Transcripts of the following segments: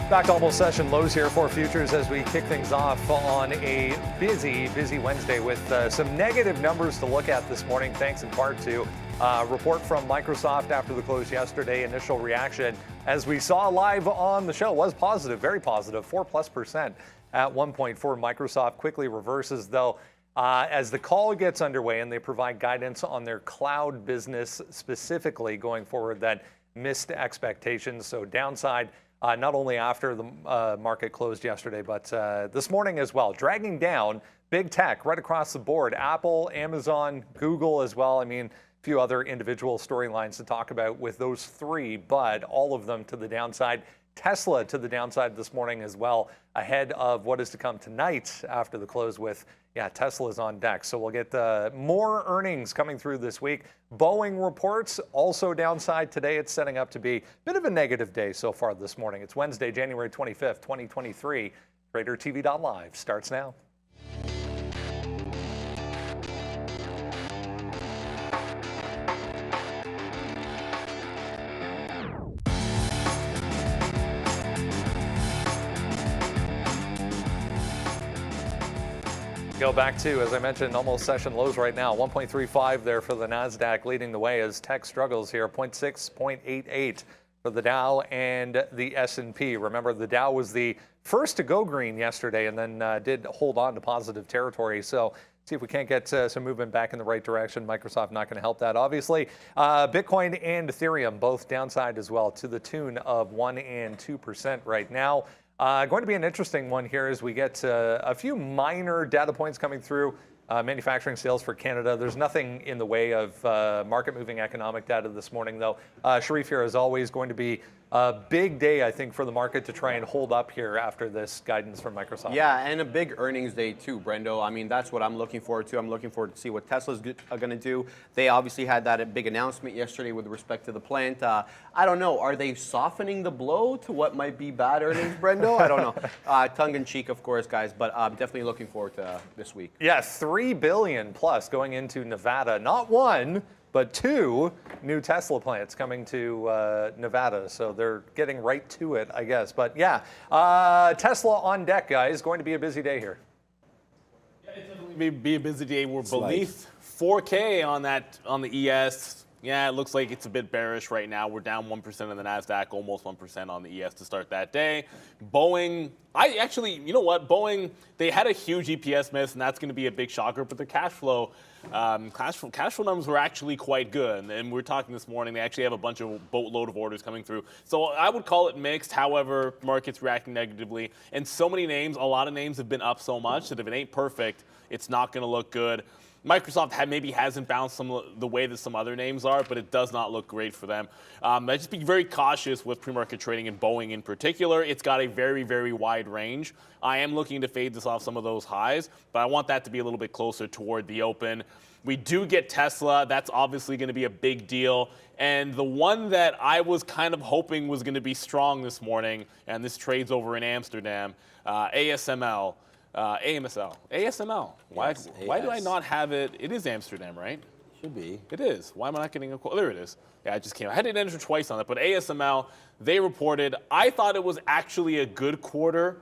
Back to almost session lows here for futures as we kick things off on a busy Wednesday with some negative numbers to look at this morning, thanks in part to a report from Microsoft after the close yesterday. Initial reaction, as we saw live on the show, was positive, very positive, 4+% at one point for Microsoft. Quickly reverses, though, as the call gets underway and they provide guidance on their cloud business specifically going forward that missed expectations. So downside. Not only after the market closed yesterday, but this morning as well. Dragging down big tech right across the board. Apple, Amazon, Google as well. I mean, a few other individual storylines to talk about with those three, but all of them to the downside. Tesla to the downside this morning as well, ahead of what is to come tonight after the close with, Tesla's on deck. So we'll get more earnings coming through this week. Boeing reports also downside today. It's setting up to be a bit of a negative day so far this morning. It's Wednesday, January 25th, 2023. TraderTV.live starts now. Go back to, as I mentioned, almost session lows right now. 1.35 there for the NASDAQ, leading the way as tech struggles here. 0.6, 0.88 for the Dow and the S&P. Remember, the Dow was the first to go green yesterday and then did hold on to positive territory. So see if we can't get some movement back in the right direction. Microsoft not going to help that, obviously. Bitcoin and Ethereum both downside as well, to the tune of 1 and 2% right now. Going to be an interesting one here as we get a few minor data points coming through. Manufacturing sales for Canada. There's nothing in the way of market-moving economic data this morning, though. Sharif here, as always, going to be a big day, I think, for the market to try and hold up here after this guidance from Microsoft. Yeah, and a big earnings day too, Brendo. I mean, that's what I'm looking forward to. I'm looking forward to see what Tesla's going to do. They obviously had that big announcement yesterday with respect to the plant. I don't know. Are they softening the blow to what might be bad earnings, Brendo? I don't know. Tongue in cheek, of course, guys, but I'm definitely looking forward to this week. Yeah, $3 billion plus going into Nevada. Not one, but two new Tesla plants coming to Nevada. So they're getting right to it, I guess. But yeah, Tesla on deck, guys. Going to be a busy day here. Yeah, it's definitely be a busy day. We're beneath 4K on the ES. Yeah, it looks like it's a bit bearish right now. We're down 1% on the NASDAQ, almost 1% on the ES to start that day. Boeing, you know what? Boeing, they had a huge EPS miss, and that's going to be a big shocker, but their cash flow numbers were actually quite good. And we're talking this morning, they actually have a bunch of boatload of orders coming through. So I would call it mixed. However, market's reacting negatively. And so many names, a lot of names have been up so much that if it ain't perfect, it's not going to look good. Microsoft maybe hasn't bounced the way that some other names are, but it does not look great for them. I just be very cautious with pre-market trading in Boeing in particular. It's got a very, very wide range. I am looking to fade this off some of those highs, but I want that to be a little bit closer toward the open. We do get Tesla. That's obviously going to be a big deal. And the one that I was kind of hoping was going to be strong this morning, and this trades over in Amsterdam, ASML. ASML. Why do I not have it? It is Amsterdam, right? Should be. It is. Why am I not getting a quote? There it is. Yeah, I just came. I had to enter twice on it, but ASML, they reported. I thought it was actually a good quarter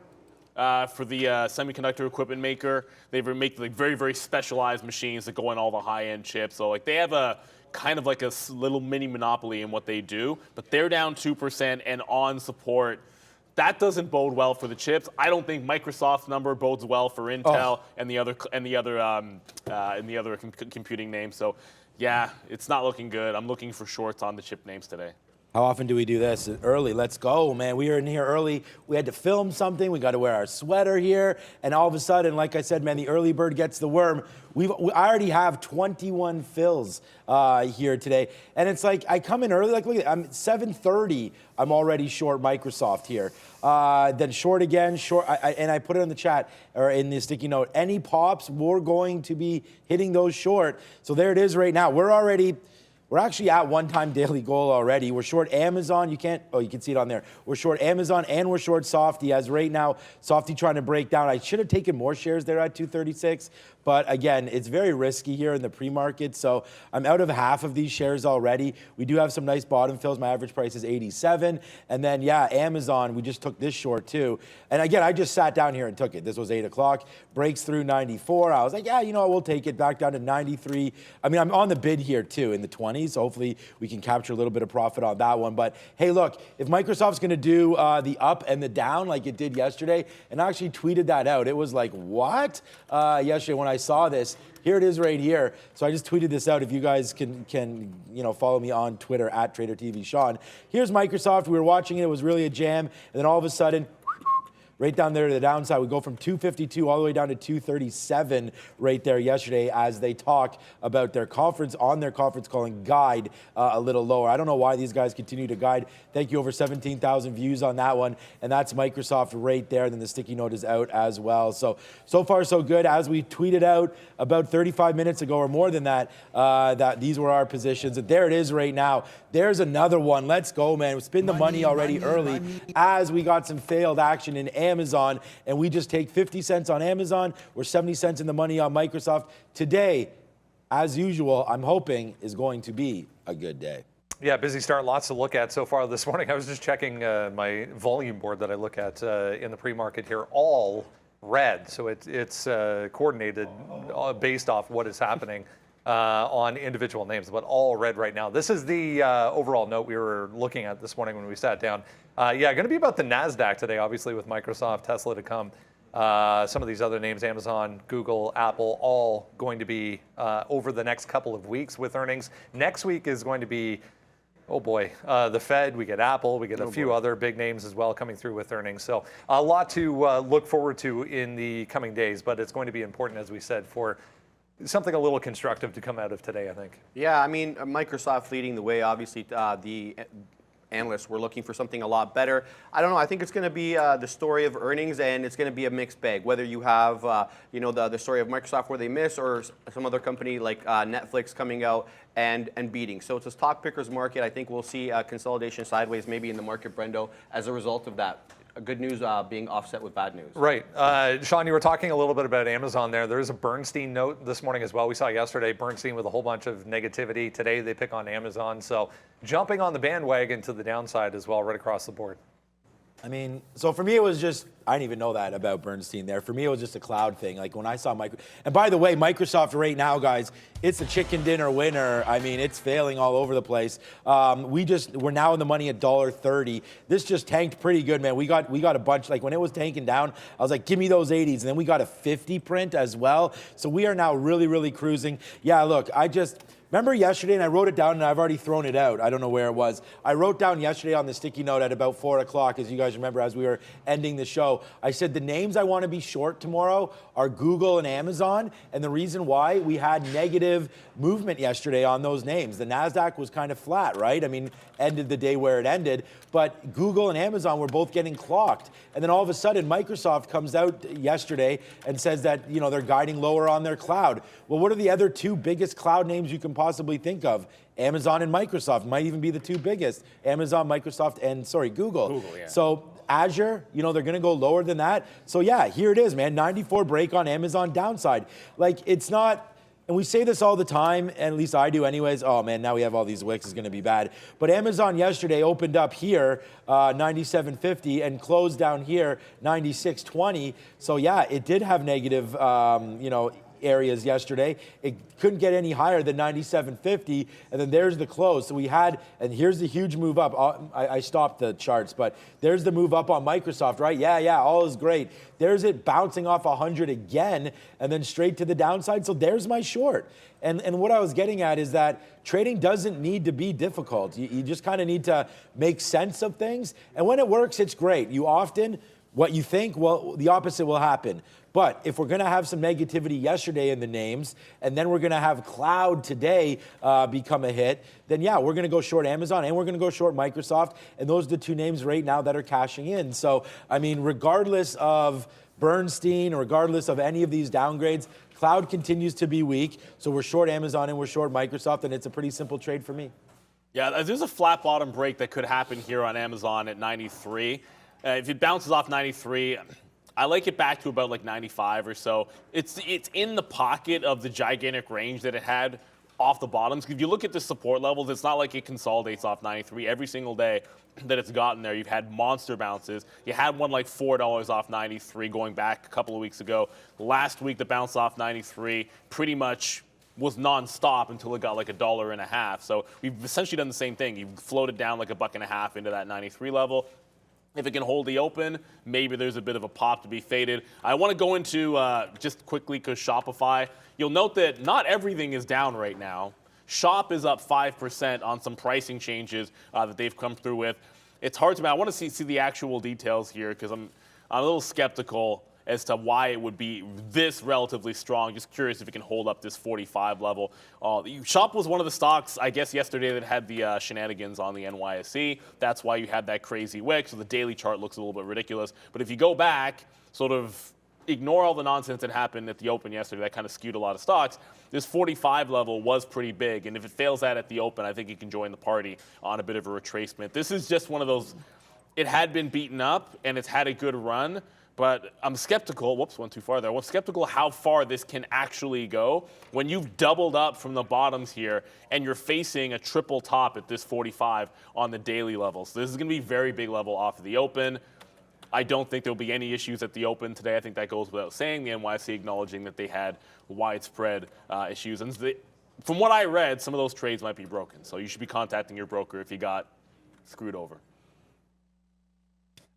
for the semiconductor equipment maker. They make like very, very specialized machines that go in all the high-end chips. So like they have a kind of like a little mini monopoly in what they do, but they're down 2% and on support. That doesn't bode well for the chips. I don't think Microsoft's number bodes well for Intel and the other computing names. So, yeah, it's not looking good. I'm looking for shorts on the chip names today. How often do we do this? Early, let's go, man. We were in here early. We had to film something. We got to wear our sweater here. And all of a sudden, like I said, man, the early bird gets the worm. I already have 21 fills here today. And it's like, I come in early, like, look at it, I'm 7:30. I'm already short Microsoft here. Then short again, short, and I put it in the chat, or in the sticky note, any pops, we're going to be hitting those short. So there it is right now. We're actually at one-time daily goal already. We're short Amazon. You can see it on there. We're short Amazon and we're short Softy. As right now, Softy trying to break down. I should have taken more shares there at 236, But again, it's very risky here in the pre-market. So I'm out of half of these shares already. We do have some nice bottom fills. My average price is 87. And then, yeah, Amazon, we just took this short too. And again, I just sat down here and took it. This was 8 o'clock, breaks through 94. I was like, yeah, you know, we'll take it back down to 93. I mean, I'm on the bid here too in the 20s. So hopefully we can capture a little bit of profit on that one. But hey, look, if Microsoft's going to do the up and the down like it did yesterday, and I actually tweeted that out. It was like, what? Yesterday when I saw this, here it is right here. So I just tweeted this out. If you guys can you know, follow me on Twitter at TraderTVSean. Here's Microsoft. We were watching it. It was really a jam. And then all of a sudden, right down there to the downside, we go from 252 all the way down to 237 right there yesterday as they talk about their conference calling guide a little lower. I don't know why these guys continue to guide. Thank you, over 17,000 views on that one. And that's Microsoft right there. And then the sticky note is out as well. So far so good. As we tweeted out about 35 minutes ago or more than that, that these were our positions. And there it is right now. There's another one. Let's go, man. We spin the money already early as we got some failed action in Amazon, and we just take 50 cents on Amazon. We're 70 cents in the money on Microsoft. Today, as usual, I'm hoping is going to be a good day. Yeah, busy start, lots to look at so far this morning. I was just checking my volume board that I look at in the pre-market here, all red. So it's coordinated based off what is happening on individual names, but all red right now. This is the overall note we were looking at this morning when we sat down. Yeah, going to be about the NASDAQ today, obviously, with Microsoft, Tesla to come. Some of these other names, Amazon, Google, Apple, all going to be over the next couple of weeks with earnings. Next week is going to be, oh boy, the Fed, we get Apple, we get a few other big names as well coming through with earnings. So a lot to look forward to in the coming days, but it's going to be important, as we said, for something a little constructive to come out of today, I think. Yeah, I mean, Microsoft leading the way. Obviously, the analysts were looking for something a lot better. I don't know. I think it's going to be the story of earnings, and it's going to be a mixed bag. Whether you have, you know, the story of Microsoft where they miss, or some other company like Netflix coming out and beating. So it's a stock pickers market. I think we'll see consolidation sideways maybe in the market, Brendo, as a result of that. Good news being offset with bad news. Right. Sean, you were talking a little bit about Amazon there. There's a Bernstein note this morning as well. We saw yesterday Bernstein with a whole bunch of negativity. Today they pick on Amazon. So jumping on the bandwagon to the downside as well, right across the board. I mean, so for me, it was just, I didn't even know that about Bernstein there. For me, it was just a cloud thing. Like when I saw and by the way, Microsoft right now, guys, it's a chicken dinner winner. I mean, it's failing all over the place. We're now in the money at $1.30. This just tanked pretty good, man. We got a bunch, like when it was tanking down, I was like, give me those 80s. And then we got a 50 print as well. So we are now really, really cruising. Yeah, look, remember yesterday, and I wrote it down, and I've already thrown it out. I don't know where it was. I wrote down yesterday on the sticky note at about 4 o'clock, as you guys remember, as we were ending the show. I said the names I want to be short tomorrow are Google and Amazon, and the reason why, we had negative movement yesterday on those names. The NASDAQ was kind of flat, right? I mean, ended the day where it ended, but Google and Amazon were both getting clocked. And then all of a sudden, Microsoft comes out yesterday and says that, you know, they're guiding lower on their cloud. Well, what are the other two biggest cloud names you can possibly think of? Amazon and Microsoft might even be the two biggest. Amazon, Microsoft, and Google. Google, yeah. So Azure, you know, they're going to go lower than that. So yeah, here it is, man. 94 break on Amazon downside. Like, it's not, and we say this all the time, and at least I do anyways. Oh man, now we have all these wicks, it's going to be bad. But Amazon yesterday opened up here 97.50 and closed down here 96.20. So yeah, it did have negative, you know, areas yesterday. It couldn't get any higher than 97.50, and then there's the close. So we had, and here's the huge move up. I stopped the charts, but there's the move up on Microsoft, right? Yeah, all is great. There's it bouncing off 100 again, and then straight to the downside. So there's my short. And what I was getting at is that trading doesn't need to be difficult. You just kind of need to make sense of things. And when it works, it's great. You often, what you think, well, the opposite will happen. But if we're going to have some negativity yesterday in the names, and then we're going to have cloud today become a hit, then yeah, we're going to go short Amazon and we're going to go short Microsoft. And those are the two names right now that are cashing in. So, I mean, regardless of Bernstein, or regardless of any of these downgrades, cloud continues to be weak. So we're short Amazon and we're short Microsoft, and it's a pretty simple trade for me. Yeah, there's a flat bottom break that could happen here on Amazon at 93. If it bounces off 93, I like it back to about like 95 or so. It's in the pocket of the gigantic range that it had off the bottoms. If you look at the support levels, it's not like it consolidates off 93 every single day that it's gotten there. You've had monster bounces. You had one like $4 off 93 going back a couple of weeks ago. Last week, the bounce off 93 pretty much was nonstop until it got like $1.50. So we've essentially done the same thing. You've floated down like $1.50 into that 93 level. If it can hold the open, maybe there's a bit of a pop to be faded. I want to go into just quickly because Shopify. You'll note that not everything is down right now. Shop is up 5% on some pricing changes that they've come through with. It's hard to. I want to see the actual details here because I'm a little skeptical as to why it would be this relatively strong. Just curious if it can hold up this 45 level. Shop was one of the stocks, I guess, yesterday that had the shenanigans on the NYSE. That's why you had that crazy wick. So the daily chart looks a little bit ridiculous. But if you go back, sort of ignore all the nonsense that happened at the open yesterday, that kind of skewed a lot of stocks. This 45 level was pretty big. And if it fails that at the open, I think it can join the party on a bit of a retracement. This is just one of those, it had been beaten up and it's had a good run. But I'm skeptical, whoops, went too far there. I'm skeptical how far this can actually go when you've doubled up from the bottoms here and you're facing a triple top at this 45 on the daily level. So this is going to be a very big level off of the open. I don't think there'll be any issues at the open today. I think that goes without saying. The NYSE acknowledging that they had widespread issues. And from what I read, some of those trades might be broken. So you should be contacting your broker if you got screwed over.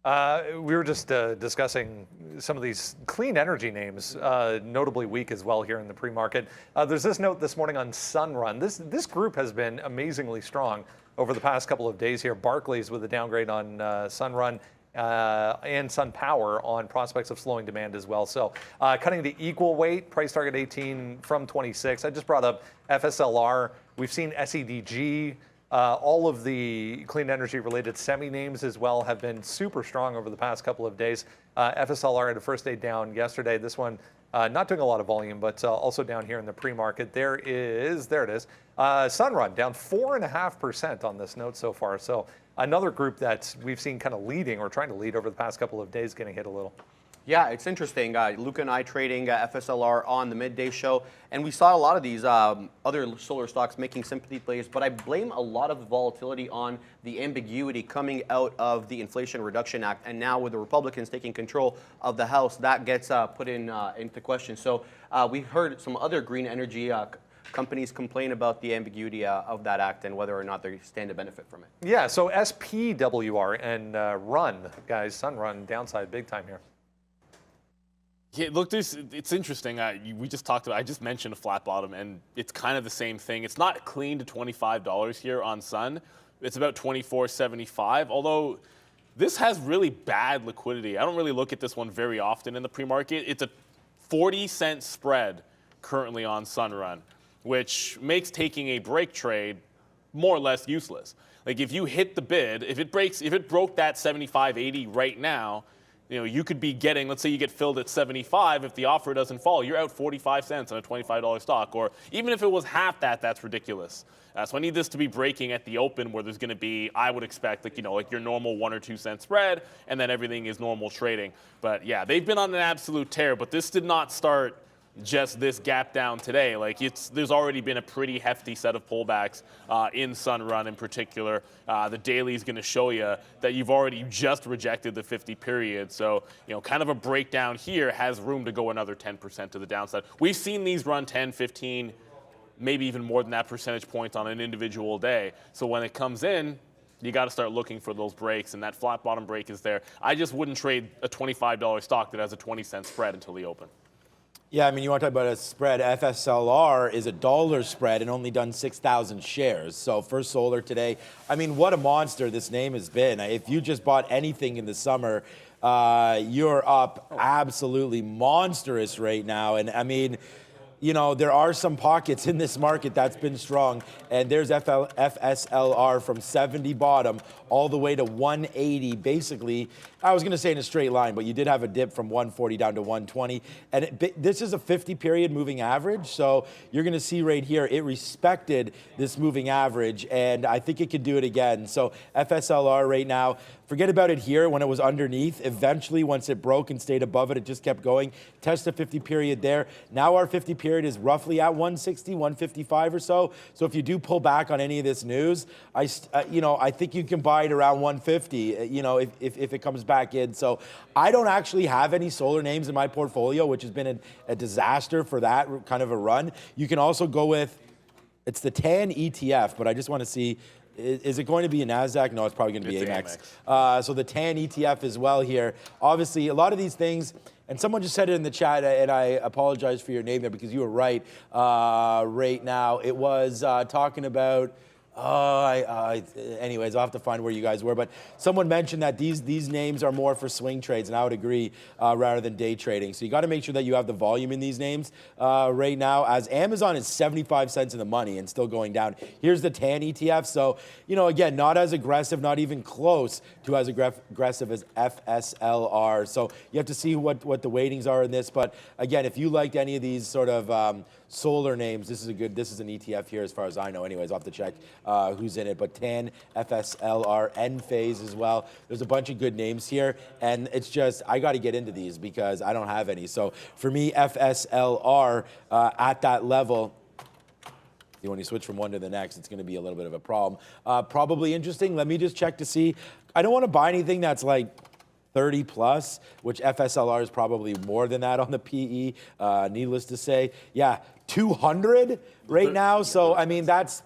We were just discussing some of these clean energy names, notably weak as well here in the pre-market. There's this note this morning on Sunrun. This group has been amazingly strong over the past couple of days here. Barclays with a downgrade on Sunrun and SunPower on prospects of slowing demand as well. So cutting to equal weight, price target 18 from 26. I just brought up FSLR. We've seen SEDG. All of the clean energy related semi names as well have been super strong over the past couple of days. FSLR had a first day down yesterday. This one not doing a lot of volume, but also down here in the pre-market. There it is. Sunrun down 4.5% on this note so far. So another group that we've seen kind of leading or trying to lead over the past couple of days getting hit a little. Yeah, it's interesting. Luca and I trading FSLR on the midday show, and we saw a lot of these other solar stocks making sympathy plays, but I blame a lot of the volatility on the ambiguity coming out of the Inflation Reduction Act, and now with the Republicans taking control of the House, that gets put into question. So we heard some other green energy companies complain about the ambiguity of that act and whether or not they stand to benefit from it. Yeah, so SPWR and Run, guys, Sunrun downside big time here. Yeah, look, it's interesting. We just talked about, I just mentioned a flat bottom, and it's kind of the same thing. It's not clean to $25 here on Sun. It's about $24.75, although this has really bad liquidity. I don't really look at this one very often in the pre-market. It's a 40-cent spread currently on Sunrun, which makes taking a break trade more or less useless. Like if you hit the bid, if it broke that 75.80 right now, you could be getting, let's say you get filled at 75, if the offer doesn't fall, you're out 45 cents on a $25 stock. Or even if it was half that, that's ridiculous. So I need this to be breaking at the open where there's going to be, I would expect, like your normal 1 or 2 cent spread, and then everything is normal trading. But yeah, they've been on an absolute tear, but this did not start just this gap down today. There's already been a pretty hefty set of pullbacks in Sunrun in particular. The daily is going to show you that you've already just rejected the 50 period. So, kind of a breakdown here has room to go another 10% to the downside. We've seen these run 10, 15, maybe even more than that percentage points on an individual day. So when it comes in, you got to start looking for those breaks, and that flat bottom break is there. I just wouldn't trade a $25 stock that has a 20-cent spread until the open. Yeah, I mean, you want to talk about a spread. FSLR is a $1 spread and only done 6,000 shares. So First Solar today, I mean, what a monster this name has been. If you just bought anything in the summer, you're up absolutely monstrous right now. And I mean, you know, there are some pockets in this market that's been strong, and there's FSLR from 70 bottom all the way to 180, basically. I was going to say in a straight line, but you did have a dip from 140 down to 120, and this is a 50-period moving average, so you're going to see right here, it respected this moving average, and I think it could do it again. So FSLR right now, forget about it here when it was underneath. Eventually, once it broke and stayed above it, it just kept going. Test the 50-period there. Now our 50-period is roughly at 160, 155 or so. So if you do pull back on any of this news, I think you can buy it around 150, you know, if it comes back in. So I don't actually have any solar names in my portfolio, which has been a disaster for that kind of a run. You can also go with, it's the TAN ETF, but I just want to see, is it going to be a NASDAQ? No, it's probably going to be Amex. So the TAN ETF as well here. Obviously, a lot of these things, and someone just said it in the chat, and I apologize for your name there because you were right. Right now, it was talking about, anyways, I'll have to find where you guys were, but someone mentioned that these names are more for swing trades, and I would agree, rather than day trading. So you got to make sure that you have the volume in these names right now, as Amazon is 75 cents in the money and still going down. Here's the TAN ETF. So, you know, again, not as aggressive, not even close to as aggressive as FSLR. So you have to see what the weightings are in this. But again, if you liked any of these sort of solar names, this is an ETF here as far as I know. Anyways, I'll have to check who's in it. But TAN, FSLR, Enphase as well. There's a bunch of good names here. And it's just, I got to get into these because I don't have any. So for me, FSLR at that level, when you switch from one to the next, it's going to be a little bit of a problem. Probably interesting. Let me just check to see. I don't want to buy anything that's like 30 plus, which FSLR is probably more than that on the PE, needless to say. Yeah, 200 right now. So, I mean, that's,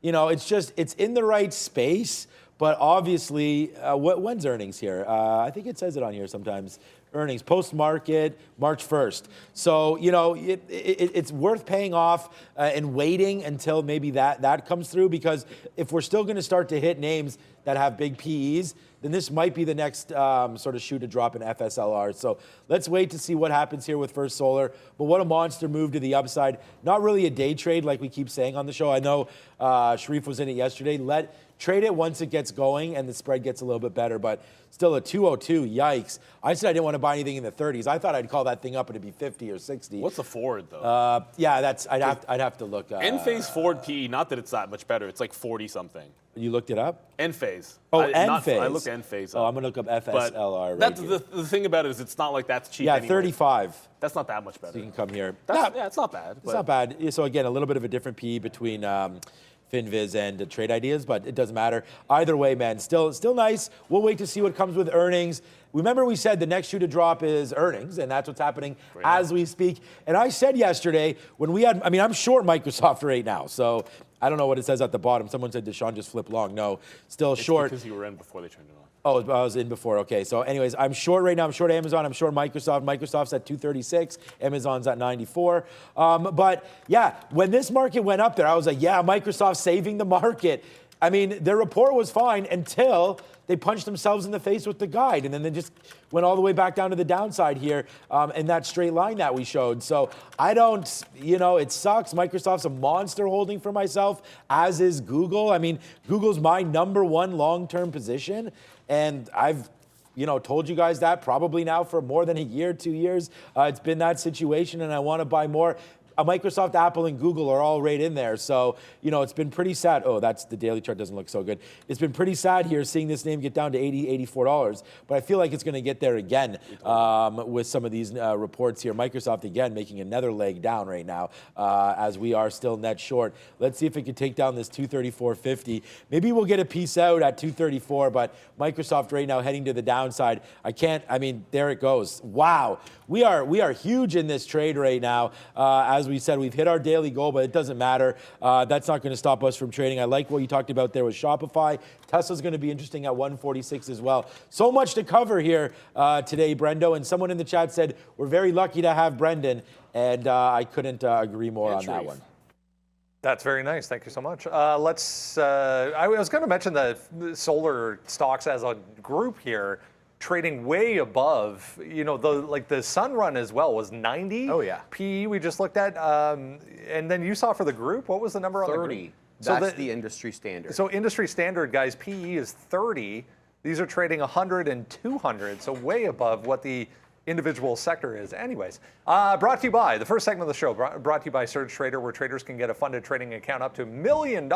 you know, it's in the right space, but obviously, when's earnings here? I think it says it on here sometimes. Earnings, post-market, March 1st. So, you know, it's worth paying off and waiting until maybe that comes through, because if we're still going to start to hit names that have big PEs, then this might be the next sort of shoe to drop in FSLR. So let's wait to see what happens here with First Solar. But what a monster move to the upside. Not really a day trade like we keep saying on the show. I know Sharif was in it yesterday. Trade it once it gets going and the spread gets a little bit better, but still a 202, yikes. I said I didn't want to buy anything in the 30s. I thought I'd call that thing up and it'd be 50 or 60. What's the forward, though? Yeah, I'd have to look. Enphase forward PE, not that it's that much better. It's like 40-something. You looked it up? Enphase. Enphase. I looked Enphase up. Oh, I'm going to look up FSLR That's the thing about it is it's not like that's cheap anyway. 35. That's not that much better. So you can come here. Yeah, it's not bad. It's not bad. So again, a little bit of a different PE between FinViz and Trade Ideas, but it doesn't matter. Either way, man, still nice. We'll wait to see what comes with earnings. Remember we said the next shoe to drop is earnings, and that's what's happening as we speak. And I said yesterday when I'm short Microsoft right now, so I don't know what it says at the bottom. Someone said Deshaun just flipped long. No, still short. Because you were in before they turned it on. Oh, I was in before. Okay. So anyways, I'm short right now. I'm short Amazon. I'm short Microsoft. Microsoft's at 236. Amazon's at 94. But yeah, when this market went up there, I was like, yeah, Microsoft's saving the market. I mean, their report was fine until they punched themselves in the face with the guide. And then they just went all the way back down to the downside here in that straight line that we showed. So I don't, it sucks. Microsoft's a monster holding for myself, as is Google. I mean, Google's my number one long-term position. And I've, told you guys that probably now for more than a year, 2 years. It's been that situation, and I want to buy more. Microsoft, Apple, and Google are all right in there. So, it's been pretty sad. Oh, the daily chart doesn't look so good. It's been pretty sad here seeing this name get down to $80, $84. But I feel like it's going to get there again with some of these reports here. Microsoft, again, making another leg down right now as we are still net short. Let's see if it can take down this 234.50. Maybe we'll get a piece out at 234, but Microsoft right now heading to the downside. There it goes. Wow. We are huge in this trade right now. As we said, we've hit our daily goal, but it doesn't matter. That's not going to stop us from trading. I like what you talked about there with Shopify. Tesla's going to be interesting at 146 as well. So much to cover here today, Brendo. And someone in the chat said, we're very lucky to have Brendan. And I couldn't agree more on that one. That's very nice. Thank you so much. I was going to mention the solar stocks as a group here. trading way above, the sun run as well was 90. Oh, yeah. PE we just looked at. And then you saw for the group, what was the number on the group? 30. That's the industry standard. So industry standard, guys, PE is 30. These are trading 100 and 200, so way above what the individual sector is. Anyways, brought to you by, the first segment of the show, brought to you by Surge Trader, where traders can get a funded trading account up to $1 million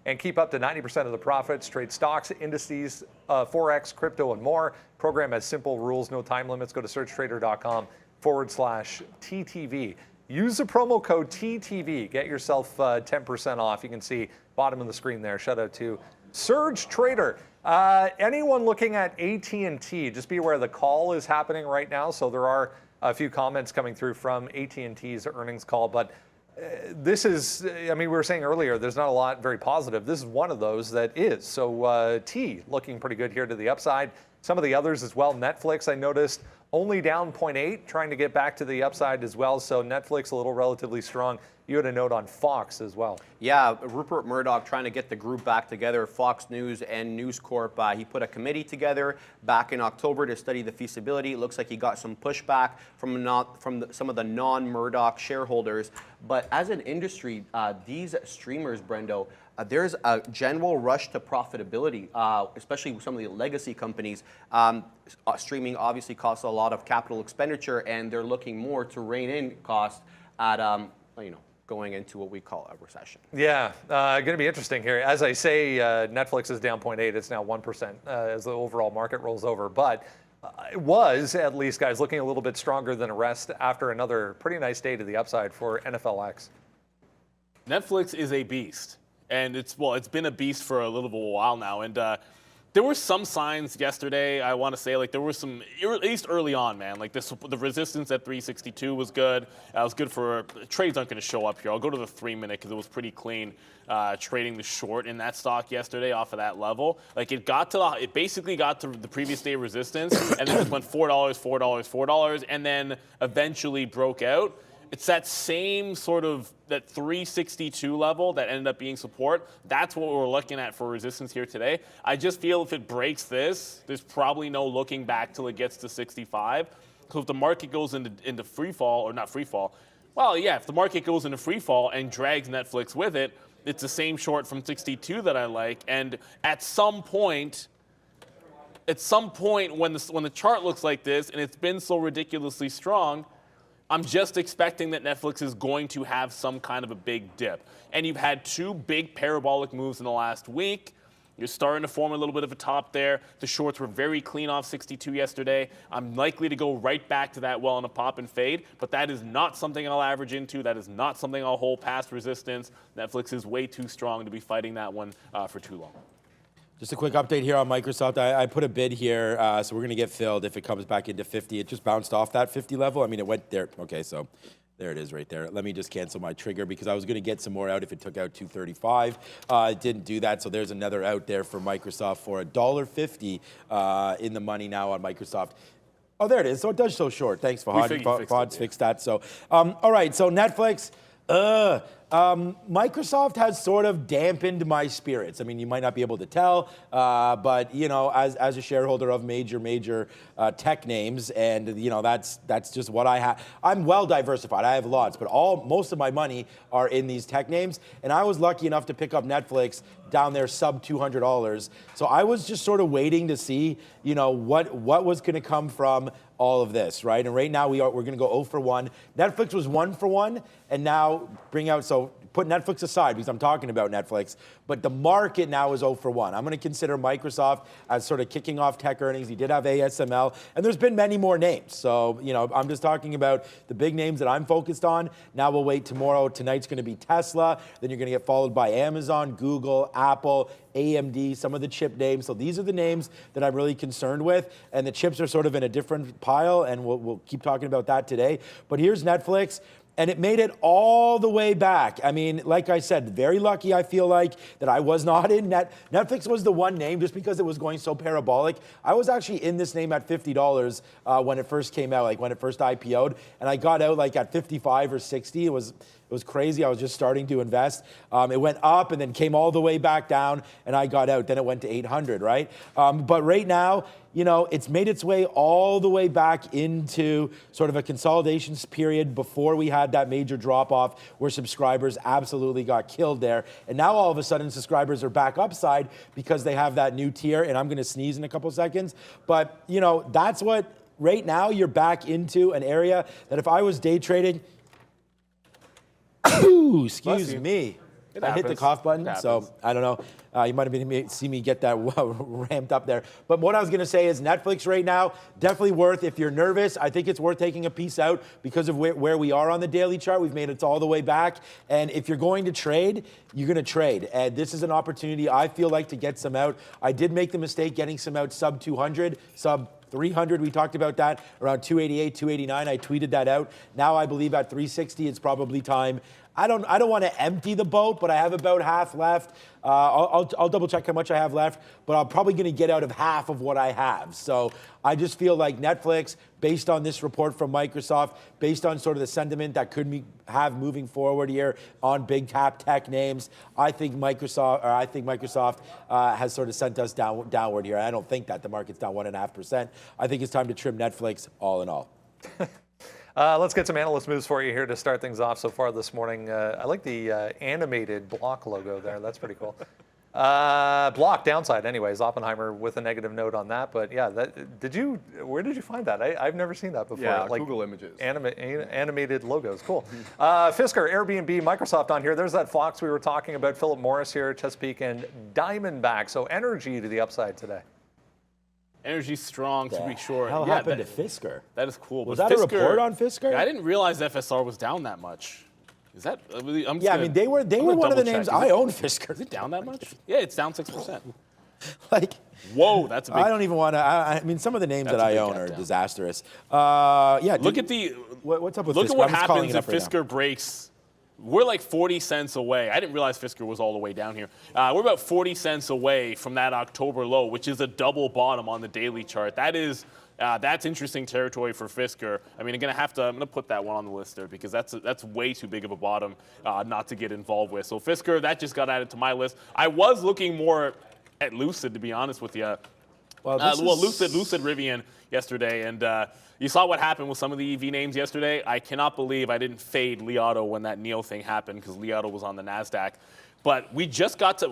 and keep up to 90% of the profits, trade stocks, indices, Forex, crypto, and more. Program has simple rules, no time limits. Go to surgetrader.com/TTV. Use the promo code TTV. Get yourself 10% off. You can see bottom of the screen there. Shout out to Surge Trader. Anyone looking at AT&T, just be aware the call is happening right now. So there are a few comments coming through from AT&T's earnings call. But this is, we were saying earlier, there's not a lot very positive. This is one of those that is. So T looking pretty good here to the upside. Some of the others as well. Netflix, I noticed, only down 0.8, trying to get back to the upside as well. So Netflix a little relatively strong. You had a note on Fox as well. Yeah, Rupert Murdoch trying to get the group back together, Fox News and News Corp. He put a committee together back in October to study the feasibility. It looks like he got some pushback from some of the non-Murdoch shareholders. But as an industry, these streamers, Brendo, there's a general rush to profitability, especially with some of the legacy companies. Streaming obviously costs a lot of capital expenditure, and they're looking more to rein in costs at, going into what we call a recession. Yeah, going to be interesting here. As I say, Netflix is down 0.8. It's now 1% as the overall market rolls over. But it was, at least, guys, looking a little bit stronger than the rest after another pretty nice day to the upside for NFLX. Netflix is a beast. And it's been a beast for a little while now. And there were some signs yesterday, I want to say, there were some, at least early on, man. The resistance at 362 was good. It was good for, trades aren't going to show up here. I'll go to the 3-minute because it was pretty clean trading the short in that stock yesterday off of that level. It basically got to the previous day resistance and then just went $4, $4, $4, and then eventually broke out. It's that same sort of, that 362 level that ended up being support. That's what we're looking at for resistance here today. I just feel if it breaks this, there's probably no looking back till it gets to 65. So if the market goes into free fall, or not free fall, well, yeah, if the market goes into free fall and drags Netflix with it, it's the same short from 62 that I like. And at some point when the chart looks like this and it's been so ridiculously strong, I'm just expecting that Netflix is going to have some kind of a big dip. And you've had two big parabolic moves in the last week. You're starting to form a little bit of a top there. The shorts were very clean off 62 yesterday. I'm likely to go right back to that well in a pop and fade, but that is not something I'll average into. That is not something I'll hold past resistance. Netflix is way too strong to be fighting that one for too long. Just a quick update here on Microsoft. I put a bid here, so we're going to get filled if it comes back into 50. It just bounced off that 50 level. It went there. Okay, so there it is right there. Let me just cancel my trigger because I was going to get some more out if it took out 235. It didn't do that, so there's another out there for Microsoft for $1.50 in the money now on Microsoft. Oh, there it is. So it does show short. Thanks, Fahad. Fahad's fixed that. So, all right, so Netflix. Microsoft has sort of dampened my spirits. You might not be able to tell, but as a shareholder of major tech names, and that's just what I have. I'm well diversified. I have lots, but most of my money are in these tech names, and I was lucky enough to pick up Netflix down there sub $200. So I was just sort of waiting to see, what was going to come from all of this, right? And right now we're going to go 0 for 1. Netflix was 1 for 1, and now put Netflix aside because I'm talking about Netflix, but the market now is 0 for 1. I'm going to consider Microsoft as sort of kicking off tech earnings. He did have ASML, and there's been many more names. So, I'm just talking about the big names that I'm focused on. Now we'll wait tomorrow. Tonight's going to be Tesla. Then you're going to get followed by Amazon, Google, Apple, AMD, some of the chip names. So these are the names that I'm really concerned with. And the chips are sort of in a different pile, and we'll keep talking about that today. But here's Netflix. And it made it all the way back. Like I said, very lucky I feel like that I was not in Netflix was the one name just because it was going so parabolic. I was actually in this name at $50 when it first came out, when it first IPO'd. And I got out at 55 or 60. It was It was crazy. I was just starting to invest. It went up and then came all the way back down, and I got out. Then it went to 800, right? But right now, you know, it's made its way all the way back into sort of a consolidation period before we had that major drop-off where subscribers absolutely got killed there. And now all of a sudden subscribers are back upside because they have that new tier, and I'm going to sneeze in a couple seconds. But, you know, that's what, right now you're back into an area that if I was day trading, excuse me. I hit the cough button, so I don't know. You might have been see me get that ramped up there. But what I was going to say is Netflix right now, definitely worth, if you're nervous, I think it's worth taking a piece out because of where we are on the daily chart. We've made it all the way back. And if you're going to trade, you're going to trade. And this is an opportunity, I feel like, to get some out. I did make the mistake getting some out sub 200, sub 300, we talked about that, around 288, 289, I tweeted that out. Now I believe at 360, it's probably time. I don't want to empty the boat, but I have about half left. I'll double check how much I have left, but I'm probably going to get out of half of what I have. So I just feel like Netflix, based on this report from Microsoft, based on sort of the sentiment that could have moving forward here on big cap tech names, I think Microsoft has sort of sent us downward here. I don't think that the market's down 1.5%. I think it's time to trim Netflix all in all. Let's get some analyst moves for you here to start things off so far this morning. I like the animated block logo there. That's pretty cool. Block downside anyways. Oppenheimer with a negative note on that. But yeah, where did you find that? I've never seen that before. Yeah, like Google Images. Animated logos. Cool. Fisker, Airbnb, Microsoft on here. There's that Fox we were talking about. Philip Morris here, Chesapeake and Diamondback. So energy to the upside today. Energy's strong, to be short. What happened to Fisker? That is cool. Was but that Fisker, a report on Fisker? I didn't realize FSR was down that much. Is that? I mean, they were one of the names. I own Fisker. Is it down that much? Yeah, it's down 6%. Like, whoa, that's a big. I don't even want to. I mean, some of the names that I own are disastrous. Look at the. What's up with Fisker? Fisker? Look at what happens if Fisker breaks. We're like 40 cents away. I didn't realize Fisker was all the way down here. We're about 40 cents away from that October low, which is a double bottom on the daily chart. That's interesting territory for Fisker. I mean, I'm gonna put that one on the list there because that's way too big of a bottom not to get involved with. So Fisker, that just got added to my list. I was looking more at Lucid, to be honest with you. Lucid Rivian yesterday, and you saw what happened with some of the EV names yesterday. I cannot believe I didn't fade Li Auto when that NIO thing happened because Li Auto was on the NASDAQ. But we just got to,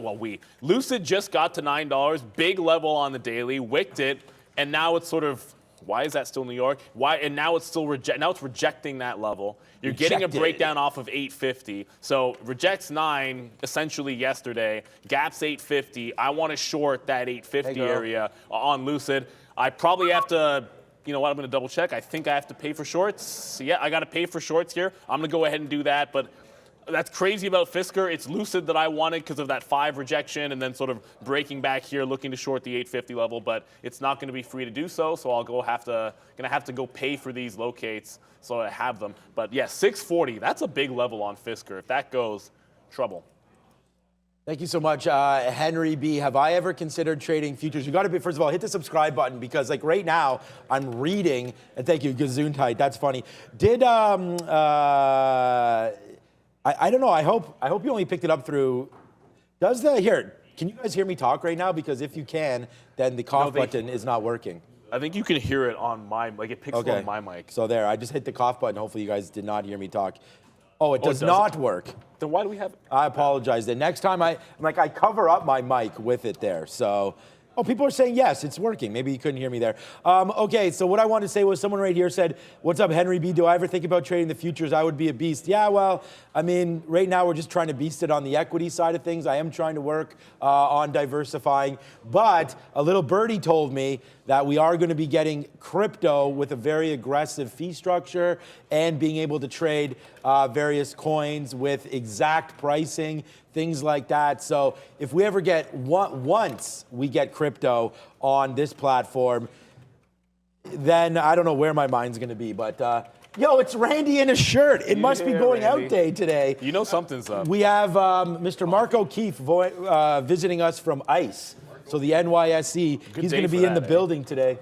Lucid just got to $9, big level on the daily, wicked it, and now it's sort of, why is that still New York? Why? And now it's still rejecting that level. You're getting a breakdown off of 850. So rejects 9 essentially yesterday. Gaps 850. I want to short that 850 area on Lucid. I probably have to, you know what, I'm going to double check. I think I have to pay for shorts. Yeah, I got to pay for shorts here. I'm going to go ahead and do that. But that's crazy about Fisker. It's Lucid that I wanted because of that 5 rejection and then sort of breaking back here, looking to short the 850 level. But it's not going to be free to do so. So I'll have to go pay for these locates so I have them. But yeah, 640. That's a big level on Fisker. If that goes, trouble. Thank you so much, Henry B. Have I ever considered trading futures? You got to be, first of all, hit the subscribe button because, like, right now I'm reading, and thank you, Gesundheit. That's funny. I don't know. I hope you only picked it up through. Here? Can you guys hear me talk right now? Because if you can, then the cough button is not working. I think you can hear it on my, like it picks up on my mic. So there, I just hit the cough button. Hopefully you guys did not hear me talk. Oh, it does not work. Then why do we have it? I apologize. The next time I cover up my mic with it there. So. Oh, people are saying yes, it's working. Maybe you couldn't hear me there. Okay, so what I wanted to say was someone right here said, what's up, Henry B? Do I ever think about trading the futures? I would be a beast. Yeah, well, I mean, right now we're just trying to beast it on the equity side of things. I am trying to work on diversifying. But a little birdie told me that we are going to be getting crypto with a very aggressive fee structure and being able to trade various coins with exact pricing, things like that. So if we ever get, once we get crypto on this platform, then I don't know where my mind's going to be. But, yo, it's Randy in a shirt. It must be going out day today. You know something's up. We have Mr. Mark O'Keefe visiting us from ICE. So the NYSE, he's going to be in the building today.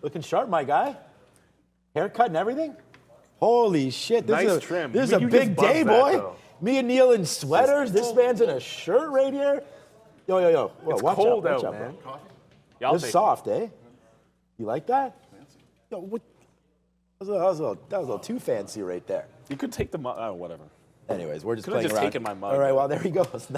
Looking sharp, my guy. Haircut and everything? Holy shit! Nice trim. This is You a just big buzzed day, that, boy. though. Me and Neil in sweaters. This man's in a shirt right here. Yo. Whoa, It's watch cold out, out, bro. man. Yeah, I'll This is take soft, eh? You like that? Yo, what? That was a little too fancy right there. it. You could take the mug. Oh, whatever. Anyways, we're just Could've playing just around. taken my mug. All right, well, there he goes.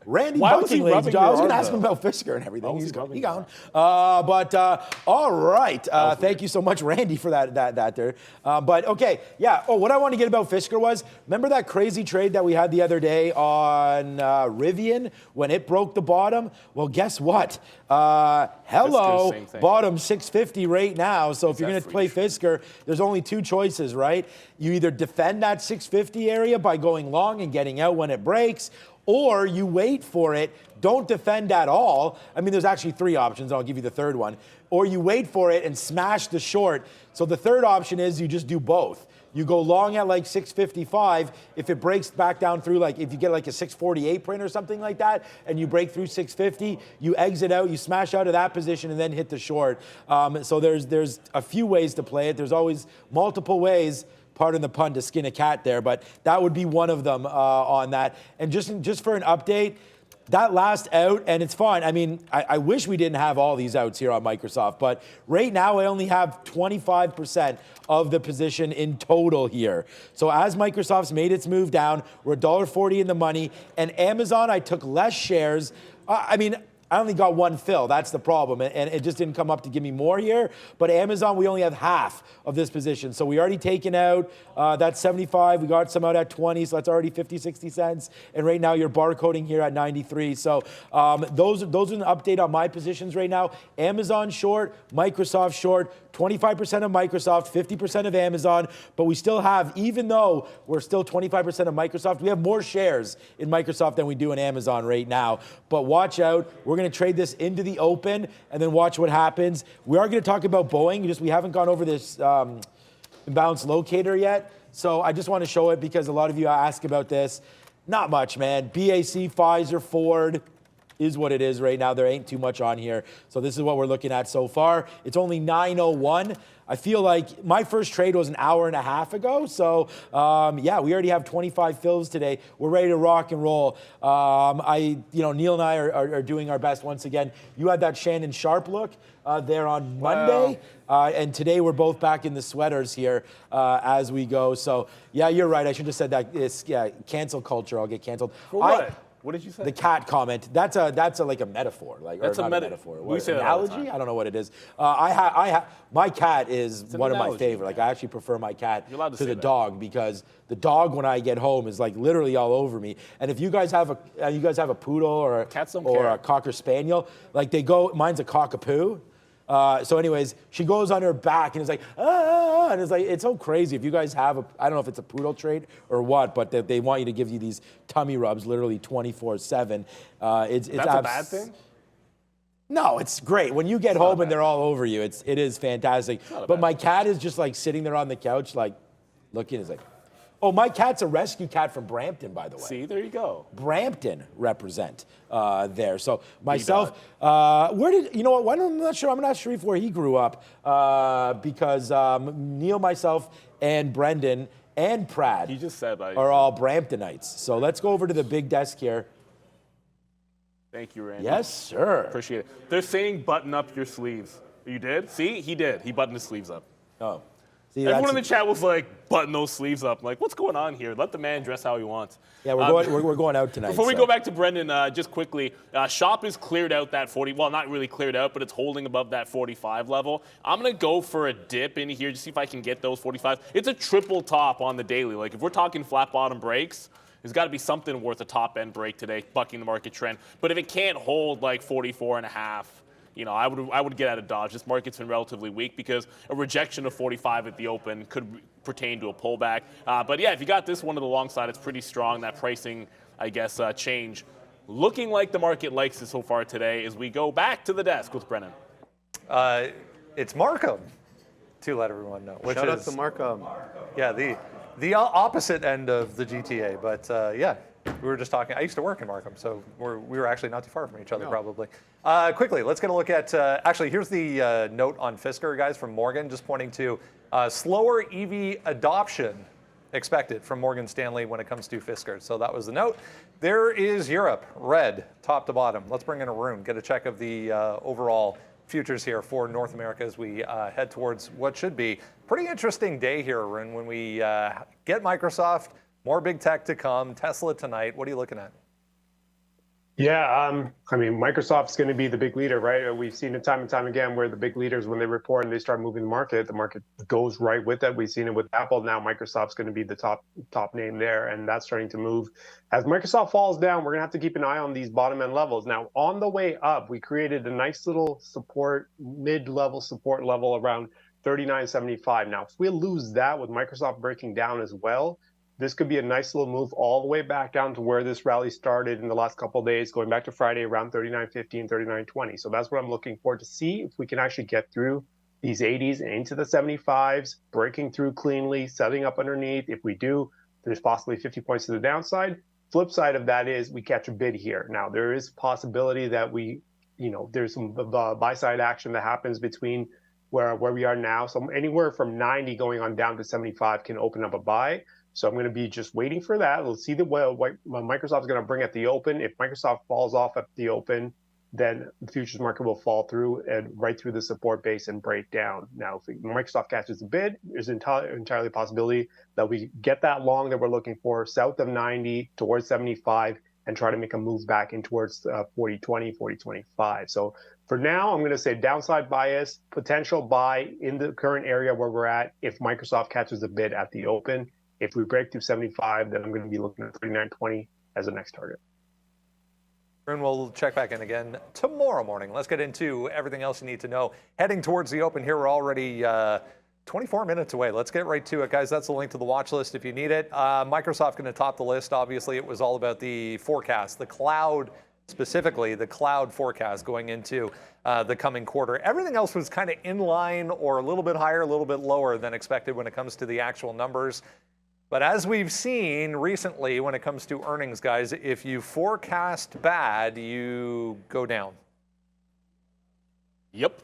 Randy Why was he Bucking, ladies rubbing and gentlemen. I was your going to arm, ask him though? about Fisker and everything. was He's he gone. rubbing He your gone. All right. Thank you so much, Randy, for that there. But okay, yeah. Oh, what I wanted to get about Fisker was, remember that crazy trade that we had the other day on Rivian when it broke the bottom? Well, guess what? Hello, same thing. bottom 650 right now. So if you're going to play freakish? Fisker, there's only two choices, right? You either defend that 650 area by going long and getting out when it breaks, or you wait for it, don't defend at all. I mean, there's actually three options. I'll give you the third one. Or you wait for it and smash the short. So the third option is you just do both. You go long at like 655. If it breaks back down through, like if you get like a 648 print or something like that, and you break through 650, you exit out, you smash out of that position, and then hit the short. So there's a few ways to play it. There's always multiple ways, pardon the pun, to skin a cat there, but that would be one of them on that. And just for an update, that last out, and it's fine. I mean, I wish we didn't have all these outs here on Microsoft, but right now I only have 25% of the position in total here. So as Microsoft's made its move down, we're $1.40 in the money, and Amazon, I took less shares. I only got one fill. That's the problem. And it just didn't come up to give me more here. But Amazon, we only have half of this position. So we already taken out that 75. We got some out at 20. So that's already 50, 60 cents. And right now you're barcoding here at 93. So those are an update on my positions right now. Amazon short, Microsoft short, 25% of Microsoft, 50% of Amazon. But we still have, even though we're still 25% of Microsoft, we have more shares in Microsoft than we do in Amazon right now. But watch out. We're going to trade this into the open and then watch what happens. We are going to talk about Boeing. We haven't gone over this imbalance locator yet. So I just want to show it because a lot of you ask about this. Not much, man. BAC, Pfizer, Ford is what it is right now. There ain't too much on here. So this is what we're looking at so far. It's only 9:01. I feel like my first trade was an hour and a half ago. So, yeah, we already have 25 fills today. We're ready to rock and roll. Neil and I are doing our best once again. You had that Shannon Sharp look there on Monday. And today we're both back in the sweaters here as we go. So, yeah, you're right. I should have said that. It's cancel culture. I'll get canceled. For what? What did you say? The cat comment. That's like a metaphor. That's a metaphor. We say that all the analogy? time. I don't know what it is. My cat is one of my analogy. favorite. Like I actually prefer my cat You're allowed to say the that. dog because the dog when I get home is like literally all over me. And if you guys have a poodle or Cats don't or care. a cocker spaniel, like mine's a cockapoo. So anyways, she goes on her back and it's like, and it's like, it's so crazy. If you guys have I don't know if it's a poodle trait or what, but they want you to give you these tummy rubs literally 24/7. It's That's a bad thing? No, it's great. When you get home and they're all over you, it is fantastic. But my cat is just like sitting there on the couch, like looking, is like, oh, my cat's a rescue cat from Brampton, by the way. See, there you go. Brampton represent there. So myself, I'm not sure where he grew up because Neil, myself, and Brendan and Pratt He just said that. are all Bramptonites. So let's go over to the big desk here. Thank you, Randy. Yes, sir. Appreciate it. They're saying button up your sleeves. You did? See, he did. He buttoned his sleeves up. Oh. See, Everyone in the chat was like, button those sleeves up. I'm like, what's going on here? Let the man dress how he wants. Yeah, we're going out tonight. Before we so. go back to Brendan, just quickly, Shop is cleared out that 40. Well, not really cleared out, but it's holding above that 45 level. I'm going to go for a dip in here to see if I can get those 45. It's a triple top on the daily. Like, if we're talking flat bottom breaks, there's got to be something worth a top end break today, bucking the market trend. But if it can't hold like 44 and a half, I would get out of Dodge. This market's been relatively weak because a rejection of 45 at the open could pertain to a pullback. But yeah, if you got this one to the long side, it's pretty strong. That pricing, I guess, change. Looking like the market likes it so far today as we go back to the desk with Brennan. It's Markham, to let everyone know. Shout out to Markham. Yeah, the opposite end of the GTA. But yeah, we were just talking. I used to work in Markham, so we were actually not too far from each other, probably. Quickly, let's get a look at, actually, here's the note on Fisker, guys, from Morgan, just pointing to slower EV adoption expected from Morgan Stanley when it comes to Fisker. So that was the note. There is Europe, red, top to bottom. Let's bring in Arun, get a check of the overall futures here for North America as we head towards what should be pretty interesting day here, Arun, when we get Microsoft, more big tech to come, Tesla tonight. What are you looking at? Yeah, I mean, Microsoft's going to be the big leader, right? We've seen it time and time again where the big leaders, when they report and they start moving the market goes right with it. We've seen it with Apple. Now Microsoft's going to be the top name there, and that's starting to move. As Microsoft falls down, we're going to have to keep an eye on these bottom end levels. Now, on the way up, we created a nice little mid-level support level around 39.75. Now, if we lose that with Microsoft breaking down as well, this could be a nice little move all the way back down to where this rally started in the last couple of days, going back to Friday around 39.15, 39.20. So that's what I'm looking for, to see if we can actually get through these 80s and into the 75s, breaking through cleanly, setting up underneath. If we do, there's possibly 50 points to the downside. Flip side of that is we catch a bid here. Now, there is possibility that there's some buy side action that happens between where we are now. So anywhere from 90 going on down to 75 can open up a buy. So I'm going to be just waiting for that. We'll see what Microsoft's going to bring at the open. If Microsoft falls off at the open, then the futures market will fall through and right through the support base and break down. Now, if Microsoft catches a bid, there's entirely a possibility that we get that long that we're looking for, south of 90 towards 75, and try to make a move back in towards 40.20, 40.25. So for now, I'm going to say downside bias, potential buy in the current area where we're at if Microsoft catches a bid at the open. If we break through 75, then I'm going to be looking at 39.20 as the next target. And we'll check back in again tomorrow morning. Let's get into everything else you need to know. Heading towards the open here, we're already 24 minutes away. Let's get right to it, guys. That's the link to the watch list if you need it. Microsoft going to top the list. Obviously, it was all about the forecast, the cloud, specifically the cloud forecast going into the coming quarter. Everything else was kind of in line or a little bit higher, a little bit lower than expected when it comes to the actual numbers. But as we've seen recently when it comes to earnings, guys, if you forecast bad, you go down. Yep.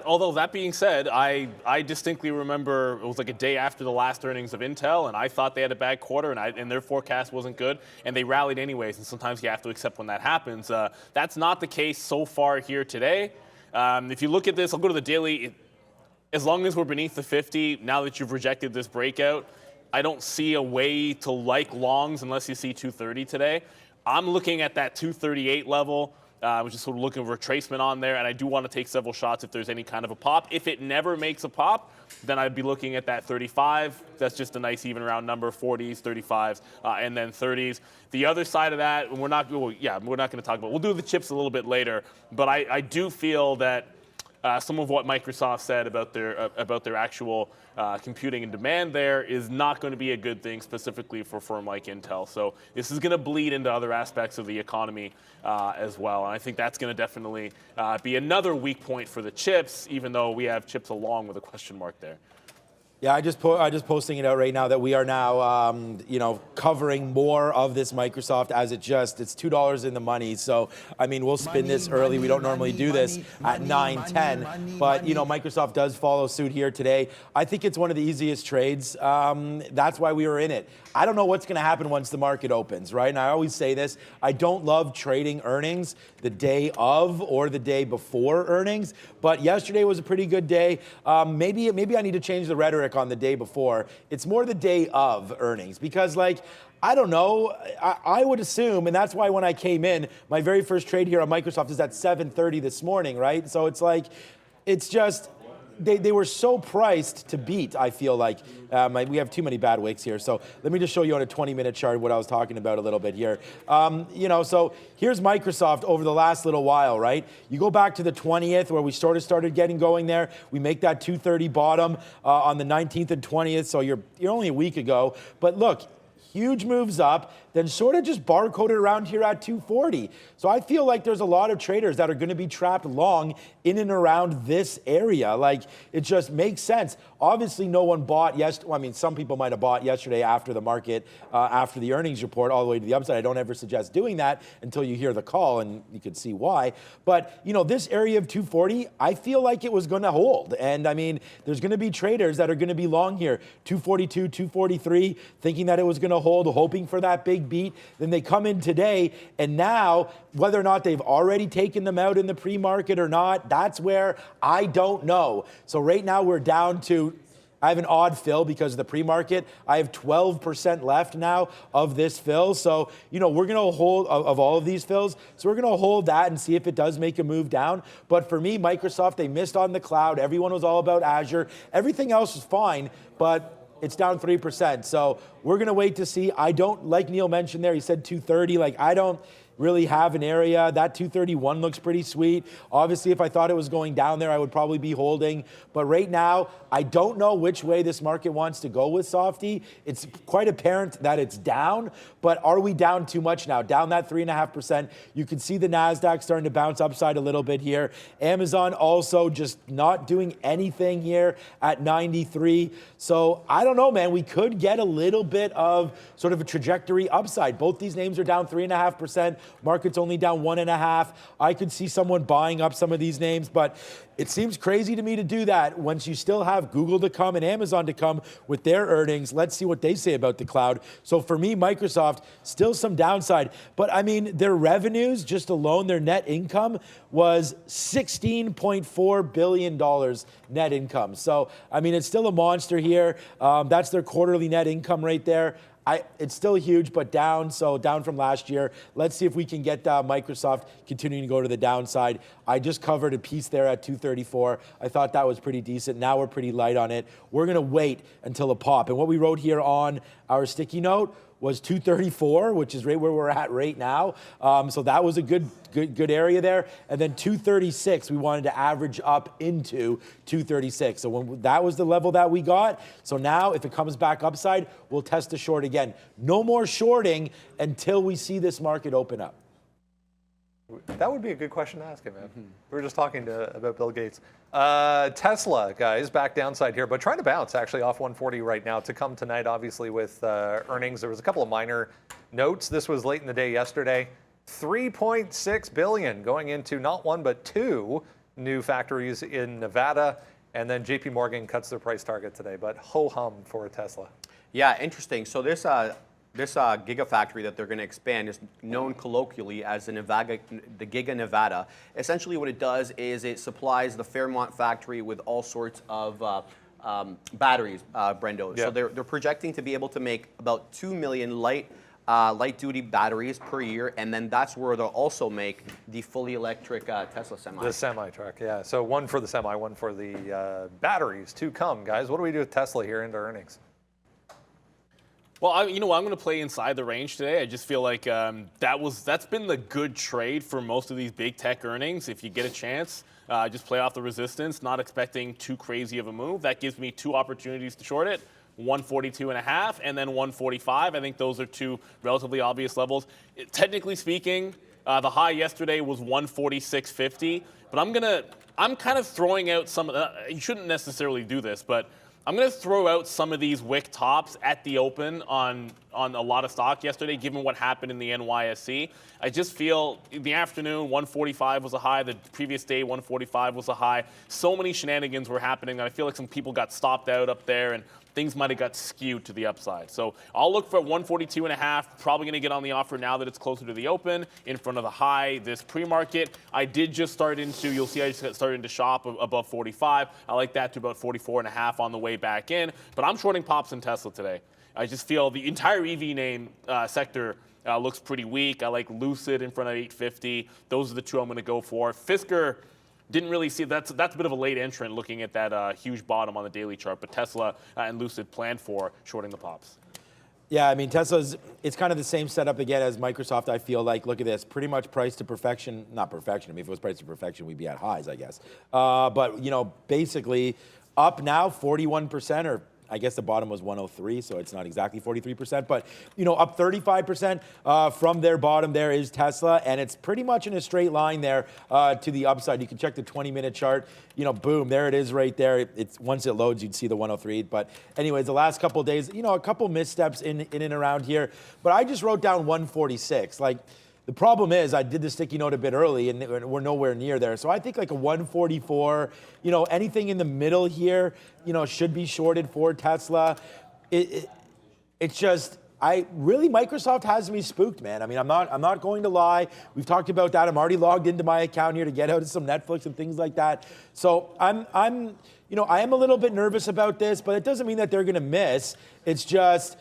Although that being said, I distinctly remember it was like a day after the last earnings of Intel, and I thought they had a bad quarter, and their forecast wasn't good, and they rallied anyways, and sometimes you have to accept when that happens. That's not the case so far here today. If you look at this, I'll go to the daily. As long as we're beneath the 50, now that you've rejected this breakout, I don't see a way to like longs unless you see 230 today. I'm looking at that 238 level, which is sort of looking for retracement on there, and I do want to take several shots if there's any kind of a pop. If it never makes a pop, then I'd be looking at that 35. That's just a nice even round number, 40s, 35s, and then 30s. The other side of that, we're not going to talk about. We'll do the chips a little bit later, but I do feel that some of what Microsoft said about their actual computing and demand there is not going to be a good thing, specifically for a firm like Intel. So this is going to bleed into other aspects of the economy as well. And I think that's going to definitely be another weak point for the chips, even though we have chips along with a question mark there. Yeah, I just posting it out right now that we are now, covering more of this Microsoft as it's $2 in the money. So, I mean, we'll spin this early. We don't normally do this at 9:10, but Microsoft does follow suit here today. I think it's one of the easiest trades. That's why we were in it. I don't know what's going to happen once the market opens, right? And I always say this: I don't love trading earnings the day of or the day before earnings. But yesterday was a pretty good day. Maybe I need to change the rhetoric on the day before. It's more the day of earnings, because I don't know, I would assume, and that's why when I came in, my very first trade here on Microsoft is at 7:30 this morning, right? So it's just, they were so priced to beat, I feel like. We have too many bad wicks here, so let me just show you on a 20-minute chart what I was talking about a little bit here. So here's Microsoft over the last little while, right? You go back to the 20th where we started getting going there. We make that 230 bottom on the 19th and 20th, so you're only a week ago. But look, huge moves up, then sort of just barcoded around here at 240. So I feel like there's a lot of traders that are going to be trapped long in and around this area. Like, it just makes sense. Obviously, no one bought yesterday. Well, I mean, some people might have bought yesterday after the market, after the earnings report, all the way to the upside. I don't ever suggest doing that until you hear the call, and you can see why. But, you know, this area of 240, I feel like it was going to hold. And, I mean, there's going to be traders that are going to be long here, 242, 243, thinking that it was going to hold, hoping for that big beat. Then they come in today, and now, whether or not they've already taken them out in the pre-market or not, that's where I don't know. So right now we're down to, I have an odd fill because of the pre-market. I have 12% left now of this fill. So, you know, we're going to hold of all of these fills. So we're going to hold that and see if it does make a move down. But for me, Microsoft, they missed on the cloud. Everyone was all about Azure. Everything else was fine, but it's down 3%. So we're going to wait to see. I don't, like Neil mentioned there, he said 230. Like, I don't really have an area. That 231 looks pretty sweet. Obviously, if I thought it was going down there, I would probably be holding. But right now, I don't know which way this market wants to go with Softy. It's quite apparent that it's down, but are we down too much now? Down that 3.5%. You can see the NASDAQ starting to bounce upside a little bit here. Amazon also just not doing anything here at 93. So I don't know, man. We could get a little bit of sort of a trajectory upside. Both these names are down 3.5%. Market's only down 1.5%. I could see someone buying up some of these names, but it seems crazy to me to do that once you still have Google to come and Amazon to come with their earnings. Let's see what they say about the cloud. So for me, Microsoft, still some downside. But I mean, their revenues, just alone, their net income was $16.4 billion net income. So, I mean, it's still a monster here. That's their quarterly net income right there. It's still huge, but down, so down from last year. Let's see if we can get Microsoft continuing to go to the downside. I just covered a piece there at 234. I thought that was pretty decent. Now we're pretty light on it. We're going to wait until a pop. And what we wrote here on our sticky note was 234, which is right where we're at right now. So that was a good area there. And then 236, we wanted to average up into 236. So that was the level that we got. So now if it comes back upside, we'll test the short again. No more shorting until we see this market open up. That would be a good question to ask him, man. We were just talking about Bill Gates. Tesla, guys, back downside here, but trying to bounce actually off 140 right now to come tonight, obviously, with earnings. There was a couple of minor notes. This was late in the day yesterday. $3.6 billion going into not one, but two new factories in Nevada. And then JP Morgan cuts their price target today, but ho-hum for Tesla. Yeah, interesting. So this gigafactory that they're going to expand is known colloquially as the Giga Nevada. Essentially what it does is it supplies the Fairmont factory with all sorts of batteries, Brendo. Yeah. So they're projecting to be able to make about 2 million light-duty batteries per year, and then that's where they'll also make the fully electric Tesla semi. The semi-truck, yeah. So one for the semi, one for the batteries to come, guys. What do we do with Tesla here into earnings? Well, you know what? I'm going to play inside the range today. I just feel like that's been the good trade for most of these big tech earnings. If you get a chance, just play off the resistance, not expecting too crazy of a move. That gives me two opportunities to short it. 142.5 and then 145. I think those are two relatively obvious levels. Technically speaking, the high yesterday was 146.50, but I'm kind of throwing out some. You shouldn't necessarily do this, but I'm going to throw out some of these wick tops at the open on a lot of stock yesterday, given what happened in the NYSE. I just feel in the afternoon, 145 was a high. The previous day, 145 was a high. So many shenanigans were happening that I feel like some people got stopped out up there and things might have got skewed to the upside. So I'll look for 142.5. Probably going to get on the offer now that it's closer to the open, in front of the high this pre-market. I did just start into, you'll see I just started to shop above 45. I like that to about 44.5 on the way back in. But I'm shorting pops in Tesla today. I just feel the entire EV name sector looks pretty weak. I like Lucid in front of 850. Those are the two I'm going to go for. Fisker, didn't really see that's a bit of a late entrant looking at that huge bottom on the daily chart, but Tesla and Lucid planned for shorting the pops. Yeah, I mean, it's kind of the same setup again as Microsoft, I feel like. Look at this, pretty much priced to perfection. Not perfection. I mean, if it was priced to perfection, we'd be at highs, I guess. But, you know, basically up now 41% or I guess the bottom was 103, so it's not exactly 43%, but up 35% from their bottom there is Tesla, and it's pretty much in a straight line there to the upside. You can check the 20-minute chart. Boom, there it is right there. It's once it loads, you'd see the 103. But anyways, the last couple of days, a couple missteps in and around here. But I just wrote down 146. Like, the problem is I did the sticky note a bit early, and we're nowhere near there. So I think like a 144, anything in the middle here, should be shorted for Tesla. It's just, Microsoft has me spooked, man. I mean, I'm not going to lie. We've talked about that. I'm already logged into my account here to get out of some Netflix and things like that. So I am a little bit nervous about this, but it doesn't mean that they're going to miss. It's just,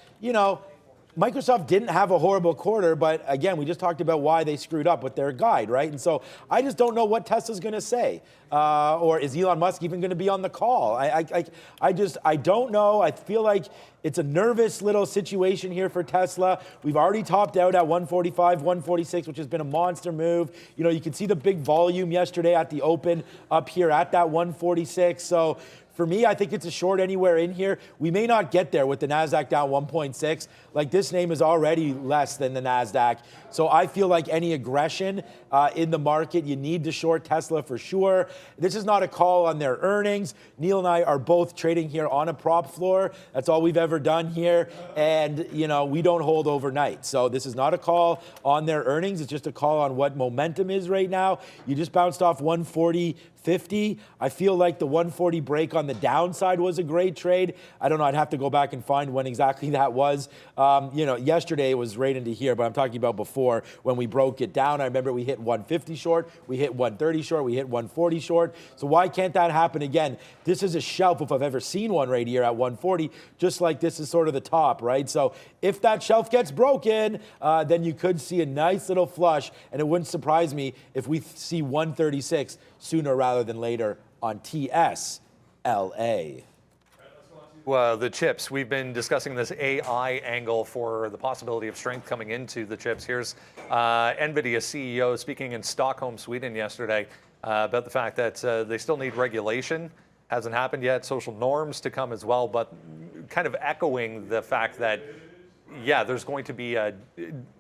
Microsoft didn't have a horrible quarter, but again, we just talked about why they screwed up with their guide, right? And so I just don't know what Tesla's going to say. Or is Elon Musk even going to be on the call? I don't know. I feel like it's a nervous little situation here for Tesla. We've already topped out at 145, 146, which has been a monster move. You can see the big volume yesterday at the open up here at that 146. So for me, I think it's a short anywhere in here. We may not get there with the NASDAQ down 1.6. Like, this name is already less than the NASDAQ. So I feel like any aggression in the market, you need to short Tesla for sure. This is not a call on their earnings. Neil and I are both trading here on a prop floor. That's all we've ever done here. And, we don't hold overnight. So this is not a call on their earnings. It's just a call on what momentum is right now. You just bounced off 140.50. I feel like the 140 break on the downside was a great trade. I don't know. I'd have to go back and find when exactly that was. Yesterday it was right into here, but I'm talking about before when we broke it down. I remember we hit 150 short, we hit 130 short, we hit 140 short. So why can't that happen again? This is a shelf if I've ever seen one right here at 140, just like this is sort of the top, right? So if that shelf gets broken, then you could see a nice little flush, and it wouldn't surprise me if we see 136 sooner rather than later on TSLA. Well, the chips, we've been discussing this AI angle for the possibility of strength coming into the chips. Here's NVIDIA CEO speaking in Stockholm, Sweden yesterday about the fact that they still need regulation. Hasn't happened yet, social norms to come as well, but kind of echoing the fact that, yeah, there's going to be a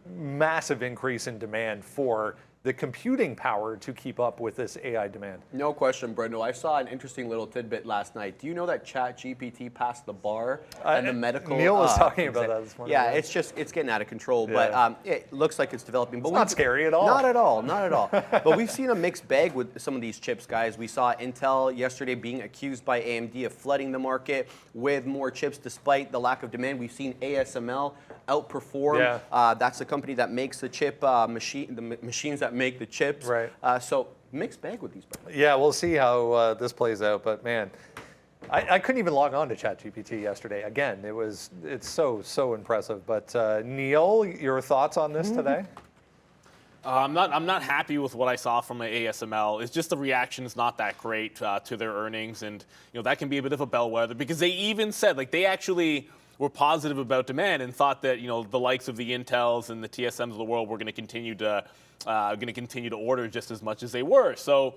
massive increase in demand for the computing power to keep up with this AI demand. No question, Brendo. I saw an interesting little tidbit last night. Do you know that ChatGPT passed the bar and the medical? Neil was talking about that this morning. Yeah, it's getting out of control, but it looks like it's developing. But it's not scary at all. Not at all, not at all. But we've seen a mixed bag with some of these chips, guys. We saw Intel yesterday being accused by AMD of flooding the market with more chips despite the lack of demand. We've seen ASML outperform. Yeah. That's the company that makes the chip the machines that make the chips. Right. So mixed bag with these brands. Yeah, we'll see how this plays out. But man, I couldn't even log on to ChatGPT yesterday. Again, it's so impressive. But Neil, your thoughts on this today? I'm not happy with what I saw from ASML. It's just the reaction is not that great to their earnings, and that can be a bit of a bellwether because they even said they actually were positive about demand and thought that the likes of the Intels and the TSMs of the world were going to continue to order just as much as they were. So,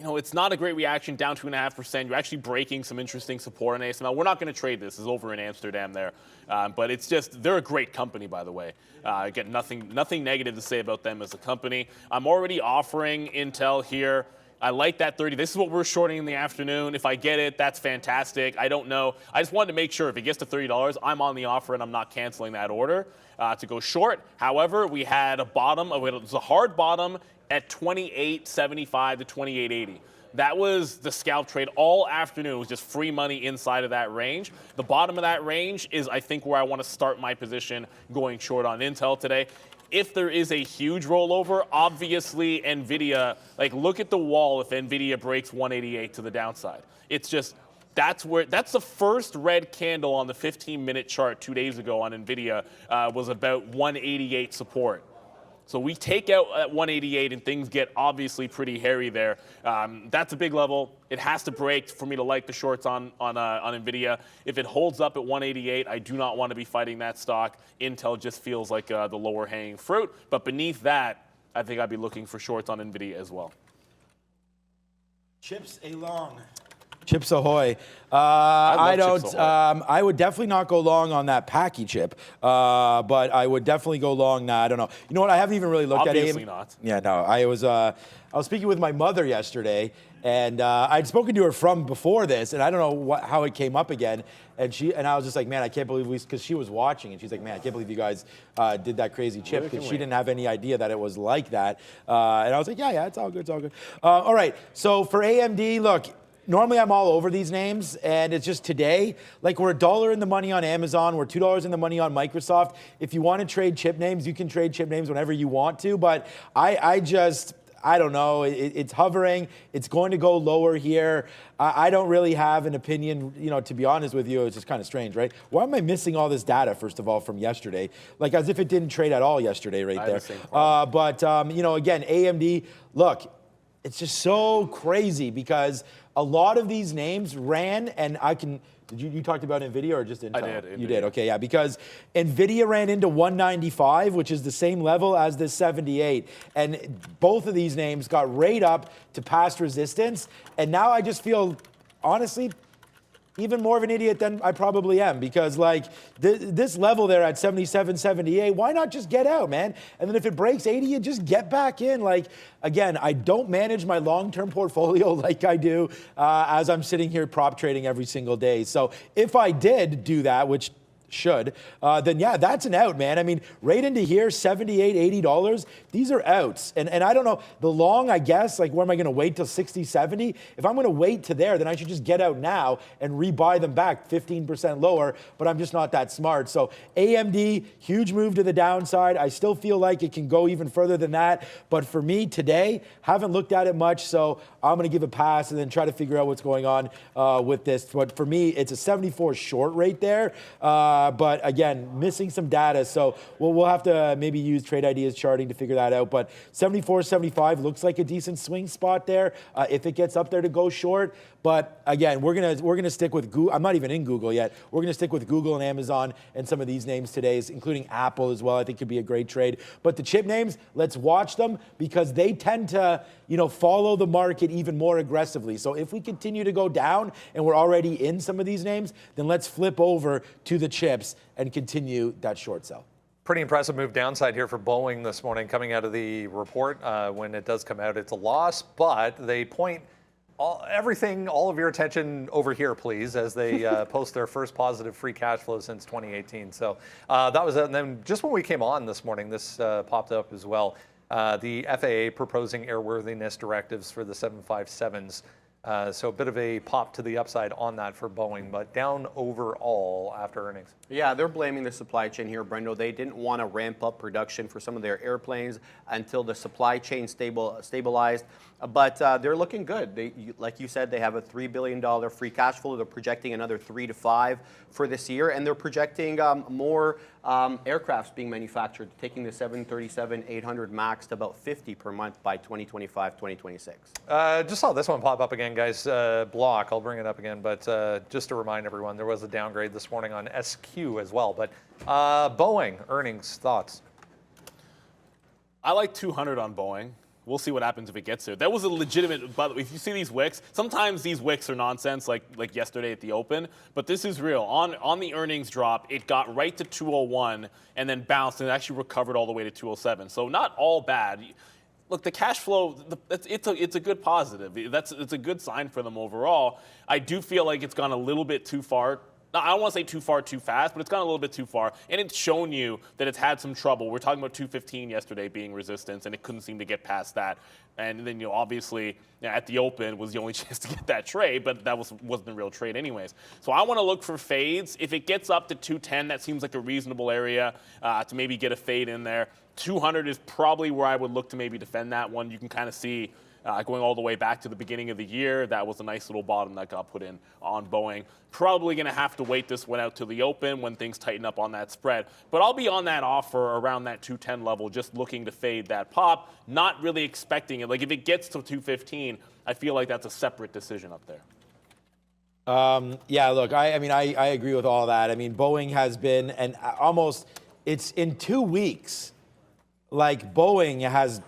it's not a great reaction, down 2.5%. You're actually breaking some interesting support on ASML. We're not going to trade this. It's over in Amsterdam there. But it's just, they're a great company, by the way. Again, nothing negative to say about them as a company. I'm already offering Intel here. I like that 30. This is what we're shorting in the afternoon. If I get it, that's fantastic. I don't know. I just wanted to make sure if it gets to $30, I'm on the offer and I'm not canceling that order to go short. However, we had a bottom. It was a hard bottom at 28.75 to 28.80. That was the scalp trade all afternoon. It was just free money inside of that range. The bottom of that range is, I think, where I want to start my position going short on Intel today. If there is a huge rollover, obviously NVIDIA, look at the wall if NVIDIA breaks 188 to the downside. It's just, that's the first red candle on the 15-minute chart 2 days ago on NVIDIA was about 188 support. So we take out at 188 and things get obviously pretty hairy there. That's a big level. It has to break for me to like the shorts on NVIDIA. If it holds up at 188, I do not want to be fighting that stock. Intel just feels like the lower hanging fruit. But beneath that, I think I'd be looking for shorts on NVIDIA as well. Chips along. Chips Ahoy. I love don't. Chips Ahoy. I would definitely not go long on that Packy chip, but I would definitely go long. Nah, I don't know. You know what? I haven't even really looked Obviously at it. not. Yeah, no. I was speaking with my mother yesterday, and I'd spoken to her from before this, and I don't know how it came up again. And I was just like, man, I can't believe because she was watching, and she's like, man, I can't believe you guys did that crazy chip, because she didn't have any idea that it was like that. And I was like, yeah, it's all good, it's all good. All right, so for AMD, look. Normally I'm all over these names, and it's just today, like we're $1 in the money on Amazon, we're $2 in the money on Microsoft. If you want to trade chip names, you can trade chip names whenever you want to, but I don't know, it's hovering, it's going to go lower here. I don't really have an opinion, to be honest with you. It's just kind of strange, right? Why am I missing all this data, first of all, from yesterday? Like as if it didn't trade at all yesterday right there. But again, AMD, look, it's just so crazy because a lot of these names ran, and did you talked about NVIDIA or just Intel? I did. You did, okay, yeah, because NVIDIA ran into 195, which is the same level as this 78, and both of these names got right up to past resistance, and now I just feel, honestly, even more of an idiot than I probably am, because like this level there at 77, 78, why not just get out, man? And then if it breaks 80, you just get back in. Like, again, I don't manage my long-term portfolio like I do as I'm sitting here prop trading every single day. So if I did do that, which should, then yeah, that's an out, man. I mean, right into here, $78, $80, these are outs. And I don't know, the long, I guess, like, where am I going to wait till 60, 70? If I'm going to wait to there, then I should just get out now and rebuy them back 15% lower, but I'm just not that smart. So AMD, huge move to the downside. I still feel like it can go even further than that. But for me today, haven't looked at it much, so I'm going to give a pass and then try to figure out what's going on with this. But for me, it's a 74 short right there. But again, missing some data. So we'll have to maybe use Trade Ideas charting to figure that out. But 74, 75 looks like a decent swing spot there if it gets up there to go short. But again, we're gonna stick with Google. I'm not even in Google yet. We're gonna stick with Google and Amazon and some of these names today, including Apple as well. I think could be a great trade. But the chip names, let's watch them because they tend to, follow the market even more aggressively. So if we continue to go down and we're already in some of these names, then let's flip over to the chips and continue that short sell. Pretty impressive move downside here for Boeing this morning coming out of the report. When it does come out, it's a loss, but they point all of your attention over here, please, as they post their first positive free cash flow since 2018. So that was it. And then just when we came on this morning, this popped up as well. The FAA proposing airworthiness directives for the 757s. So a bit of a pop to the upside on that for Boeing, but down overall after earnings. Yeah, they're blaming the supply chain here, Brendo. They didn't want to ramp up production for some of their airplanes until the supply chain stabilized. But they're looking good. Like you said, they have a $3 billion free cash flow. They're projecting another 3 to 5 for this year, and they're projecting more aircrafts being manufactured, taking the 737-800 MAX to about 50 per month by 2025, 2026. Just saw this one pop up again, guys. Block, I'll bring it up again, but just to remind everyone, there was a downgrade this morning on SQ as well. But Boeing, earnings, thoughts? I like 200 on Boeing. We'll see what happens if it gets there. That was a legitimate, but if you see these wicks, sometimes these wicks are nonsense, like yesterday at the open, but this is real. On the earnings drop, it got right to 201 and then bounced and actually recovered all the way to 207. So not all bad. Look, the cash flow, it's a good positive. It's a good sign for them overall. I do feel like it's gone a little bit too far. I don't want to say too far too fast, but it's gone a little bit too far. And it's shown you that it's had some trouble. We're talking about 215 yesterday being resistance, and it couldn't seem to get past that. And then, obviously, at the open was the only chance to get that trade, but that wasn't a real trade anyways. So I want to look for fades. If it gets up to 210, that seems like a reasonable area to maybe get a fade in there. 200 is probably where I would look to maybe defend that one. You can kind of see going all the way back to the beginning of the year, that was a nice little bottom that got put in on Boeing. Probably going to have to wait this one out to the open when things tighten up on that spread. But I'll be on that offer around that 210 level, just looking to fade that pop, not really expecting it. Like if it gets to 215, I feel like that's a separate decision up there. Yeah, look, I agree with all that. I mean, Boeing has been, and almost, it's in 2 weeks, like Boeing has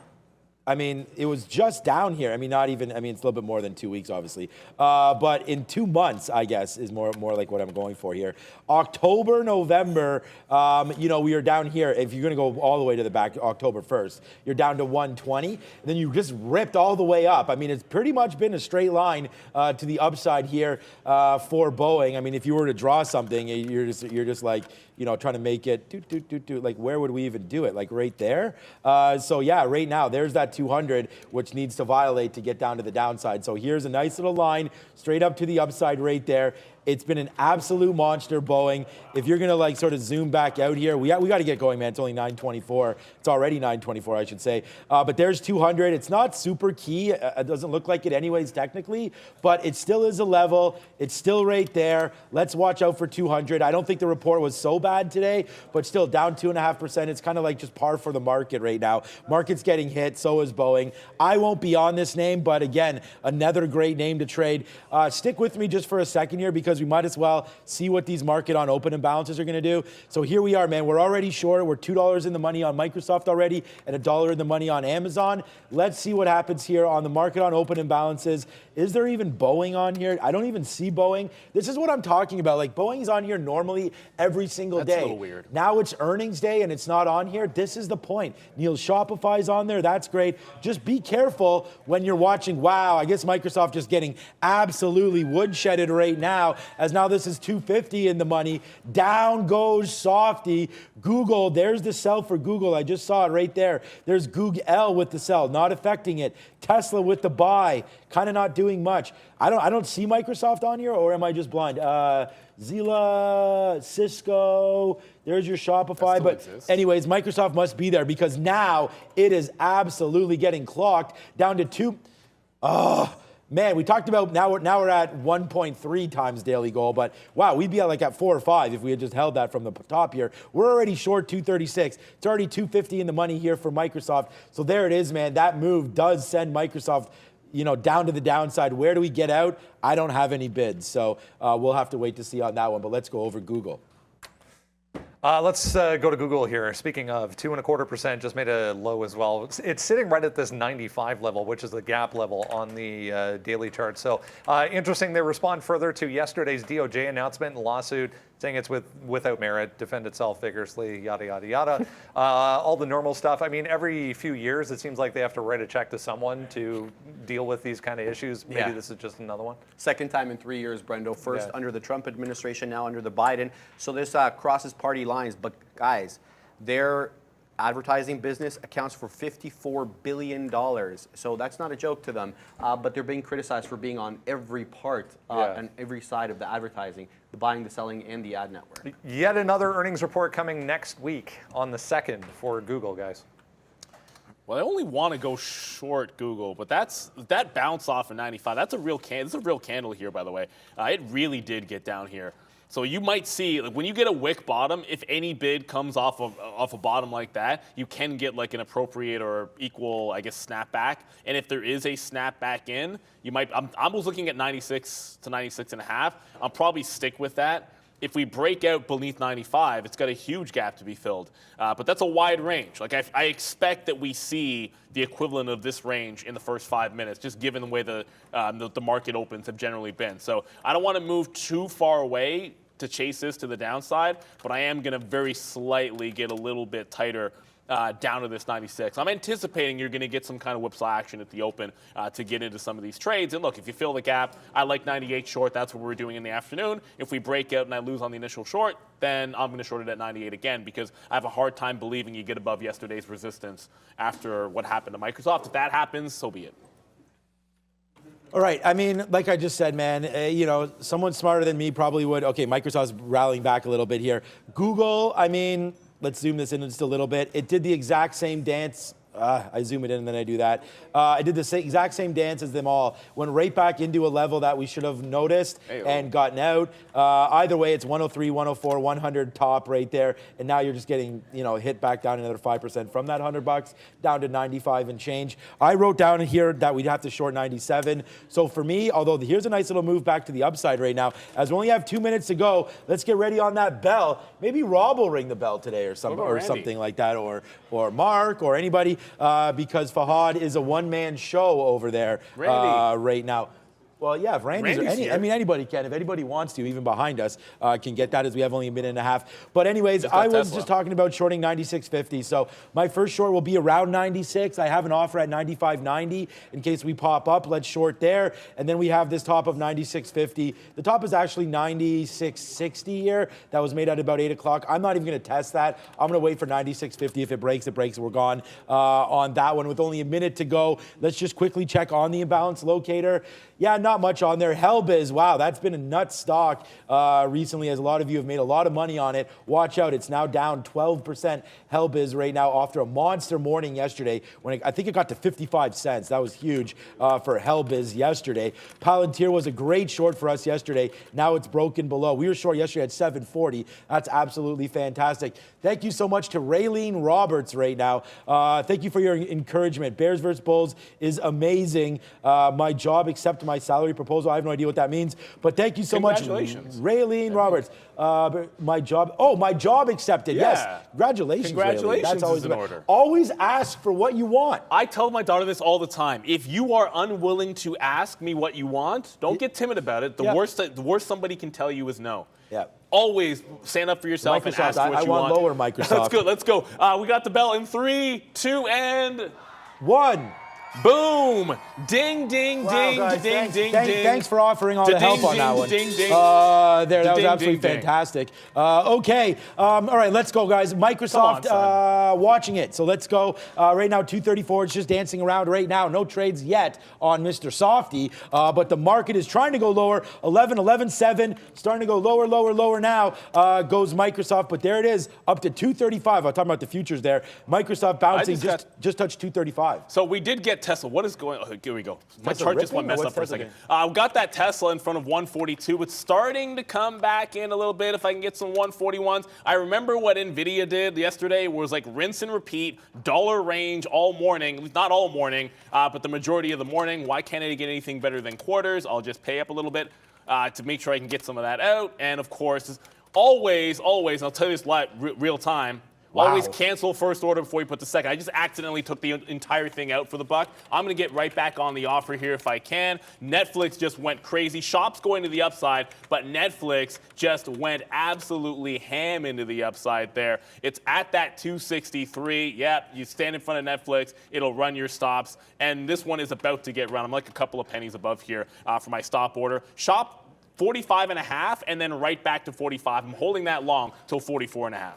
I mean, it was just down here. I mean, not even, I mean, it's a little bit more than 2 weeks, obviously. But in 2 months, I guess, is more like what I'm going for here. October, November, you know, we are down here. If you're going to go all the way to the back, October 1st, you're down to 120. And then you just ripped all the way up. I mean, it's pretty much been a straight line to the upside here for Boeing. I mean, if you were to draw something, you're just like, you know, trying to make it, like, where would we even do it? Like right there? So yeah, right now, there's that 200, which needs to violate to get down to the downside. So here's a nice little line straight up to the upside right there. It's been an absolute monster, Boeing. If you're gonna like sort of zoom back out here, we got to get going, man. It's only 9:24. It's already 9:24, I should say. But there's 200. It's not super key. It doesn't look like it anyways, technically, but it still is a level. It's still right there. Let's watch out for 200. I don't think the report was so bad today, but still down 2.5%. It's kind of like just par for the market right now. Market's getting hit. So is Boeing. I won't be on this name, but again, another great name to trade. Stick with me just for a second here because we might as well see what these market on open imbalances are going to do. So here we are, man. We're already short. We're $2 in the money on Microsoft already and $1 in the money on Amazon. Let's see what happens here on the market on open imbalances. Is there even Boeing on here? I don't even see Boeing. This is what I'm talking about. Like, Boeing's on here normally every single day. That's a little weird. Now it's earnings day and it's not on here. This is the point. Neil, Shopify's on there. That's great. Just be careful when you're watching. Wow, I guess Microsoft just getting absolutely woodshedded right now, as now this is 250 in the money. Down goes Softy. Google, there's the sell for Google. I just saw it right there. There's Google with the sell, not affecting it. Tesla with the buy, kind of not doing much. I don't see Microsoft on here, or am I just blind? Zila, Cisco, there's your Shopify. But anyways, Microsoft must be there because now it is absolutely getting clocked down to 2. Man, we talked about now we're at 1.3 times daily goal, but wow, we'd be at 4 or 5 if we had just held that from the top here. We're already short 236. It's already 250 in the money here for Microsoft. So there it is, man. That move does send Microsoft, you know, down to the downside. Where do we get out? I don't have any bids, so we'll have to wait to see on that one. But let's go over Google. Let's go to Google here. Speaking of, 2.25% just made a low as well. It's sitting right at this 95 level, which is the gap level on the daily chart. So interesting. They respond further to yesterday's DOJ announcement and lawsuit, saying it's without merit, defend itself vigorously, yada, yada, yada. All the normal stuff. I mean, every few years, it seems like they have to write a check to someone to deal with these kind of issues. Maybe this is just another one. Second time in 3 years, Brendo. First under the Trump administration, now under the Biden. So this crosses party lines. But guys, their advertising business accounts for $54 billion. So that's not a joke to them. But they're being criticized for being on every part and every side of the advertising, the buying, the selling, and the ad network. Yet another earnings report coming next week on the 2nd for Google, guys. Well, I only want to go short Google, but that bounce off of 95. That's a real this is a real candle here, by the way. It really did get down here. So you might see, like, when you get a wick bottom, if any bid comes off a bottom like that, you can get like an appropriate or equal, I guess, snapback. And if there is a snapback in, you might. I was looking at 96 to 96.5. I'll probably stick with that. If we break out beneath 95, it's got a huge gap to be filled. But that's a wide range. Like I expect that we see the equivalent of this range in the first 5 minutes, just given the way the market opens have generally been. So I don't want to move too far away to chase this to the downside, but I am going to very slightly get a little bit tighter down to this 96. I'm anticipating you're going to get some kind of whipsaw action at the open to get into some of these trades. And look, if you fill the gap, I like 98 short. That's what we're doing in the afternoon. If we break out and I lose on the initial short, then I'm going to short it at 98 again because I have a hard time believing you get above yesterday's resistance after what happened to Microsoft. If that happens, so be it. All right. I mean, like I just said, man, you know, someone smarter than me probably would. Okay, Microsoft's rallying back a little bit here. Google, I mean, let's zoom this in just a little bit. It did the exact same dance. I zoom it in and then I do that. I did the exact same dance as them all. Went right back into a level that we should have noticed and gotten out. Either way, it's 103, 104, 100 top right there. And now you're just getting, you know, hit back down another 5% from that $100 down to 95 and change. I wrote down here that we'd have to short 97. So for me, although here's a nice little move back to the upside right now, as we only have 2 minutes to go, let's get ready on that bell. Maybe Rob will ring the bell today or something like that, or Mark or anybody. because Fahad is a one-man show over there right now. Well, yeah, if Randy's anybody can. If anybody wants to, even behind us, can get that as we have only a minute and a half. But anyways, I was just talking about shorting 96.50. So my first short will be around 96. I have an offer at 95.90 in case we pop up. Let's short there. And then we have this top of 96.50. The top is actually 96.60 here. That was made at about 8 o'clock. I'm not even going to test that. I'm going to wait for 96.50. If it breaks, it breaks. We're gone on that one with only a minute to go. Let's just quickly check on the imbalance locator. Yeah, not much on there. Hellbiz, wow, that's been a nut stock recently, as a lot of you have made a lot of money on it. Watch out, it's now down 12%. Hellbiz right now after a monster morning yesterday when I think it got to 55 cents. That was huge for Hellbiz yesterday. Palantir was a great short for us yesterday. Now it's broken below. We were short yesterday at 740. That's absolutely fantastic. Thank you so much to Raylene Roberts right now. Thank you for your encouragement. Bears versus Bulls is amazing. My job accepted my salary proposal. I have no idea what that means, but thank you so much, Raylene Roberts. My job accepted. Yeah. Yes, congratulations. Congratulations. That's always in order. Always ask for what you want. I tell my daughter this all the time. If you are unwilling to ask me what you want, don't get timid about it. The worst somebody can tell you is no. Yeah. Always stand up for yourself and ask for what you want. I want lower Microsoft. That's good. Let's go. We got the bell in 3, 2, and 1. Boom! Ding, ding, Wow, ding, guys, ding, ding. Thanks for offering all the help on that one. Ding, ding. That was absolutely fantastic. Okay, all right, let's go, guys. Microsoft watching it. So let's go. Right now, 234. It's just dancing around right now. No trades yet on Mr. Softy, but the market is trying to go lower. 11.7, starting to go lower, lower, lower now. Goes Microsoft, but there it is, up to 235. I'm talking about the futures there. Microsoft bouncing, just touched 235. So we did get Tesla. What is going on? Here we go. My Tesla chart just ripping, went messed or up for a what's second. Tesla We got that Tesla in front of 142. It's starting to come back in a little bit if I can get some 141s. I remember what NVIDIA did yesterday was like rinse and repeat, dollar range all morning. Not all morning, but the majority of the morning. Why can't I get anything better than quarters? I'll just pay up a little bit to make sure I can get some of that out. And of course, always, and I'll tell you this real time, always cancel first order before you put the second. I just accidentally took the entire thing out for the buck. I'm going to get right back on the offer here if I can. Netflix just went crazy. Shop's going to the upside, but Netflix just went absolutely ham into the upside there. It's at that 263. Yep, you stand in front of Netflix, it'll run your stops. And this one is about to get run. I'm like a couple of pennies above here for my stop order. Shop 45.5 and then right back to 45. I'm holding that long till 44.5.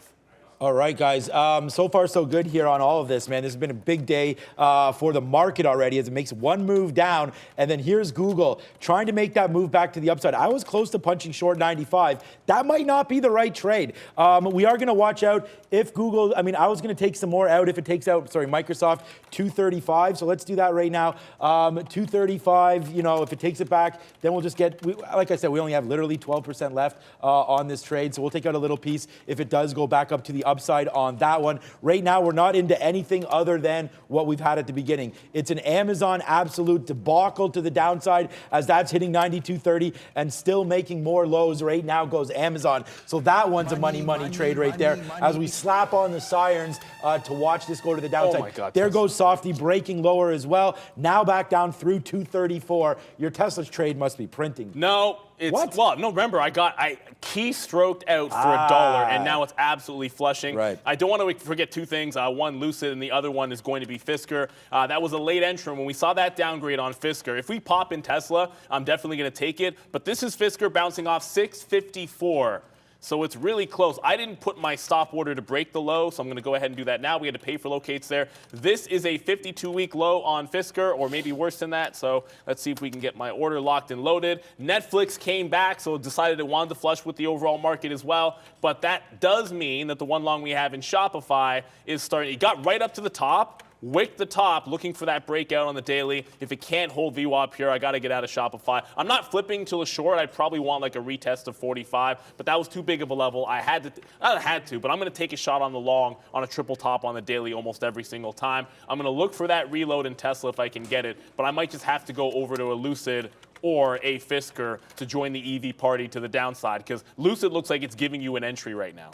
All right, guys. So far, so good here on all of this, man. This has been a big day for the market already as it makes one move down. And then here's Google trying to make that move back to the upside. I was close to punching short 95. That might not be the right trade. We are going to watch out if Google, I was going to take some more out if it takes out, Microsoft 235. So let's do that right now. 235, if it takes it back, then we'll just get, like I said, we only have literally 12% left on this trade. So we'll take out a little piece if it does go back up to the upside on that one. Right now, we're not into anything other than what we've had at the beginning. It's an Amazon absolute debacle to the downside as that's hitting 92.30 and still making more lows. Right now goes Amazon. So that one's a money trade right there. As we slap on the sirens to watch this go to the downside. Oh my God, there goes Softy breaking lower as well. Now back down through 234. Your Tesla's trade must be printing. No. What? Well, no, remember, I keystroked out for $1, and now it's absolutely flushing. Right. I don't want to forget two things. One, Lucid, and the other one is going to be Fisker. That was a late entrant. When we saw that downgrade on Fisker, if we pop in Tesla, I'm definitely going to take it. But this is Fisker bouncing off 654. So it's really close. I didn't put my stop order to break the low, so I'm going to go ahead and do that now. We had to pay for locates there. This is a 52-week low on Fisker, or maybe worse than that. So let's see if we can get my order locked and loaded. Netflix came back, so it decided it wanted to flush with the overall market as well. But that does mean that the one long we have in Shopify is starting. It got right up to the top. Wick the top, looking for that breakout on the daily. If it can't hold VWAP here, I got to get out of Shopify. I'm not flipping to a short. I'd probably want like a retest of 45, but that was too big of a level. I not had to, but I'm going to take a shot on the long on a triple top on the daily almost every single time. I'm going to look for that reload in Tesla if I can get it, but I might just have to go over to a Lucid or a Fisker to join the EV party to the downside because Lucid looks like it's giving you an entry right now.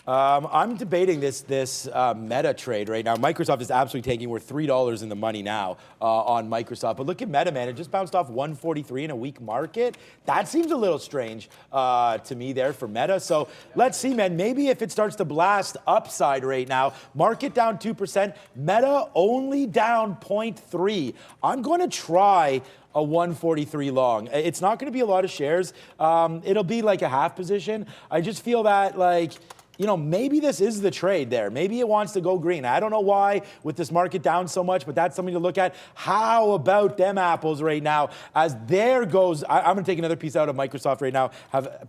I'm debating this Meta trade right now. Microsoft is absolutely tanking. We're $3 in the money now on Microsoft. But look at Meta, man. It just bounced off 143 in a weak market. That seems a little strange to me there for Meta. So let's see, man. Maybe if it starts to blast upside right now, market down 2%, Meta only down 0.3. I'm going to try a 143 long. It's not going to be a lot of shares. It'll be like a half position. I just feel that, like, you know, maybe this is the trade there. Maybe it wants to go green. I don't know why with this market down so much, but that's something to look at. How about them apples right now? As there goes, I'm going to take another piece out of Microsoft right now.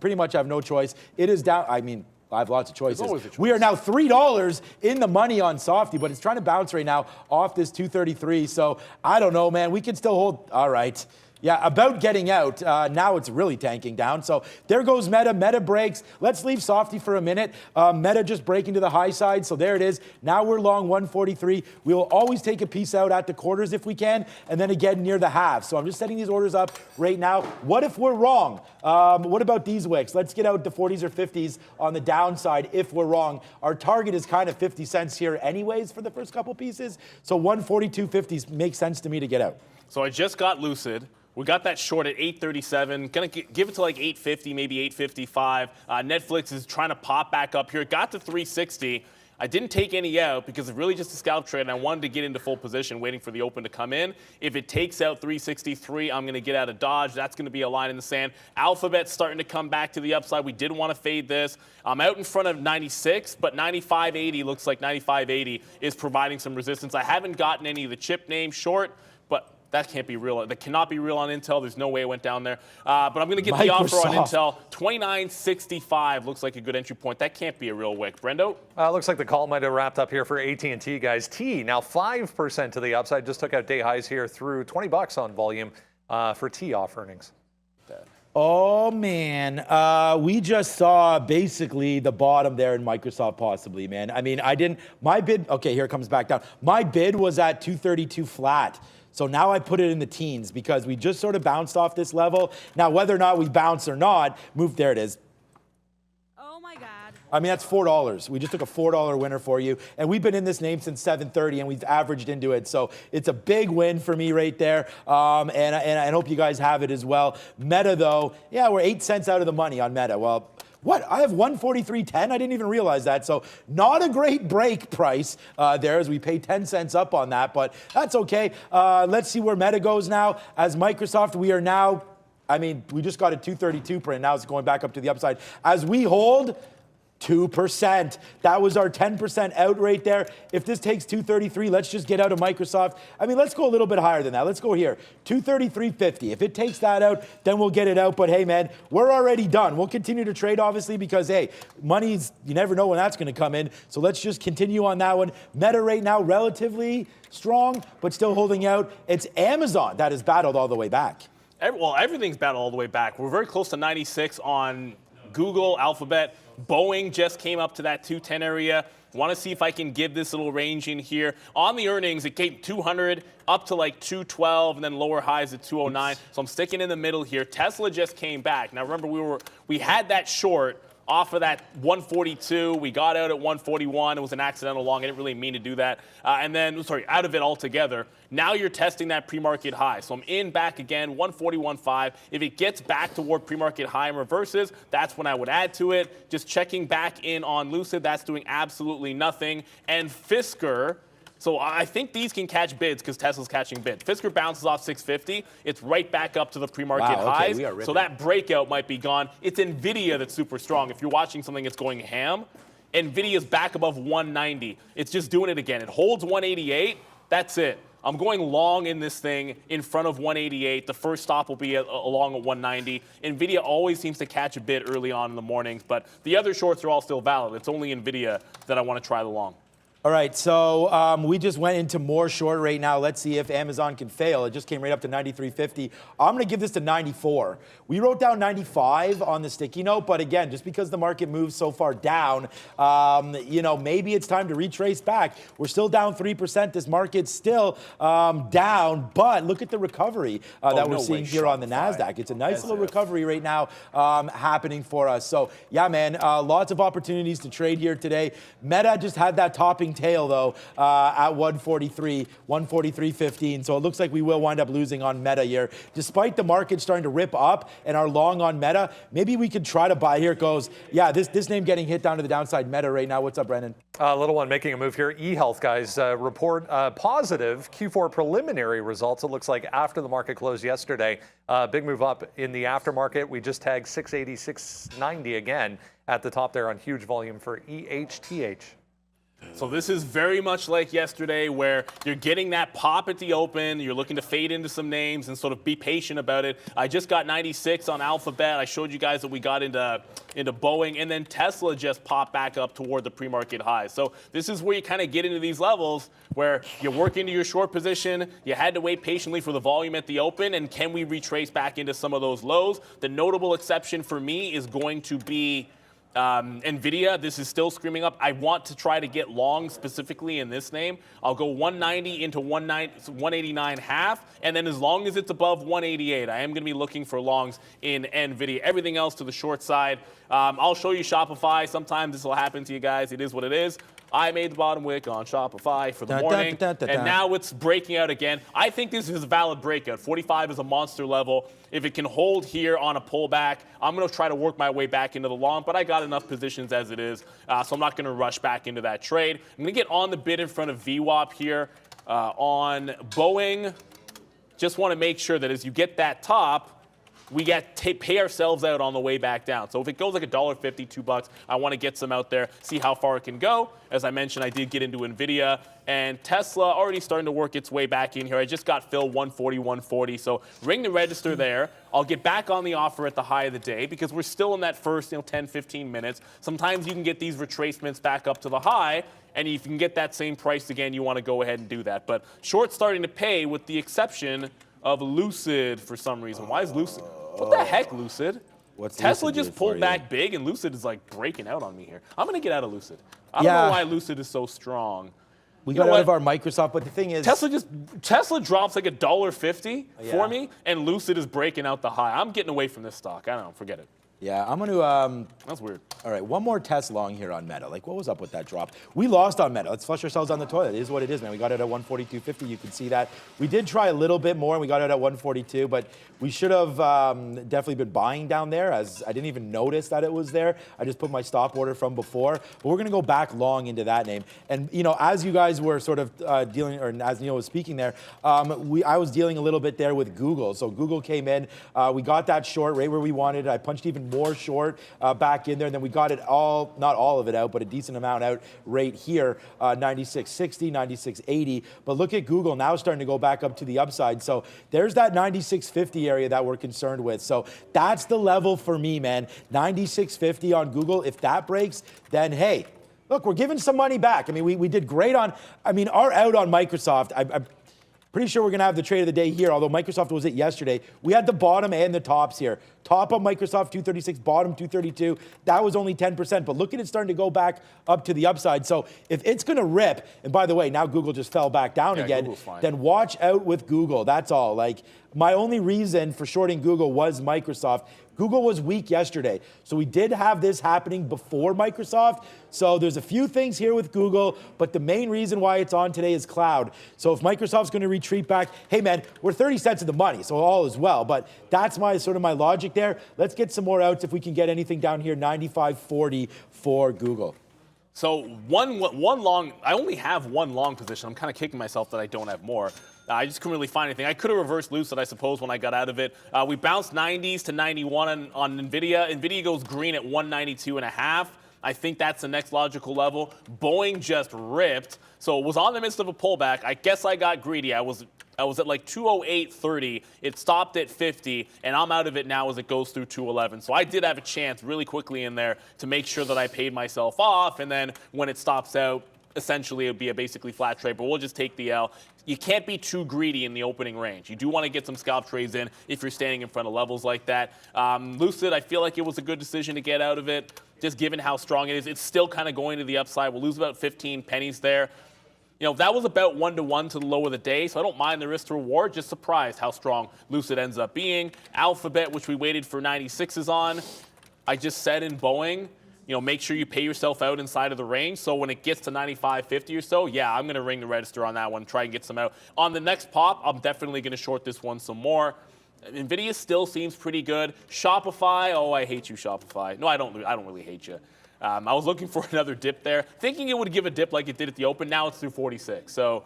Pretty much have no choice. It is down. I mean, I have lots of choices. There's always a choice. We are now $3 in the money on Softy, but it's trying to bounce right now off this 233. So I don't know, man. We can still hold. All right. Yeah, about getting out. Now it's really tanking down. So there goes Meta. Meta breaks. Let's leave Softy for a minute. Meta just breaking to the high side. So there it is. Now we're long 143. We will always take a piece out at the quarters if we can, and then again near the half. So I'm just setting these orders up right now. What if we're wrong? What about these wicks? Let's get out the 40s or 50s on the downside if we're wrong. Our target is kind of 50 cents here anyways for the first couple pieces. So 142.50s makes sense to me to get out. So I just got Lucid. We got that short at 837. Gonna give it to like 850, maybe 855. Netflix is trying to pop back up here. It got to 360. I didn't take any out because it's really just a scalp trade, and I wanted to get into full position, waiting for the open to come in. If it takes out 363, I'm going to get out of Dodge. That's going to be a line in the sand. Alphabet's starting to come back to the upside. We did want to fade this. I'm out in front of 96, but 95.80 looks like 95.80 is providing some resistance. I haven't gotten any of the chip names short, but that can't be real. That cannot be real on Intel. There's no way it went down there. But I'm going to get the offer on Intel. 29.65 looks like a good entry point. That can't be a real wick. Brendo? Looks like the call might have wrapped up here for AT&T, guys. T now 5% to the upside. Just took out day highs here through $20 on volume for T off earnings. Oh, man. We just saw basically the bottom there in Microsoft possibly, man. I mean, my bid, okay, here it comes back down. My bid was at 232 flat. So now I put it in the teens because we just sort of bounced off this level. Now, whether or not we bounce or not, there it is. Oh my God. I mean, that's $4. We just took a $4 winner for you. And we've been in this name since 7:30 and we've averaged into it. So it's a big win for me right there. And I hope you guys have it as well. Meta though, yeah, we're 8 cents out of the money on Meta. Well, what? I have 143.10? I didn't even realize that. So not a great break price there as we pay 10 cents up on that, but that's okay. Let's see where Meta goes now. As Microsoft, we are now, I mean, we just got a 232 print. Now it's going back up to the upside. As we hold, 2%. That was our 10% out right there. If this takes 233, let's just get out of Microsoft. I mean, let's go a little bit higher than that. Let's go here. 233.50. If it takes that out, then we'll get it out. But hey, man, we're already done. We'll continue to trade, obviously, because, hey, money's, you never know when that's going to come in. So let's just continue on that one. Meta right now, relatively strong, but still holding out. It's Amazon that has battled all the way back. Well, everything's battled all the way back. We're very close to 96 on Google, Alphabet. Boeing just came up to that 210 area. Want to see if I can give this little range in here. On the earnings, it came 200 up to like 212 and then lower highs at 209. So I'm sticking in the middle here. Tesla just came back. Now remember, we had that short off of that 142. We got out at 141. It was an accidental long. I didn't really mean to do that. Out of it altogether. Now you're testing that pre-market high. So I'm in back again, 141.5. If it gets back toward pre-market high and reverses, that's when I would add to it. Just checking back in on Lucid, that's doing absolutely nothing. And Fisker, so I think these can catch bids because Tesla's catching bids. Fisker bounces off 650. It's right back up to the pre-market highs. So that breakout might be gone. It's NVIDIA that's super strong. If you're watching something that's going ham, NVIDIA's back above 190. It's just doing it again. It holds 188. That's it. I'm going long in this thing in front of 188. The first stop will be along at 190. NVIDIA always seems to catch a bid early on in the mornings, but the other shorts are all still valid. It's only NVIDIA that I want to try the long. All right, so we just went into more short right now. Let's see if Amazon can fail. It just came right up to 93.50. I'm going to give this to 94. We wrote down 95 on the sticky note, but again, just because the market moves so far down, maybe it's time to retrace back. We're still down 3%. This market's still down, but look at the recovery that we're seeing here on the NASDAQ. It's a nice little recovery right now happening for us. So, yeah, man, lots of opportunities to trade here today. Meta just had that topping tail, though, at 143.15. So it looks like we will wind up losing on Meta here. Despite the market starting to rip up and our long on Meta, maybe we could try to buy. Here it goes. Yeah, this name getting hit down to the downside, Meta right now. What's up, Brendan? Little one making a move here. eHealth, guys, report positive Q4 preliminary results. It looks like after the market closed yesterday. Big move up in the aftermarket. We just tagged 680, 690 again at the top there on huge volume for EHTH. So this is very much like yesterday, where you're getting that pop at the open, you're looking to fade into some names and sort of be patient about it. I just got 96 on Alphabet. I showed you guys that we got into Boeing, and then Tesla just popped back up toward the pre-market high. So this is where you kind of get into these levels where you work into your short position, you had to wait patiently for the volume at the open, and can we retrace back into some of those lows? The notable exception for me is going to be NVIDIA. This is still screaming up. I want to try to get long specifically in this name. I'll go 190 into 189 half, and then as long as it's above 188, I am going to be looking for longs in NVIDIA. Everything else to the short side. I'll show you Shopify. Sometimes this will happen to you guys. It is what it is. I made the bottom wick on Shopify for the morning, and now it's breaking out again. I think this is a valid breakout. 45 is a monster level. If it can hold here on a pullback, I'm going to try to work my way back into the long, but I got enough positions as it is, so I'm not going to rush back into that trade. I'm going to get on the bid in front of VWAP here on Boeing. Just want to make sure that as you get that top, we pay ourselves out on the way back down. So if it goes like $1.50, $2, I want to get some out there, see how far it can go. As I mentioned, I did get into NVIDIA, and Tesla already starting to work its way back in here. I just got filled 140, 140. So ring the register there. I'll get back on the offer at the high of the day because we're still in that first 10, 15 minutes. Sometimes you can get these retracements back up to the high, and if you can get that same price again, you want to go ahead and do that. But short starting to pay with the exception of Lucid for some reason. Why is Lucid? What the heck, Lucid? What's Tesla Lucid just pulled back big, and Lucid is like breaking out on me here. I'm going to get out of Lucid. I don't know why Lucid is so strong. We got out of our Microsoft, but the thing is, Tesla drops like $1.50 for me, and Lucid is breaking out the high. I'm getting away from this stock. I don't know. Forget it. Yeah, I'm going to. That's weird. All right, one more test long here on Meta. Like, what was up with that drop? We lost on Meta. Let's flush ourselves on the toilet. It is what it is, man. We got it at 142.50. You can see that. We did try a little bit more, and we got it at 142, but we should have definitely been buying down there, as I didn't even notice that it was there. I just put my stop order from before. But we're going to go back long into that name. And, as you guys were sort of dealing, or as Neil was speaking there, I was dealing a little bit there with Google. So Google came in. We got that short right where we wanted it. I punched even more short back in there, and then we got it all, not all of it out, but a decent amount out right here, 96.60, 96.80. But look at Google now starting to go back up to the upside. So there's that 96.50 area that we're concerned with. So that's the level for me, man. 96.50 on Google. If that breaks, then hey, look, we're giving some money back. I mean, we did great on, our out on Microsoft. I'm pretty sure we're going to have the trade of the day here, although Microsoft was it yesterday. We had the bottom and the tops here. Top of Microsoft, 236, bottom 232. That was only 10%, but look at it starting to go back up to the upside. So if it's going to rip, and by the way, now Google just fell back down again, then watch out with Google. That's all. Like, my only reason for shorting Google was Microsoft. Google was weak yesterday. So we did have this happening before Microsoft. So there's a few things here with Google, but the main reason why it's on today is cloud. So if Microsoft's going to retreat back, hey man, we're 30 cents of the money, so all is well. But that's my logic there. Let's get some more outs if we can get anything down here, 95.40 for Google. So one long, I only have one long position. I'm kind of kicking myself that I don't have more. I just couldn't really find anything. I could have reversed Lucid, I suppose, when I got out of it. We bounced 90s to 91 on NVIDIA. NVIDIA goes green at 192.5. I think that's the next logical level. Boeing just ripped. So it was on the midst of a pullback. I guess I got greedy. I was at like 208.30. It stopped at 50, and I'm out of it now as it goes through 211. So I did have a chance really quickly in there to make sure that I paid myself off, and then when it stops out, essentially it would be a basically flat trade, but we'll just take the L. You can't be too greedy in the opening range. You do want to get some scalp trades in if you're standing in front of levels like that. Lucid, I feel like it was a good decision to get out of it, just given how strong it is. It's still kind of going to the upside. We'll lose about 15 pennies there. You know, that was about 1-to-1 to the low of the day, so I don't mind the risk to reward. Just surprised how strong Lucid ends up being. Alphabet, which we waited for 96s on, I just said in Boeing, you know, make sure you pay yourself out inside of the range. So when it gets to 95.50 or so, yeah, I'm going to ring the register on that one, try and get some out. On the next pop, I'm definitely going to short this one some more. NVIDIA still seems pretty good. Shopify, oh, I hate you, Shopify. No, I don't really hate you. I was looking for another dip there, thinking it would give a dip like it did at the open. Now it's through 46. So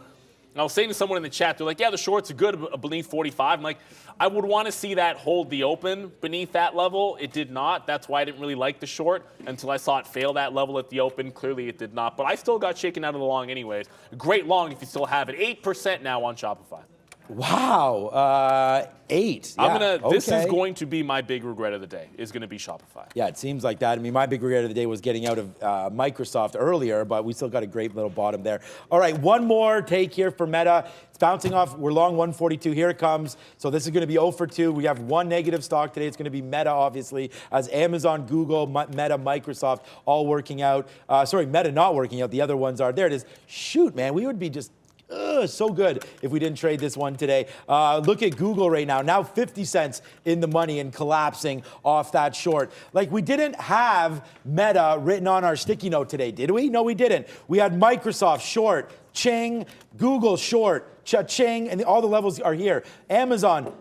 I was saying to someone in the chat, they're like, yeah, the shorts are good beneath 45. I'm like, I would want to see that hold the open beneath that level. It did not. That's why I didn't really like the short until I saw it fail that level at the open. Clearly it did not. But I still got shaken out of the long anyways. Great long if you still have it. 8% now on Shopify. Wow, 8. Yeah, This is going to be my big regret of the day, is going to be Shopify. Yeah, it seems like that. I mean, my big regret of the day was getting out of Microsoft earlier, but we still got a great little bottom there. All right, one more take here for Meta. It's bouncing off. We're long 142. Here it comes. So this is going to be 0 for 2. We have one negative stock today. It's going to be Meta, obviously, as Amazon, Google, Meta, Microsoft all working out. Meta not working out. The other ones are. There it is. Shoot, man, we would be just so good if we didn't trade this one today. Look at Google right now 50 cents in the money and collapsing off that short. Like, we didn't have Meta written on our sticky note today, did we? No, we didn't. We had Microsoft short, Ching, Google short, cha-ching, and all the levels are here. Amazon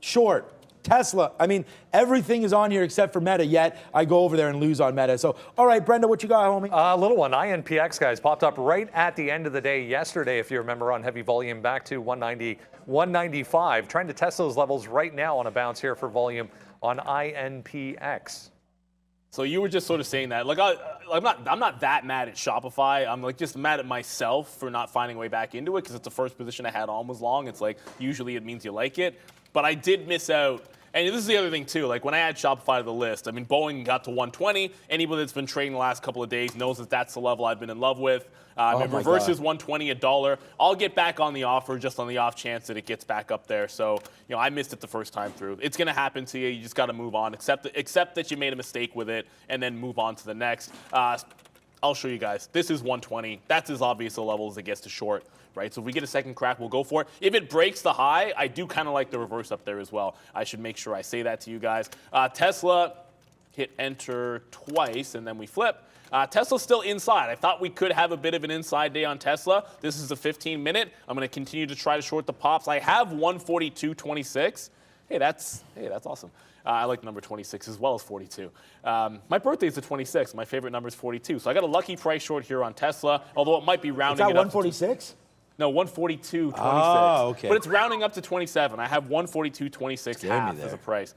short. Tesla, I mean, everything is on here except for Meta, yet I go over there and lose on Meta. So, all right, Brenda, what you got, homie? A little one, INPX, guys, popped up right at the end of the day yesterday, if you remember, on heavy volume back to 190, 195. Trying to test those levels right now on a bounce here for volume on INPX. So you were just sort of saying that. Like, I'm not that mad at Shopify. I'm like just mad at myself for not finding a way back into it because it's the first position I had on was long. It's like usually it means you like it. But I did miss out. And this is the other thing, too. Like, when I add Shopify to the list, I mean, Boeing got to 120. Anybody that's been trading the last couple of days knows that that's the level I've been in love with. It reverses 120 $1. I'll get back on the offer just on the off chance that it gets back up there. So, you know, I missed it the first time through. It's going to happen to you. You just got to move on. Accept that you made a mistake with it and then move on to the next. I'll show you guys. This is 120. That's as obvious a level as it gets to short. Right, so if we get a second crack, we'll go for it. If it breaks the high, I do kind of like the reverse up there as well. I should make sure I say that to you guys. Tesla hit enter twice, and then we flip. Tesla's still inside. I thought we could have a bit of an inside day on Tesla. This is a 15-minute. I'm going to continue to try to short the pops. I have 142.26. Hey, that's awesome. I like the number 26 as well as 42. My birthday is the 26th. My favorite number is 42. So I got a lucky price short here on Tesla, although it might be rounding it up. Is that 146? No, 142.26. Oh, okay. But it's rounding up to 27. I have 142.26 half as a price.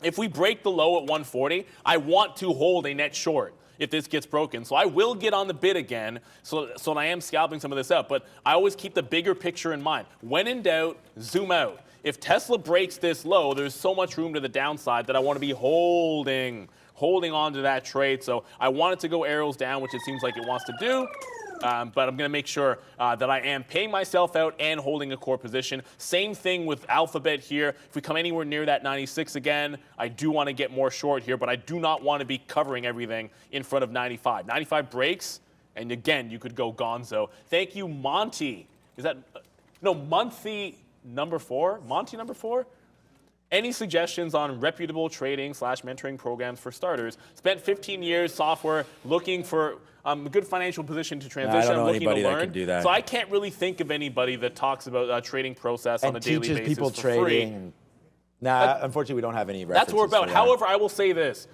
If we break the low at 140, I want to hold a net short if this gets broken. So I will get on the bid again, so I am scalping some of this out. But I always keep the bigger picture in mind. When in doubt, zoom out. If Tesla breaks this low, there's so much room to the downside that I want to be holding on to that trade. So I want it to go arrows down, which it seems like it wants to do. But I'm going to make sure that I am paying myself out and holding a core position. Same thing with Alphabet here. If we come anywhere near that 96 again, I do want to get more short here, but I do not want to be covering everything in front of 95. 95 breaks, and again, you could go gonzo. Thank you, Monty. Is that no Monty number 4? Monty number 4? Any suggestions on reputable trading / mentoring programs for starters? Spent 15 years software looking for a good financial position to transition. I don't know I'm looking anybody to learn. that can do that. So I can't really think of anybody that talks about trading process on a daily basis teaches people for trading. free. Nah, unfortunately, we don't have any references. That's what we're about. For that. However, I will say this.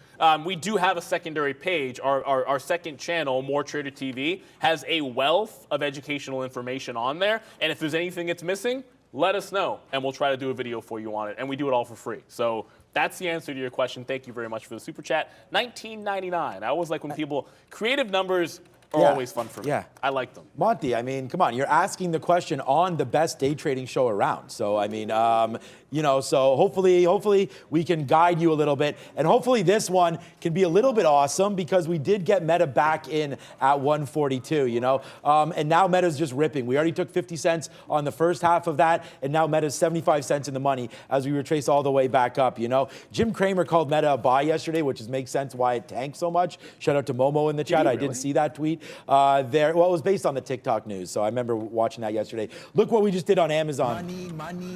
We do have a secondary page. Our second channel, More Trader TV, has a wealth of educational information on there. And if there's anything that's missing, let us know, and we'll try to do a video for you on it. And we do it all for free. So that's the answer to your question. Thank you very much for the super chat. $19.99. I always like when people, creative numbers are always fun for me. Yeah. I like them. Monty, I mean, come on. You're asking the question on the best day trading show around. So, I mean, You know, so hopefully we can guide you a little bit. And hopefully this one can be a little bit awesome because we did get Meta back in at 142, you know. And now Meta's just ripping. We already took 50 cents on the first half of that, and now Meta's 75 cents in the money as we retrace all the way back up, you know. Jim Cramer called Meta a buy yesterday, which makes sense why it tanked so much. Shout out to Momo in the chat. I did see that tweet there. Well, it was based on the TikTok news, so I remember watching that yesterday. Look what we just did on Amazon. Money.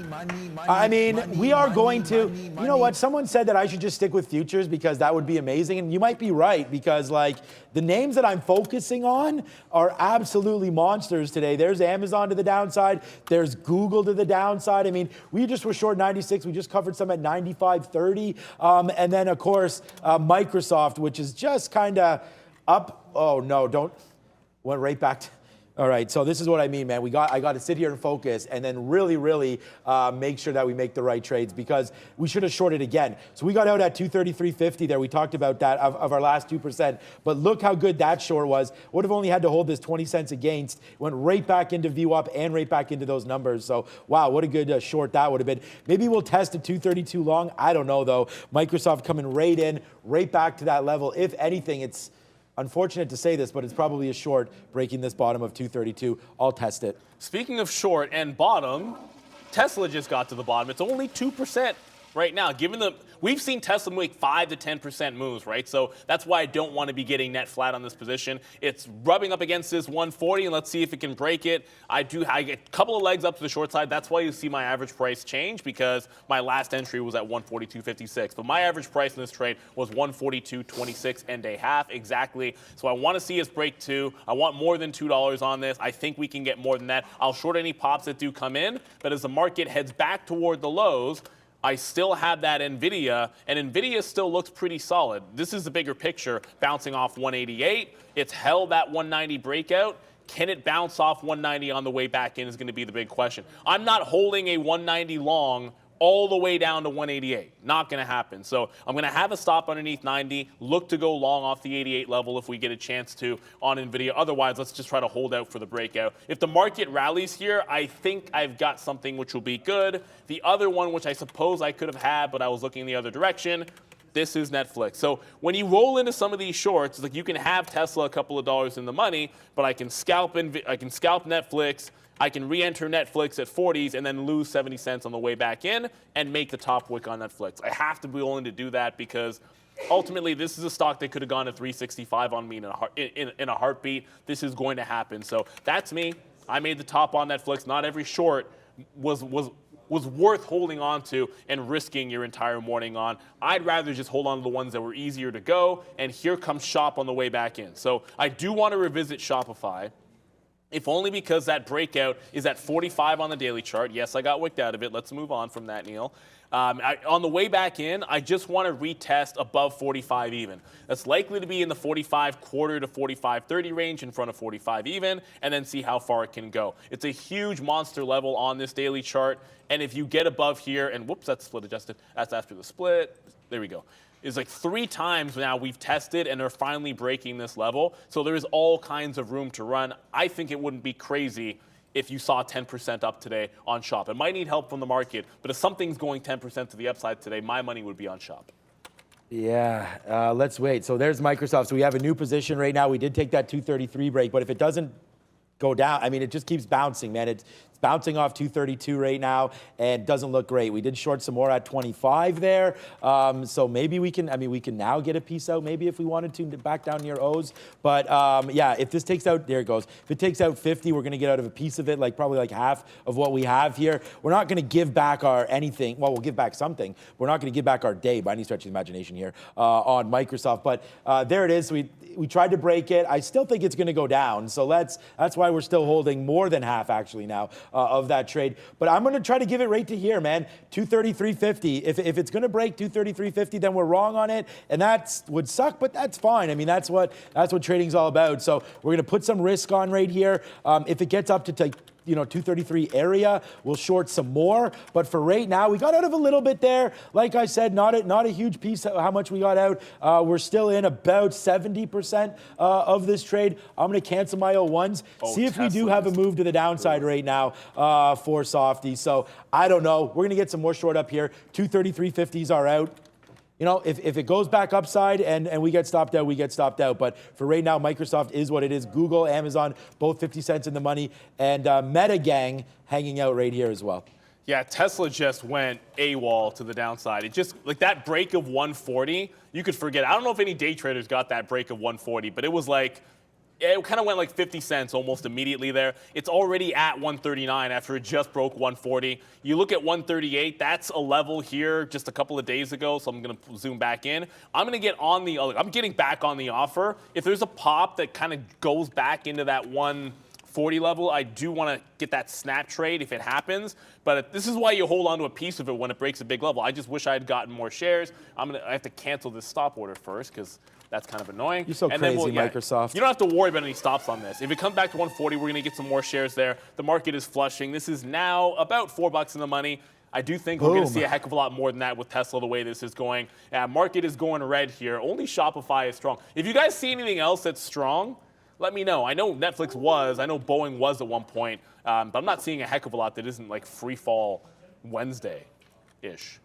I mean, we are going to, you know what, someone said that I should just stick with futures because that would be amazing, and you might be right because, like, the names that I'm focusing on are absolutely monsters today. There's Amazon to the downside, there's Google to the downside. I mean, we just were short 96, we just covered some at 95.30, and then, of course, Microsoft, which is just kind of up. Oh, no, went right back to... All right, so this is what I mean, man. I got to sit here and focus and then really make sure that we make the right trades because we should have shorted again. So we got out at 233.50 there. We talked about that of our last 2%. But look how good that short was. Would have only had to hold this 20 cents against. Went right back into view up and right back into those numbers. So, wow, what a good short that would have been. Maybe we'll test a 232 long. I don't know, though. Microsoft coming right in, right back to that level. If anything, it's unfortunate to say this, but it's probably a short breaking this bottom of 232. I'll test it. Speaking of short and bottom, Tesla just got to the bottom. It's only 2% right now. We've seen Tesla make 5 to 10% moves, right? So that's why I don't want to be getting net flat on this position. It's rubbing up against this 140, and let's see if it can break it. I get a couple of legs up to the short side. That's why you see my average price change because my last entry was at 142.56. But my average price in this trade was 142.26 and a half exactly. So I want to see us break 2. I want more than $2 on this. I think we can get more than that. I'll short any pops that do come in, but as the market heads back toward the lows, I still have that NVIDIA, and NVIDIA still looks pretty solid. This is the bigger picture, bouncing off 188. It's held that 190 breakout. Can it bounce off 190 on the way back in is going to be the big question. I'm not holding a 190 long all the way down to 188. Not going to happen. So I'm going to have a stop underneath 90, look to go long off the 88 level if we get a chance to on NVIDIA. Otherwise, let's just try to hold out for the breakout. If the market rallies here, I think I've got something which will be good. The other one, which I suppose I could have had, but I was looking the other direction, this is Netflix. So when you roll into some of these shorts, like you can have Tesla a couple of dollars in the money, but I can scalp Netflix. I can re-enter Netflix at 40s and then lose 70 cents on the way back in and make the top wick on Netflix. I have to be willing to do that because ultimately this is a stock that could have gone to 365 on me in a heartbeat. This is going to happen. So that's me. I made the top on Netflix. Not every short was worth holding on to and risking your entire morning on. I'd rather just hold on to the ones that were easier to go, and here comes Shop on the way back in. So I do want to revisit Shopify, if only because that breakout is at 45 on the daily chart. Yes, I got wicked out of it. Let's move on from that, Neil. On the way back in, I just want to retest above 45 even. That's likely to be in the 45 quarter to 45.30 range in front of 45 even, and then see how far it can go. It's a huge monster level on this daily chart, and if you get above here, and whoops, that's split adjusted. That's after the split. There we go. It's like 3 times now we've tested and they're finally breaking this level. So there is all kinds of room to run. I think it wouldn't be crazy if you saw 10% up today on Shop. It might need help from the market, but if something's going 10% to the upside today, my money would be on Shop. Yeah, let's wait. So there's Microsoft. So we have a new position right now. We did take that 233 break, but if it doesn't go down, I mean, it just keeps bouncing, man. It's bouncing off 232 right now and doesn't look great. We did short some more at 25 there. So maybe we can now get a piece out maybe if we wanted to back down near O's. But yeah, if this takes out, there it goes. If it takes out 50, we're going to get out of a piece of it, like probably like half of what we have here. We're not going to give back our anything. Well, we'll give back something. We're not going to give back our day by any stretch of the imagination here on Microsoft. But there it is. We tried to break it. I still think it's going to go down. So that's why we're still holding more than half actually now of that trade. But I'm going to try to give it right to here, man. 233.50. If it's going to break 233.50, then we're wrong on it, and that would suck. But that's fine. I mean, that's what trading's all about. So we're going to put some risk on right here. If it gets up to 233 area. We'll short some more, but for right now, we got out of a little bit there. Like I said, not a huge piece of how much we got out. We're still in about 70% of this trade. I'm going to cancel my 01s. See if we do have a move to the downside right now for Softy. So I don't know. We're going to get some more short up here. 233.50s are out. If it goes back upside and we get stopped out, we get stopped out. But for right now, Microsoft is what it is. Google, Amazon, both 50 cents in the money. And Meta gang hanging out right here as well. Yeah, Tesla just went AWOL to the downside. It just, like that break of 140, you could forget. I don't know if any day traders got that break of 140, but it was like, it kind of went like 50 cents almost immediately there. It's already at 139 after it just broke 140. You look at 138, that's a level here just a couple of days ago, so I'm going to zoom back in. I'm getting back on the offer. If there's a pop that kind of goes back into that 140 level, I do want to get that snap trade if it happens. But this is why you hold on to a piece of it when it breaks a big level. I just wish I had gotten more shares. I have to cancel this stop order first because that's kind of annoying. You're so crazy, Microsoft. You don't have to worry about any stops on this. If it comes back to 140, we're going to get some more shares there. The market is flushing. This is now about $4 in the money. I do think we're going to see a heck of a lot more than that with Tesla the way this is going. Market is going red here. Only Shopify is strong. If you guys see anything else that's strong, let me know. I know Netflix was. I know Boeing was at one point. But I'm not seeing a heck of a lot that isn't like free fall Wednesday-ish.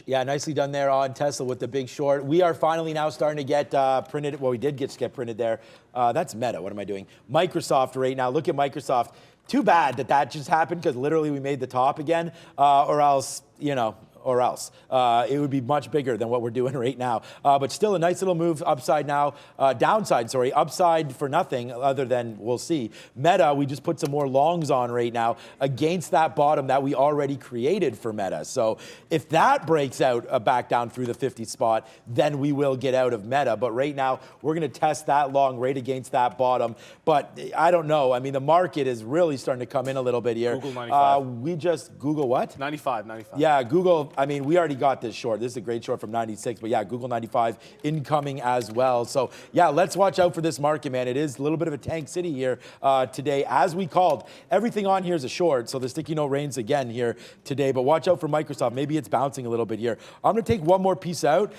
Yeah, nicely done there on Tesla with the big short. We are finally now starting to get printed. Well, we did get printed there. That's Meta. What am I doing? Microsoft right now. Look at Microsoft. Too bad that just happened because literally we made the top again, or else, it would be much bigger than what we're doing right now. But still a nice little move upside now, upside for nothing other than we'll see. Meta, we just put some more longs on right now against that bottom that we already created for Meta. So if that breaks out back down through the 50 spot, then we will get out of Meta. But right now, we're going to test that long right against that bottom. But I don't know. I mean, the market is really starting to come in a little bit here. Google 95. Google what? 95. Yeah, Google. I mean, we already got this short. This is a great short from 96, but yeah, Google 95 incoming as well. So yeah, let's watch out for this market, man. It is a little bit of a tank city here today, as we called. Everything on here is a short, so the sticky note reigns again here today, but watch out for Microsoft. Maybe it's bouncing a little bit here. I'm gonna take one more piece out.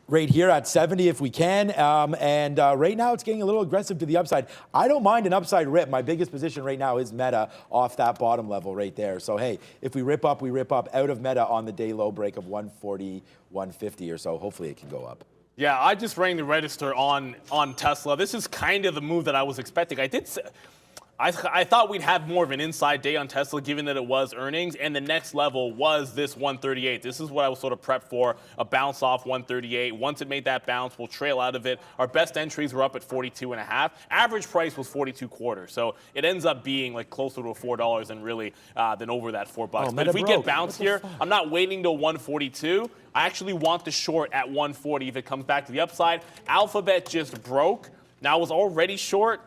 Right here at 70 if we can. Right now it's getting a little aggressive to the upside. I don't mind an upside rip. My biggest position right now is Meta off that bottom level right there. So hey, if we rip up, we rip up out of Meta on the day low break of 140, 150 or so. Hopefully it can go up. Yeah, I just rang the register on Tesla. This is kind of the move that I was expecting. I thought we'd have more of an inside day on Tesla given that it was earnings, and the next level was this 138. This is what I was sort of prepped for, a bounce off 138. Once it made that bounce, we'll trail out of it. Our best entries were up at 42.5. Average price was 42.25. So it ends up being like closer to $4 than really than over that $4. But if we get bounce here, I'm not waiting till 142. I actually want the short at 140 if it comes back to the upside. Alphabet just broke. Now it was already short,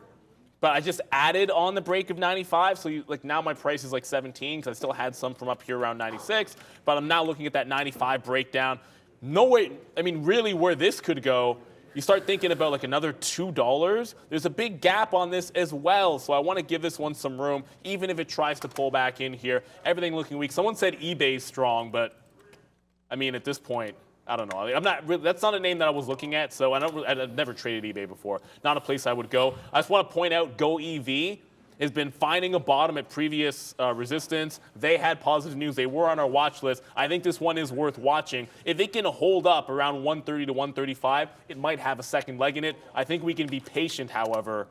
but I just added on the break of 95, so now my price is like 17 because I still had some from up here around 96, but I'm now looking at that 95 breakdown. No way, I mean, really where this could go, you start thinking about like another $2. There's a big gap on this as well, so I want to give this one some room, even if it tries to pull back in here. Everything looking weak. Someone said eBay's strong, but I mean, at this point, I don't know. I'm not really, that's not a name that I was looking at, so I've never traded eBay before. Not a place I would go. I just want to point out GoEV has been finding a bottom at previous resistance. They had positive news. They were on our watch list. I think this one is worth watching. If it can hold up around 130 to 135, it might have a second leg in it. I think we can be patient, however,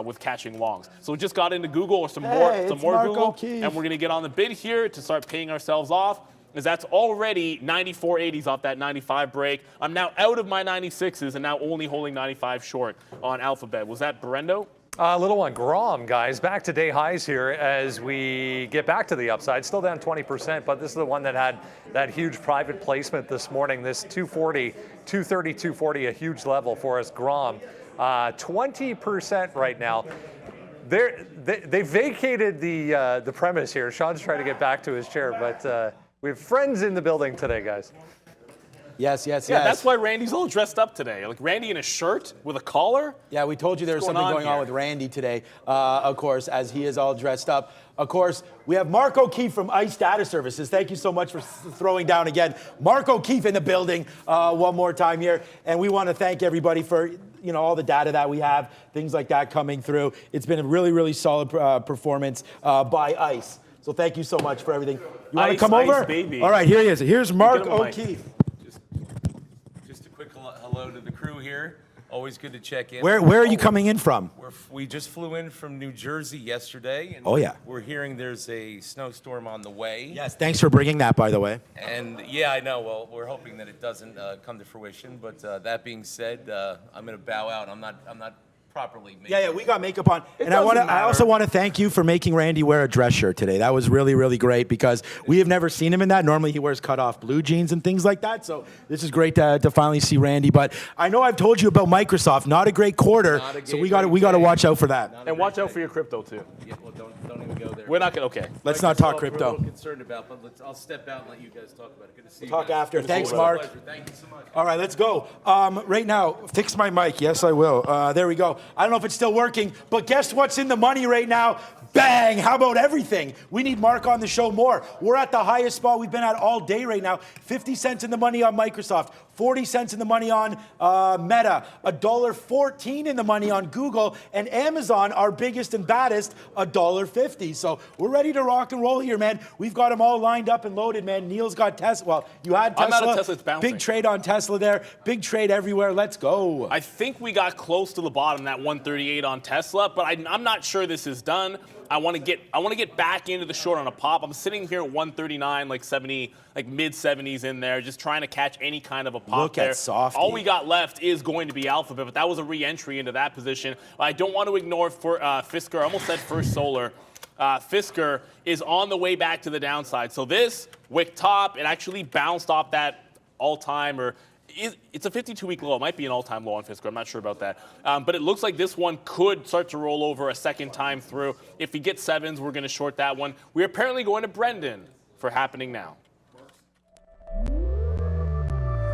with catching longs. So we just got into Google or some more Google, and we're going to get on the bid here to start paying ourselves off. Is that's already 94.80s off that 95 break. I'm now out of my 96s and now only holding 95 short on Alphabet. Was that Brendo? Little one, Grom, guys, back to day highs here as we get back to the upside. Still down 20%, but this is the one that had that huge private placement this morning. This 240, 230, 240, a huge level for us. Grom, 20% right now. They vacated the premise here. Sean's trying to get back to his chair, but we have friends in the building today, guys. Yes, yes, Yeah, yes. that's why Randy's all dressed up today. Like Randy in a shirt with a collar. Yeah, we told you there was What's something going on going on here? with Randy today, of course, as he is all dressed up. Of course, we have Mark O'Keefe from ICE Data Services. Thank you so much for throwing down again. Mark O'Keefe in the building one more time here. And we want to thank everybody for all the data that we have, things like that coming through. It's been a really, really solid performance by ICE. So thank you so much for everything. You want to come over? Baby. All right, here he is. Here's Mark him a mic. O'Keefe. Just a quick hello to the crew here. Always good to check in. Where are you coming in from? We just flew in from New Jersey yesterday. And Oh, yeah. We're hearing there's a snowstorm on the way. Yes, thanks for bringing that, by the way. And yeah, I know. Well, we're hoping that it doesn't come to fruition. But that being said, I'm going to bow out. I'm not properly made. Yeah, we got makeup on. And doesn't I also matter. want to thank you for making Randy wear a dress shirt today. That was really, really great because we have never seen him in that. Normally he wears cut-off blue jeans and things like that. So this is great to finally see Randy. But I know I've told you about Microsoft. Not a great quarter. So we got to watch out for that. And watch out for your crypto too. Yeah, well, don't even go there. We're not gonna. Okay. Let's not talk Microsoft, We're a crypto. little concerned about, but I'll step out and let you guys talk about it. Good to see you. Talk guys. after. Thanks, It's a Mark. pleasure. Thank you so much. All right, let's go. Right now, fix my mic. Yes, I will. There we go. I don't know if it's still working, but guess what's in the money right now? Bang! How about everything? We need Mark on the show more. We're at the highest spot we've been at all day right now. 50 cents in the money on Microsoft, 40 cents in the money on Meta, $1.14 in the money on Google, and Amazon, our biggest and baddest, $1.50. So we're ready to rock and roll here, man. We've got them all lined up and loaded, man. Neil's got Tesla. Well, you had Tesla. I'm out of Tesla, it's bouncing. Big trade on Tesla there. Big trade everywhere. Let's go. I think we got close to the bottom, that 138 on Tesla, but I'm not sure this is done. I want to get back into the short on a pop. I'm sitting here at 139, like 70, like mid 70s in there, just trying to catch any kind of a pop. Look at there. Softy. All we got left is going to be Alphabet, but that was a re-entry into that position. I don't want to ignore Fisker. I almost said First Solar. Fisker is on the way back to the downside. So this wick top, it actually bounced off that all-time or. It's a 52-week low. It might be an all-time low on Fisker. I'm not sure about that. But it looks like this one could start to roll over a second time through. If we get sevens, we're going to short that one. We're apparently going to Brendan for happening now.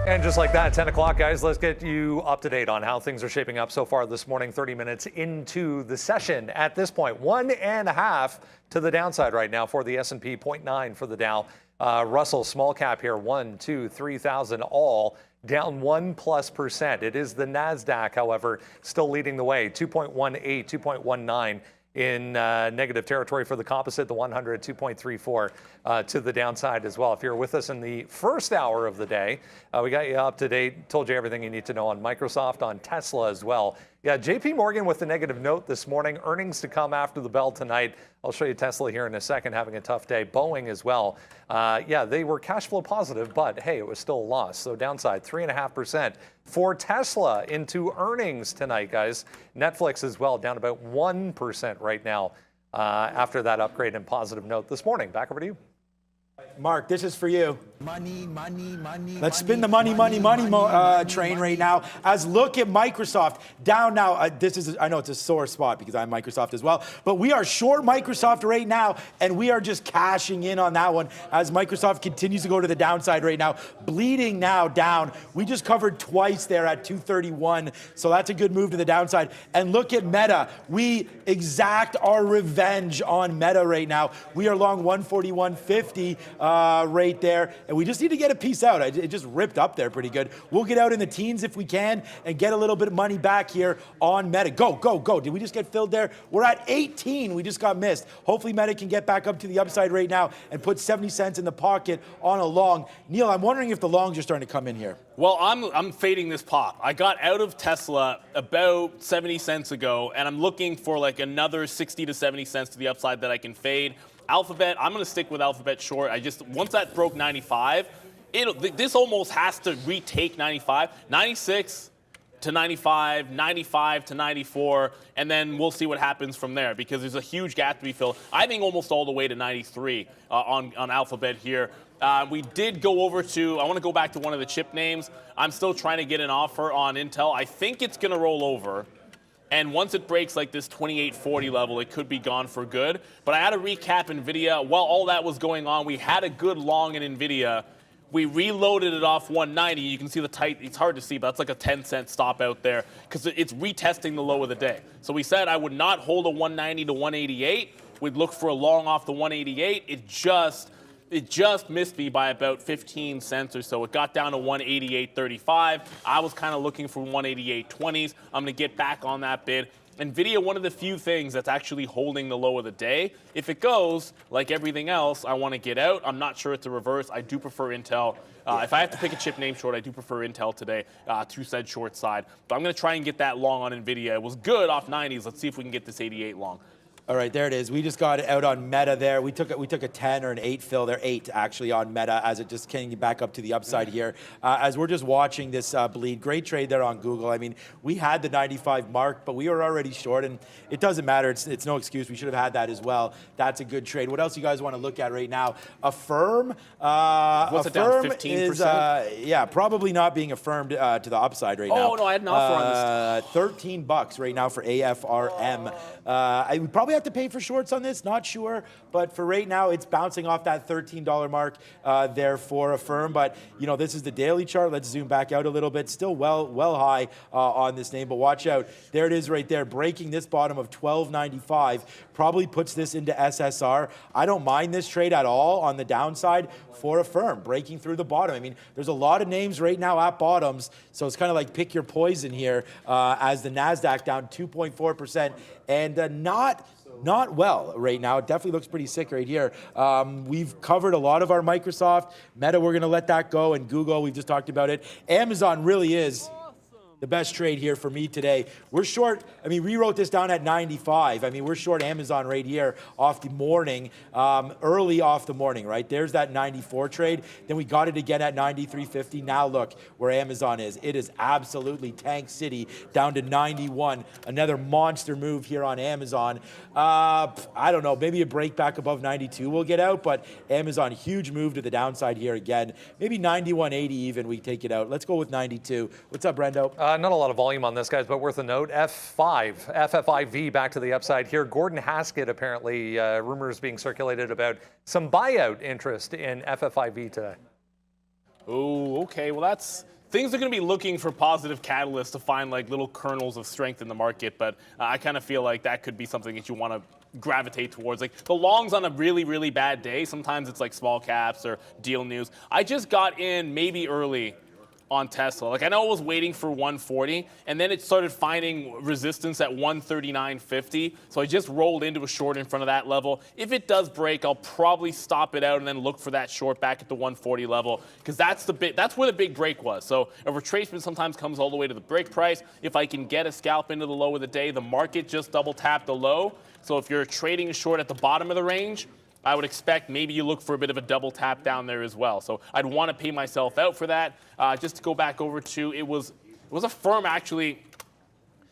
And just like that, 10 o'clock, guys, let's get you up to date on how things are shaping up so far this morning, 30 minutes into the session. At this point, 1.5 to the downside right now for the S&P, 0.9 for the Dow. Russell, small cap here, 1, 2, 3,000 all. Down 1+%. It is the NASDAQ, however, still leading the way, 2.18, 2.19 in negative territory for the composite, the 100, 2.34 to the downside as well. If you're with us in the first hour of the day, we got you up to date, told you everything you need to know on Microsoft, on Tesla as well. Yeah, JP Morgan with the negative note this morning. Earnings to come after the bell tonight. I'll show you Tesla here in a second, having a tough day. Boeing as well. Yeah, they were cash flow positive, but hey, it was still a loss. So downside, 3.5% for Tesla into earnings tonight, guys. Netflix as well, down about 1% right now after that upgrade and positive note this morning. Back over to you. Mark, this is for you. Money. Let's spin the money train right now. As look at Microsoft down now. I know it's a sore spot because I'm Microsoft as well, but we are short Microsoft right now, and we are just cashing in on that one as Microsoft continues to go to the downside right now, bleeding now down. We just covered twice there at 231, so that's a good move to the downside. And look at Meta. We exact our revenge on Meta right now. We are long 141.50 right there. And we just need to get a piece out. It just ripped up there pretty good. We'll get out in the teens if we can and get a little bit of money back here on Meta. Go. Did we just get filled there? We're at 18. We just got missed. Hopefully Meta can get back up to the upside right now and put 70 cents in the pocket on a long. Neil, I'm wondering if the longs are starting to come in here. Well, I'm fading this pop. I got out of Tesla about 70 cents ago, and I'm looking for like another 60 to 70 cents to the upside that I can fade. Alphabet, I'm going to stick with Alphabet short. Once that broke 95, this almost has to retake 95, 96 to 95, 95 to 94, and then we'll see what happens from there because there's a huge gap to be filled. I think almost all the way to 93 on Alphabet here. We did go over to, I want to go back to one of the chip names. I'm still trying to get an offer on Intel. I think it's going to roll over. And once it breaks like this 2840 level, it could be gone for good. But I had to recap NVIDIA. While all that was going on, we had a good long in NVIDIA. We reloaded it off 190. You can see the tight, it's hard to see, but that's like a 10-cent stop out there because it's retesting the low of the day. So we said I would not hold a 190 to 188. We'd look for a long off the 188. It just missed me by about 15 cents or so. It got down to 188.35. I was kind of looking for 188.20s. I'm going to get back on that bid. NVIDIA, one of the few things that's actually holding the low of the day. If it goes, like everything else, I want to get out. I'm not sure it's a reverse. I do prefer Intel. If I have to pick a chip name short, I do prefer Intel today to said short side. But I'm going to try and get that long on NVIDIA. It was good off 90s. Let's see if we can get this 88 long. All right, there it is. We just got it out on Meta there. We took a 10 or an 8 fill there, 8 actually on Meta as it just came back up to the upside here. As we're just watching this bleed, great trade there on Google. I mean, we had the 95 mark, but we were already short, and it doesn't matter. It's no excuse. We should have had that as well. That's a good trade. What else you guys want to look at right now? Affirm. What's it down, 15%? Is, yeah, probably not being affirmed to the upside right now. Oh, no, I had an offer on this. $13 right now for AFRM. I would probably have to pay for shorts on this, not sure, but for right now, it's bouncing off that $13 mark there for Affirm. But you know, this is the daily chart. Let's zoom back out a little bit. Still well high on this name, but watch out. There it is right there, breaking this bottom of $12.95. Probably puts this into SSR. I don't mind this trade at all on the downside for Affirm, breaking through the bottom. I mean, there's a lot of names right now at bottoms, so it's kind of like pick your poison here as the NASDAQ down 2.4% and not well right now. It definitely looks pretty sick right here. We've covered a lot of our Microsoft. Meta, we're going to let that go. And Google, we've just talked about it. Amazon really is the best trade here for me today. We're short. I mean, we wrote this down at 95. I mean, we're short Amazon right here off the morning, early off the morning, right? There's that 94 trade. Then we got it again at 93.50. Now look where Amazon is. It is absolutely tank city down to 91. Another monster move here on Amazon. I don't know. Maybe a break back above 92 we'll get out, but Amazon, huge move to the downside here again. Maybe 91.80 even, we take it out. Let's go with 92. What's up, Brendo? Not a lot of volume on this, guys, but worth a note. FFIV back to the upside here. Gordon Haskett, apparently, rumors being circulated about some buyout interest in FFIV today. Oh, okay. Well, that's things are going to be looking for positive catalysts to find like little kernels of strength in the market. But I kind of feel like that could be something that you want to gravitate towards. Like the longs on a really, really bad day, sometimes it's like small caps or deal news. I just got in maybe early on Tesla. Like I know I was waiting for 140 and then it started finding resistance at 139.50. So I just rolled into a short in front of that level. If it does break, I'll probably stop it out and then look for that short back at the 140 level because that's where the big break was. So a retracement sometimes comes all the way to the break price. If I can get a scalp into the low of the day, the market just double tapped the low. So if you're trading a short at the bottom of the range, I would expect maybe you look for a bit of a double tap down there as well. So I'd want to pay myself out for that. Just to go back over to, it was a firm actually.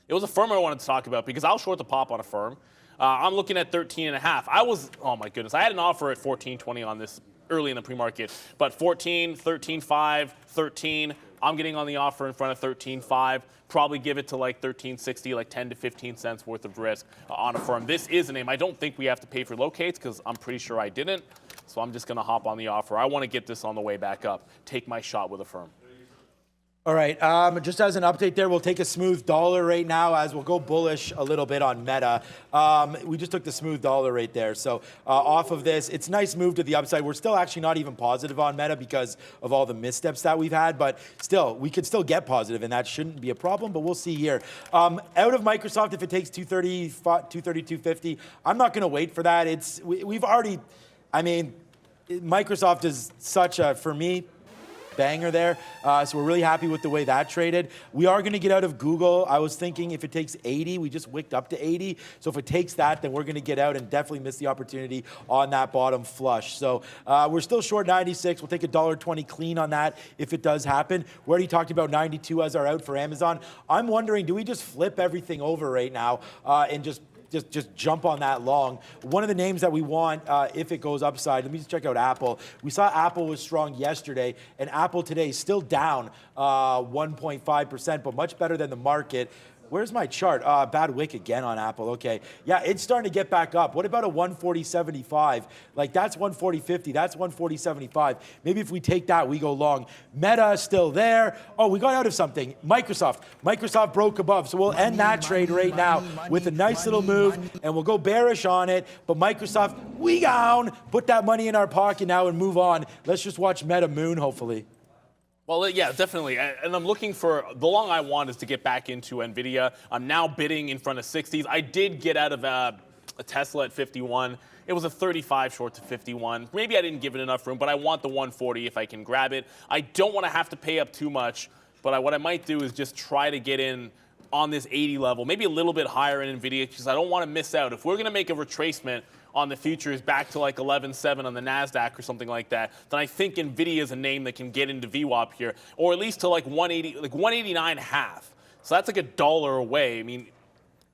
It was a firm I wanted to talk about because I'll short the pop on a firm. I'm looking at 13.5. Oh my goodness, I had an offer at 14.20 on this early in the pre-market, but 14, 13.5, 13. I'm getting on the offer in front of 13.5. Probably give it to like 13.60, like 10 to 15 cents worth of risk on a firm. This is a name. I don't think we have to pay for locates because I'm pretty sure I didn't. So I'm just going to hop on the offer. I want to get this on the way back up. Take my shot with a firm. All right, just as an update there, we'll take a smooth dollar right now as we'll go bullish a little bit on Meta. We just took the smooth dollar right there. So off of this, it's a nice move to the upside. We're still actually not even positive on Meta because of all the missteps that we've had, but still, we could still get positive and that shouldn't be a problem, but we'll see here. Out of Microsoft, if it takes 230, 250, I'm not gonna wait for that. We've already, I mean, Microsoft is such a, for me, banger there. So we're really happy with the way that traded. We are going to get out of Google. I was thinking if it takes 80, we just wicked up to 80. So if it takes that, then we're going to get out and definitely miss the opportunity on that bottom flush. So we're still short 96. We'll take $1.20 clean on that if it does happen. We already talked about 92 as our out for Amazon. I'm wondering, do we just flip everything over right now and just jump on that long? One of the names that we want, if it goes upside, let me just check out Apple. We saw Apple was strong yesterday, and Apple today is still down 1.5%, but much better than the market. Where's my chart? Bad wick again on Apple. Okay. Yeah, it's starting to get back up. What about a 140.75? Like, that's 140.50. That's 140.75. Maybe if we take that, we go long. Meta still there. Oh, we got out of something. Microsoft. Microsoft broke above. So we'll end that trade right now with a nice little move, and we'll go bearish on it. But Microsoft, we down. Put that money in our pocket now and move on. Let's just watch Meta Moon, hopefully. Well, yeah, definitely. And I'm looking for the long I want is to get back into NVIDIA. I'm now bidding in front of 60s. I did get out of a Tesla at 51. It was a 35 short to 51. Maybe I didn't give it enough room, but I want the 140 if I can grab it. I don't want to have to pay up too much, but what I might do is just try to get in on this 80 level, maybe a little bit higher in NVIDIA, because I don't want to miss out. If we're going to make a retracement on the futures back to like 11.7 on the NASDAQ or something like that, then I think NVIDIA is a name that can get into VWAP here, or at least to like 180, like 189.5. So that's like $1 away. I mean,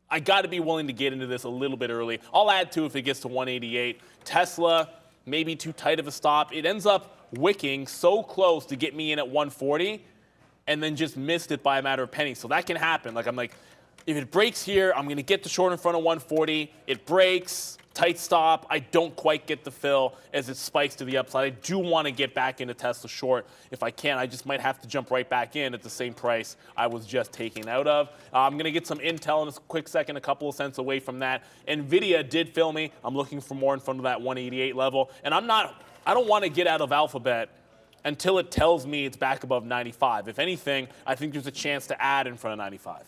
I got to be willing to get into this a little bit early. I'll add to if it gets to 188. Tesla, maybe too tight of a stop. It ends up wicking so close to get me in at 140 and then just missed it by a matter of pennies. So that can happen. Like, I'm like, if it breaks here, I'm going to get the short in front of 140. It breaks. Tight stop. I don't quite get the fill as it spikes to the upside. I do want to get back into Tesla short if I can. I just might have to jump right back in at the same price I was just taking out of. I'm going to get some intel in a quick second, a couple of cents away from that. NVIDIA did fill me. I'm looking for more in front of that 188 level. And I don't want to get out of Alphabet until it tells me it's back above 95. If anything, I think there's a chance to add in front of 95.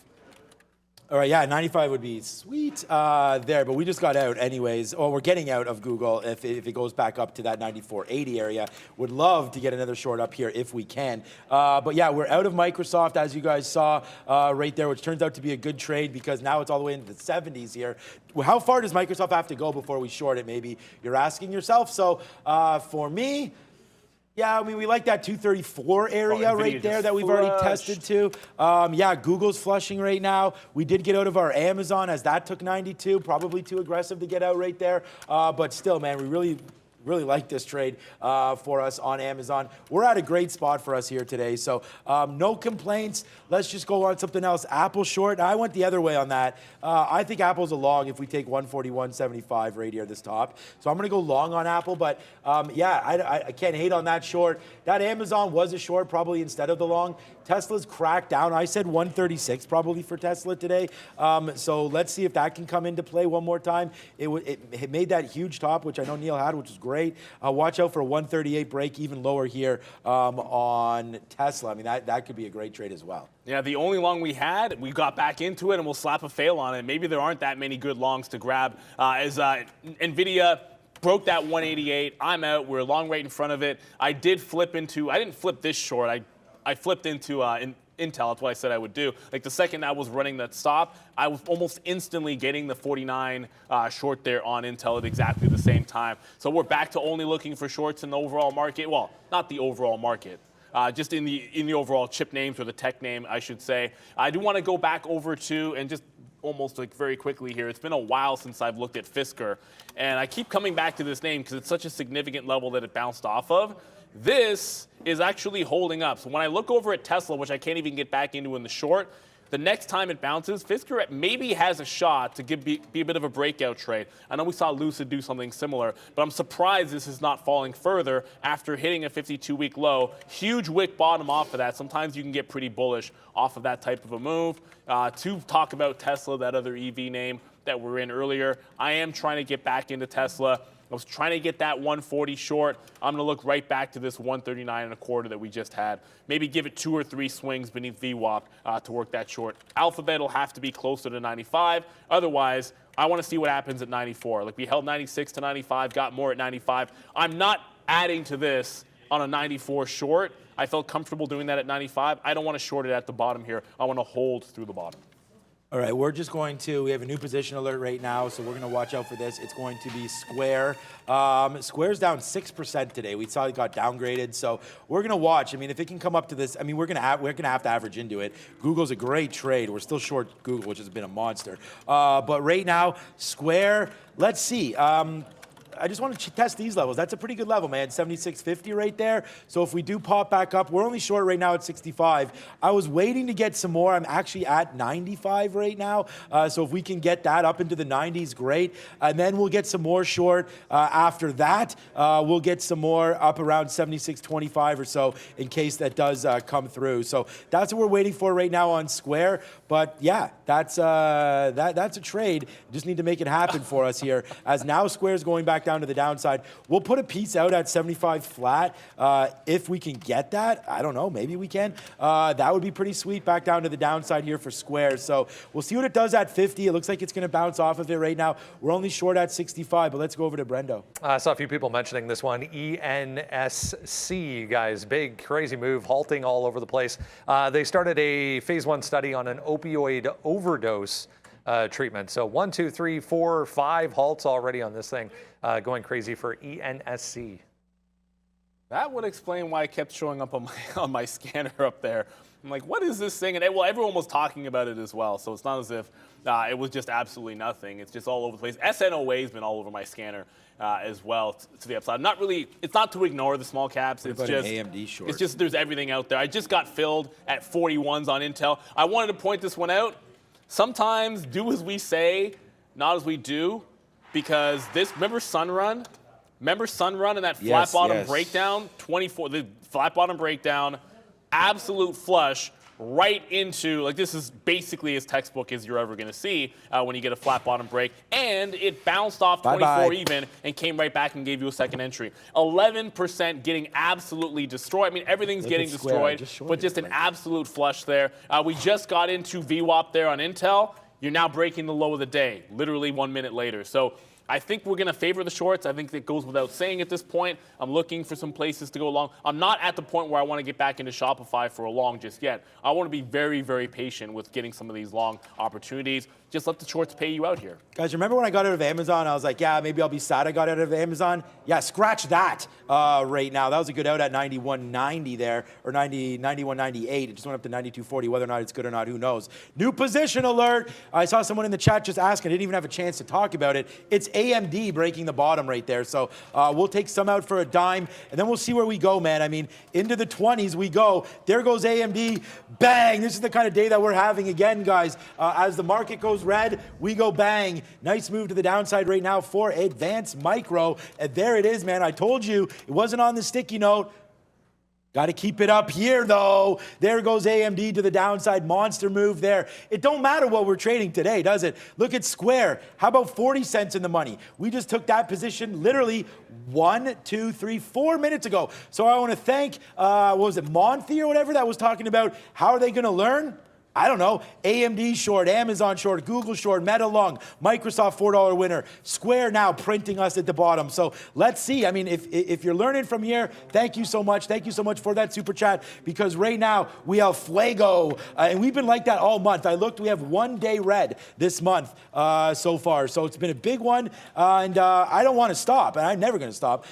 All right, yeah, 95 would be sweet there, but we just got out anyways. Or we're getting out of Google if it goes back up to that 94.80 area. Would love to get another short up here if we can. But yeah, we're out of Microsoft, as you guys saw right there, which turns out to be a good trade because now it's all the way into the 70s here. How far does Microsoft have to go before we short it, maybe you're asking yourself? So for me, yeah, I mean, we like that 234 area right there that we've already tested to. Yeah, Google's flushing right now. We did get out of our Amazon as that took 92. Probably too aggressive to get out right there. But still, man, we really like this trade for us on Amazon. We're at a great spot for us here today. So no complaints. Let's just go on something else. Apple short. I went the other way on that. I think Apple's a long if we take 141.75 right here at this top. So I'm going to go long on Apple. But yeah, I can't hate on that short. That Amazon was a short probably instead of the long. Tesla's cracked down. I said 136 probably for Tesla today. So let's see if that can come into play one more time. It made that huge top, which I know Neil had, which was great. Watch out for a 138 break, even lower here on Tesla. I mean, that could be a great trade as well. Yeah, the only long we had, we got back into it, and we'll slap a fail on it. Maybe there aren't that many good longs to grab as NVIDIA broke that 188. I'm out. We're long right in front of it. I didn't flip this short. I flipped into Intel. That's what I said I would do. Like the second I was running that stop, I was almost instantly getting the 49 short there on Intel at exactly the same time. So we're back to only looking for shorts in the overall market. Well, not the overall market. Just in the overall chip names or the tech name, I should say. I do want to go back over to and just almost like very quickly here. It's been a while since I've looked at Fisker, and I keep coming back to this name because it's such a significant level that it bounced off of. This is actually holding up. So when I look over at Tesla, which I can't even get back into in the short, the next time it bounces, Fisker maybe has a shot to be a bit of a breakout trade. I know we saw Lucid do something similar, but I'm surprised this is not falling further after hitting a 52-week low. Huge wick bottom off of that. Sometimes you can get pretty bullish off of that type of a move. To talk about Tesla, that other EV name that we're in earlier, I am trying to get back into Tesla. I was trying to get that 140 short. I'm going to look right back to this 139.25 that we just had. Maybe give it 2 or 3 swings beneath VWAP to work that short. Alphabet will have to be closer to 95. Otherwise, I want to see what happens at 94. Like we held 96 to 95, got more at 95. I'm not adding to this on a 94 short. I felt comfortable doing that at 95. I don't want to short it at the bottom here. I want to hold through the bottom. All right, we have a new position alert right now, so we're going to watch out for this. It's going to be Square. Square's down 6% today. We saw it got downgraded, so we're going to watch. I mean, if it can come up to this, I mean, we're going to have to average into it. Google's a great trade. We're still short Google, which has been a monster. But right now, Square, let's see. I just want to test these levels. That's a pretty good level, man. 76.50 right there. So if we do pop back up, we're only short right now at 65. I was waiting to get some more. I'm actually at 95 right now. So if we can get that up into the 90s, great. And then we'll get some more short. After that, we'll get some more up around 76.25 or so in case that does come through. So that's what we're waiting for right now on Square. But yeah, that's a trade. Just need to make it happen for us here. As now Square's going back down to the downside. We'll put a piece out at 75 flat. If we can get that, I don't know, maybe we can. That would be pretty sweet back down to the downside here for Square. So we'll see what it does at 50. It looks like it's going to bounce off of it right now. We're only short at 65, but let's go over to Brendo. I saw a few people mentioning this one, NYSE, guys. Big, crazy move, halting all over the place. They started a phase 1 study on an opioid overdose treatment. So 1, 2, 3, 4, 5 halts already on this thing, going crazy for NYSE. That would explain why it kept showing up on my scanner up there. I'm like, what is this thing? And well, everyone was talking about it as well. So it's not as if it was just absolutely nothing. It's just all over the place. SNOA has been all over my scanner as well to the upside. Not really. It's not to ignore the small caps. It's just AMD short. It's just there's everything out there. I just got filled at 41s on Intel. I wanted to point this one out. Sometimes do as we say, not as we do, because this. Remember Sunrun? Remember Sunrun and that flat bottom breakdown? 24. The flat bottom breakdown. Absolute flush right into, like, this is basically as textbook as you're ever going to see when you get a flat bottom break. And it bounced off 24 even and came right back and gave you a second entry. 11% getting absolutely destroyed. I mean, everything's getting destroyed, but just an absolute flush there. We just got into VWAP there on Intel. You're now breaking the low of the day, literally 1 minute later. So I think we're going to favor the shorts. I think that goes without saying at this point. I'm looking for some places to go long. I'm not at the point where I want to get back into Shopify for a long just yet. I want to be very, very patient with getting some of these long opportunities. Just let the shorts pay you out here. Guys, remember when I got out of Amazon, I was like, yeah, maybe I'll be sad I got out of Amazon? Yeah, scratch that right now. That was a good out at 91.90 there, or 91.98. It just went up to 92.40. Whether or not it's good or not, who knows? New position alert. I saw someone in the chat just asking. I didn't even have a chance to talk about it. It's AMD breaking the bottom right there. So we'll take some out for a dime, and then we'll see where we go, man. I mean, into the 20s we go. There goes AMD. Bang! This is the kind of day that we're having again, guys. As the market goes red, we go bang. Nice move to the downside right now for Advanced Micro. And there it is, man. I told you it wasn't on the sticky note. Got to keep it up here, though. There goes AMD to the downside. Monster move there. It don't matter what we're trading today, does it? Look at Square. How about 40 cents in the money? We just took that position literally 1, 2, 3, 4 minutes ago. So I want to thank, what was it, Monty or whatever that was talking about. How are they going to learn? I don't know, AMD short, Amazon short, Google short, Meta long, Microsoft $4 winner, Square now printing us at the bottom. So let's see. I mean, if you're learning from here, thank you so much. Thank you so much for that super chat, because right now we have Fuego, and we've been like that all month. I looked, we have 1 day red this month so far. So it's been a big one, and I don't want to stop, and I'm never going to stop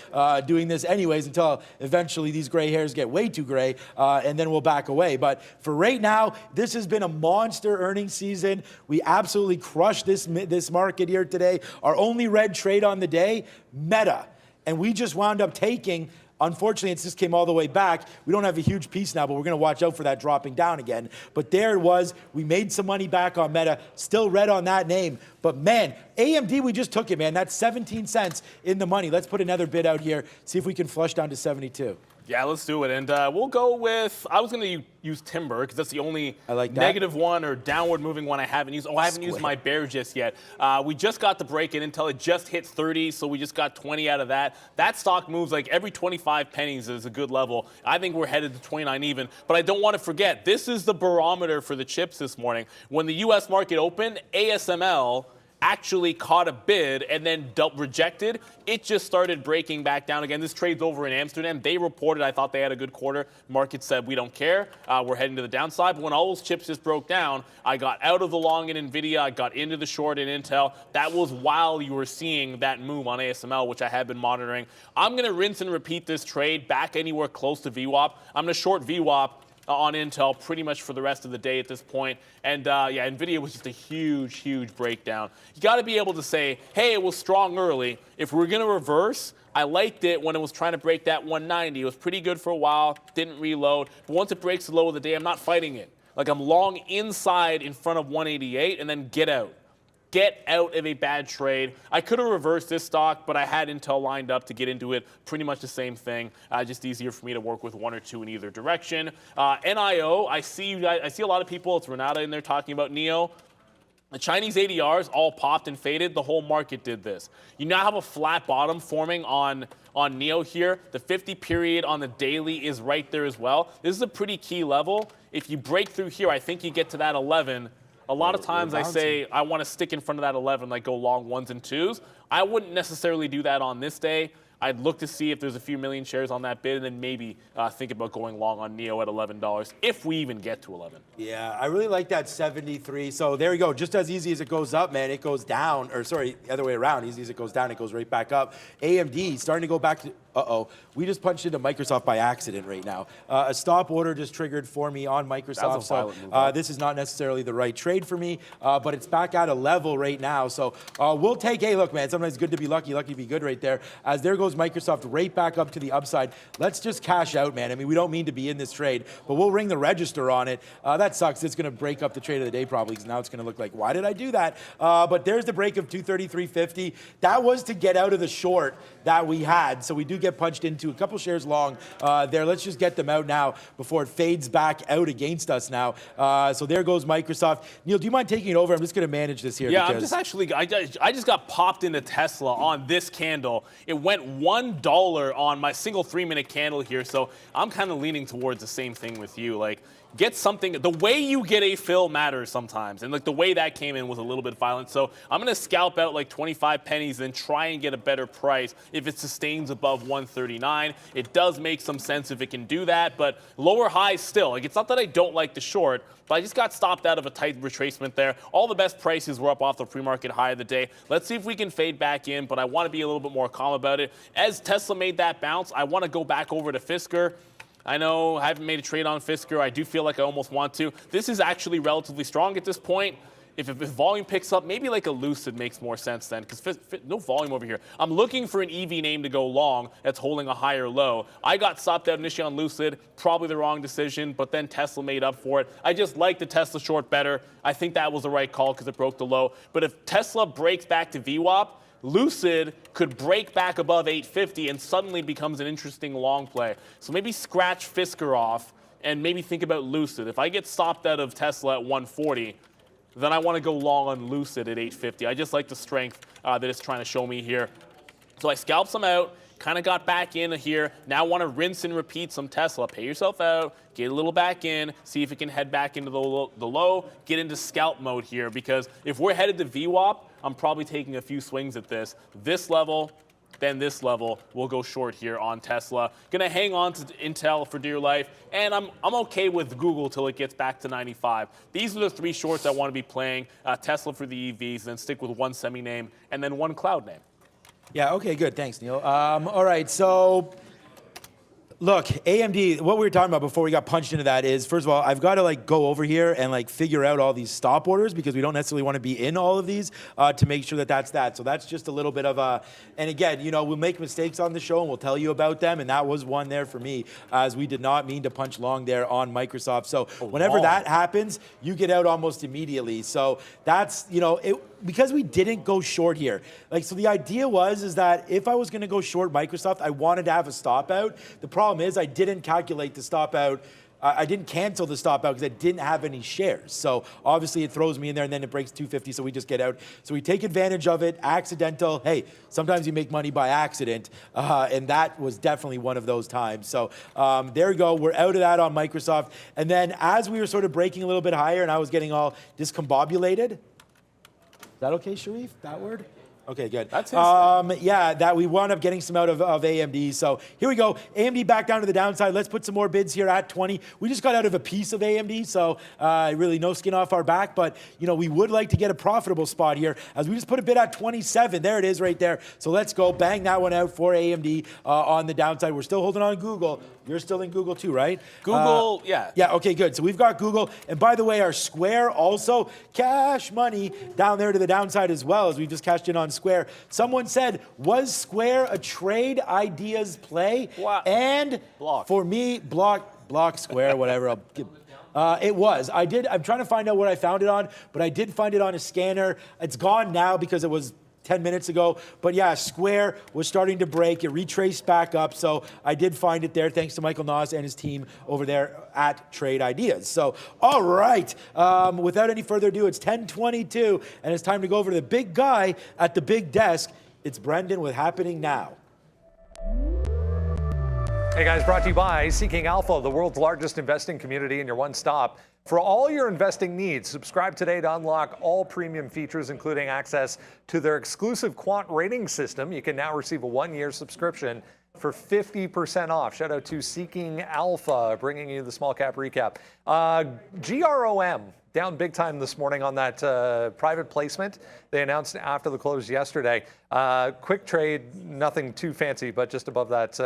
doing this anyways until eventually these gray hairs get way too gray, and then we'll back away. But for right now, this has been a monster earnings season. We absolutely crushed this market here today. Our only red trade on the day, Meta. And we just wound up taking, unfortunately, it just came all the way back. We don't have a huge piece now, but we're going to watch out for that dropping down again. But there it was. We made some money back on Meta. Still red on that name. But man, AMD, we just took it, man. That's 17 cents in the money. Let's put another bid out here, see if we can flush down to 72. Yeah, let's do it. And we'll go with, I was going to use Timber because that's the only negative one or downward moving one I haven't used. Oh, I haven't used my bear just yet. We just got the break in until it just hit 30, so we just got 20 out of that. That stock moves like every 25 pennies is a good level. I think we're headed to 29 even. But I don't want to forget, this is the barometer for the chips this morning. When the U.S. market opened, ASML actually caught a bid and then rejected. It just started breaking back down again. This trade's over in Amsterdam. They reported, I thought they had a good quarter. Market said, we don't care. We're heading to the downside. But when all those chips just broke down, I got out of the long in NVIDIA. I got into the short in Intel. That was while you were seeing that move on ASML, which I have been monitoring. I'm going to rinse and repeat this trade back anywhere close to VWAP. I'm going to short VWAP on Intel pretty much for the rest of the day at this point. And yeah, NVIDIA was just a huge, huge breakdown. You got to be able to say, hey, it was strong early. If we're going to reverse, I liked it when it was trying to break that 190. It was pretty good for a while, didn't reload. But once it breaks the low of the day, I'm not fighting it. Like, I'm long inside in front of 188 and then get out. Get out of a bad trade. I could have reversed this stock, but I had Intel lined up to get into it. Pretty much the same thing. Just easier for me to work with one or two in either direction. NIO, I see a lot of people. It's Renata in there talking about NEO. The Chinese ADRs all popped and faded. The whole market did this. You now have a flat bottom forming on NEO here. The 50 period on the daily is right there as well. This is a pretty key level. If you break through here, I think you get to that 11. A lot of times I say I want to stick in front of that 11, like go long ones and twos. I wouldn't necessarily do that on this day. I'd look to see if there's a few million shares on that bid and then maybe think about going long on NEO at $11 if we even get to 11. Yeah, I really like that 73. So there you go. Just as easy as it goes up, man, it goes down. Or sorry, the other way around. Easy as it goes down, it goes right back up. AMD starting to go back to, we just punched into Microsoft by accident right now. A stop order just triggered for me on Microsoft. So this is not necessarily the right trade for me, but it's back at a level right now. So we'll take, hey, look, man, sometimes it's good to be lucky to be good right there. As there goes Microsoft right back up to the upside. Let's just cash out, man. I mean, we don't mean to be in this trade, but we'll ring the register on it. That sucks. It's going to break up the trade of the day probably, because now it's going to look like, why did I do that? But there's the break of 233.50. That was to get out of the short that we had. So we do get punched into a couple shares long there. Let's just get them out now before it fades back out against us now. So there goes Microsoft. Neil, do you mind taking it over? I'm just going to manage this here. Yeah, I'm just actually, I just got popped into Tesla on this candle. It went $1 on my single 3-minute candle here. So I'm kind of leaning towards the same thing with you. Like, get something, the way you get a fill matters sometimes. And like the way that came in was a little bit violent. So I'm going to scalp out like 25 pennies and try and get a better price if it sustains above 139. It does make some sense if it can do that, but lower highs still. Like, it's not that I don't like the short, but I just got stopped out of a tight retracement there. All the best prices were up off the pre-market high of the day. Let's see if we can fade back in, but I want to be a little bit more calm about it. As Tesla made that bounce, I want to go back over to Fisker. I know I haven't made a trade on Fisker. I do feel like I almost want to. This is actually relatively strong at this point. If volume picks up, maybe like a Lucid makes more sense then, because no volume over here. I'm looking for an EV name to go long that's holding a higher low. I got stopped out initially on Lucid, probably the wrong decision, but then Tesla made up for it. I just like the Tesla short better. I think that was the right call because it broke the low. But if Tesla breaks back to VWAP, Lucid could break back above 850 and suddenly becomes an interesting long play. So maybe scratch Fisker off and maybe think about Lucid. If I get stopped out of Tesla at 140, then I want to go long on Lucid at 850. I just like the strength that it's trying to show me here. So I scalped some out, kind of got back in here. Now want to rinse and repeat some Tesla. Pay yourself out, get a little back in, see if it can head back into the low, get into scalp mode here, because if we're headed to VWAP, I'm probably taking a few swings at this. This level, then this level, we'll go short here on Tesla. Gonna hang on to Intel for dear life, and I'm okay with Google till it gets back to 95. These are the three shorts I want to be playing. Tesla for the EVs, then stick with one semi name and then one cloud name. Yeah, okay, good. Thanks, Neil. All right, so look, AMD, what we were talking about before we got punched into that is, first of all, I've got to like go over here and like figure out all these stop orders, because we don't necessarily want to be in all of these to make sure that that's that. So that's just a little bit of a, and again, you know, we'll make mistakes on the show and we'll tell you about them. And that was one there for me, as we did not mean to punch long there on Microsoft. So whenever that happens, you get out almost immediately. So that's, you know, because we didn't go short here. Like, so the idea is that if I was going to go short Microsoft, I wanted to have a stop out. The problem is I didn't calculate the stop out. I didn't cancel the stop out because I didn't have any shares. So obviously it throws me in there and then it breaks 250, so we just get out. So we take advantage of it, accidental. Hey, sometimes you make money by accident, and that was definitely one of those times. So there we go, we're out of that on Microsoft. And then as we were sort of breaking a little bit higher and I was getting all discombobulated, is that okay, Sharif, that word? Okay, good. That's yeah, that we wound up getting some out of AMD. So here we go. AMD back down to the downside. Let's put some more bids here at 20. We just got out of a piece of AMD, so really no skin off our back. But, you know, we would like to get a profitable spot here as we just put a bid at 27. There it is right there. So let's go. Bang that one out for AMD on the downside. We're still holding on Google. You're still in Google too, right? Google, yeah. Yeah, okay, good. So we've got Google. And by the way, our Square also cash money down there to the downside as well, as we just cashed in on Square. Someone said, was Square a trade ideas play? Wow. And Block. for me, block Square, whatever. It was. I'm trying to find out what I found it on, but I did find it on a scanner. It's gone now because it was 10 minutes ago. But yeah, Square was starting to break. It retraced back up. So I did find it there thanks to Michael Nas and his team over there at Trade Ideas. So, all right. Without any further ado, it's 10:22, and it's time to go over to the big guy at the big desk. It's Brendan with Happening Now. Hey guys, brought to you by Seeking Alpha, the world's largest investing community and your one-stop for all your investing needs. Subscribe today to unlock all premium features, including access to their exclusive quant rating system. You can now receive a 1-year subscription for 50% off. Shout out to Seeking Alpha, bringing you the small cap recap. GROM down big time this morning on that private placement they announced after the close yesterday. Quick trade, nothing too fancy, but just above that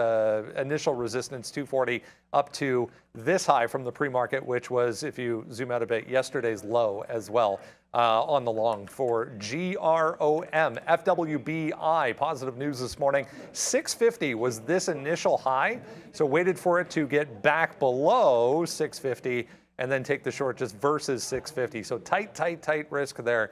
initial resistance, 240, up to this high from the pre-market, which was, if you zoom out a bit, yesterday's low as well on the long for GROM. FWBI, positive news this morning. 650 was this initial high, so waited for it to get back below 650 and then take the short just versus 650. So tight risk there.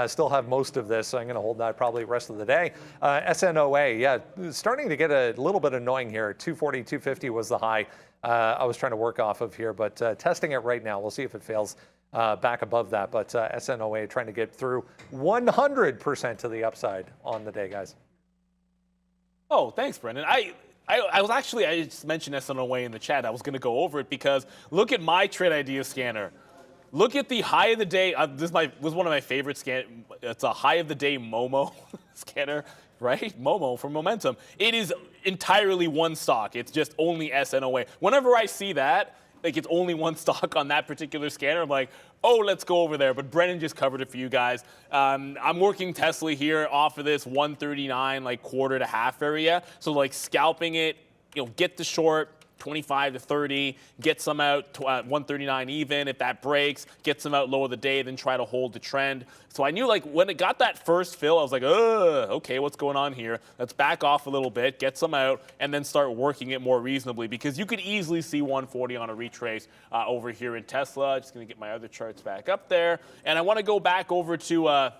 Still have most of this, so I'm going to hold that probably the rest of the day. SNOA, yeah, starting to get a little bit annoying here. 240, 250 was the high I was trying to work off of here, but testing it right now. We'll see if it fails back above that. But SNOA trying to get through 100% to the upside on the day, guys. Oh, thanks, Brendan. I just mentioned SNOA in the chat. I was going to go over it because look at my Trade Idea scanner. Look at the high of the day. This was one of my favorite scan. It's a high of the day Momo scanner, right? Momo from Momentum. It is entirely one stock. It's just only SNOA. Whenever I see that, like it's only one stock on that particular scanner, I'm like, oh, let's go over there. But Brendan just covered it for you guys. I'm working Tesla here off of this 139, like quarter to half area. So like scalping it, get the short, 25 to 30, get some out 139 even. If that breaks, get some out low of the day, then try to hold the trend. So I knew like when it got that first fill, I was like, okay, what's going on here? Let's back off a little bit, get some out, and then start working it more reasonably because you could easily see 140 on a retrace over here in Tesla. Just going to get my other charts back up there. And I want to go back over to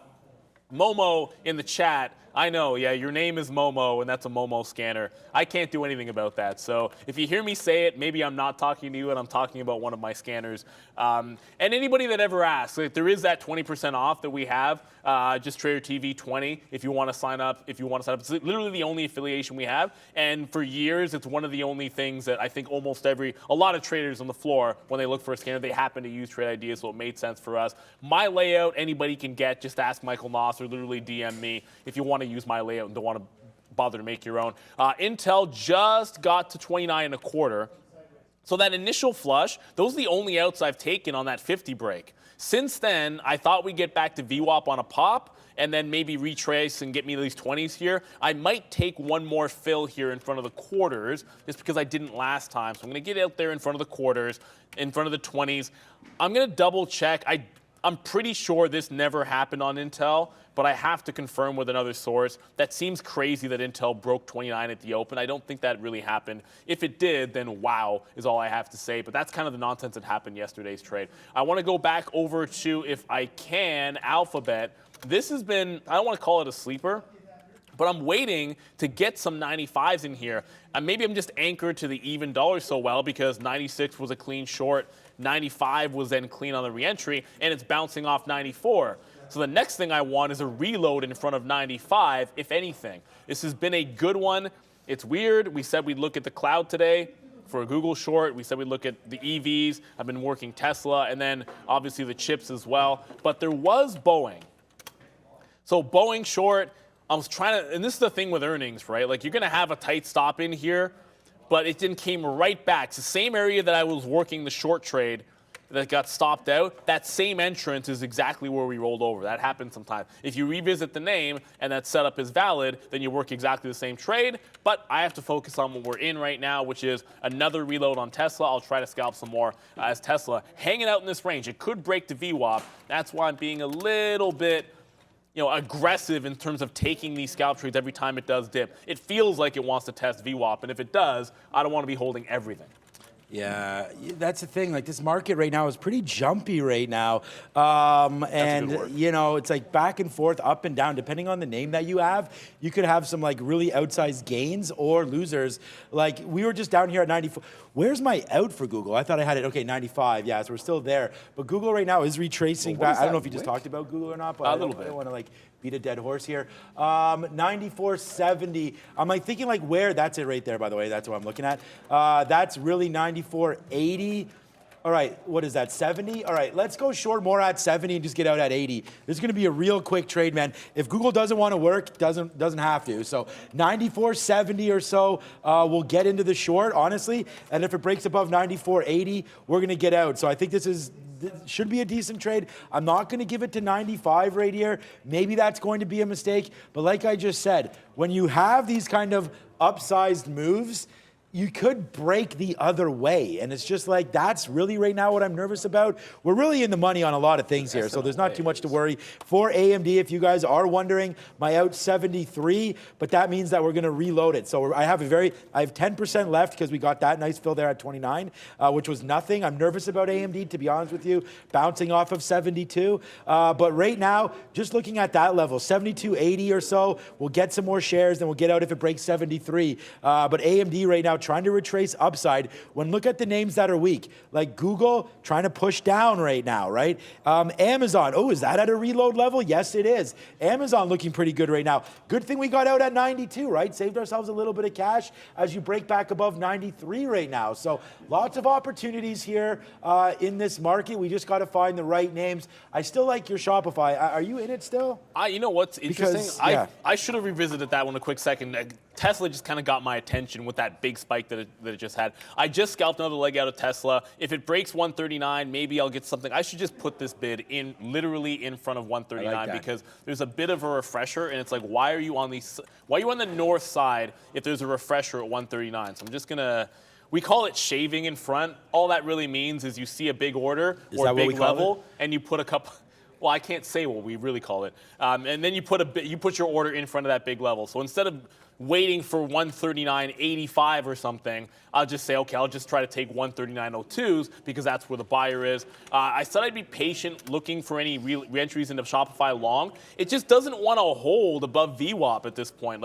Momo in the chat. I know, yeah, your name is Momo, and that's a Momo scanner. I can't do anything about that. So if you hear me say it, maybe I'm not talking to you and I'm talking about one of my scanners. And anybody that ever asks, like, there is that 20% off that we have, just Trader TV 20 if you want to sign up. It's literally the only affiliation we have. And for years, it's one of the only things that I think a lot of traders on the floor, when they look for a scanner, they happen to use Trade Ideas, so it made sense for us. My layout, anybody can get. Just ask Michael Noss or literally DM me if you want to use my layout and don't want to bother to make your own. Intel just got to 29.25. So that initial flush, those are the only outs I've taken on that 50 break. Since then, I thought we'd get back to VWAP on a pop and then maybe retrace and get me these 20s here. I might take one more fill here in front of the quarters just because I didn't last time. So I'm going to get out there in front of the quarters, in front of the 20s. I'm going to double check. I'm pretty sure this never happened on Intel, but I have to confirm with another source. That seems crazy that Intel broke 29 at the open. I don't think that really happened. If it did, then wow is all I have to say. But that's kind of the nonsense that happened yesterday's trade. I want to go back over to, if I can, Alphabet. This has been, I don't want to call it a sleeper, but I'm waiting to get some 95s in here. And maybe I'm just anchored to the even dollar so well because 96 was a clean short. 95 was then clean on the reentry, and it's bouncing off 94. So the next thing I want is a reload in front of 95, if anything. This has been a good one. It's weird. We said we'd look at the cloud today for a Google short. We said we'd look at the EVs. I've been working Tesla, and then obviously the chips as well. But there was Boeing. So Boeing short, I was trying to, and this is the thing with earnings, right? Like, you're going to have a tight stop in here, but it then came right back. It's the same area that I was working the short trade that got stopped out. That same entrance is exactly where we rolled over. That happens sometimes. If you revisit the name and that setup is valid, then you work exactly the same trade. But I have to focus on what we're in right now, which is another reload on Tesla. I'll try to scalp some more as Tesla hanging out in this range. It could break the VWAP. That's why I'm being a little bit aggressive in terms of taking these scalp trades every time it does dip. It feels like it wants to test VWAP, and if it does, I don't want to be holding everything. Yeah, that's the thing. Like, this market right now is pretty jumpy right now. And, it's like back and forth, up and down, depending on the name that you have. You could have some, like, really outsized gains or losers. Like, we were just down here at 94. Where's my out for Google? I thought I had it, 95. Yeah, so we're still there. But Google right now is retracing back. I don't know if you just talked about Google or not, but I don't want to, beat a dead horse here. 94.70. I'm thinking where, that's it right there, by the way. That's what I'm looking at. That's really 94.80. All right, what is that, 70? All right, let's go short more at 70 and just get out at 80. This is going to be a real quick trade, man. If Google doesn't want to work, doesn't have to. So 94.70 or so, we'll get into the short, honestly. And if it breaks above 94.80, we're going to get out. So I think this should be a decent trade. I'm not going to give it to 95 right here. Maybe that's going to be a mistake. But like I just said, when you have these kind of upsized moves, you could break the other way. And it's just that's really right now what I'm nervous about. We're really in the money on a lot of things here, so there's not too much to worry. For AMD, if you guys are wondering, my out 73, but that means that we're gonna reload it. So I have 10% left because we got that nice fill there at 29, which was nothing. I'm nervous about AMD, to be honest with you, bouncing off of 72. But right now, just looking at that level, 72.80 or so, we'll get some more shares, then we'll get out if it breaks 73. But AMD right now, trying to retrace upside. When look at the names that are weak, like Google trying to push down right now, right? Amazon, is that at a reload level? Yes, it is. Amazon looking pretty good right now. Good thing we got out at 92, right? Saved ourselves a little bit of cash as you break back above 93 right now. So lots of opportunities here in this market. We just got to find the right names. I still like your Shopify. Are you in it still? You know what's interesting? Because, I should have revisited that one a quick second. Tesla just kind of got my attention with that big spike that it just had. I just scalped another leg out of Tesla. If it breaks 139, maybe I'll get something. I should just put this bid in literally in front of 139 because there's a bit of a refresher, and it's like, why are you on the north side if there's a refresher at 139? So I'm just gonna. We call it shaving in front. All that really means is you see a big order or a big level, and you put a couple. Well, I can't say what we really call it. And then you put your order in front of that big level. So instead of waiting for 139.85 or something, I'll just say, okay, I'll just try to take 139.02s because that's where the buyer is. I said I'd be patient looking for any re-entries into Shopify long. It just doesn't want to hold above VWAP at this point.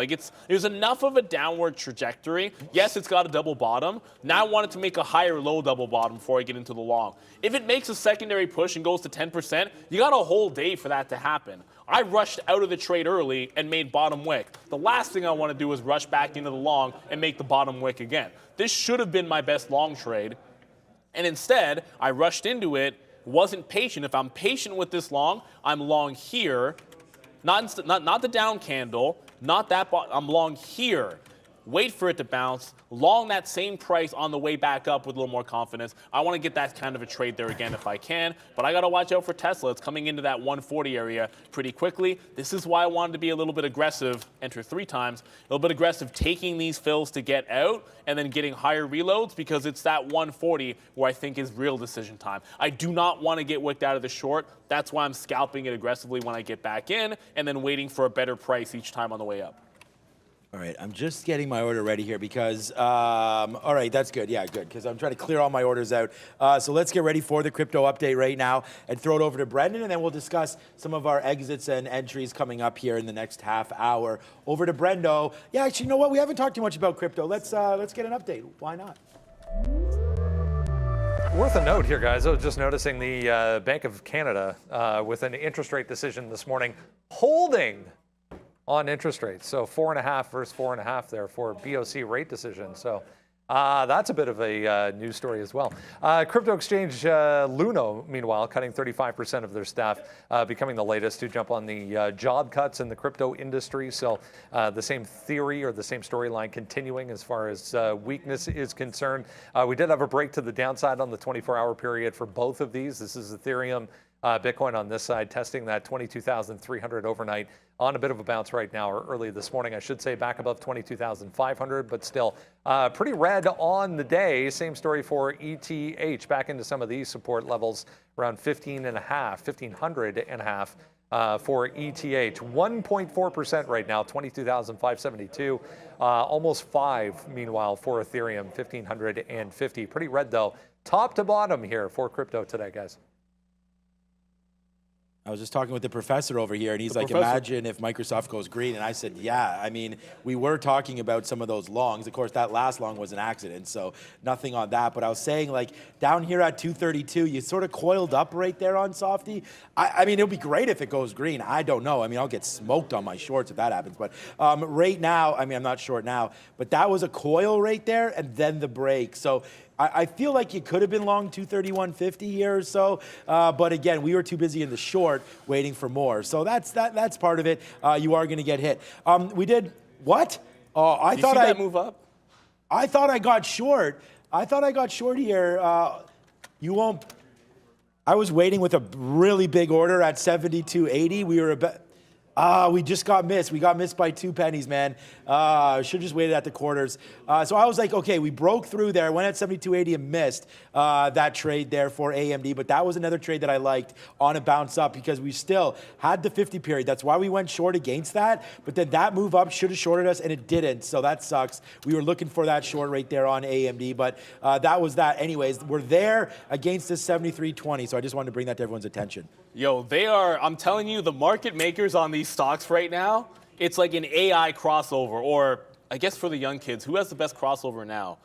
There's enough of a downward trajectory. Yes, it's got a double bottom. Now I want it to make a higher low double bottom before I get into the long. If it makes a secondary push and goes to 10%, you got a whole day for that to happen. I rushed out of the trade early and made bottom wick. The last thing I want to do is rush back into the long and make the bottom wick again. This should have been my best long trade. And instead, I rushed into it, wasn't patient. If I'm patient with this long, I'm long here. Not the down candle, not that, I'm long here. Wait for it to bounce, long that same price on the way back up with a little more confidence. I want to get that kind of a trade there again if I can, but I got to watch out for Tesla. It's coming into that 140 area pretty quickly. This is why I wanted to be a little bit aggressive, enter 3 times, a little bit aggressive taking these fills to get out and then getting higher reloads because it's that 140 where I think is real decision time. I do not want to get wicked out of the short. That's why I'm scalping it aggressively when I get back in and then waiting for a better price each time on the way up. All right, I'm just getting my order ready here because, all right, that's good. Yeah, good, because I'm trying to clear all my orders out. So let's get ready for the crypto update right now and throw it over to Brendan, and then we'll discuss some of our exits and entries coming up here in the next half hour. Over to Brendo. Yeah, actually, you know what? We haven't talked too much about crypto. Let's get an update. Why not? Worth a note here, guys. I was just noticing the Bank of Canada with an interest rate decision this morning holding on interest rates. So 4.5 versus 4.5 there for BOC rate decision. So That's a bit of a news story as well. Crypto exchange Luno, meanwhile, cutting 35% of their staff, becoming the latest to jump on the job cuts in the crypto industry. So the same theory or the same storyline continuing as far as weakness is concerned. We did have a break to the downside on the 24-hour period for both of these. This is Ethereum. Bitcoin on this side testing that 22,300 overnight, on a bit of a bounce right now, or early this morning, I should say, back above 22,500, but still pretty red on the day. Same story for ETH, back into some of these support levels, around 1,500 and a half for ETH. 1.4% right now, 22,572. Almost 5, meanwhile, for Ethereum, 1,550. Pretty red, though, top to bottom here for crypto today, guys. I was just talking with the professor over here, and he's like, imagine if Microsoft goes green. And I said, yeah, I mean, we were talking about some of those longs. Of course, that last long was an accident, so nothing on that. But I was saying, like, down here at 232, you sort of coiled up right there on Softy. I mean, it'll be great if it goes green. I don't know. I mean, I'll get smoked on my shorts if that happens. But right now, I mean, I'm not short now, but that was a coil right there, and then the break. So I feel like you could have been long 231.50 here or so, but again, we were too busy in the short waiting for more. So that's part of it. You are going to get hit. We did what? I thought I move up. I thought I got short. I thought I got short here. You won't. I was waiting with a really big order at 72.80. We were about. We just got missed. We got missed by 2 pennies, man. Should have just waited at the quarters. So I was like, okay, we broke through there, went at 72.80 and missed that trade there for AMD. But that was another trade that I liked on a bounce up because we still had the 50 period. That's why we went short against that. But then that move up should have shorted us, and it didn't. So that sucks. We were looking for that short right there on AMD. But that was that. Anyways, we're there against this 73.20. So I just wanted to bring that to everyone's attention. Yo, they are, I'm telling you, the market makers on these stocks right now, it's like an AI crossover, or I guess for the young kids, who has the best crossover now?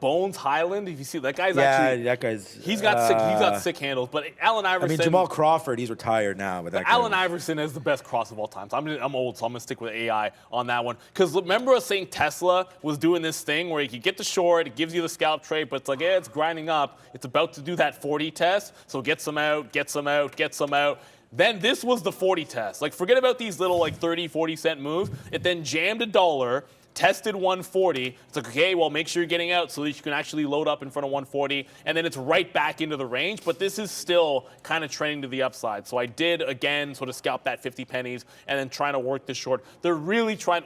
Bones Highland, if you see that guy's actually, that guy's he's got sick handles. But Allen Iverson, I mean, Jamal Crawford, he's retired now, but Allen Iverson is the best cross of all time. So I'm old, so I'm gonna stick with AI on that one. Because remember us saying Tesla was doing this thing where you could get the short, it gives you the scalp trade, but it's like, it's grinding up. It's about to do that 40 test, so get some out, get some out, get some out. Then this was the 40 test. Like, forget about these little 30, 40 cent moves. It then jammed $1. Tested 140. It's like, okay, well, make sure you're getting out so that you can actually load up in front of 140, and then it's right back into the range. But this is still kind of trending to the upside. So I did, again, sort of scalp that 50 pennies and then trying to work this short. They're really trying.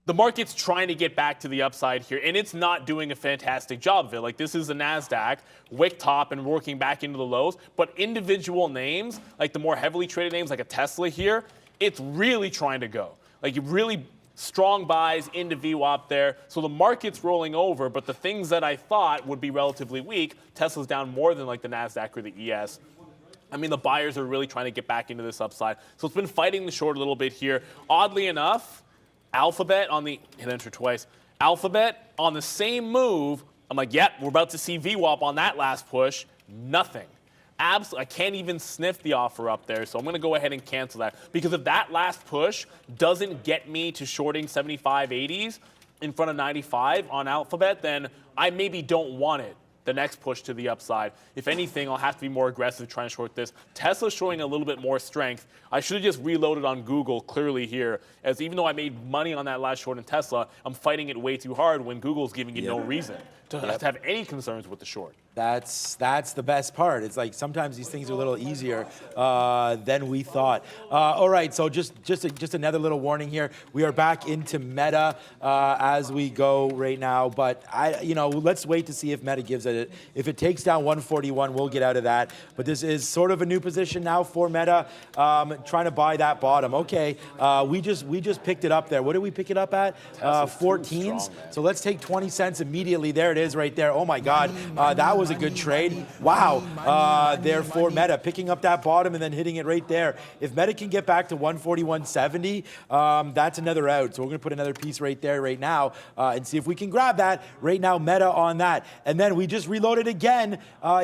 The market's trying to get back to the upside here, and it's not doing a fantastic job of it. Like, this is the NASDAQ, wick top and working back into the lows. But individual names, like the more heavily traded names, like a Tesla here, it's really trying to go. Like, you really strong buys into VWAP there. So the market's rolling over, but the things that I thought would be relatively weak, Tesla's down more than like the NASDAQ or the ES. I mean, the buyers are really trying to get back into this upside. So it's been fighting the short a little bit here. Oddly enough, Alphabet on the, hit enter twice, Alphabet on the same move, I'm like, yep, we're about to see VWAP on that last push. Nothing. I can't even sniff the offer up there, so I'm going to go ahead and cancel that. Because if that last push doesn't get me to shorting 75.80s in front of 95 on Alphabet, then I maybe don't want it. The next push to the upside. If anything, I'll have to be more aggressive trying to short this. Tesla's showing a little bit more strength. I should have just reloaded on Google clearly here, as even though I made money on that last short in Tesla, I'm fighting it way too hard when Google's giving you no reason to have any concerns with the short. That's the best part. It's like sometimes these things are a little easier than we thought. All right, so just another little warning here. We are back into Meta as we go right now, but let's wait to see if Meta gives it. If it takes down 141, we'll get out of that. But this is sort of a new position now for Meta, trying to buy that bottom. Okay, we just picked it up there. What did we pick it up at? 14s. So let's take 20 cents immediately. There it is right there. Oh my God, that was a good trade. Wow. Therefore, Meta picking up that bottom and then hitting it right there. If Meta can get back to 141.70, that's another out. So we're going to put another piece right there right now and see if we can grab that. Right now, Meta on that. And then we just reloaded again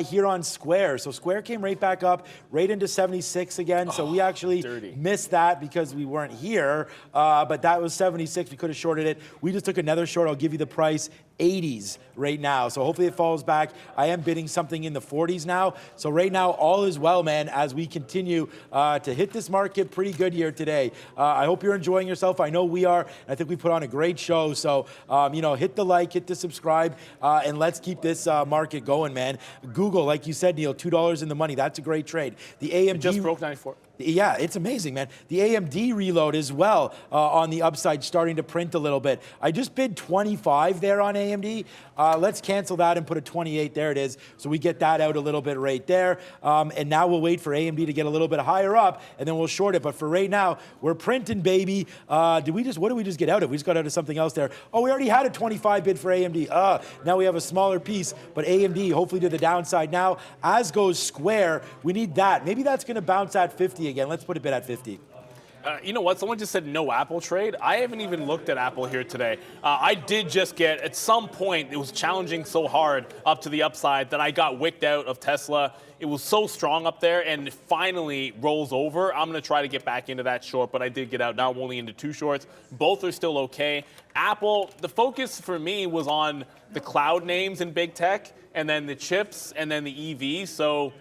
here on Square. So Square came right back up, right into 76 again. So we actually missed that because we weren't here. But that was 76. We could have shorted it. We just took another short. I'll give you the price. 80s right now. So hopefully it falls back. I am bidding something in the 40s now. So right now, all is well, man, as we continue to hit this market pretty good here today. I hope you're enjoying yourself. I know we are. I think we put on a great show. So, hit the like, hit the subscribe, and let's keep this market going, man. Google, like you said, Neil, $2 in the money. That's a great trade. The AMD It just broke 94. Yeah, it's amazing, man. The AMD reload as well on the upside, starting to print a little bit. I just bid 25 there on AMD. Let's cancel that and put a 28. There it is. So we get that out a little bit right there. And now we'll wait for AMD to get a little bit higher up, and then we'll short it. But for right now, we're printing, baby. What did we just get out of? We just got out of something else there. Oh, we already had a 25 bid for AMD. Now we have a smaller piece, but AMD hopefully to the downside now. As goes Square, we need that. Maybe that's going to bounce at 50 again. Let's put a bid at 50. You know what? Someone just said no Apple trade. I haven't even looked at Apple here today. I did just get, at some point, it was challenging so hard up to the upside that I got wicked out of Tesla. It was so strong up there, and it finally rolls over. I'm going to try to get back into that short, but I did get out. Now I'm only into 2 shorts. Both are still okay. Apple, the focus for me was on the cloud names in big tech, and then the chips, and then the EVs. So,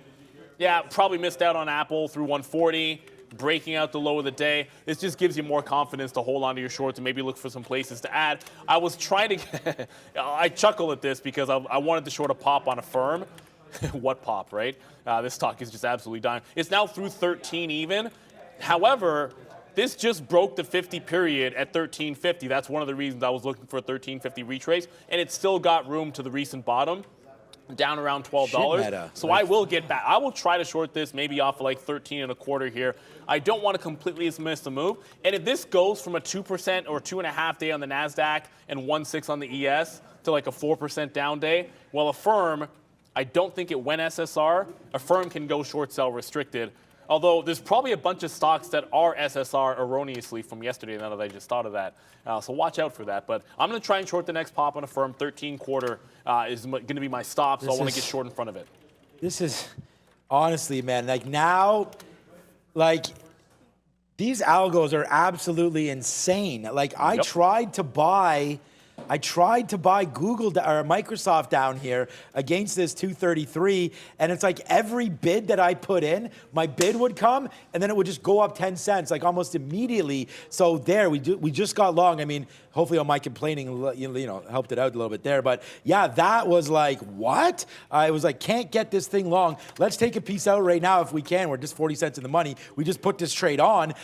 yeah, probably missed out on Apple through 140. Breaking out the low of the day. This just gives you more confidence to hold on to your shorts and maybe look for some places to add. I was trying to, I chuckle at this because I wanted to short a pop on a firm. What pop, right? This stock is just absolutely dying. It's now through 13 even. However, this just broke the 50 period at 1350. That's one of the reasons I was looking for a 1350 retrace, and it still got room to the recent bottom. Down around $12. So I will get back. I will try to short this maybe off of like 13 and a quarter here. I don't want to completely miss the move. And if this goes from a 2% or 2.5 day on the NASDAQ and 1.6 on the ES to like a 4% down day, well, a firm, I don't think it went SSR. A firm can go short sell restricted. Although there's probably a bunch of stocks that are SSR erroneously from yesterday, now that I just thought of that. So watch out for that. But I'm going to try and short the next pop on a firm. 13 quarter is going to be my stop, so I want to get short in front of it. This is, honestly, man, like now, like these algos are absolutely insane. Like I tried to buy Google or Microsoft down here against this 233, and it's like every bid that I put in, my bid would come, and then it would just go up 10 cents, like almost immediately. So there, we just got long. I mean, hopefully all my complaining, helped it out a little bit there. But yeah, that was like, what? I was like, can't get this thing long. Let's take a piece out right now if we can. We're just 40 cents in the money. We just put this trade on.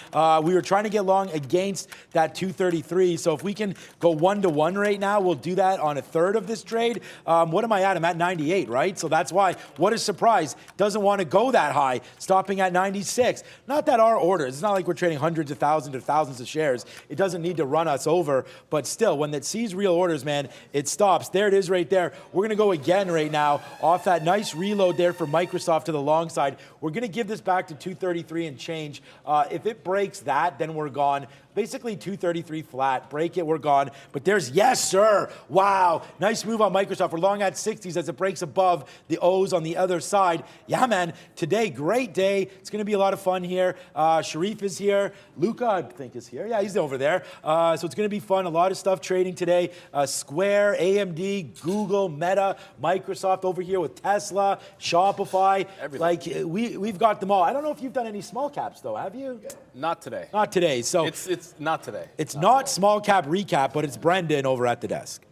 We were trying to get long against that 233. So if we can go 1-to-1 right now, we'll do that on a third of this trade. What am I at? I'm at 98, right? So that's why, what a surprise. Doesn't want to go that high, stopping at 96. Not that our orders, it's not like we're trading hundreds of thousands or thousands of shares. It doesn't need to run us over, but still, when it sees real orders, man, it stops. There it is right there. We're going to go again right now off that nice reload there for Microsoft to the long side. We're going to give this back to 233 and change. If it breaks that, then we're gone. Basically 233 flat, break it, we're gone. But there's, yes, sir. Wow, nice move on Microsoft. We're long at 60s as it breaks above the O's on the other side. Yeah, man, today, great day. It's going to be a lot of fun here. Sharif is here. Luca, I think, is here. Yeah, he's over there. So it's going to be fun. A lot of stuff trading today. Square, AMD, Google, Meta, Microsoft over here with Tesla, Shopify. Everything. Like, we've got them all. I don't know if you've done any small caps, though, have you? Not today. Not today. So it's not today. It's not small cap recap, but it's Brendan over at the desk.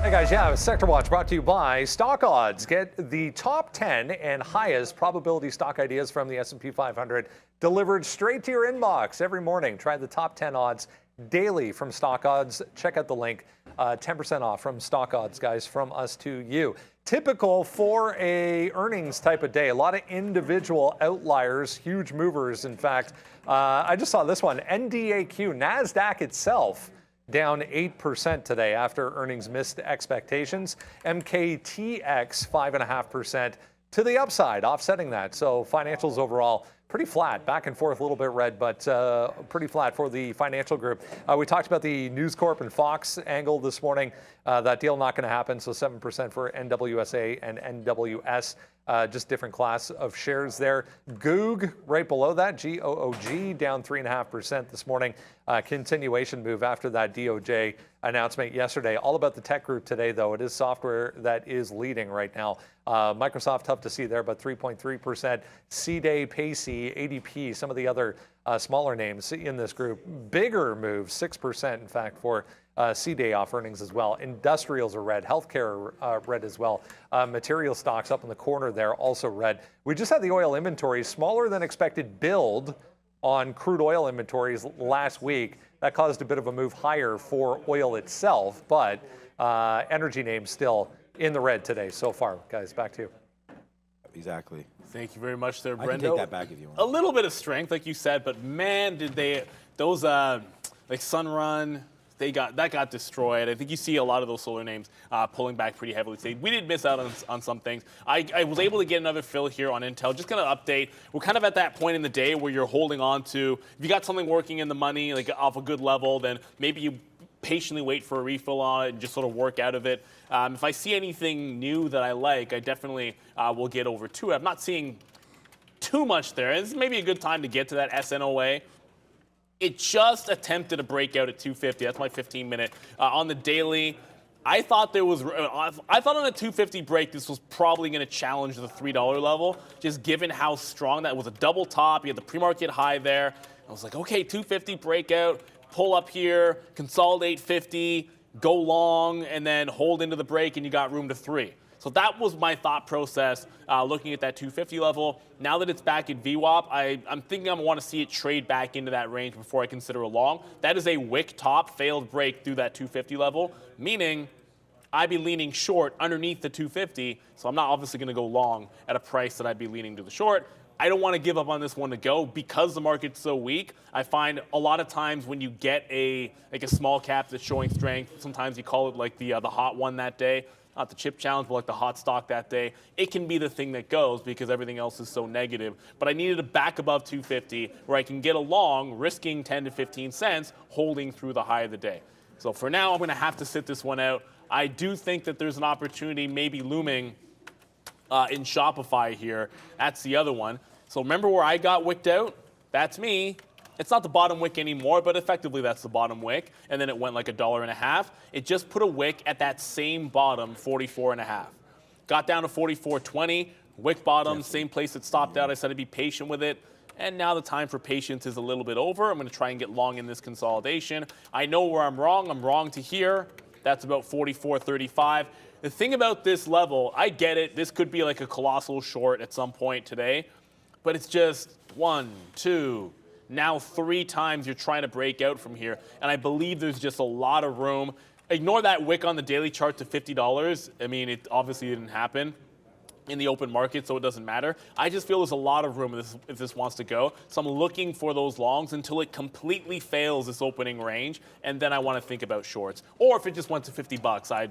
Hey guys, yeah, Sector Watch brought to you by Stock Odds. Get the top 10 and highest probability stock ideas from the S&P 500 delivered straight to your inbox every morning. Try the top 10 odds daily from Stock Odds. Check out the link. 10% off from Stock Odds, guys, from us to you. Typical for a earnings type of day. A lot of individual outliers, huge movers, in fact. I just saw this one, NDAQ, NASDAQ itself, down 8% today after earnings missed expectations. MKTX, 5.5% to the upside, offsetting that. So financials overall pretty flat, back and forth, a little bit red, but pretty flat for the financial group. We talked about the News Corp and Fox angle this morning. That deal not going to happen, so 7% for NWSA and NWS. Just different class of shares there. Goog, right below that, GOOG, down 3.5% this morning. Continuation move after that DOJ announcement yesterday. All about the tech group today, though. It is software that is leading right now. Microsoft, tough to see there, but 3.3%. CDay, Pacey, ADP, some of the other smaller names in this group. Bigger move, 6%, in fact, for CDay off earnings as well. Industrials are red. Healthcare red as well. Material stocks up in the corner there, also red. We just had the oil inventory, smaller than expected build on crude oil inventories last week. That caused a bit of a move higher for oil itself, but energy names still in the red today so far. Guys, back to you. Exactly. Thank you very much there, Brendo. I can take that back if you want. A little bit of strength, like you said, but man, did those like Sunrun, that got destroyed. I think you see a lot of those solar names pulling back pretty heavily today. We did miss out on some things. I was able to get another fill here on Intel. Just going to update. We're kind of at that point in the day where you're holding on to, if you got something working in the money, like off a good level, then maybe you patiently wait for a refill on it and just sort of work out of it. If I see anything new that I like, I definitely will get over to it. I'm not seeing too much there. This is maybe a good time to get to that SNOA. It just attempted a breakout at 250. That's my 15-minute. On the daily, I thought on a 250 break, this was probably going to challenge the $3 level, just given how strong that was. A double top. You had the pre-market high there. I was like, okay, 250 breakout, pull up here, consolidate 50, go long, and then hold into the break, and you got room to 3. So that was my thought process looking at that 250 level. Now that it's back at VWAP, I'm thinking I want to see it trade back into that range before I consider a long. That is a wick top failed break through that 250 level, meaning I'd be leaning short underneath the 250. So I'm not obviously going to go long at a price that I'd be leaning to the short. I don't want to give up on this one to go because the market's so weak. I find a lot of times when you get a small cap that's showing strength, sometimes you call it like the hot one that day. Not the chip challenge, but like the hot stock that day. It can be the thing that goes because everything else is so negative. But I needed a back above 250 where I can get a long, risking 10 to 15 cents, holding through the high of the day. So for now, I'm going to have to sit this one out. I do think that there's an opportunity maybe looming in Shopify here. That's the other one. So remember where I got wicked out? That's me. It's not the bottom wick anymore, but effectively that's the bottom wick. And then it went like $1.50. It just put a wick at that same bottom, 44.5. Got down to 44.20. Wick bottom, same place it stopped out. I said I'd be patient with it. And now the time for patience is a little bit over. I'm going to try and get long in this consolidation. I know where I'm wrong. I'm wrong to here. That's about 44.35. The thing about this level, I get it. This could be like a colossal short at some point today. But it's just 1, 2, now 3 times you're trying to break out from here. And I believe there's just a lot of room. Ignore that wick on the daily chart to $50. I mean, it obviously didn't happen in the open market, so it doesn't matter. I just feel there's a lot of room if this wants to go. So I'm looking for those longs until it completely fails this opening range, and then I want to think about shorts. Or if it just went to $50, I'd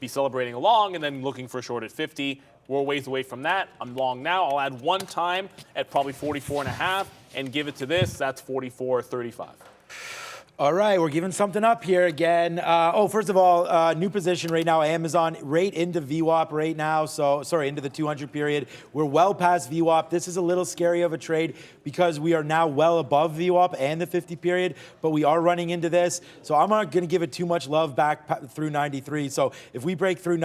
be celebrating a long and then looking for a short at 50. We're a ways away from that. I'm long now. I'll add one time at probably 44.5 and give it to this. That's 44.35. All right, we're giving something up here again. First of all, new position right now, Amazon right into VWAP right now. So, sorry, into the 200 period. We're well past VWAP. This is a little scary of a trade because we are now well above VWAP and the 50 period, but we are running into this. So I'm not going to give it too much love back through 93. So if we break through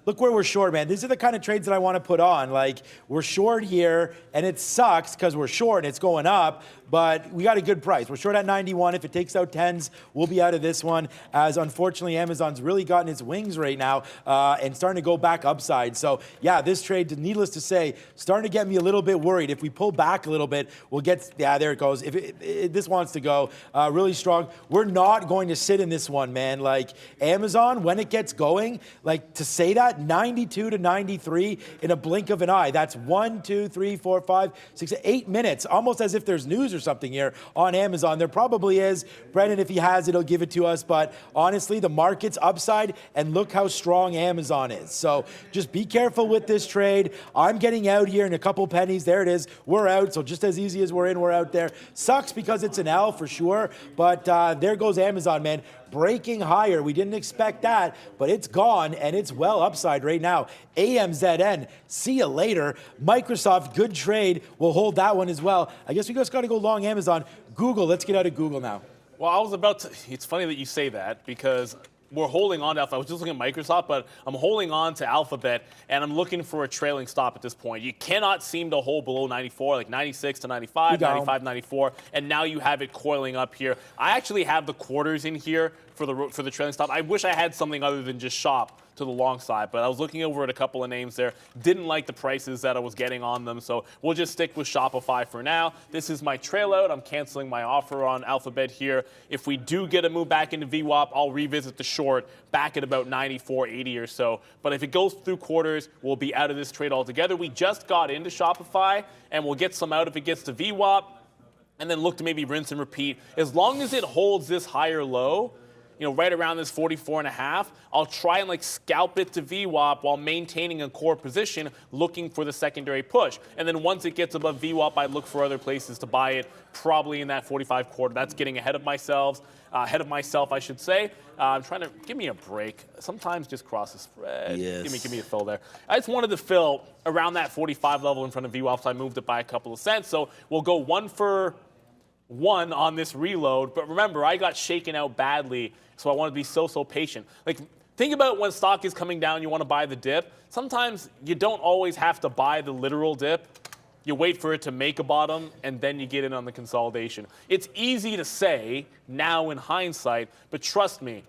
look where we're short, man. These are the kind of trades that I want to put on. Like, we're short here, and it sucks because we're short and it's going up, but we got a good price. We're short at 91. If it takes out 10s, we'll be out of this one, as unfortunately Amazon's really gotten its wings right now and starting to go back upside. So, yeah, this trade, needless to say, starting to get me a little bit worried. If we pull back a little bit, we'll get, yeah, there it goes. If this wants to go really strong, we're not going to sit in this one, man. Like, Amazon, when it gets going, like, to say that, that? 92 to 93 in a blink of an eye. That's 1, 2, 3, 4, 5, 6, 8 minutes, almost as if there's news or something here on Amazon. There probably is. Brendan, if he has it, he'll give it to us. But honestly, the market's upside, and look how strong Amazon is. So just be careful with this trade. I'm getting out here in a couple pennies. There it is. We're out. So just as easy as we're in, we're out there. Sucks because it's an L for sure. But there goes Amazon, man. Breaking higher. We didn't expect that, but it's gone, and it's well upside right now. AMZN, see you later. Microsoft, good trade. We'll hold that one as well. I guess we just got to go long Amazon. Google, let's get out of Google now. Well, I was about to, it's funny that you say that because we're holding on to Alphabet. I was just looking at Microsoft, but I'm holding on to Alphabet, and I'm looking for a trailing stop at this point. You cannot seem to hold below 94, like 96 to 95, 95, 94, and now you have it coiling up here. I actually have the quarters in here for the trailing stop. I wish I had something other than just shop to the long side, but I was looking over at a couple of names there. Didn't like the prices that I was getting on them, so we'll just stick with Shopify for now. This is my trail out. I'm canceling my offer on Alphabet here. If we do get a move back into VWAP, I'll revisit the short back at about 94.80 or so. But if it goes through quarters, we'll be out of this trade altogether. We just got into Shopify, and we'll get some out if it gets to VWAP, and then look to maybe rinse and repeat. As long as it holds this higher low, you know, right around this 44.5, I'll try and like scalp it to VWAP while maintaining a core position, looking for the secondary push. And then once it gets above VWAP, I'd look for other places to buy it, probably in that 45 quarter. That's getting ahead of myself, I should say. I'm trying to give me a break. Sometimes just cross the spread. Yes. Give me a fill there. I just wanted to fill around that 45 level in front of VWAP, so I moved it by a couple of cents. So we'll go 1 for 1 on this reload. But remember, I got shaken out badly, so I want to be so patient. Like, think about when stock is coming down, you want to buy the dip. Sometimes you don't always have to buy the literal dip. You wait for it to make a bottom, and then you get in on the consolidation. It's easy to say now in hindsight, but trust me,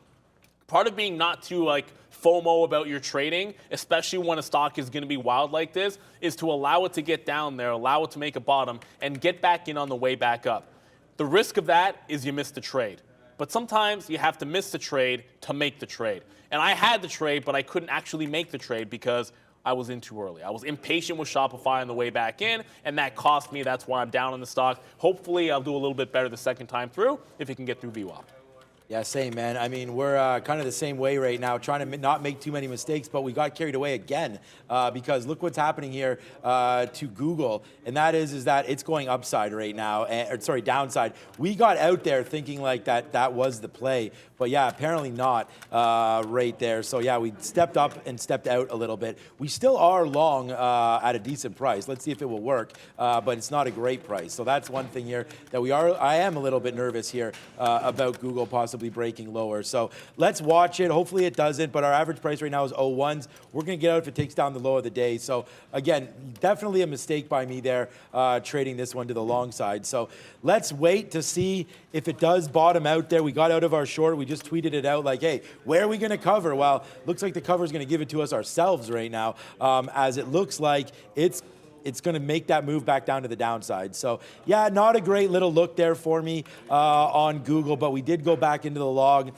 part of being not too like FOMO about your trading, especially when a stock is going to be wild like this, is to allow it to get down there, allow it to make a bottom, and get back in on the way back up. The risk of that is you miss the trade. But sometimes you have to miss the trade to make the trade. And I had the trade, but I couldn't actually make the trade because I was in too early. I was impatient with Shopify on the way back in, and that cost me. That's why I'm down on the stock. Hopefully, I'll do a little bit better the second time through if it can get through VWAP. Yeah, same, man. I mean, we're kind of the same way right now, trying to not make too many mistakes, but we got carried away again because look what's happening here to Google, and that is that it's going upside right now, downside. We got out there thinking like that was the play, but yeah, apparently not right there. So yeah, we stepped up and stepped out a little bit. We still are long at a decent price. Let's see if it will work, but it's not a great price. So that's one thing here that I am a little bit nervous here about Google possibly breaking lower. So let's watch it. Hopefully it doesn't, but our average price right now is 01s. We're going to get out if it takes down the low of the day. So again, definitely a mistake by me there trading this one to the long side. So let's wait to see if it does bottom out there. We got out of our short. We just tweeted it out like, hey, where are we going to cover? Well, looks like the cover is going to give it to us ourselves right now, as it looks like it's going to make that move back down to the downside. So, yeah, not a great little look there for me on Google, but we did go back into the log.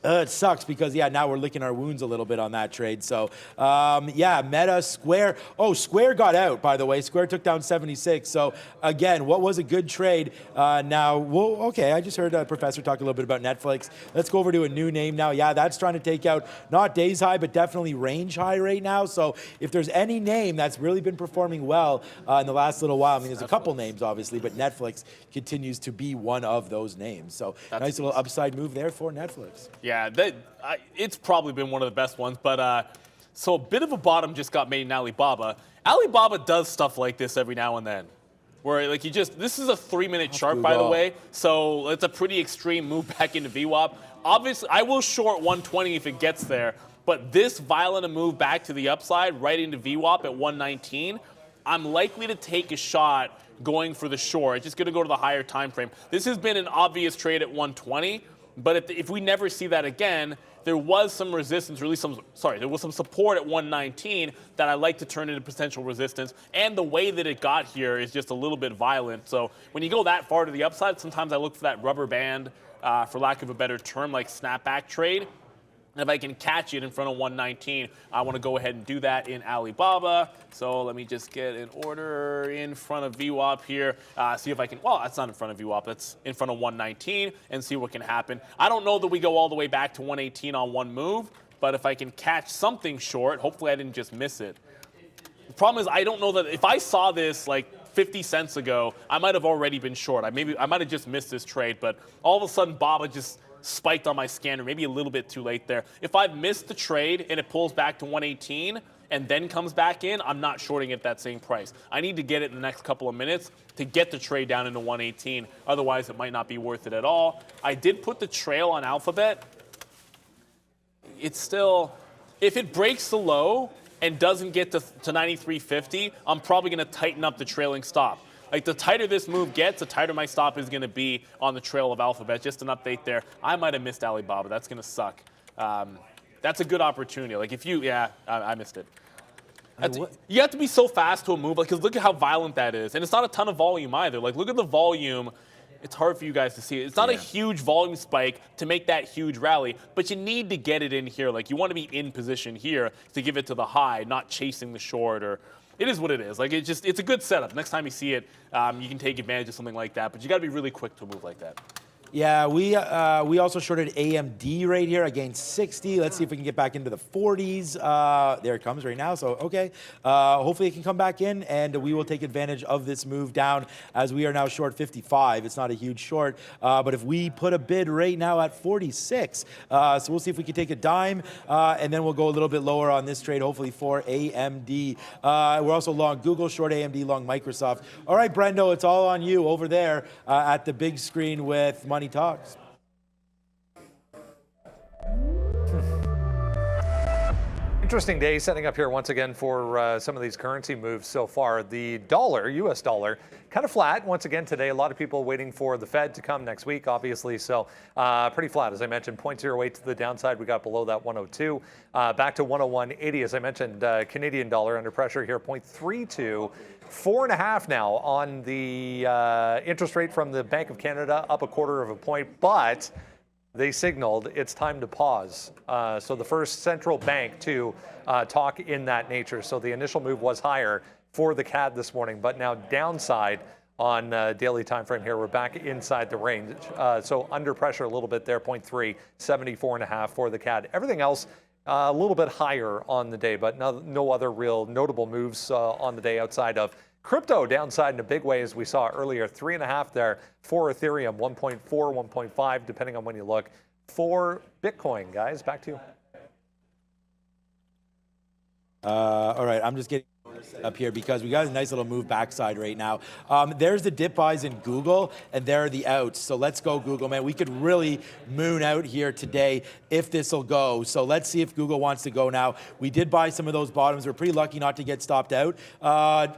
It sucks because, yeah, now we're licking our wounds a little bit on that trade. So, yeah, Meta, Square. Oh, Square got out, by the way. Square took down 76. So, again, what was a good trade? Now, well, okay, I just heard a professor talk a little bit about Netflix. Let's go over to a new name now. Yeah, that's trying to take out not days high, but definitely range high right now. So, if there's any name that's really been performing well in the last little while, I mean, there's a couple names, obviously, but Netflix continues to be one of those names. So, nice little upside move there for Netflix. Yeah, it's probably been one of the best ones. But so a bit of a bottom just got made in Alibaba. Alibaba does stuff like this every now and then, where like this is a 3-minute chart, by the way. So it's a pretty extreme move back into VWAP. Obviously, I will short 120 if it gets there. But this violent a move back to the upside, right into VWAP at 119, I'm likely to take a shot going for the short. It's just going to go to the higher time frame. This has been an obvious trade at 120. But if we never see that again, there was some resistance, or at least there was some support at 119 that I like to turn into potential resistance. And the way that it got here is just a little bit violent. So when you go that far to the upside, sometimes I look for that rubber band, for lack of a better term, like snapback trade. And if I can catch it in front of 119, I want to go ahead and do that in Alibaba. So let me just get an order in front of VWAP here. See if I can, well, that's not in front of VWAP. That's in front of 119 and see what can happen. I don't know that we go all the way back to 118 on one move, but if I can catch something short, hopefully I didn't just miss it. The problem is I don't know that if I saw this like 50 cents ago, I might have already been short. I might have just missed this trade, but all of a sudden BABA just spiked on my scanner, maybe a little bit too late there. If I've missed the trade and it pulls back to 118 and then comes back in, I'm not shorting at that same price. I need to get it in the next couple of minutes to get the trade down into 118. Otherwise, it might not be worth it at all. I did put the trail on Alphabet. It's still, if it breaks the low and doesn't get to 93.50, I'm probably going to tighten up the trailing stop. Like the tighter this move gets, the tighter my stop is going to be on the trail of Alphabet. Just an update there. I might have missed Alibaba. That's going to suck. That's a good opportunity. Like if you, I missed it. You have to be so fast to a move, like, because look at how violent that is. And it's not a ton of volume either. Like look at the volume. It's hard for you guys to see it. It's not a huge volume spike to make that huge rally, but you need to get it in here. Like you want to be in position here to give it to the high, not chasing the short or. It is what it is. Like it's a good setup. Next time you see it, you can take advantage of something like that. But you got to be really quick to a move like that. Yeah, we also shorted AMD right here against 60. Let's see if we can get back into the 40s. There it comes right now. So, okay. Hopefully it can come back in, and we will take advantage of this move down as we are now short 55. It's not a huge short, but if we put a bid right now at 46, so we'll see if we can take a dime, and then we'll go a little bit lower on this trade, hopefully for AMD. We're also long Google, short AMD, long Microsoft. All right, Brendo, it's all on you over there at the big screen with Money Talks. Interesting day setting up here once again for some of these currency moves so far. The dollar, US dollar, kind of flat once again today. A lot of people waiting for the Fed to come next week, obviously. So pretty flat, as I mentioned, 0.08 to the downside. We got below that 102. Back to 101.80, as I mentioned. Canadian dollar under pressure here, 0.32. 4.5 now on the interest rate from the Bank of Canada, up 1/4 point, but they signaled it's time to pause. So the first central bank to talk in that nature. So the initial move was higher for the CAD this morning, but now downside on daily time frame here. We're back inside the range. So under pressure a little bit there, 0.3, 74.5 for the CAD. Everything else a little bit higher on the day, but no other real notable moves on the day outside of crypto downside in a big way, as we saw earlier. 3.5 there for Ethereum, 1.4, 1.5, depending on when you look. For Bitcoin, guys, back to you. All right, I'm just getting up here because we got a nice little move backside right now. There's the dip buys in Google, and there are the outs. So let's go, Google, man. We could really moon out here today if this will go. So let's see if Google wants to go now. We did buy some of those bottoms. We're pretty lucky not to get stopped out. Our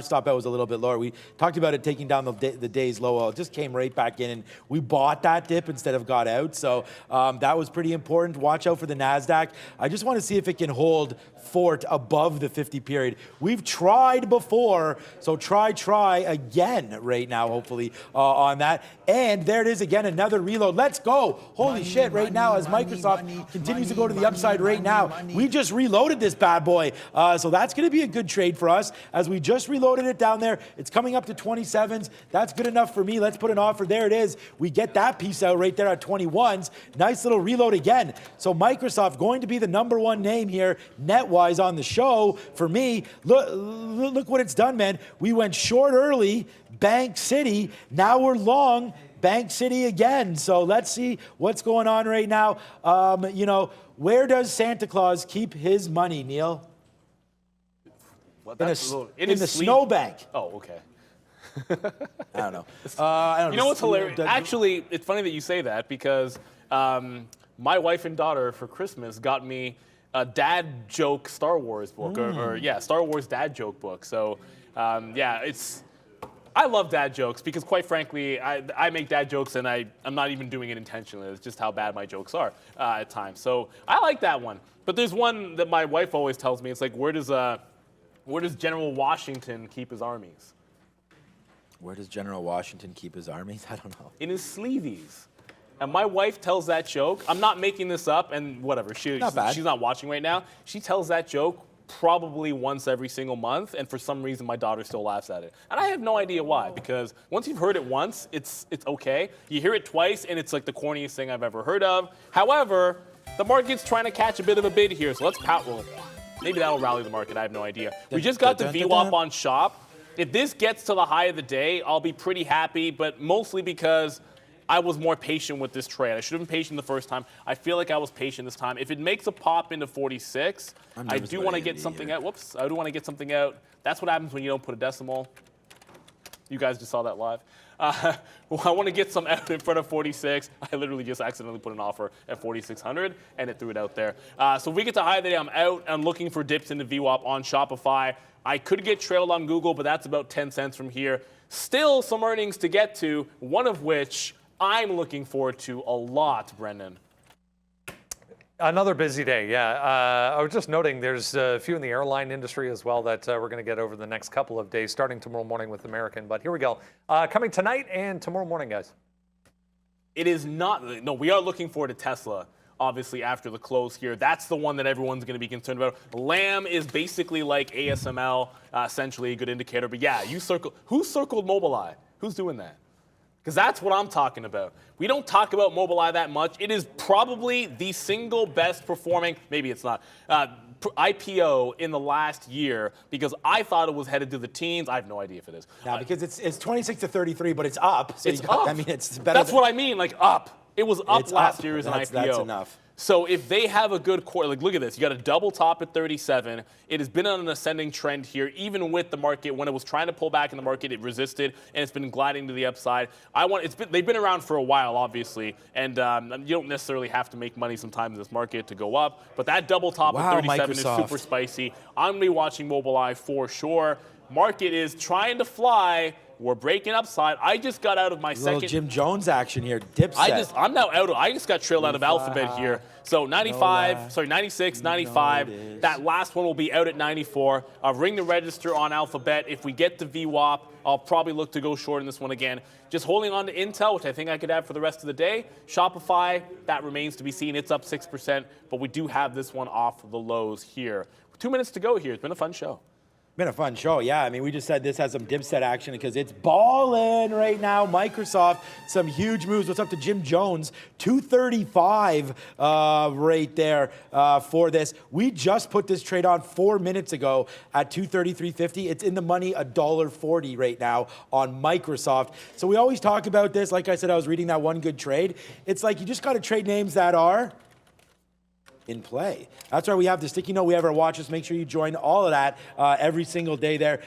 stop out was a little bit lower. We talked about it taking down the day's low. Well, it just came right back in, and we bought that dip instead of got out. So that was pretty important. Watch out for the NASDAQ. I just want to see if it can hold fort above the 50 period. We've tried before, so try again right now, hopefully, on that. And there it is again, another reload. Let's go. Holy shit, right now, as Microsoft continues to go to the upside right now. We just reloaded this bad boy. So that's going to be a good trade for us, as we just reloaded it down there. It's coming up to 27s. That's good enough for me. Let's put an offer. There it is. We get that piece out right there at 21s. Nice little reload again. So Microsoft going to be the #1 name here, net-wise, on the show for me. Look what it's done, man. We went short early, Bank City. Now we're long, Bank City again. So let's see what's going on right now. Where does Santa Claus keep his money, Neil? Well, in the snowbank. Oh, okay. I don't know. You know what's hilarious? Actually, it's funny that you say that, because my wife and daughter for Christmas got me a dad joke Star Wars book, Star Wars dad joke book. So, I love dad jokes because, quite frankly, I make dad jokes and I'm not even doing it intentionally. It's just how bad my jokes are at times. So I like that one. But there's one that my wife always tells me. It's like, where does General Washington keep his armies? Where does General Washington keep his armies? I don't know. In his sleeveys. And my wife tells that joke. I'm not making this up, and whatever. She's not watching right now. She tells that joke probably once every single month, and for some reason my daughter still laughs at it. And I have no idea why, because once you've heard it once, it's okay. You hear it twice, and it's like the corniest thing I've ever heard of. However, the market's trying to catch a bit of a bid here, so let's roll. Maybe that'll rally the market. I have no idea. We just got the VWAP on Shop. If this gets to the high of the day, I'll be pretty happy, but mostly because I was more patient with this trade. I should have been patient the first time. I feel like I was patient this time. If it makes a pop into 46, I do want to get something out. Whoops, I do want to get something out. That's what happens when you don't put a decimal. You guys just saw that live. Well, I want to get some out in front of 46. I literally just accidentally put an offer at 4,600, and it threw it out there. So if we get to high of the day, I'm out. I'm looking for dips into VWAP on Shopify. I could get trailed on Google, but that's about 10 cents from here. Still some earnings to get to, one of which I'm looking forward to a lot, Brendan. Another busy day, yeah. I was just noting there's a few in the airline industry as well that we're going to get over the next couple of days, starting tomorrow morning with American. But here we go. Coming tonight and tomorrow morning, guys. It is not, no, we are looking forward to Tesla, obviously, after the close here. That's the one that everyone's going to be concerned about. Lamb is basically like ASML, essentially a good indicator. But yeah, who circled Mobileye? Who's doing that? Because that's what I'm talking about. We don't talk about Mobileye that much. It is probably the single best performing, maybe it's not, IPO in the last year, because I thought it was headed to the teens. I have no idea if it is. Yeah, because it's 26 to 33, but it's up. So it's up. I mean, it's better. That's what I mean, like up. It was up last year as an IPO. That's enough. So if they have a good quarter, like look at this, you got a double top at 37. It has been on an ascending trend here, even with the market. When it was trying to pull back in the market, it resisted, and it's been gliding to the upside. They've been around for a while, obviously, and you don't necessarily have to make money sometimes in this market to go up. But that double top at 37 is super spicy. I'm gonna be watching Mobileye for sure. Market is trying to fly. We're breaking upside. I just got out of my second. Little Jim Jones action here. Dipset. I'm now out of. I just got trailed out of Alphabet here. So 96, 95. That last one will be out at 94. I'll ring the register on Alphabet. If we get to VWAP, I'll probably look to go short in this one again. Just holding on to Intel, which I think I could have for the rest of the day. Shopify, that remains to be seen. It's up 6%, but we do have this one off the lows here. 2 minutes to go here. It's been a fun show. Been a fun show, yeah. I mean, we just said this has some dipset action because it's balling right now. Microsoft, some huge moves. What's up to Jim Jones? 235 right there for this. We just put this trade on 4 minutes ago at 233.50. It's in the money, $1.40 right now on Microsoft. So we always talk about this. Like I said, I was reading that one good trade. It's like you just got to trade names that are in play. That's why we have the sticky note. We have our watches. Make sure you join all of that every single day there.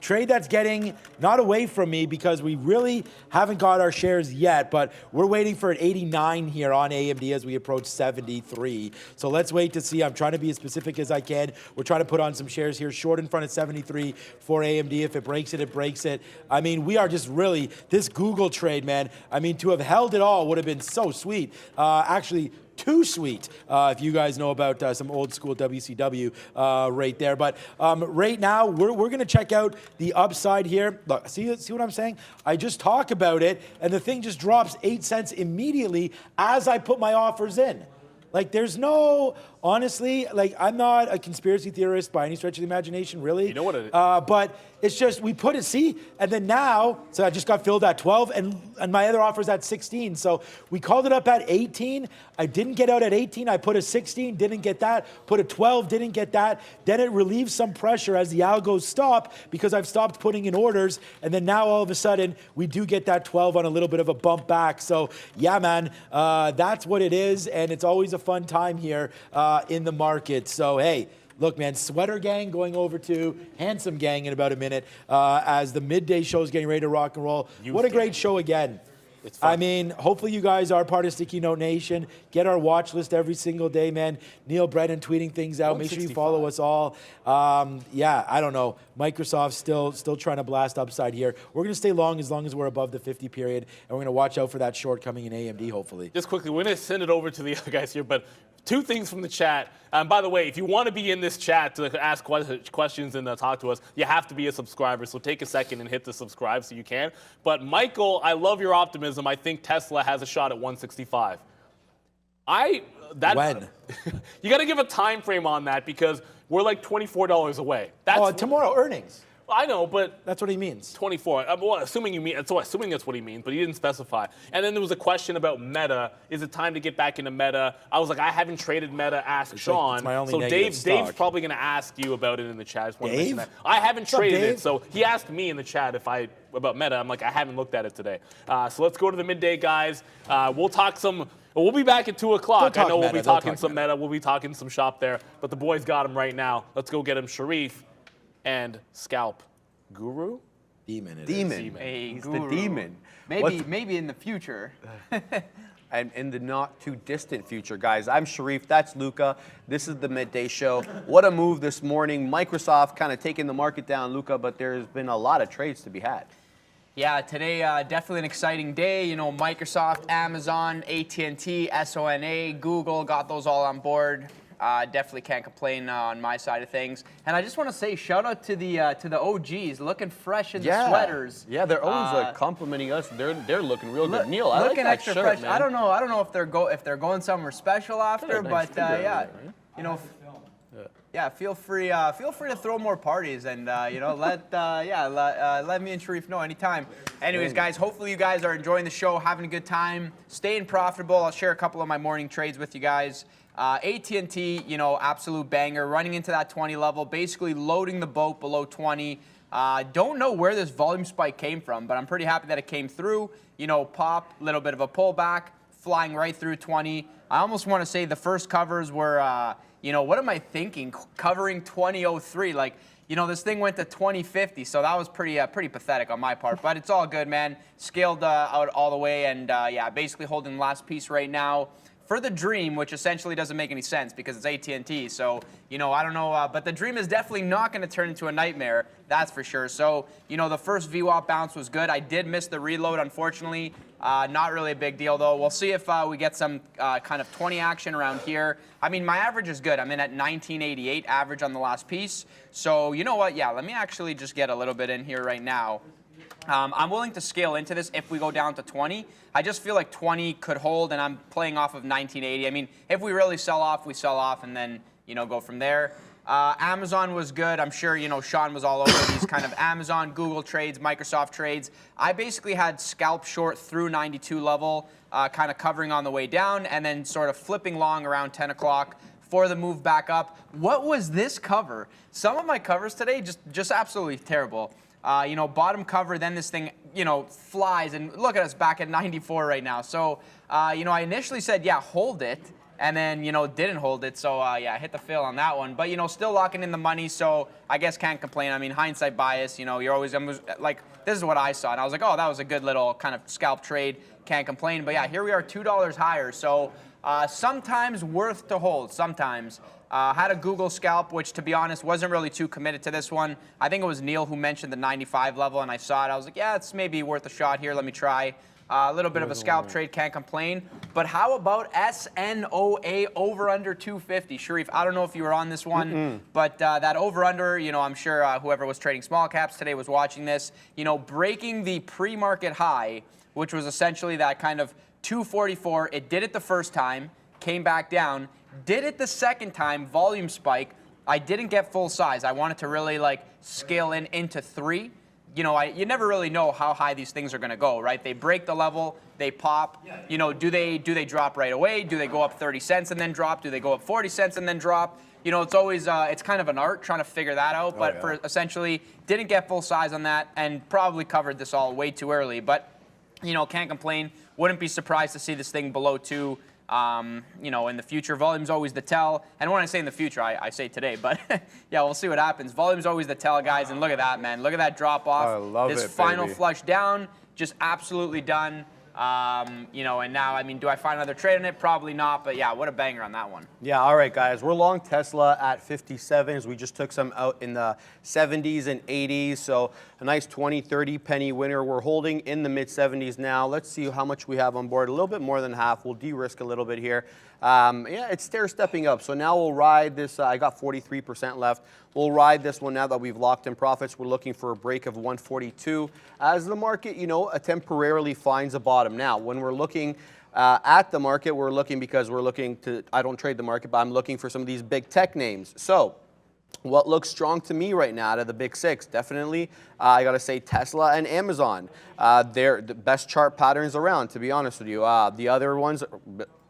Trade that's getting not away from me because we really haven't got our shares yet, but we're waiting for an 89 here on AMD as we approach 73. So let's wait to see. I'm trying to be as specific as I can. We're trying to put on some shares here short in front of 73 for AMD. If it breaks it, it breaks it. I mean, we are just really, this Google trade, man, I mean, to have held it all would have been so sweet. Actually, too sweet, if you guys know about some old school WCW right there. But right now, we're going to check out the upside here. Look, see what I'm saying? I just talk about it, and the thing just drops 8 cents immediately as I put my offers in. Like, there's no, honestly, like, I'm not a conspiracy theorist by any stretch of the imagination, really. You know what it is. But it's just, we put it, see, and then now, so I just got filled at 12, and my other offer's at 16. So we called it up at 18. I didn't get out at 18. I put a 16, didn't get that. Put a 12, didn't get that. Then it relieves some pressure as the algos stop because I've stopped putting in orders. And then now all of a sudden, we do get that 12 on a little bit of a bump back. So yeah, man, that's what it is. And it's always a fun time here in the market. So hey, look, man, Sweater Gang going over to Handsome Gang in about a minute as the midday show is getting ready to rock and roll. What a great show again. It's fun. I mean, hopefully you guys are part of Sticky Note Nation. Get our watch list every single day, man. Neil Brennan tweeting things out. Make sure you follow us all. Yeah, I don't know. Microsoft's still trying to blast upside here. We're going to stay long as we're above the 50 period, and we're going to watch out for that short coming in AMD, hopefully. Just quickly, we're going to send it over to the other guys here, but two things from the chat. By the way, if you want to be in this chat to ask questions and talk to us, you have to be a subscriber. So take a second and hit the subscribe so you can. But Michael, I love your optimism. optimism. I think Tesla has a shot at 165. When? You got to give a time frame on that because we're like $24 away. That's tomorrow earnings. I know, but That's what he means. 24. Well, assuming that's what he means, but he didn't specify. And then there was a question about Meta. Is it time to get back into Meta? I was like, I haven't traded Meta. Ask Sean. it's my only so negative stock. Dave's probably going to ask you about it in the chat. I just wanna mention Dave? that. I haven't What's up, traded Dave? it, so he asked me in the chat about Meta. I'm like, I haven't looked at it today. So let's go to the midday, guys. We'll talk some. We'll be back at 2 o'clock. Don't I know talk we'll be Meta, don't talking talk some Meta. We'll be talking some shop there. But the boys got him right now. Let's go get him. Sharif and Scalp Guru. Demon. Demon. A He's guru. the demon. Maybe in the future. And in the not too distant future, guys. I'm Sharif, that's Luca. This is the Midday Show. What a move this morning. Microsoft kind of taking the market down, Luca, but there's been a lot of trades to be had. Yeah, today definitely an exciting day. You know, Microsoft, Amazon, AT&T, SONA, Google got those all on board. Definitely can't complain on my side of things. And I just want to say, shout out to the OGs, looking fresh in the sweaters. Yeah, they're always complimenting us. They're looking real good. Neil, I like looking that extra shirt, fresh. man. I don't know if they're going somewhere special after, nice but figure over yeah, there, right? you know. Yeah, feel free to throw more parties and let me and Sharif know anytime. Anyways, guys, hopefully you guys are enjoying the show, having a good time, staying profitable. I'll share a couple of my morning trades with you guys. AT&T, absolute banger, running into that 20 level, basically loading the boat below 20. Don't know where this volume spike came from, but I'm pretty happy that it came through. Pop, little bit of a pullback, flying right through 20. I almost want to say the first covers were, what am I thinking? Covering 2003, like, this thing went to 2050, so that was pretty pathetic on my part. But it's all good, man. Scaled out all the way, and basically holding the last piece right now for the dream, which essentially doesn't make any sense because it's AT&T. So, I don't know, but the dream is definitely not going to turn into a nightmare, that's for sure. So, the first VWAP bounce was good. I did miss the reload, unfortunately. Not really a big deal, though. We'll see if we get some kind of 20 action around here. I mean, my average is good. I'm in at 1988 average on the last piece. So, you know what? Yeah, let me actually just get a little bit in here right now. I'm willing to scale into this if we go down to 20. I just feel like 20 could hold, and I'm playing off of 1980. I mean, if we really sell off, we sell off, and then, go from there. Amazon was good. I'm sure, Sean was all over these kind of Amazon, Google trades, Microsoft trades. I basically had scalp short through 92 level, kind of covering on the way down, and then sort of flipping long around 10 o'clock for the move back up. What was this cover? Some of my covers today, just absolutely terrible. Bottom cover, then this thing, flies, and look at us back at 94 right now. So, I initially said, yeah, hold it, and then, didn't hold it. So, I hit the fill on that one. But, still locking in the money, so I guess can't complain. I mean, hindsight bias, you're always, like, this is what I saw. And I was like, oh, that was a good little kind of scalp trade. Can't complain. But, yeah, here we are, $2 higher. So, sometimes worth to hold, sometimes. Had a Google scalp, which, to be honest, wasn't really too committed to this one. I think it was Neil who mentioned the 95 level, and I saw it. I was like, yeah, it's maybe worth a shot here. Let me try. A little bit of a scalp trade, can't complain. But how about SNOA over under 250? Sharif, I don't know if you were on this one, but that over under, I'm sure whoever was trading small caps today was watching this, breaking the pre-market high, which was essentially that kind of 244. It did it the first time, came back down, did it the second time, volume spike. I didn't get full size. I wanted to really scale into 3. You never really know how high these things are going to go, right? They break the level, they pop. Do they drop right away? Do they go up 30 cents and then drop? Do they go up 40 cents and then drop? It's always it's kind of an art trying to figure that out. But for essentially didn't get full size on that and probably covered this all way too early. But can't complain. Wouldn't be surprised to see this thing below 2. In the future, volume's always the tell. And when I say in the future, I say today, but yeah, we'll see what happens. Volume's always the tell, guys. And look at that, man. Look at that drop off. I love this it, final baby. flush down, just absolutely done. And now, I mean, do I find another trade in it? Probably not, but yeah, what a banger on that one. Yeah, all right, guys. We're long Tesla at 57s. We just took some out in the 70s and 80s, so a nice 20, 30 penny winner. We're holding in the mid-70s now. Let's see how much we have on board. A little bit more than half. We'll de-risk a little bit here. Yeah, it's stair-stepping up, so now we'll ride this. I got 43% left. we'll ride this one now that we've locked in profits. We're looking for a break of 142 as the market, temporarily finds a bottom. Now, when we're looking at the market, we're looking to, I don't trade the market, but I'm looking for some of these big tech names. So what looks strong to me right now out of the big six? Definitely, I got to say Tesla and Amazon. They're the best chart patterns around, to be honest with you. The other ones, a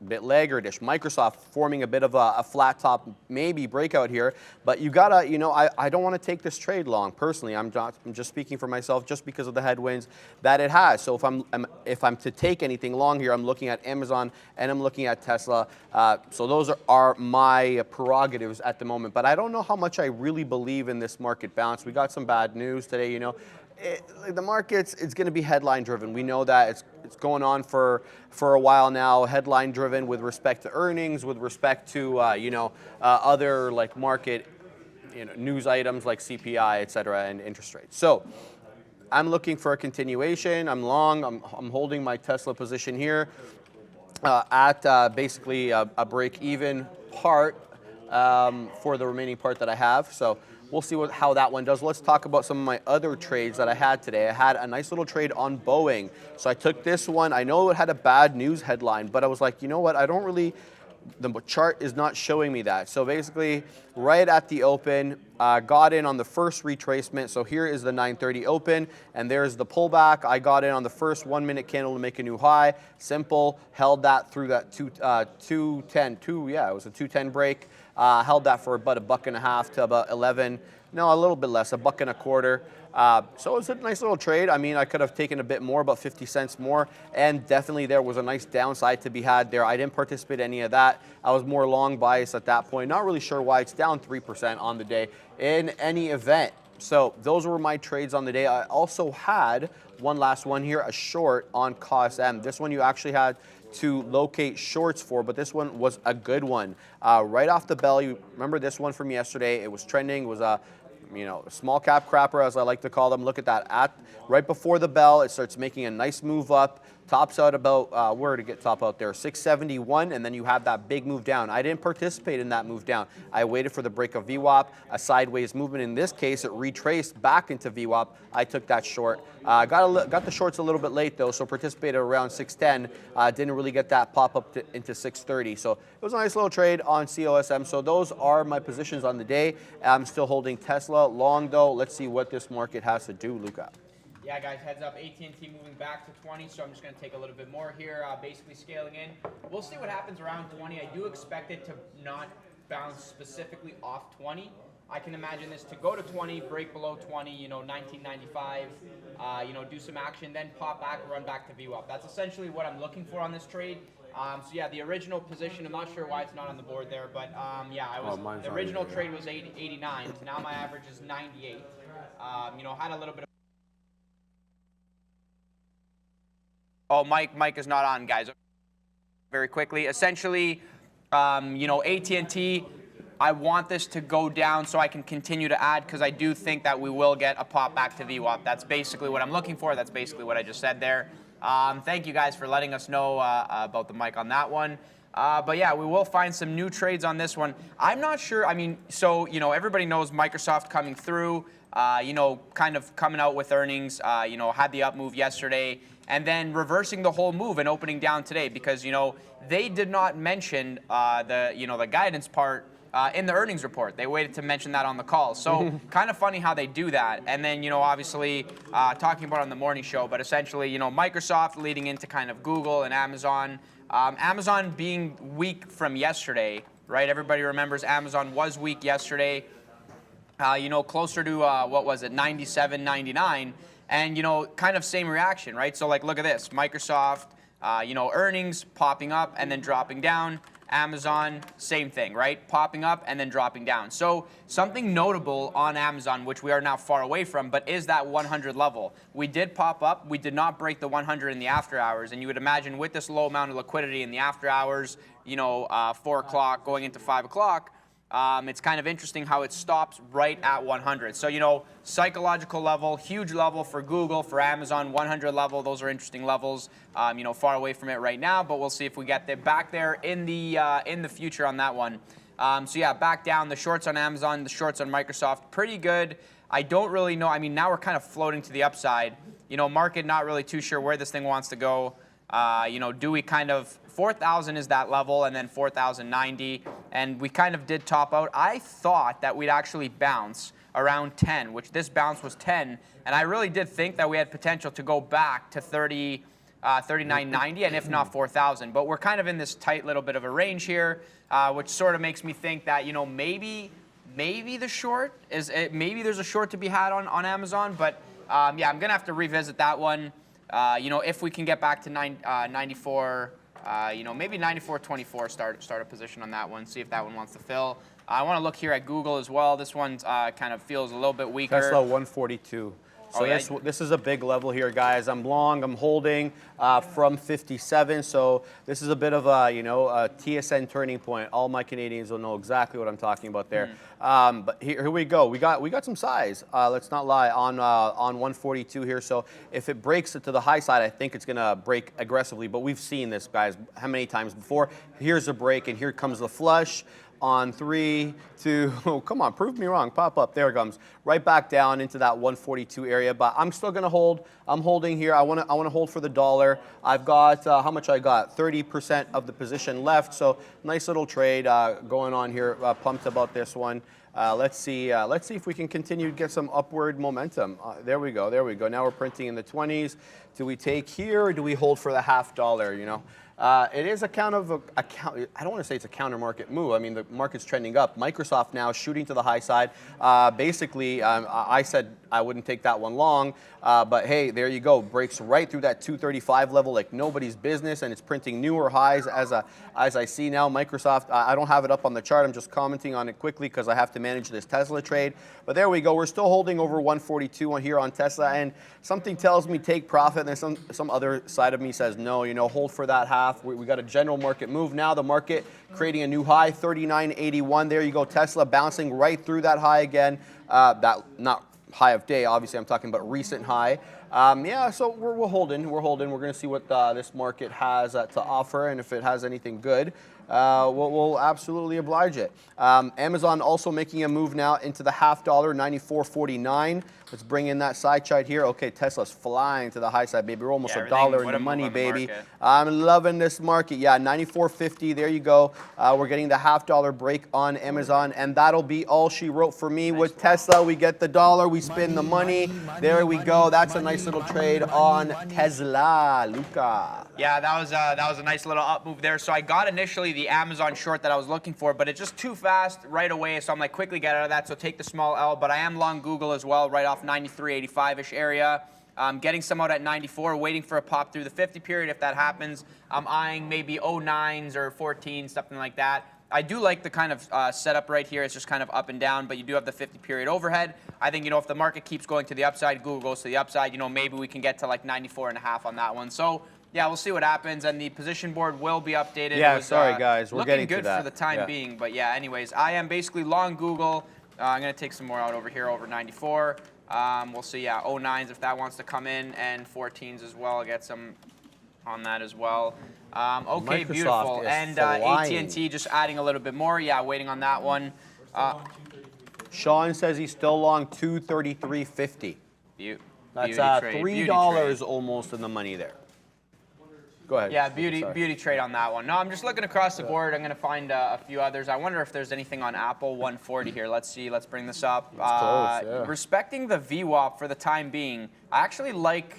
bit laggard-ish. Microsoft forming a bit of a flat top, maybe breakout here. But you got to, I don't want to take this trade long. Personally, I'm just speaking for myself just because of the headwinds that it has. So if I'm to take anything long here, I'm looking at Amazon and I'm looking at Tesla. So those are my prerogatives at the moment. But I don't know how much I really believe in this market bounce. We got some bad news today, the markets, it's going to be headline driven. We know that it's going on for a while now, headline driven with respect to earnings, with respect to other like market news items like CPI, et cetera, and interest rates. So I'm looking for a continuation. I'm long. I'm holding my Tesla position here at basically a break even part for the remaining part that I have. So we'll see how that one does. Let's talk about some of my other trades that I had today. I had a nice little trade on Boeing. So I took this one. I know it had a bad news headline, but I was like, you know what? The chart is not showing me that. So basically, right at the open, got in on the first retracement. So here is the 930 open, and there's the pullback. I got in on the first 1 minute candle to make a new high. Simple. Held that through that 210. It was a 210 break. Held that for about $1.50 to about 11. No, a little bit less, $1.25. So it was a nice little trade. I mean, I could have taken a bit more, about 50 cents more, and definitely there was a nice downside to be had there. I didn't participate in any of that. I was more long biased at that point. Not really sure why. It's down 3% on the day in any event. So those were my trades on the day. I also had one last one here, a short on COSM. This one you actually had to locate shorts for, but this one was a good one. Right off the bell, you remember this one from yesterday. It was trending. It was a small cap crapper, as I like to call them. Look at that. Right before the bell, it starts making a nice move up. Tops out about, where did it get top out there? 671, and then you have that big move down. I didn't participate in that move down. I waited for the break of VWAP, a sideways movement. In this case, it retraced back into VWAP. I took that short. Got the shorts a little bit late, though, so participated around 610. Didn't really get that pop up into 630. So it was a nice little trade on COSM. So those are my positions on the day. I'm still holding Tesla long, though. Let's see what this market has to do, Luca. Yeah, guys, heads up, AT&T moving back to 20, so I'm just going to take a little bit more here, basically scaling in. We'll see what happens around 20. I do expect it to not bounce specifically off 20. I can imagine this to go to 20, break below 20, 1995, do some action, then pop back, run back to VWAP. That's essentially what I'm looking for on this trade. So yeah, the original position, I'm not sure why it's not on the board there, but the original trade was 89, so now my average is 98. Had a little bit of... Oh, Mike is not on, guys. Very quickly, essentially, AT&T, I want this to go down so I can continue to add, because I do think that we will get a pop back to VWAP. That's basically what I'm looking for. That's basically what I just said there. Thank you guys for letting us know about the mic on that one. But yeah, we will find some new trades on this one. I'm not sure. I mean, so, everybody knows Microsoft coming through, kind of coming out with earnings, had the up move yesterday, and then reversing the whole move and opening down today because, they did not mention the guidance part in the earnings report. They waited to mention that on the call. So kind of funny how they do that. And then, obviously talking about it on the morning show, but essentially, Microsoft leading into kind of Google and Amazon. Amazon being weak from yesterday, right? Everybody remembers Amazon was weak yesterday, closer to, what was it, 97, 99. And, kind of same reaction, right? So, like, look at this. Microsoft, earnings popping up and then dropping down. Amazon, same thing, right? Popping up and then dropping down. So something notable on Amazon, which we are now far away from, but is that 100 level. We did pop up. We did not break the 100 in the after hours. And you would imagine with this low amount of liquidity in the after hours, 4 o'clock going into 5 o'clock, it's kind of interesting how it stops right at 100. So, psychological level, huge level for Google, for Amazon, 100 level. Those are interesting levels, far away from it right now, but we'll see if we get back there in the future on that one. So yeah, back down. The shorts on Amazon, the shorts on Microsoft, pretty good. I don't really know. I mean, now we're kind of floating to the upside. You know, market not really too sure where this thing wants to go. You know, do we kind of 4,000 is that level, and then 4,090, and we kind of did top out. I thought that we'd actually bounce around 10, which this bounce was 10, and I really did think that we had potential to go back to 39.90, and if not 4,000. But we're kind of in this tight little bit of a range here, which sort of makes me think that, you know, maybe the short is maybe there's a short to be had on Amazon, but yeah, I'm gonna have to revisit that one. You know, if we can get back to 94, you know, maybe 94.24, start a position on that one, see if that one wants to fill. I want to look here at Google as well. This one kind of feels a little bit weaker. Tesla 142. So this is a big level here, guys. I'm long, I'm holding from 57. So this is a bit of a, you know, a TSN turning point. All my Canadians will know exactly what I'm talking about there. But here we go. We got some size. Let's not lie on 142 here. So if it breaks it to the high side, I think it's gonna break aggressively. But we've seen this, guys, how many times before? Here's a break, and here comes the flush. On 3, 2, oh, come on, prove me wrong. Pop up, there it comes. Right back down into that 142 area, but I'm still gonna hold. I'm holding here. I wanna hold for the dollar. I've got, how much I got? 30% of the position left, so nice little trade going on here. Pumped about this one. Let's see if we can continue to get some upward momentum. There we go. Now we're printing in the 20s. Do we take here, or do we hold for the $0.50, you know? It is a kind of I don't want to say it's a counter market move. I mean, the market's trending up. Microsoft now shooting to the high side. Basically, I said I wouldn't take that one long, but hey, there you go. Breaks right through that 235 level like nobody's business, and it's printing newer highs as I see now. Microsoft, I don't have it up on the chart. I'm just commenting on it quickly because I have to manage this Tesla trade. But there we go. We're still holding over 142 on here on Tesla, and something tells me take profit, and then some other side of me says no. You know, hold for that half. We got a general market move now. The market creating a new high, 39.81. There you go. Tesla bouncing right through that high again. That not high of day, obviously. I'm talking about recent high. Yeah, so we're holding. We're going to see what this market has to offer, and if it has anything good, we'll absolutely oblige it. Amazon also making a move now into the $0.50, 94.49. Let's bring in that side chart here. Okay, Tesla's flying to the high side, baby. We're almost $1 in the money, baby. I'm loving this market. Yeah, 94.50. There you go. We're getting the $0.50 break on Amazon, and that'll be all she wrote for me. With Tesla, we get the dollar, we spin the money. There we go. That's a nice little trade on Tesla, Luca. Yeah, that was a nice little up move there. So I got initially the Amazon short that I was looking for, but it's just too fast right away. So I'm like, quickly get out of that. So take the small L. But I am long Google as well, right off 93.85-ish area. Getting some out at 94, waiting for a pop through the 50 period. If that happens, I'm eyeing maybe 09s or 14s, something like that. I do like the kind of setup right here. It's just kind of up and down, but you do have the 50 period overhead. I think, you know, if the market keeps going to the upside, Google goes to the upside, you know, maybe we can get to like 94.5 on that one. So yeah, we'll see what happens, and the position board will be updated. Yeah, it was, sorry guys, we're getting to that. Looking good for the time being, but yeah, anyways, I am basically long Google. I'm going to take some more out over here, over 94. We'll see, yeah, 09s if that wants to come in, and 14s as well. I'll get some on that as well. Okay, Microsoft beautiful. And AT&T just adding a little bit more. Yeah, waiting on that one. Sean says he's still long 233.50. That's $3 almost in the money there. Go ahead. Yeah, beauty trade on that one. No, I'm just looking across the board. I'm going to find a few others. I wonder if there's anything on Apple 140 here. Let's see. Let's bring this up. Close, yeah. Respecting the VWAP for the time being, I actually like.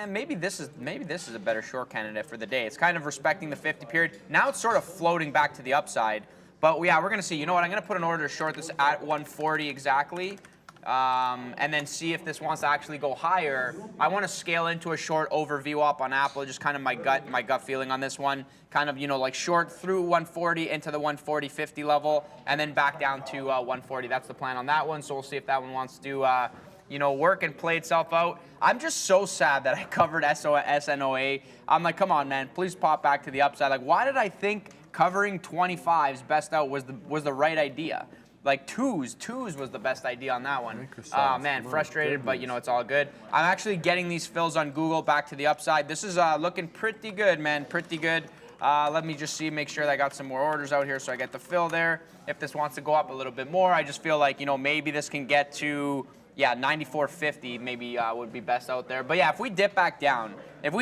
Maybe this is a better short candidate for the day. It's kind of respecting the 50 period. Now it's sort of floating back to the upside. But yeah, we're going to see. You know what? I'm going to put an order to short this at 140 exactly. And then see if this wants to actually go higher. I want to scale into a short over VWAP on Apple, just kind of my gut feeling on this one. Kind of, you know, like short through 140 into the 140.50 level, and then back down to 140. That's the plan on that one. So we'll see if that one wants to, you know, work and play itself out. I'm just so sad that I covered SNOA. I'm like, come on, man, please pop back to the upside. Like, why did I think covering 25s best out was the right idea? Like twos was the best idea on that one. Oh man, frustrated, but you know, it's all good. I'm actually getting these fills on Google back to the upside. This is looking pretty good, man, pretty good. Let me just see, make sure that I got some more orders out here so I get the fill there. If this wants to go up a little bit more, I just feel like, maybe this can get to, 94.50 maybe would be best out there. But yeah, if we dip back down into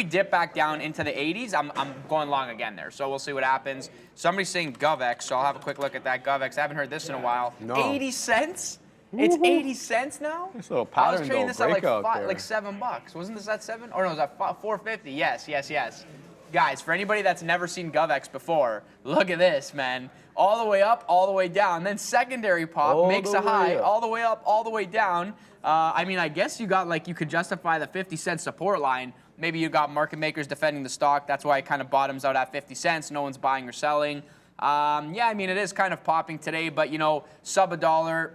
the 80s, I'm going long again there. So we'll see what happens. Somebody's saying GovX, so I'll have a quick look at that GovX. I haven't heard this in a while. No. 80 cents? It's 80 cents now? This little I pattern was trading this at breakout like, there. like $7. Wasn't this at 7? Or no, it was at 4.50. Yes. Guys, for anybody that's never seen GovX before, look at this, man. All the way up, all the way down. Then secondary pop makes a high, all the way up, all the way down. I guess you got you could justify the 50-cent support line. Maybe you got market makers defending the stock. That's why it kind of bottoms out at 50 cents. No one's buying or selling. It is kind of popping today, but sub $1.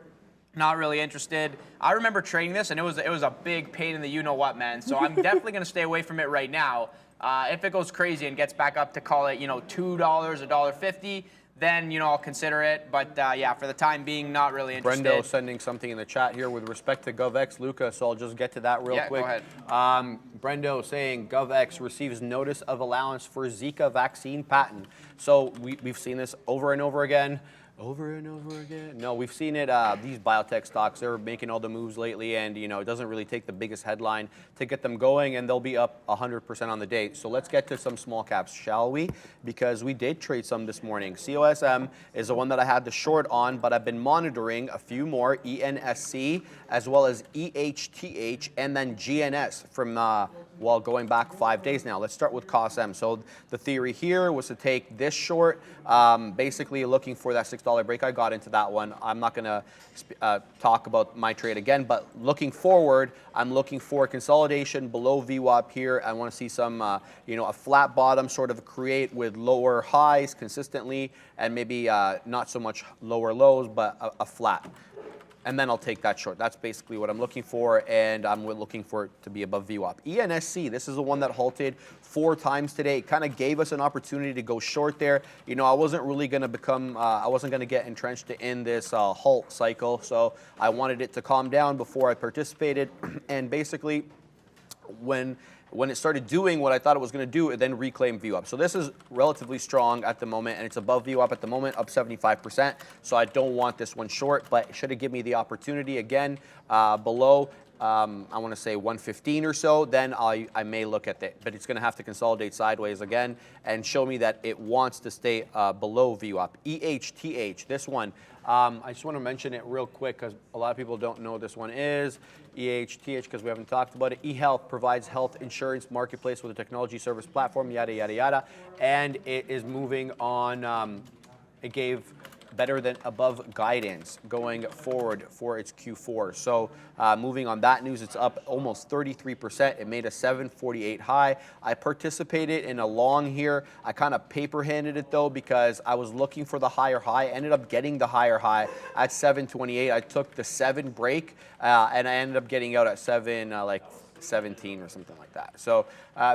Not really interested. I remember trading this, and it was a big pain in the you-know-what, man. So I'm definitely going to stay away from it right now. If it goes crazy and gets back up to call it, $2, $1.50, then, I'll consider it. But, for the time being, not really interested. Brendo sending something in the chat here with respect to GovX, Luca, so I'll just get to that real quick. Go ahead. Brendo saying GovX receives notice of allowance for Zika vaccine patent. So we've seen this over and over again. No, we've seen it. These biotech stocks, they're making all the moves lately, and it doesn't really take the biggest headline to get them going, and they'll be up 100% on the day. So let's get to some small caps, shall we? Because we did trade some this morning. COSM is the one that I had the short on, but I've been monitoring a few more, ENSC, as well as EHTH, and then GNS from going back 5 days now. Let's start with COSM. So the theory here was to take this short, basically looking for that $6 break. I got into that one. I'm not going to talk about my trade again, but looking forward, I'm looking for consolidation below VWAP here. I want to see some, a flat bottom sort of create with lower highs consistently, and maybe not so much lower lows, but a flat. And then I'll take that short. That's basically what I'm looking for, and I'm looking for it to be above VWAP. ENSC, this is the one that halted 4 times today. It kind of gave us an opportunity to go short there. I wasn't really going to I wasn't going to get entrenched in this halt cycle, so I wanted it to calm down before I participated. And basically, when it started doing what I thought it was going to do, it then reclaimed VWAP. So this is relatively strong at the moment, and it's above VWAP at the moment, up 75%. So I don't want this one short, but should it give me the opportunity again below, I want to say 115 or so, then I may look at it. But it's going to have to consolidate sideways again and show me that it wants to stay below VWAP. EHTH, this one, I just want to mention it real quick because a lot of people don't know what this one is. EHTH, because we haven't talked about it. eHealth provides health insurance marketplace with a technology service platform, yada, yada, yada. And it is moving on, it gave better than above guidance going forward for its Q4. So moving on that news, it's up almost 33%. It made a 748 high. I participated in a long here. I kind of paper handed it though because I was looking for the higher high. Ended up getting the higher high at 728. I took the 7 break and I ended up getting out at 17 or something like that. So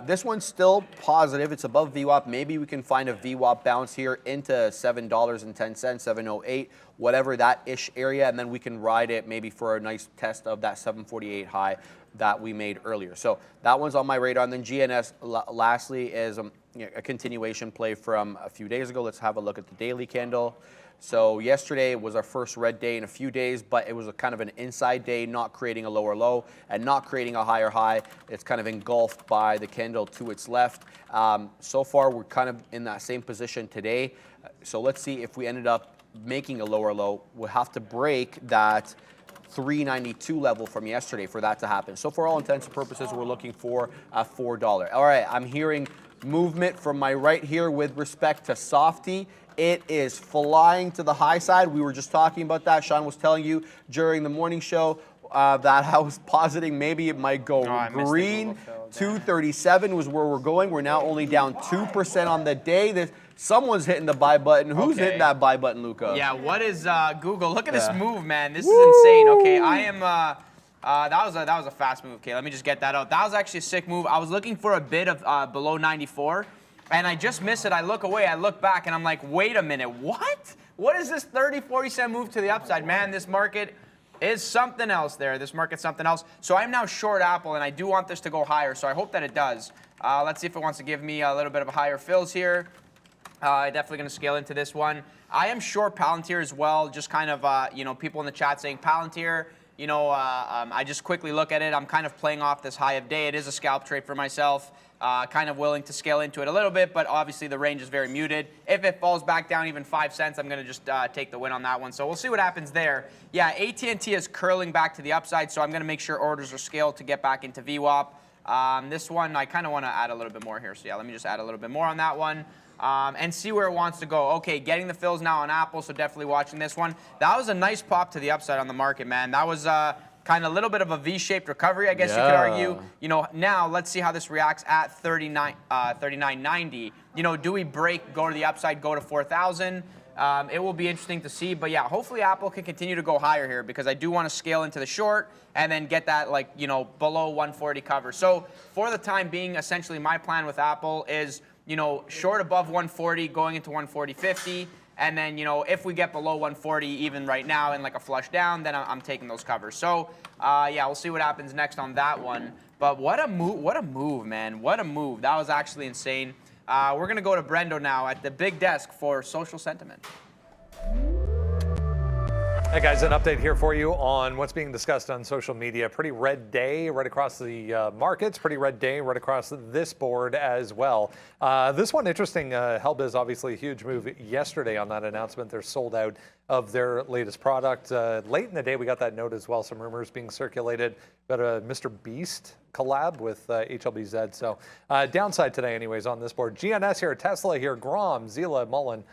this one's still positive. It's above VWAP. Maybe we can find a VWAP bounce here into $7.10, 708, whatever that ish area, and then we can ride it maybe for a nice test of that 748 high that we made earlier. So that one's on my radar. And then GNS, lastly, is a continuation play from a few days ago. Let's have a look at the daily candle. So yesterday was our first red day in a few days, but it was a kind of an inside day, not creating a lower low and not creating a higher high. It's kind of engulfed by the candle to its left. So far, we're kind of in that same position today. So let's see if we ended up making a lower low. We'll have to break that 392 level from yesterday for that to happen. So for all intents and purposes, we're looking for a $4. All right, I'm hearing movement from my right here with respect to Softy. It is flying to the high side. We were just talking about that. Sean was telling you during the morning show that I was positing maybe it might go green. 237 was where we're going. We're now only down 2% on the day. Someone's hitting the buy button. Who's hitting that buy button, Luca? Yeah, what is Google? Look at this move, man. This is insane. Okay, I am... that was a fast move. Okay, let me just get that out. That was actually a sick move. I was looking for a bit of below 94. And I just missed it. I look away, I look back, and I'm like, wait a minute, what? What is this 30, 40 cent move to the upside? Man, this market is something else there. This market's something else. So I'm now short Apple, and I do want this to go higher, so I hope that it does. Let's see if it wants to give me a little bit of a higher fills here. Definitely going to scale into this one. I am short Palantir as well. Just kind of, people in the chat saying Palantir. I just quickly look at it. I'm kind of playing off this high of day. It is a scalp trade for myself. Kind of willing to scale into it a little bit, but obviously the range is very muted. If it falls back down even 5 cents, I'm going to just take the win on that one. So we'll see what happens there. Yeah, AT&T is curling back to the upside, so I'm going to make sure orders are scaled to get back into VWAP. This one, I kind of want to add a little bit more here. So yeah, let me just add a little bit more on that one. And see where it wants to go. Okay, getting the fills now on Apple, so definitely watching this one. That was a nice pop to the upside on the market, man. That was kind of a little bit of a V-shaped recovery, I guess you could argue. Now let's see how this reacts at 39.90. Do we break, go to the upside, go to 4,000? It will be interesting to see, but yeah, hopefully Apple can continue to go higher here because I do want to scale into the short and then get that below 140 cover. So for the time being, essentially my plan with Apple is short above 140, going into 140.50, and then if we get below 140 even right now and like a flush down, then I'm taking those covers. So yeah, we'll see what happens next on that one. But what a move, man! What a move! That was actually insane. We're gonna go to Brendo now at the big desk for social sentiment. Hey guys, an update here for you on what's being discussed on social media. Pretty red day right across the markets, pretty red day right across this board as well. This one interesting, Hellbiz obviously a huge move yesterday on that announcement. They're sold out of their latest product. Late in the day we got that note as well, some rumors being circulated about a Mr. Beast collab with HLBZ. So downside today anyways on this board. GNS here, Tesla here, Grom, Zila, Mullen,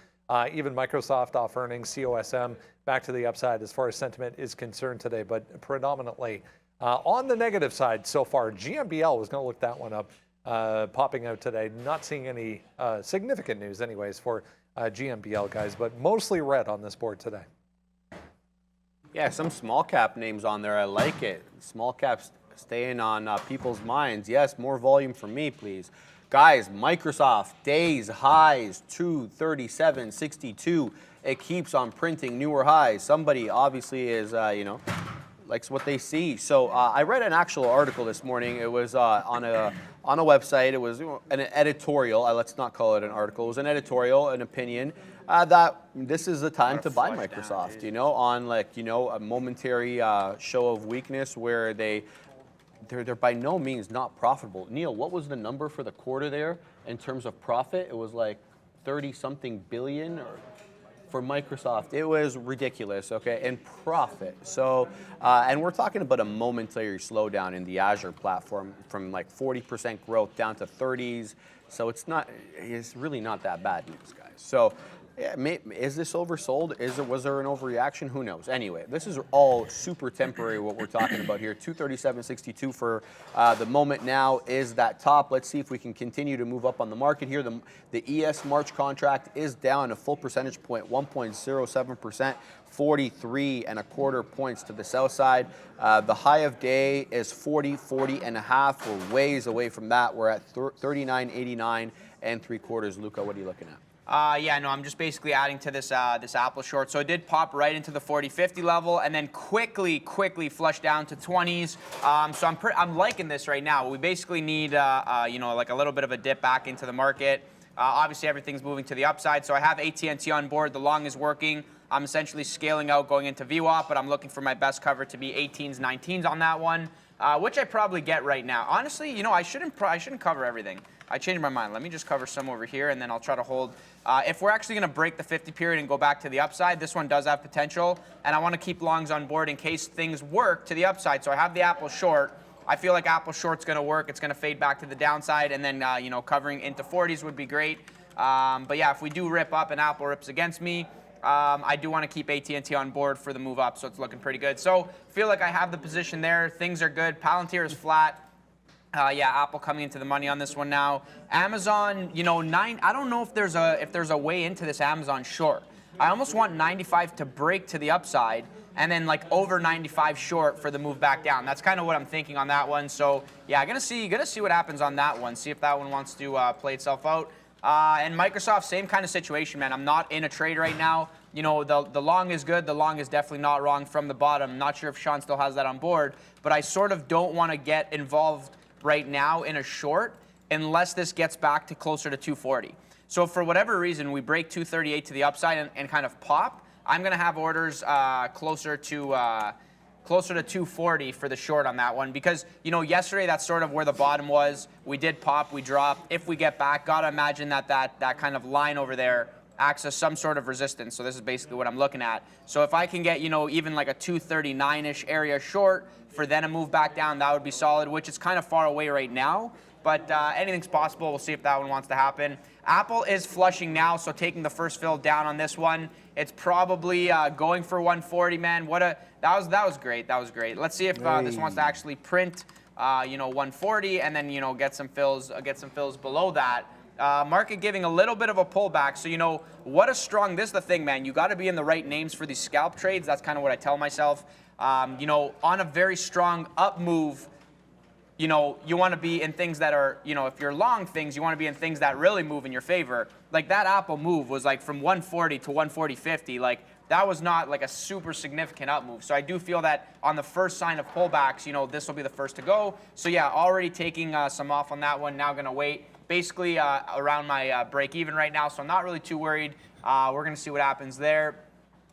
even Microsoft off earnings, COSM back to the upside as far as sentiment is concerned today, but predominantly on the negative side so far. GMBL was going to look that one up, popping out today. Not seeing any significant news anyways for GMBL guys, but mostly red on this board today. Yeah, some small cap names on there. I like it. Small caps staying on people's minds. Yes, more volume for me, please. Guys, Microsoft, days, highs, 237.62. It keeps on printing newer highs. Somebody obviously is, likes what they see. So I read an actual article this morning. It was on a website. It was an editorial. Let's not call it an article. It was an editorial, an opinion that this is the time to buy Microsoft. On a momentary show of weakness where they're by no means not profitable. Neil, what was the number for the quarter there in terms of profit? It was like 30-something billion for Microsoft. It was ridiculous, okay, in profit. So, and we're talking about a momentary slowdown in the Azure platform from like 40% growth down to 30s. So it's really not that bad news, guys. So, yeah, is this oversold? Was there an overreaction? Who knows? Anyway, this is all super temporary what we're talking about here. 237.62 for the moment now is that top. Let's see if we can continue to move up on the market here. The ES March contract is down a full percentage point, 1.07%, 43.25 points to the sell side. The high of day is 40.5. We're ways away from that. We're at 39.89 3/4. Luca, what are you looking at? I'm just basically adding to this this Apple short. So it did pop right into the 40-50 level and then quickly flushed down to 20s. So I'm liking this right now. We basically need like a little bit of a dip back into the market. Obviously everything's moving to the upside. So I have AT&T on board. The long is working. I'm essentially scaling out going into VWAP, but I'm looking for my best cover to be 18s, 19s on that one, which I probably get right now. Honestly, I shouldn't cover everything. I changed my mind. Let me just cover some over here, and then I'll try to hold. If we're actually going to break the 50 period and go back to the upside, this one does have potential, and I want to keep longs on board in case things work to the upside. So I have the Apple short. I feel like Apple short's going to work. It's going to fade back to the downside, and then covering into 40s would be great. But yeah, if we do rip up and Apple rips against me, I do want to keep AT&T on board for the move up, so it's looking pretty good. So feel like I have the position there. Things are good. Palantir is flat. Apple coming into the money on this one now. Amazon, 9. I don't know if there's a way into this Amazon short. I almost want 95 to break to the upside and then like over 95 short for the move back down. That's kind of what I'm thinking on that one. So yeah, gonna see what happens on that one. See if that one wants to play itself out. And Microsoft, same kind of situation, man. I'm not in a trade right now. The long is good. The long is definitely not wrong from the bottom. I'm not sure if Sean still has that on board, but I sort of don't want to get involved right now in a short unless this gets back to closer to 240. So for whatever reason, we break 238 to the upside and kind of pop, I'm going to have orders closer to 240 for the short on that one, because yesterday that's sort of where the bottom was. We did pop, we dropped. If we get back, gotta imagine that kind of line over there acts as some sort of resistance. So this is basically what I'm looking at. So if I can get even like a 239-ish area short for then a move back down, that would be solid, which is kind of far away right now. But anything's possible. We'll see if that one wants to happen. Apple is flushing now, so taking the first fill down on this one. It's probably going for 140, man. That was great. That was great. Let's see if this wants to actually print, 140, and then get some fills below that. Market giving a little bit of a pullback. So what a strong. This is the thing, man. You got to be in the right names for these scalp trades. That's kind of what I tell myself. On a very strong up move. You want to be in things that are, if you're long things, you want to be in things that really move in your favor. Like that Apple move was like from 140 to 140.50. Like that was not like a super significant up move. So I do feel that on the first sign of pullbacks, this will be the first to go. So yeah, already taking some off on that one. Now going to wait basically around my break even right now. So I'm not really too worried. We're going to see what happens there.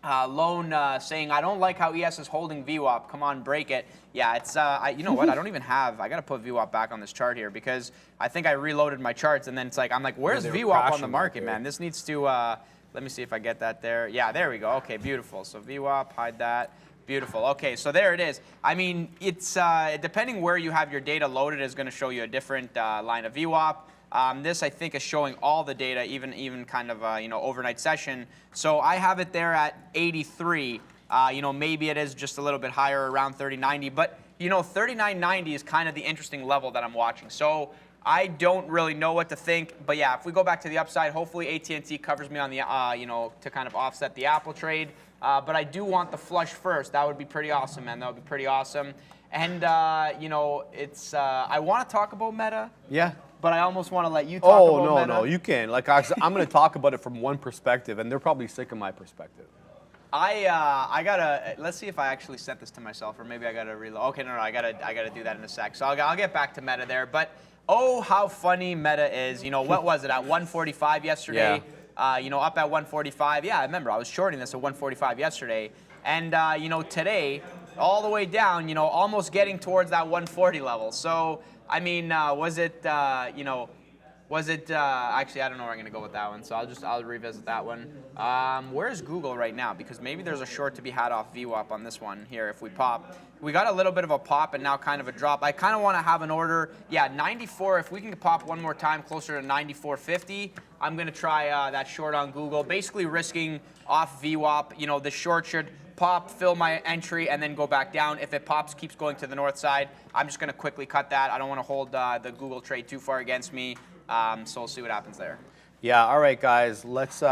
Lone saying, I don't like how ES is holding VWAP. Come on, break it. Yeah, it's, you know what? I don't even have, I got to put VWAP back on this chart here because I think I reloaded my charts and then it's like, I'm like, where's VWAP on the market, man? This needs to, let me see if I get that there. Yeah, there we go. Okay, beautiful. So VWAP, hide that. Beautiful. Okay, so there it is. I mean, it's, depending where you have your data loaded is going to show you a different line of VWAP. This, I think, is showing all the data, even kind of, overnight session. So I have it there at 83. Maybe it is just a little bit higher, around 3090. But, 3990 is kind of the interesting level that I'm watching. So I don't really know what to think. But, yeah, if we go back to the upside, hopefully AT&T covers me on the, to kind of offset the Apple trade. But I do want the flush first. That would be pretty awesome, man. That would be pretty awesome. And, it's, I want to talk about Meta. Yeah. But I almost want to let you talk about Meta. No, you can. Like, I'm going to talk about it from one perspective, and they're probably sick of my perspective. I gotta, let's see if I actually sent this to myself, or maybe I gotta reload. Okay, no, I gotta do that in a sec. So I'll get back to Meta there. But, oh, how funny Meta is. What was it, at 145 yesterday? Yeah. Up at 145. Yeah, I remember, I was shorting this at 145 yesterday. And, today, all the way down, almost getting towards that 140 level. So, I mean, was it, actually, I don't know where I'm going to go with that one, so I'll revisit that one. Where's Google right now? Because maybe there's a short to be had off VWAP on this one here if we pop. We got a little bit of a pop and now kind of a drop. I kind of want to have an order. Yeah, 94, if we can pop one more time closer to 94.50, I'm going to try that short on Google, basically risking off VWAP. The short should pop, fill my entry, and then go back down. If it pops, keeps going to the north side, I'm just going to quickly cut that. I don't want to hold the Google trade too far against me, so we'll see what happens there. Yeah, all right, guys. Let's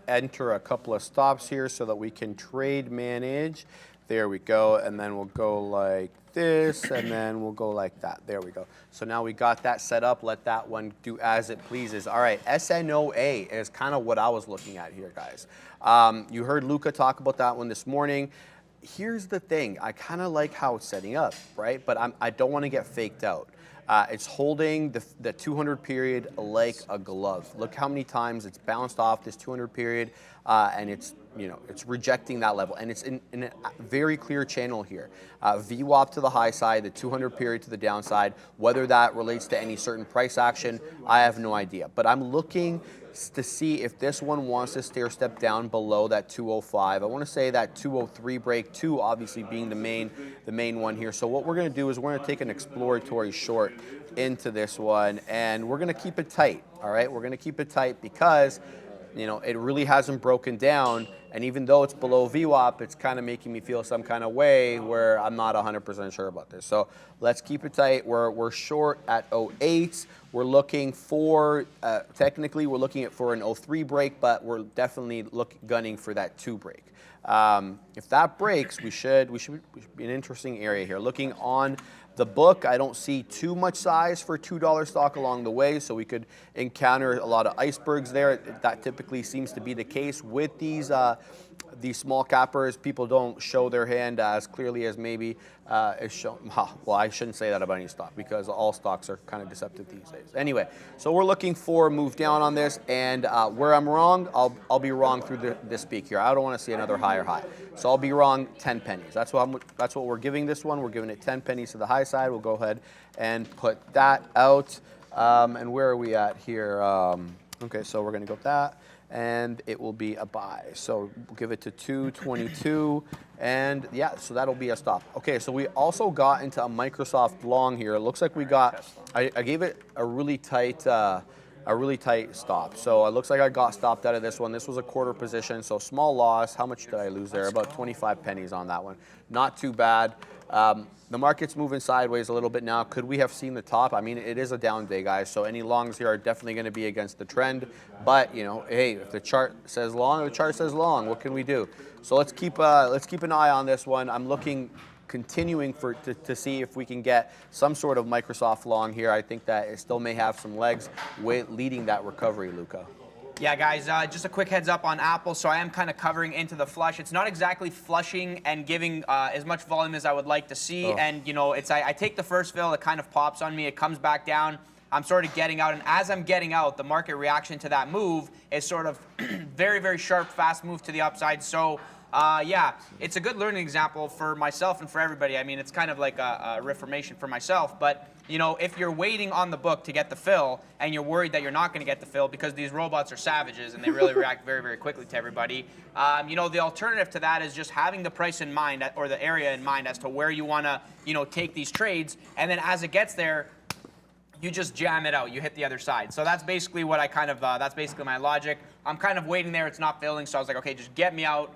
enter a couple of stops here so that we can trade manage. There we go, and then we'll go like this, and then we'll go like that. There we go. So now we got that set up. Let that one do as it pleases. All right, SNOA is kind of what I was looking at here, guys. You heard Luca talk about that one this morning. Here's the thing. I kind of like how it's setting up, right? But I don't want to get faked out. It's holding the 200 period like a glove. Look how many times it's bounced off this 200 period, and it's rejecting that level. And it's in a very clear channel here. VWAP to the high side, the 200 period to the downside. Whether that relates to any certain price action, I have no idea. But I'm looking to see if this one wants to stair step down below that 205. I want to say that 203 break, 2 obviously being the main one here. So what we're going to do is we're going to take an exploratory short into this one, and we're going to keep it tight. All right, we're going to keep it tight because it really hasn't broken down, and even though it's below VWAP, it's kind of making me feel some kind of way where I'm not 100% sure about this. So let's keep it tight. We're short at 08. We're looking for, technically we're looking for an 03 break, but we're definitely gunning for that 2 break. If that breaks, we should be an interesting area here. Looking on the book, I don't see too much size for $2 stock along the way, so we could encounter a lot of icebergs there. That typically seems to be the case with these the small cappers, people don't show their hand as clearly as maybe is shown. Well, I shouldn't say that about any stock because all stocks are kind of deceptive these days. Anyway, so we're looking for a move down on this, and where I'm wrong, I'll be wrong through this peak here. I don't want to see another higher high, so I'll be wrong 10 pennies. That's what we're giving this one. We're giving it 10 pennies to the high side. We'll go ahead and put that out. And where are we at here? Okay, so we're going to go with that, and it will be a buy. So we'll give it to 222, and yeah, so that'll be a stop. Okay, so we also got into a Microsoft long here. It looks like we got, I gave it a really tight stop. So it looks like I got stopped out of this one. This was a quarter position, so small loss. How much did I lose there? About 25 pennies on that one. Not too bad. The market's moving sideways a little bit now. Could we have seen the top? I mean, it is a down day, guys, so any longs here are definitely going to be against the trend. But, you know, hey, if the chart says long, the chart says long. What can we do? So let's keep an eye on this one. I'm looking, continuing to see if we can get some sort of Microsoft long here. I think that it still may have some legs leading that recovery, Luca. Yeah, guys, just a quick heads up on Apple. So I am kind of covering into the flush. It's not exactly flushing and giving as much volume as I would like to see. Oh. And, you know, I take the first fill, it kind of pops on me, it comes back down. I'm sort of getting out, and as I'm getting out, the market reaction to that move is sort of very, very sharp, fast move to the upside. So, yeah, it's a good learning example for myself and for everybody. I mean, it's kind of like a reformation for myself, but you know, if you're waiting on the book to get the fill and you're worried that you're not going to get the fill because these robots are savages and they really react very, very quickly to everybody, you know, the alternative to that is just having the price in mind or the area in mind as to where you want to, you know, take these trades. And then as it gets there, you just jam it out. You hit the other side. So that's basically what I kind of, that's basically my logic. I'm kind of waiting there. It's not filling. So I was like, okay, just get me out.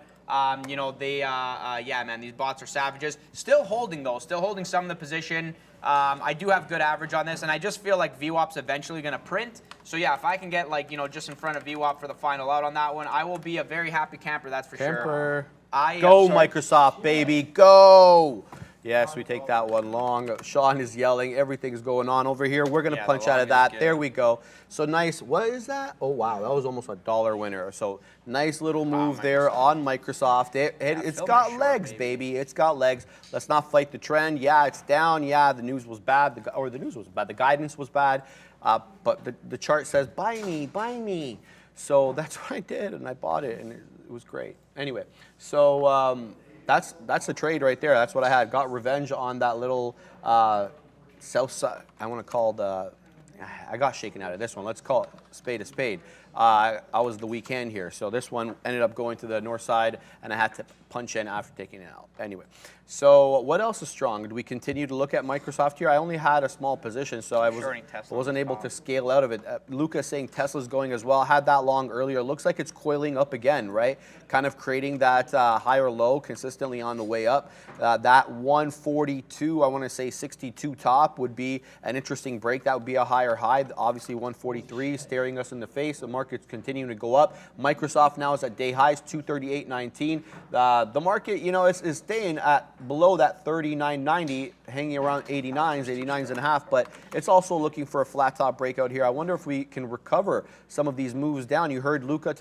You know, yeah, man, these bots are savages. Still holding, though. Still holding some of the position. I do have good average on this, and I just feel like VWAP's eventually going to print. So, yeah, if I can get, like, you know, just in front of VWAP for the final out on that one, I will be a very happy camper, that's for sure. Go, Microsoft, baby, go! Yes, we take that one long. Sean is yelling. Everything's going on over here. We're going to punch out of that. There we go. So nice. What is that? Oh, wow. That was almost a $1 winner. So nice little move there on Microsoft. It's got legs, baby. It's got legs. Let's not fight the trend. Yeah, it's down. Yeah, the news was bad. The news was bad. The guidance was bad. But the chart says, buy me, buy me. So that's what I did, and I bought it, and it was great. Anyway, so... That's the trade right there. That's what I had. Got revenge on that little south side. I want to call I got shaken out of this one. Let's call it spade a spade. I was the weekend here, so this one ended up going to the north side, and I had to punch in after taking it out. Anyway, so what else is strong? Did we continue to look at Microsoft here? I only had a small position, so I wasn't able to scale out of it. Luca saying Tesla's going as well. Had that long earlier. Looks like it's coiling up again, right? Kind of creating that higher low consistently on the way up. That 142, I want to say 62 top would be an interesting break. That would be a higher high. Obviously 143 staring us in the face. The market's continuing to go up. Microsoft now is at day highs, 238.19. The market, you know, is staying at below that 39.90, hanging around 89s and a half, but it's also looking for a flat top breakout here. I wonder if we can recover some of these moves down. You heard Luca,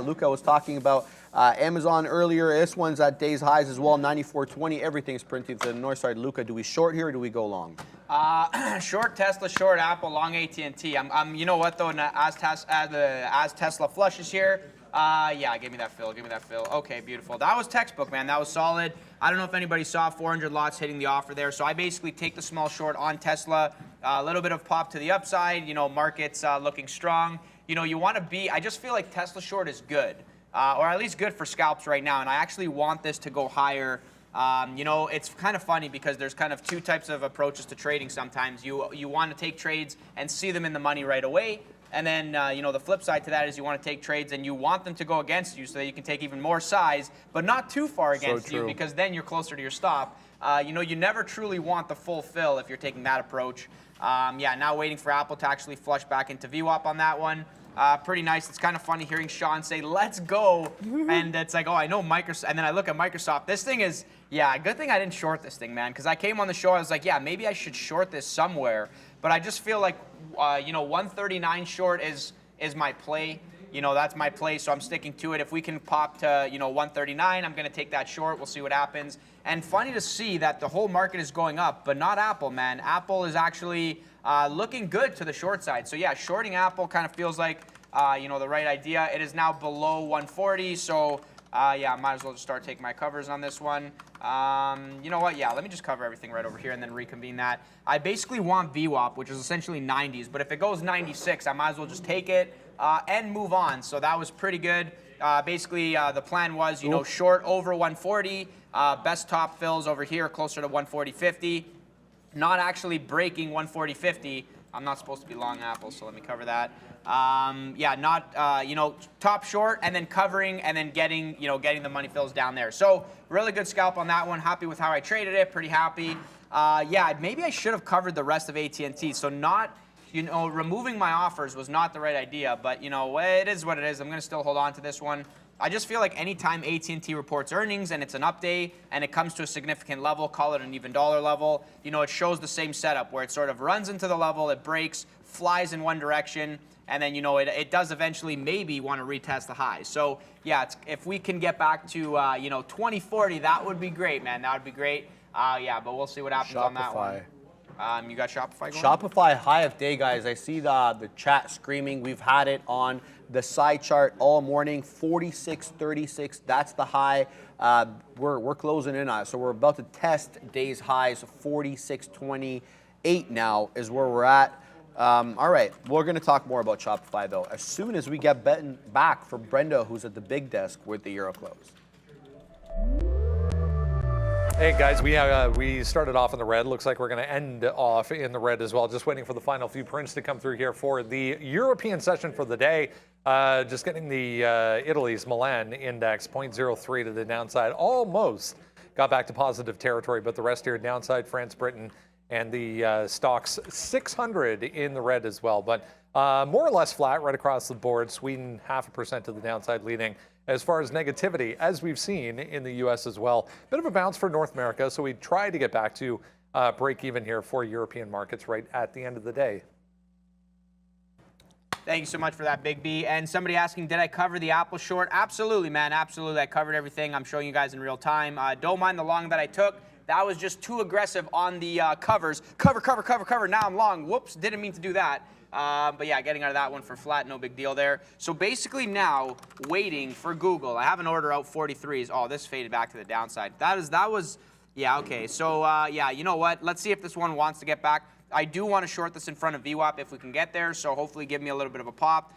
Luca was talking about Amazon earlier. This one's at day's highs as well, 94.20. Everything's printing to the north side. Luca, do we short here or do we go long? Short Tesla, short Apple, long AT&T. You know what though? As Tesla flushes here, yeah, give me that fill. Give me that fill. Okay, beautiful. That was textbook, man. That was solid. I don't know if anybody saw 400 lots hitting the offer there. So I basically take the small short on Tesla. A little bit of pop to the upside. You know, market's looking strong. You know, you want to be. I just feel like Tesla short is good, or at least good for scalps right now. And I actually want this to go higher. You know, it's kind of funny because there's kind of two types of approaches to trading sometimes. You want to take trades and see them in the money right away. And then, you know, the flip side to that is you want to take trades and you want them to go against you so that you can take even more size, but not too far against you because then you're closer to your stop. You know, you never truly want the full fill if you're taking that approach. Yeah, now waiting for Apple to actually flush back into VWAP on that one. Pretty nice. It's kind of funny hearing Sean say, let's go. And it's like, oh, I know Microsoft. And then I look at Microsoft. This thing is, yeah, good thing I didn't short this thing, man. Because I came on the show, I was like, yeah, maybe I should short this somewhere. But I just feel like, you know, 139 short is my play. that's my play, so I'm sticking to it. If we can pop to, 139, I'm going to take that short. We'll see what happens. And funny to see that the whole market is going up, but not Apple, man. Apple is actually looking good to the short side. So, yeah, shorting Apple kind of feels like, the right idea. It is now below 140, so, yeah, I might as well just start taking my covers on this one. You know what? Yeah, let me just cover everything right over here and then reconvene that. I basically want VWAP, which is essentially 90s, but if it goes 96, I might as well just take it and move on. So that was pretty good. Basically, the plan was, short over 140, best top fills over here closer to 140.50, not actually breaking 140.50. I'm not supposed to be long Apple, so let me cover that. Yeah, not, top short and then covering and then getting the money fills down there. So really good scalp on that one. Happy with how I traded it. Pretty happy. Yeah, maybe I should have covered the rest of AT&T. So not, removing my offers was not the right idea, but it is what it is. I'm going to still hold on to this one. I just feel like anytime AT&T reports earnings and it's an up day and it comes to a significant level, call it an even dollar level, it shows the same setup where it sort of runs into the level, it breaks, flies in one direction, and then, it does eventually maybe want to retest the high. So, yeah, if we can get back to, 2040, that would be great, man. That would be great. Yeah, but we'll see what happens on that one. You got Shopify going? Shopify high of day, guys. I see the chat screaming. We've had it on the side chart all morning. 46.36. That's the high. We're closing in on it. So we're about to test day's highs. 46.28 now is where we're at. All right, we're going to talk more about Shopify, though, as soon as we get back from Brenda, who's at the big desk with the Euro close. Hey guys, we started off in the red. Looks like we're going to end off in the red as well. Just waiting for the final few prints to come through here for the European session for the day. Just getting the Italy's Milan index 0.03 to the downside. Almost got back to positive territory, but the rest here downside. France, Britain, and the stocks 600 in the red as well. But more or less flat right across the board. Sweden 0.5% to the downside leading. As far as negativity, as we've seen in the U.S. as well, bit of a bounce for North America. So we try to get back to break even here for European markets right at the end of the day. Thank you so much for that, Big B. And somebody asking, did I cover the Apple short? Absolutely, man. Absolutely. I covered everything. I'm showing you guys in real time. Don't mind the long that I took. That was just too aggressive on the covers. Cover. Now I'm long. Whoops, didn't mean to do that. But yeah, getting out of that one for flat, no big deal there. So basically now, waiting for Google. I have an order out 43s. Oh, this faded back to the downside. That was, yeah, okay. So yeah, you know what? Let's see if this one wants to get back. I do want to short this in front of VWAP if we can get there. So hopefully give me a little bit of a pop.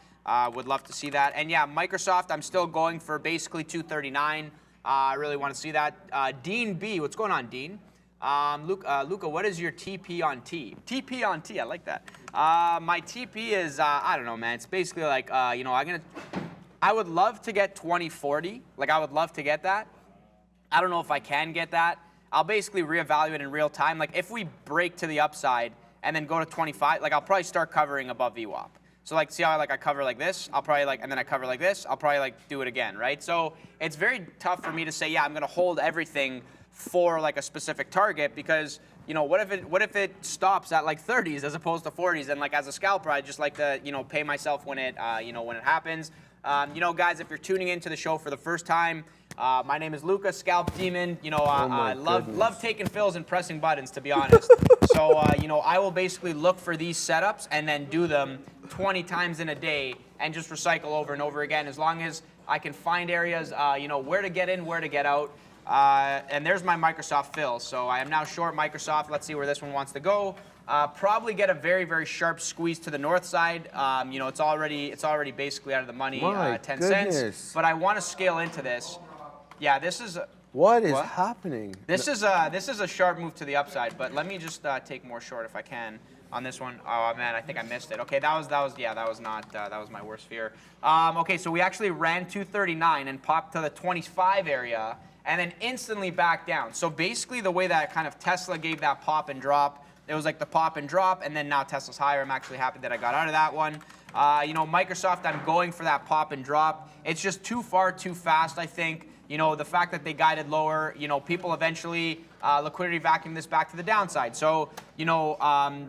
Would love to see that. And yeah, Microsoft, I'm still going for basically 239. I really want to see that. Dean B, what's going on, Dean? Luca, what is your TP on T? TP on T, I like that. My TP is, I don't know, man. It's basically like, I would love to get 2040. Like, I would love to get that. I don't know if I can get that. I'll basically reevaluate in real time. Like, if we break to the upside and then go to 25, like, I'll probably start covering above VWAP. So, like, see how, I cover like this? I'll probably, and then I cover like this. I'll probably, do it again, right? So, it's very tough for me to say, yeah, I'm going to hold everything for, a specific target because, what if it stops at, 30s as opposed to 40s? And, as a scalper, I just like to, pay myself when it, when it happens. Guys, if you're tuning into the show for the first time, my name is Luca, Scalp Demon. I love taking fills and pressing buttons, to be honest. So, I will basically look for these setups and then do them 20 times in a day and just recycle over and over again as long as I can find areas, where to get in, where to get out. And there's my Microsoft fill. So I am now short Microsoft. Let's see where this one wants to go. Probably get a very, very sharp squeeze to the north side. It's already basically out of the money, 10 cents. But I want to scale into this. Yeah, this is. What is happening? This is a sharp move to the upside. But let me just take more short if I can on this one. Oh man, I think I missed it. Okay, that was my worst fear. Okay, so we actually ran 239 and popped to the 25 area. And then instantly back down. So basically the way that kind of Tesla gave that pop and drop, it was like the pop and drop, and then now Tesla's higher. I'm actually happy that I got out of that one. Microsoft, I'm going for that pop and drop. It's just too far, too fast, I think. You know, the fact that they guided lower, you know, people eventually liquidity vacuum this back to the downside. So, you know,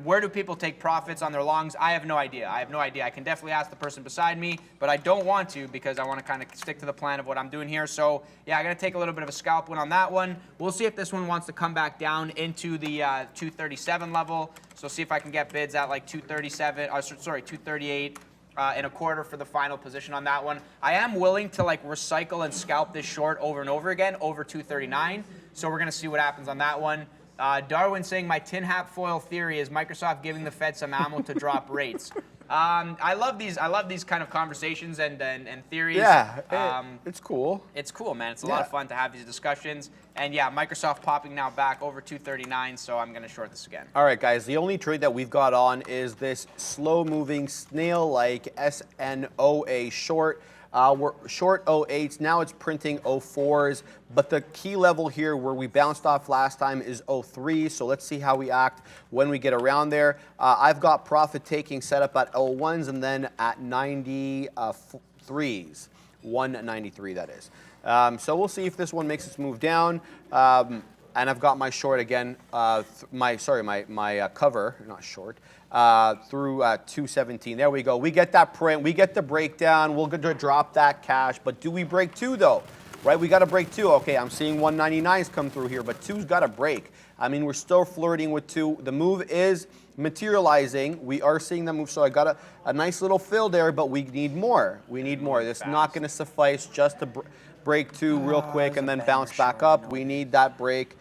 where do people take profits on their longs? I have no idea. I can definitely ask the person beside me, but I don't want to because I want to kind of stick to the plan of what I'm doing here. So, yeah, I'm going to take a little bit of a scalp win on that one. We'll see if this one wants to come back down into the 237 level. So, see if I can get bids at like 237, sorry, 238. And a quarter for the final position on that one. I am willing to like recycle and scalp this short over and over again over 239. So we're gonna see what happens on that one. Darwin saying my tin hat foil theory is Microsoft giving the Fed some ammo to drop rates. I love these kind of conversations and theories. Yeah, it's cool. It's cool, man. It's a lot of fun to have these discussions. And yeah, Microsoft popping now back over 239, so I'm going to short this again. All right, guys, the only trade that we've got on is this slow-moving snail-like SNOA short. We're short 08s, now it's printing 04s, but the key level here where we bounced off last time is 03, so let's see how we act when we get around there. I've got profit taking set up at 01s and then at 93s, 193 that is. So we'll see if this one makes its move down. And I've got my short again, my cover, not short, through 217. There we go. We get that print. We get the breakdown. We're going to drop that cash. But do we break 2 though? Right? We got to break 2. Okay, I'm seeing 199s come through here, but 2's got to break. I mean, we're still flirting with 2. The move is materializing. We are seeing the move. So I got a nice little fill there, but we need more. We need more. It's not going to suffice just to break 2 real quick and then bounce back up. We need that break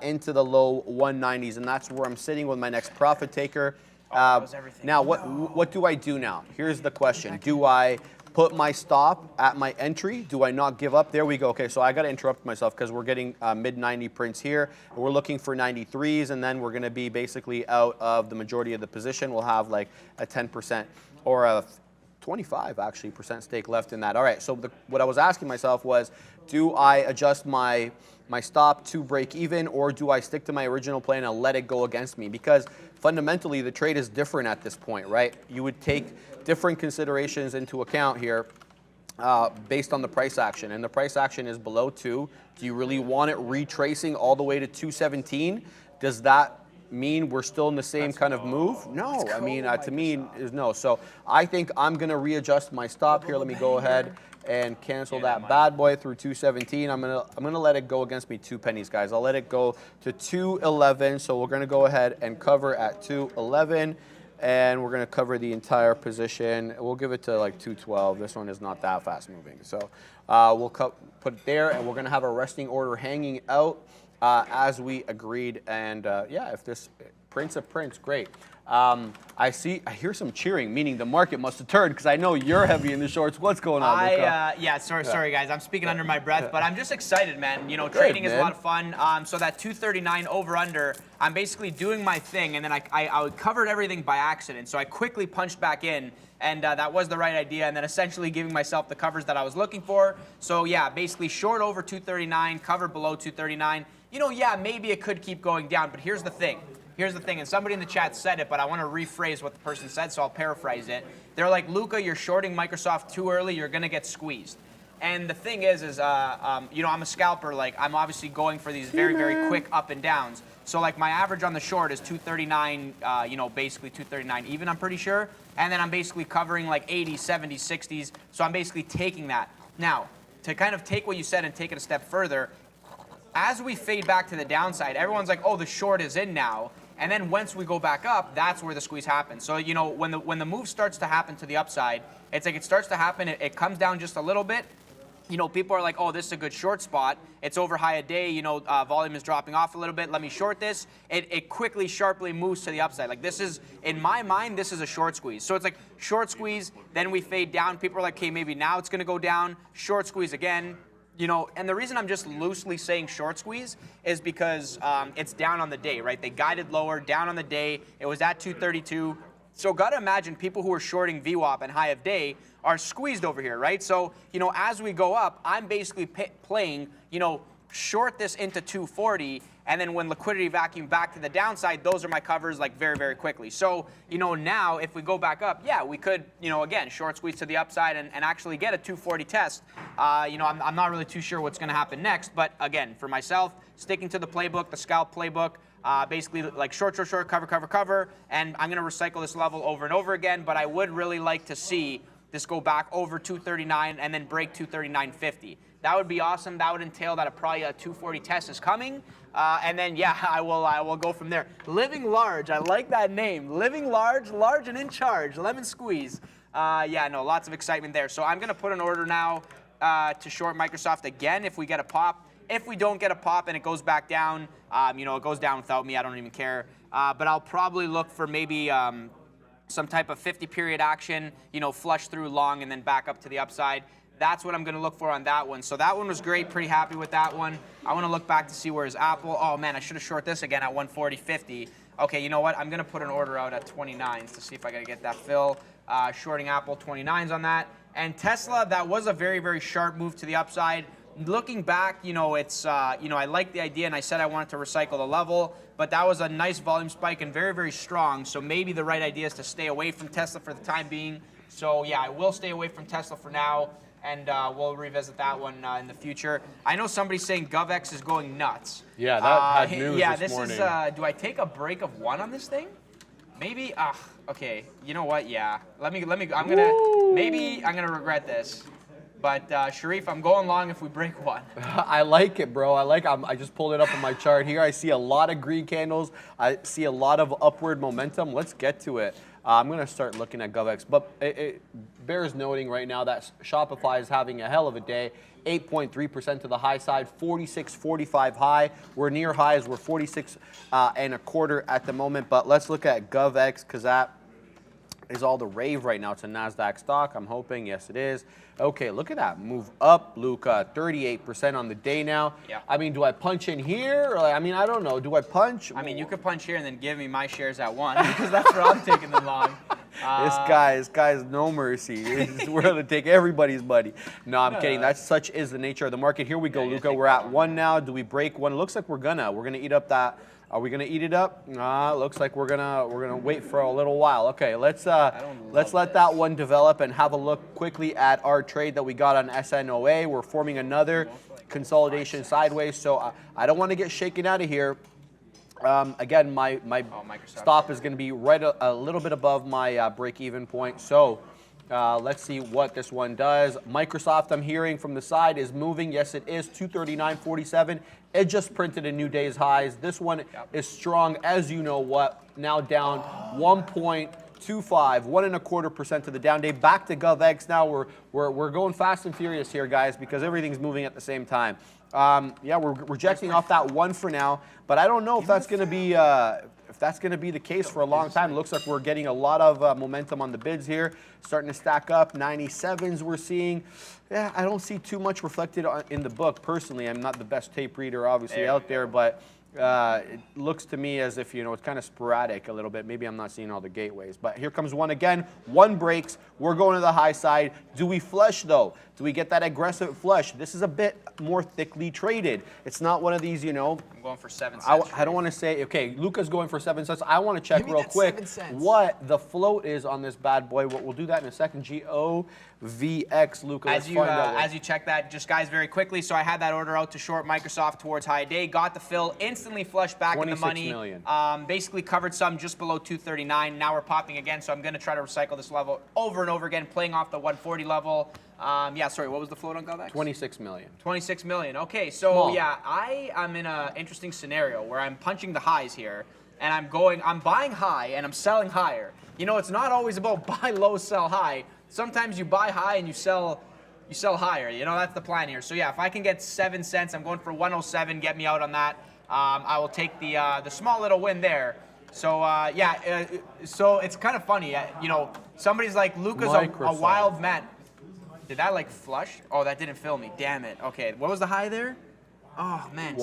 into the low 190s, and that's where I'm sitting with my next profit taker. Now, what do I do now? Here's the question. Do I put my stop at my entry? Do I not give up? There we go. Okay, so I got to interrupt myself because we're getting mid-90 prints here. We're looking for 93s, and then we're going to be basically out of the majority of the position. We'll have like a 10% or a 25 actually % stake left in that. All right, so what I was asking myself was, do I adjust my stop to break even, or do I stick to my original plan and let it go against me? Because fundamentally the trade is different at this point, right? You would take different considerations into account here based on the price action, and the price action is below 2. Do you really want it retracing all the way to 217? Does that mean we're still in the same kind of move? No, I mean, to me is no. So I think I'm going to readjust my stop here. Let me go ahead and cancel that bad boy through 217. I'm gonna let it go against me 2 pennies, guys. I'll let it go to 211. So we're gonna go ahead and cover at 211, and we're gonna cover the entire position. We'll give it to like 212. This one is not that fast moving, so we'll put it there, and we're gonna have a resting order hanging out as we agreed. And yeah, if this prints, great. I hear some cheering, meaning the market must have turned, because I know you're heavy in the shorts. What's going on, Luca? Yeah, sorry guys, I'm speaking under my breath, but I'm just excited, man. You know, trading is a lot of fun. So that 239 over under, I'm basically doing my thing, and then I covered everything by accident. So I quickly punched back in, and that was the right idea, and then essentially giving myself the covers that I was looking for. So yeah, basically short over 239, cover below 239. You know, yeah, maybe it could keep going down, but here's the thing. And somebody in the chat said it, but I want to rephrase what the person said, so I'll paraphrase it. They're like, Luca, you're shorting Microsoft too early, you're going to get squeezed. And the thing is you know, I'm a scalper. Like, I'm obviously going for these very, very quick up and downs. So, like, my average on the short is 239, you know, basically 239 even, I'm pretty sure. And then I'm basically covering like 80s, 70s, 60s. So I'm basically taking that. Now, to kind of take what you said and take it a step further, as we fade back to the downside, everyone's like, oh, the short is in now. And then once we go back up, that's where the squeeze happens. So, you know, when the move starts to happen to the upside, it's like it starts to happen, it comes down just a little bit. You know, people are like, oh, this is a good short spot. It's over high a day, you know, volume is dropping off a little bit. Let me short this. It quickly, sharply moves to the upside. Like, this is, in my mind, this is a short squeeze. So it's like short squeeze, then we fade down. People are like, okay, maybe now it's going to go down. Short squeeze again. You know, and the reason I'm just loosely saying short squeeze is because it's down on the day, right? They guided lower, down on the day. It was at 232. So got to imagine people who are shorting VWAP and high of day are squeezed over here, right? So, you know, as we go up, I'm basically playing, you know, short this into 240, and then when liquidity vacuum back to the downside, those are my covers like very, very quickly. So, now if we go back up, yeah, we could, again, short squeeze to the upside and actually get a 240 test. I'm not really too sure what's going to happen next, but again, for myself, sticking to the playbook, the scalp playbook, basically like short, cover, and I'm going to recycle this level over and over again, but I would really like to see this go back over 239 and then break 239.50. That would be awesome. That would entail that probably a 240 test is coming. And then, yeah, I will go from there. Living Large, I like that name. Living Large, large and in charge, lemon squeeze. Lots of excitement there. So I'm going to put an order now to short Microsoft again if we get a pop. If we don't get a pop and it goes back down, it goes down without me. I don't even care. But I'll probably look for maybe some type of 50-period action, flush through long and then back up to the upside. That's what I'm going to look for on that one. So that one was great. Pretty happy with that one. I want to look back to see where's Apple. Oh, man, I should have short this again at 140.50. Okay, you know what? I'm going to put an order out at 29s to see if I got to get that fill. Shorting Apple, 29s on that. And Tesla, that was a very, very sharp move to the upside. Looking back, it's, I like the idea, and I said I wanted to recycle the level, but that was a nice volume spike and very, very strong. So maybe the right idea is to stay away from Tesla for the time being. So, yeah, I will stay away from Tesla for now. And we'll revisit that one in the future. I know somebody's saying GovX is going nuts. Yeah, that had news yeah, this morning. Is. Do I take a break of 1 on this thing? Maybe. Okay. You know what? Yeah. Let me. I'm gonna regret this. But Sharif, I'm going long if we break 1. I like it, bro. I just pulled it up on my chart here. I see a lot of green candles. I see a lot of upward momentum. Let's get to it. I'm going to start looking at GovX, but it bears noting right now that Shopify is having a hell of a day. 8.3% to the high side, 46.45 high. We're near highs. We're 46 and a quarter at the moment, but let's look at GovX because that is all the rave right now. It's a NASDAQ stock, I'm hoping. Yes, it is. Okay, look at that. Move up, Luca. 38% on the day now. Yeah. I mean, do I punch in here? Or, I don't know. Do I punch? I mean, you could punch here and then give me my shares at 1 because that's where I'm taking them long. This guy's no mercy. We're going to take everybody's money. No, I'm kidding. That's such is the nature of the market. Here we go, Luca. We're at 1 now. Do we break 1? It looks like we're gonna eat up that. Are we gonna eat it up? Looks like we're gonna wait for a little while. Okay, let's let that one develop and have a look quickly at our trade that we got on SNOA. We're forming another consolidation sideways, so I don't want to get shaken out of here. Again, my stop is going to be right a little bit above my break-even point. So let's see what this one does. Microsoft, I'm hearing from the side, is moving. Yes, it is. 239.47. It just printed a new day's highs. This one is strong, as you know what. Now down 1.25, 1.25% to the down day. Back to GovX now. We're going fast and furious here, guys, because everything's moving at the same time. We're rejecting off that 1 for now, but I don't know if that's going to be the case for a long time. It looks like we're getting a lot of momentum on the bids here, starting to stack up. 97s we're seeing. Yeah, I don't see too much reflected in the book personally. I'm not the best tape reader, obviously, out there, but it looks to me as if, it's kind of sporadic a little bit. Maybe I'm not seeing all the gateways. But here comes 1 again. 1 breaks. We're going to the high side. Do we flush, though? Do we get that aggressive flush? This is a bit more thickly traded. It's not one of these, I'm going for 7 cents. I don't want to say, okay, Luca's going for 7 cents. I want to check real quick what the float is on this bad boy. We'll do that in a second. GOVX, Luca. As you check that, just guys, very quickly. So I had that order out to short Microsoft towards high day. Got the fill, instantly flushed back in the money. 26 million. Basically covered some just below 239. Now we're popping again, so I'm going to try to recycle this level over and over again, playing off the 140 level. What was the float on GovX? 26 million. 26 million. Okay, so Small. yeah, I am in an interesting scenario where I'm punching the highs here, and I'm buying high and I'm selling higher. It's not always about buy low, sell high. Sometimes you buy high and you sell higher. That's the plan here. So yeah, if I can get 7 cents, I'm going for 107. Get me out on that. I will take the small little win there. So so it's kind of funny. Somebody's like, Luca's a wild man. Did that flush? Oh, that didn't fill me. Damn it. Okay, what was the high there? Oh man, 6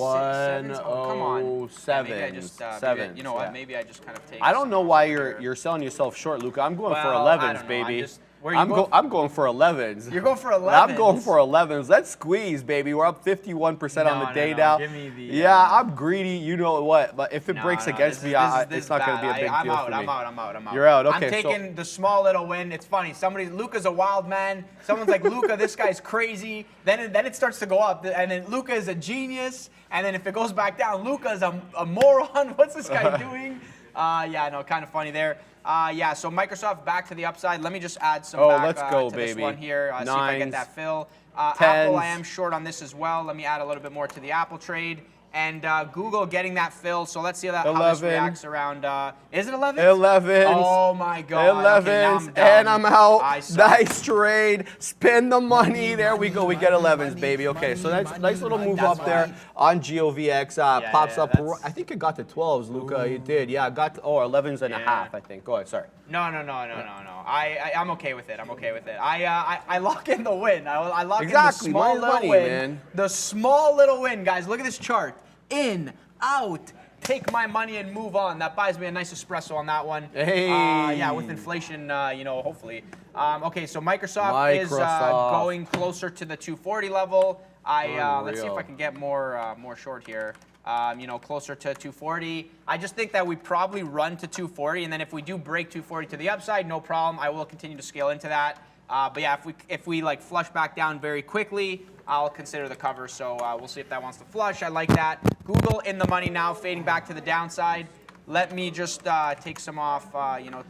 Oh, come on. 7. Maybe I just, seven. You know what? Maybe I just kind of take. I don't know why you're selling yourself short, Luca. I'm going for 11s, baby. Where you I'm going for 11s. You're going for 11s? I'm going for 11s. Let's squeeze, baby. We're up 51% on the day now. Give me the, yeah, I'm greedy. You know what? But if it breaks against me, it's not going to be a big deal for me. I'm out. You're out. Okay. I'm taking the small little win. It's funny. Luca's a wild man. Someone's like, Luca, this guy's crazy. Then it starts to go up, and then Luca is a genius. And then if it goes back down, Luca's a moron. What's this guy doing? Yeah, no, kind of funny there. Yeah, so Microsoft back to the upside. Let me just add some back let's go, to baby. this one here. See if I get that fill. Tens. Apple, I am short on this as well. Let me add a little bit more to the Apple trade. And Google getting that fill. So let's see how this reacts around. Is it 11? 11. Oh my God. 11s. Okay, and I'm out. Nice trade. Spin the money. There we go. We get 11s, baby. Okay, so that's nice little move up there on GOVX. Pops up. I think it got to 12s, Luca. You did. Yeah, it got to 11s and a half, I think. Go ahead. Sorry. No. I'm okay with it. I lock in the win. I lock in the small little win. Man. The small little win, guys. Look at this chart. In, out, take my money and move on. That buys me a nice espresso on that one. Hey. Yeah, with inflation, hopefully. Okay, so Microsoft is going closer to the 240 level. Let's see if I can get more short here. Closer to 240. I just think that we probably run to 240, and then if we do break 240 to the upside, no problem. I will continue to scale into that. But yeah, if we like flush back down very quickly, I'll consider the cover. So we'll see if that wants to flush. I like that. Google in the money now, fading back to the downside. Let me just take some off,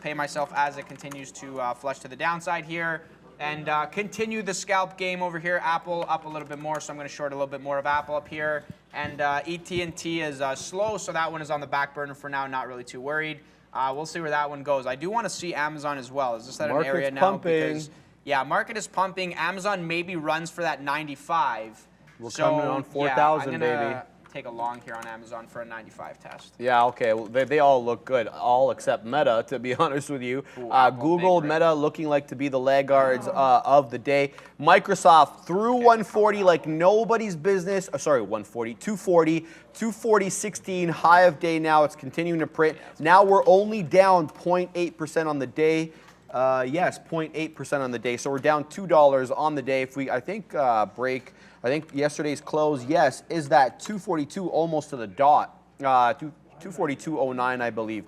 pay myself as it continues to flush to the downside here. And continue the scalp game over here. Apple up a little bit more, so I'm going to short a little bit more of Apple up here. And AT&T is slow, so that one is on the back burner for now. Not really too worried. We'll see where that one goes. I do want to see Amazon as well. Is this at an area now? Pumping. Because, yeah, market is pumping. Amazon maybe runs for that 95. We're coming on 4,000, baby. Take a long here on Amazon for a 95 test. Yeah, okay. Well, they all look good, all except Meta, to be honest with you. Google, Meta looking like to be the laggards of the day. Microsoft through 140 like nobody's business. 140, 240, 240.16, high of day now. It's continuing to print. Now we're only down 0.8% on the day. Yes, 0.8% on the day. So we're down $2 on the day. If we, I think yesterday's close, yes, is that 242 almost to the dot. 242.09, I believe.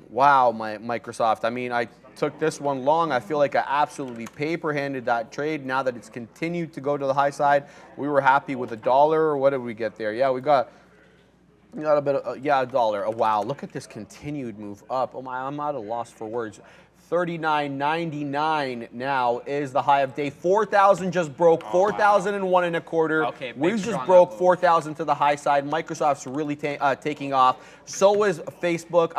Wow, my Microsoft. I mean, I took this one long. I feel like I absolutely paper-handed that trade. Now that it's continued to go to the high side, we were happy with $1. What did we get there? Yeah, we got a bit of, $1. Oh, wow, look at this continued move up. Oh my, I'm at a loss for words. 39.99 now is the high of day. 4,000 just broke. 4,001 and a quarter. Okay, we just broke 4,000 to the high side. Microsoft's really taking off. So is Apple.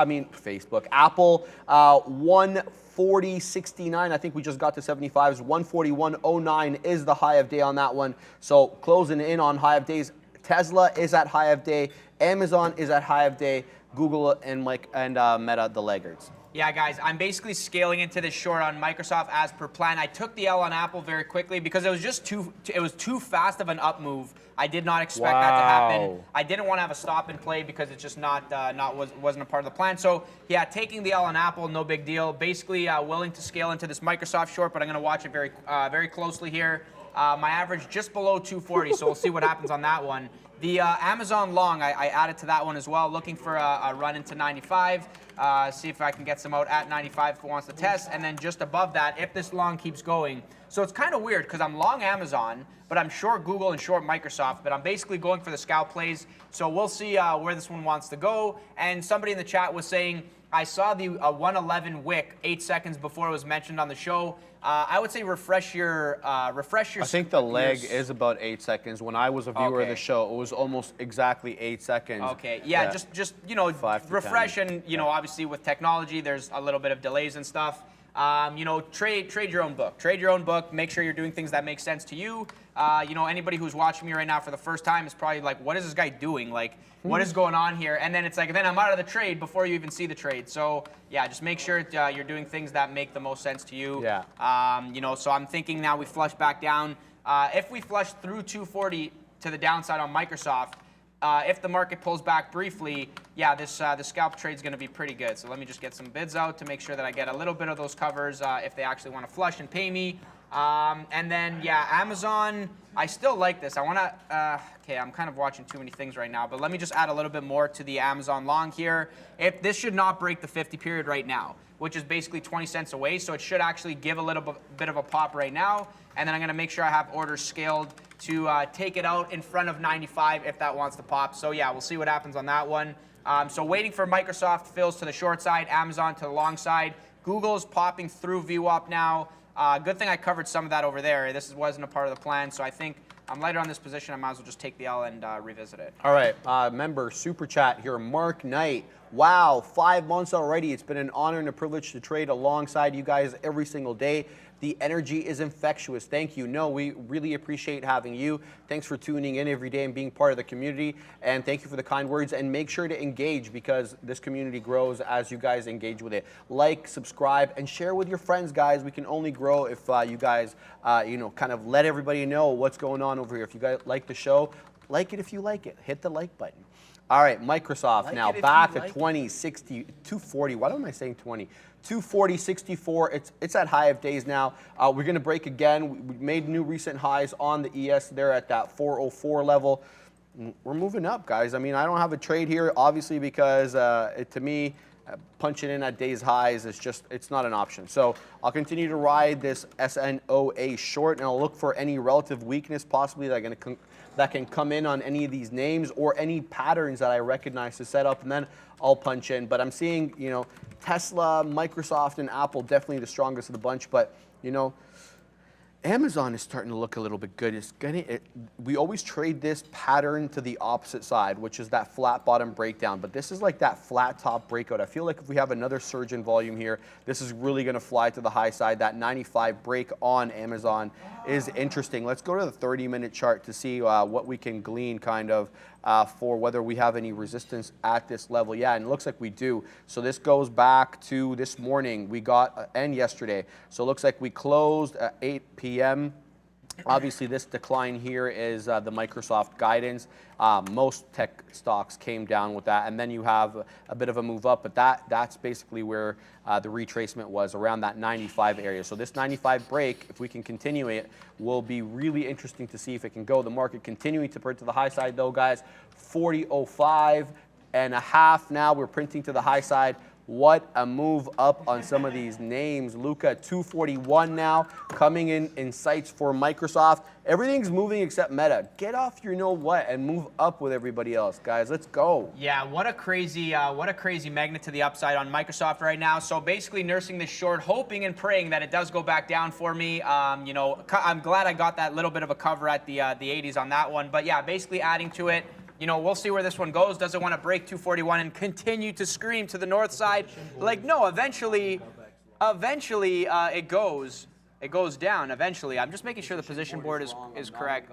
140.69. I think we just got to 75s. 141.09 is the high of day on that one. So closing in on high of days. Tesla is at high of day. Amazon is at high of day. Google and Meta, the laggards. Yeah, guys, I'm basically scaling into this short on Microsoft as per plan. I took the L on Apple very quickly because it was just too fast of an up move. I did not expect that to happen. I didn't want to have a stop and play because it's just wasn't a part of the plan. So yeah, taking the L on Apple, no big deal. Basically willing to scale into this Microsoft short, but I'm going to watch it very closely here. My average just below 240, so we'll see what happens on that one. The Amazon long, I added to that one as well, looking for a run into 95. See if I can get some out at 95 if it wants to test. And then just above that, if this long keeps going. So it's kind of weird because I'm long Amazon, but I'm short Google and short Microsoft. But I'm basically going for the scalp plays. So we'll see where this one wants to go. And somebody in the chat was saying, I saw the 111 wick 8 seconds before it was mentioned on the show. I would say refresh your. I think the leg is about 8 seconds. When I was a viewer of the show, it was almost exactly 8 seconds. Okay, yeah. Just refresh, and obviously with technology, there's a little bit of delays and stuff. Trade your own book. Trade your own book. Make sure you're doing things that make sense to you. Anybody who's watching me right now for the first time is probably like, what is this guy doing? Like, what is going on here? And then it's like, then I'm out of the trade before you even see the trade. So yeah, just make sure you're doing things that make the most sense to you. Yeah. So I'm thinking now we flush back down. If we flush through 240 to the downside on Microsoft, if the market pulls back briefly, yeah, this scalp trade is going to be pretty good. So let me just get some bids out to make sure that I get a little bit of those covers if they actually want to flush and pay me. And then, yeah, Amazon, I still like this. I want to, okay, I'm kind of watching too many things right now, but let me just add a little bit more to the Amazon long here. If this should not break the 50 period right now, which is basically 20 cents away, so it should actually give a little bit of a pop right now. And then I'm going to make sure I have orders scaled to take it out in front of 95 if that wants to pop. So yeah, we'll see what happens on that one. So waiting for Microsoft fills to the short side, Amazon to the long side. Google's popping through VWAP now. Good thing I covered some of that over there. This wasn't a part of the plan, so I think I'm lighter on this position. I might as well just take the L and revisit it. All right, member super chat here, Mark Knight. Wow, 5 months already. It's been an honor and a privilege to trade alongside you guys every single day. The energy is infectious. Thank you. No, we really appreciate having you. Thanks for tuning in every day and being part of the community. And thank you for the kind words. And make sure to engage because this community grows as you guys engage with it. Like, subscribe, and share with your friends, guys. We can only grow if you guys, kind of let everybody know what's going on over here. If you guys like the show, like it if you like it. Hit the like button. All right, Microsoft Like now it if back you at like 240. Why am I saying 20? 240.64. It's at high of days now. We're going to break again. We made new recent highs on the ES there at that 404 level. We're moving up, guys. I mean, I don't have a trade here, obviously, because to me, punching in at days highs is just, it's not an option. So I'll continue to ride this SNOA short, and I'll look for any relative weakness possibly that can come in on any of these names or any patterns that I recognize to set up, and then I'll punch in. But I'm seeing, Tesla, Microsoft, and Apple definitely the strongest of the bunch. But, Amazon is starting to look a little bit good. We always trade this pattern to the opposite side, which is that flat bottom breakdown. But this is like that flat top breakout. I feel like if we have another surge in volume here, this is really going to fly to the high side. That 95 break on Amazon is interesting. Let's go to the 30-minute chart to see what we can glean kind of for whether we have any resistance at this level. Yeah, and it looks like we do. So this goes back to this morning. We got, and yesterday. So it looks like we closed at 8 p.m. Obviously, this decline here is the Microsoft guidance. Most tech stocks came down with that, and then you have a bit of a move up, but that's basically where the retracement was, around that 95 area. So this 95 break, if we can continue it, will be really interesting to see if it can go. The market continuing to print to the high side, though, guys. 40.05.5 now. We're printing to the high side. What a move up on some of these names. Luca, 241 now, coming in sights for Microsoft. Everything's moving except Meta. Get off your know-what and move up with everybody else, guys. Let's go. Yeah, what a crazy magnet to the upside on Microsoft right now. So basically nursing this short, hoping and praying that it does go back down for me. I'm glad I got that little bit of a cover at the 80s on that one. But yeah, basically adding to it. We'll see where this one goes. Does it want to break 241 and continue to scream to the north side? Like, no, eventually it goes down eventually. I'm just making sure the position board is correct.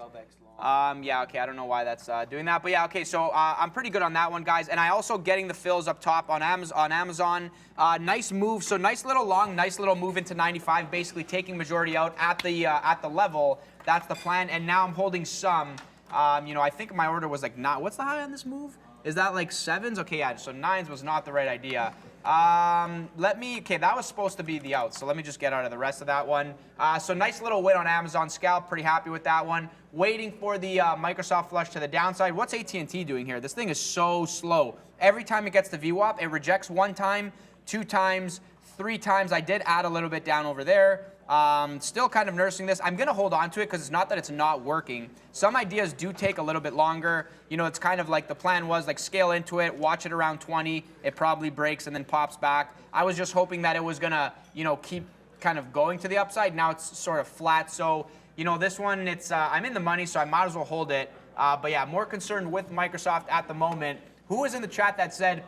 Yeah, okay, I don't know why that's doing that. But yeah, okay, so I'm pretty good on that one, guys. And I also getting the fills up top on Amazon. Nice move, so nice little long, nice little move into 95, basically taking majority out at the level. That's the plan, and now I'm holding some. I think my order was like what's the high on this move? Is that like 7s? Okay, yeah, so 9s was not the right idea. Okay, that was supposed to be the out, so let me just get out of the rest of that one. So nice little win on Amazon scalp, pretty happy with that one. Waiting for the Microsoft flush to the downside. What's AT&T doing here? This thing is so slow. Every time it gets the VWAP, it rejects 1 time, 2 times, 3 times. I did add a little bit down over there. Still kind of nursing this. I'm going to hold on to it because it's not that it's not working. Some ideas do take a little bit longer. It's kind of like the plan was like scale into it, watch it around 20. It probably breaks and then pops back. I was just hoping that it was going to, keep kind of going to the upside. Now it's sort of flat. So, this one, I'm in the money, so I might as well hold it. But yeah, more concerned with Microsoft at the moment. Who was in the chat that said,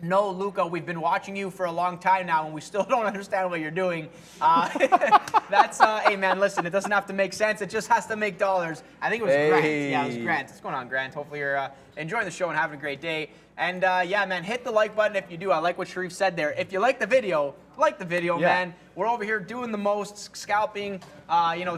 no, Luca, we've been watching you for a long time now, and we still don't understand what you're doing. Hey, man, listen, it doesn't have to make sense. It just has to make dollars. I think it was Grant. Yeah, it was Grant. What's going on, Grant? Hopefully you're enjoying the show and having a great day. And, yeah, man, hit the like button if you do. I like what Sharif said there. If you like the video, like the video, Yeah. man. We're over here doing the most, scalping,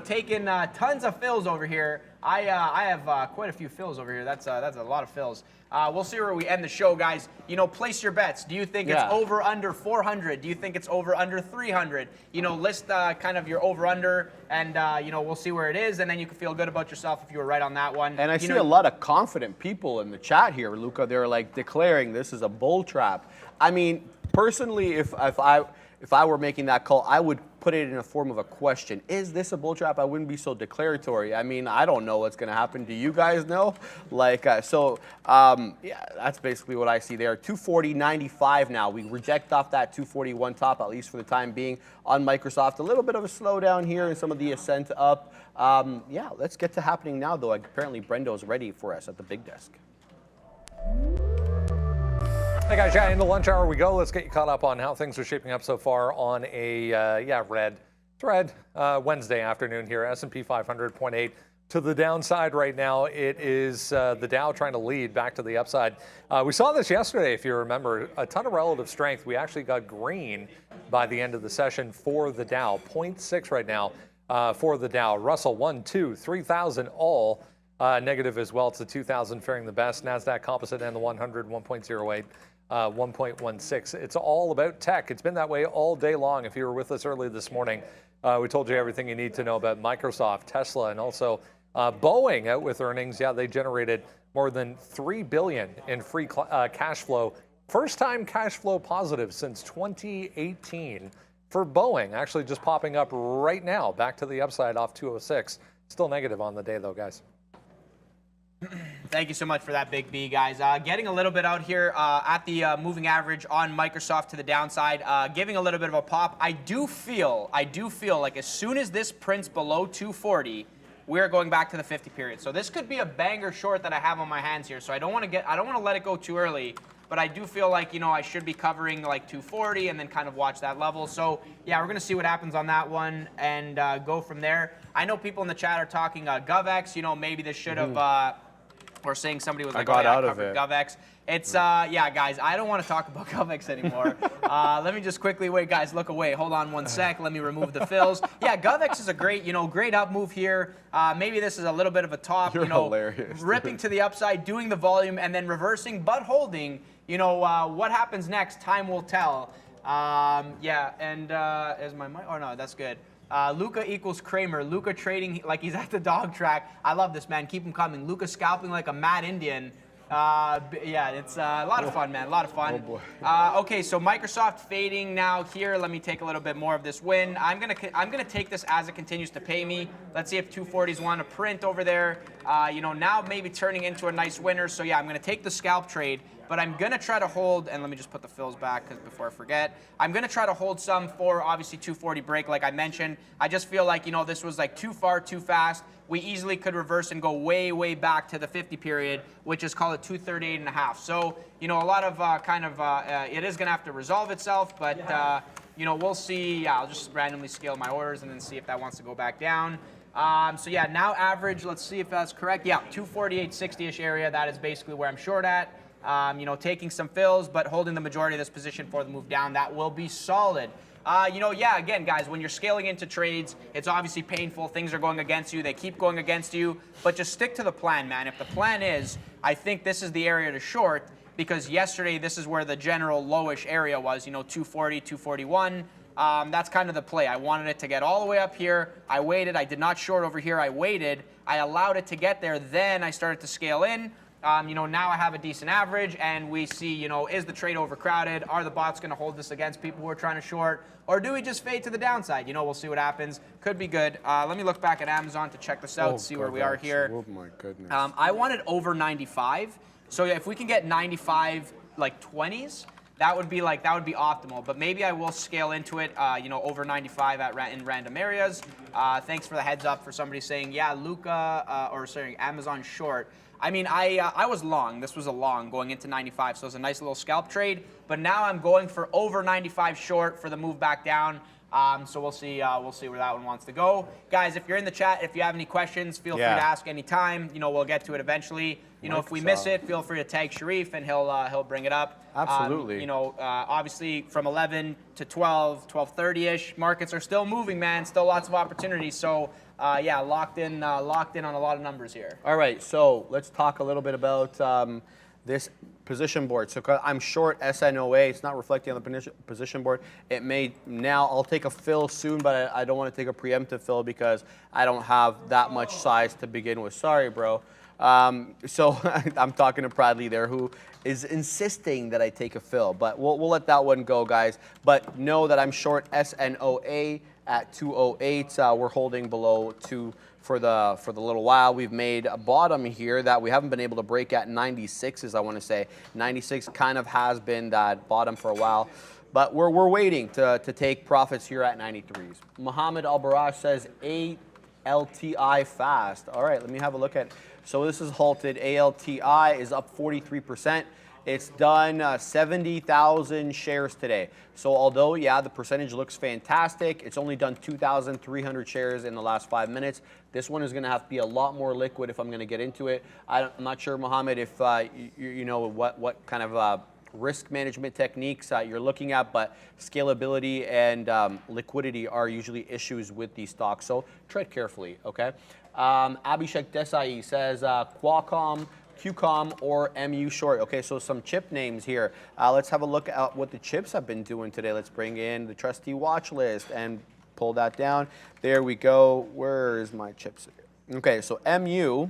taking tons of fills over here. I have quite a few fills over here. That's a lot of fills. We'll see where we end the show, guys. Place your bets. Do you think it's over under 400? Do you think it's over under 300? List kind of your over under, and we'll see where it is, and then you can feel good about yourself if you were right on that one. And I see a lot of confident people in the chat here, Luca. They're like declaring this is a bull trap. I mean, personally, if I were making that call, I would put it in a form of a question. Is this a bull trap? I wouldn't be so declaratory. I mean, I don't know what's going to happen. Do you guys know? Yeah, that's basically what I see there. 240.95 now. We reject off that 241 top, at least for the time being, on Microsoft. A little bit of a slowdown here in some of the ascent up. Yeah, let's get to happening now, though. Apparently, Brendo's ready for us at the big desk. Hey guys, yeah, in the lunch hour we go. Let's get you caught up on how things are shaping up so far on a red Wednesday afternoon here. S&P 500 0.8 to the downside right now. It is the Dow trying to lead back to the upside. We saw this yesterday, if you remember, a ton of relative strength. We actually got green by the end of the session for the Dow. 0.6 right now for the Dow. Russell 1, 2, 3,000 all negative as well. It's the 2,000 faring the best. NASDAQ Composite and the 100 1.08. 1.16. It's all about tech. It's been that way all day long. If you were with us early this morning, we told you everything you need to know about Microsoft, Tesla, and also Boeing out with earnings. Yeah, they generated more than $3 billion in free cash flow. First time cash flow positive since 2018 for Boeing. Actually just popping up right now, back to the upside off 206. Still negative on the day though, guys. Thank you so much for that, Big B, guys. Getting a little bit out here at the moving average on Microsoft to the downside, giving a little bit of a pop. I do feel like as soon as this prints below 240, we're going back to the 50 period. So this could be a banger short that I have on my hands here. So I don't want to let it go too early, but I do feel like, I should be covering like 240 and then kind of watch that level. So yeah, we're going to see what happens on that one and go from there. I know people in the chat are talking GovX, maybe this should have or saying somebody was like, got out of covered it. GovX. It's, yeah, guys, I don't want to talk about GovX anymore. Let me just quickly, wait, guys, look away. Hold on one sec. Let me remove the fills. Yeah, GovX is a great, great up move here. Maybe this is a little bit of a top, You're hilarious, ripping to the upside, doing the volume, and then reversing, but holding. What happens next, time will tell. Yeah, and is my mic? Oh, no, that's good. Luca equals Kramer. Luca trading like he's at the dog track. I love this, man. Keep him coming. Luca scalping like a mad Indian. Yeah, it's a lot of fun, man. A lot of fun. Oh boy. Okay, so Microsoft fading now here. Let me take a little bit more of this win. I'm gonna take this as it continues to pay me. Let's see if 240s want to print over there. Now maybe turning into a nice winner. So yeah, I'm gonna take the scalp trade. But I'm going to try to hold, and let me just put the fills back before I forget. I'm going to try to hold some for, obviously, 240 break, like I mentioned. I just feel like, this was like too far, too fast. We easily could reverse and go way, way back to the 50 period, which is called 238.5. So, a lot of it is going to have to resolve itself, but, we'll see. Yeah, I'll just randomly scale my orders and then see if that wants to go back down. So yeah, now average, let's see if that's correct. Yeah, 248.60-ish area. That is basically where I'm short at. Taking some fills, but holding the majority of this position for the move down. That will be solid. Yeah, again, guys, when you're scaling into trades, it's obviously painful. Things are going against you. They keep going against you. But just stick to the plan, man. If the plan is, I think this is the area to short, because yesterday this is where the general lowish area was, 240, 241. That's kind of the play. I wanted it to get all the way up here. I waited. I did not short over here. I waited. I allowed it to get there. Then I started to scale in. Now I have a decent average, and we see, is the trade overcrowded? Are the bots going to hold this against people who are trying to short? Or do we just fade to the downside? We'll see what happens. Could be good. Let me look back at Amazon to check this out, see where we are here. Oh, my goodness. I wanted over 95. So if we can get 95, like 20s, that would be optimal. But maybe I will scale into it, over 95 in random areas. Thanks for the heads up for somebody saying, yeah, Luca, Amazon short. I mean, I was long. This was a long going into 95, so it was a nice little scalp trade. But now I'm going for over 95 short for the move back down. So we'll see where that one wants to go. Guys, if you're in the chat, if you have any questions, feel free to ask anytime. You know, we'll get to it eventually. You know, if we miss it, feel free to tag Sharif and he'll bring it up. Absolutely. You know, obviously from 11 to 12, 12:30ish, markets are still moving, man. Still lots of opportunities. So yeah, locked in on a lot of numbers here. All right, so let's talk a little bit about this position board. So I'm short SNOA. It's not reflecting on the position board. It may now. I'll take a fill soon, but I don't want to take a preemptive fill because I don't have that much size to begin with. Sorry, bro. So I'm talking to Bradley there, who is insisting that I take a fill, but we'll let that one go, guys. But know that I'm short SNOA at 208. We're holding below 2 for the little while. We've made a bottom here that we haven't been able to break at 96s, I want to say. 96 kind of has been that bottom for a while. But we're waiting to take profits here at 93s. Mohammed Al-Baraj says ALTI fast. All right, let me have a look at. So this is halted. ALTI is up 43%. It's done 70,000 shares today. So although, yeah, the percentage looks fantastic, it's only done 2,300 shares in the last 5 minutes. This one is going to have to be a lot more liquid if I'm going to get into it. I'm not sure, Mohammed, if you know what kind of risk management techniques you're looking at, but scalability and liquidity are usually issues with these stocks. So tread carefully, okay? Abhishek Desai says Qualcomm, QCOM, or MU short. Okay, so some chip names here. Let's have a look at what the chips have been doing today. Let's bring in the trusty watch list and pull that down. There we go. Where is my chips? Okay, so MU.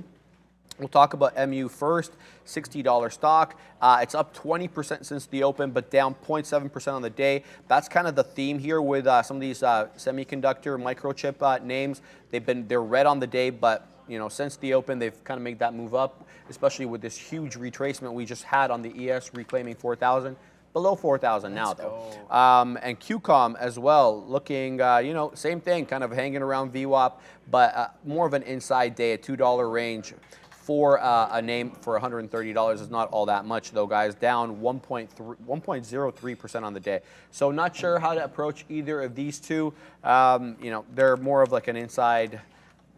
We'll talk about MU first, $60 stock. It's up 20% since the open, but down 0.7% on the day. That's kind of the theme here with some of these semiconductor microchip names. They're red on the day, but you know, since the open, they've kind of made that move up, especially with this huge retracement we just had on the ES, reclaiming 4,000. Below 4,000 now, though. And QCOM as well, looking, you know, same thing, kind of hanging around VWAP, but more of an inside day, a $2 range. For a name for $130 is not all that much, though, guys. Down 1.03% on the day. So not sure how to approach either of these two. You know, they're more of like an inside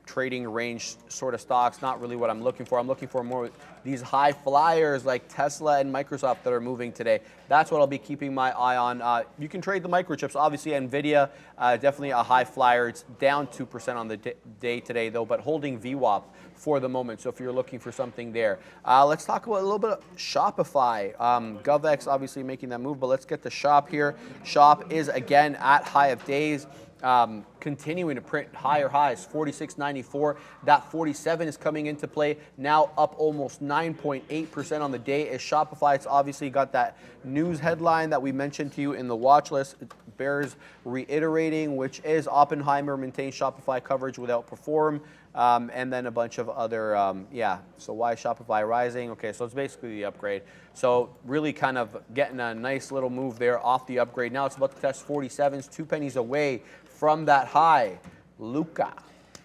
trading range sort of stocks. Not really what I'm looking for. I'm looking for more these high flyers like Tesla and Microsoft that are moving today. That's what I'll be keeping my eye on. You can trade the microchips. Obviously, NVIDIA, definitely a high flyer. It's down 2% on the day today, though, but holding VWAP for the moment. So if you're looking for something there. Let's talk about a little bit of Shopify. GovX obviously making that move, but let's get to Shop here. Shop is again at high of days. Continuing to print higher highs, 46.94. That 47 is coming into play, now up almost 9.8% on the day as Shopify. It's obviously got that news headline that we mentioned to you in the watch list. It bears reiterating, which is Oppenheimer maintains Shopify coverage without Perform. And then a bunch of other, yeah, so why is Shopify rising? Okay, so it's basically the upgrade. So really kind of getting a nice little move there off the upgrade. Now it's about to test 47s, 2 pennies away from that high. Luca.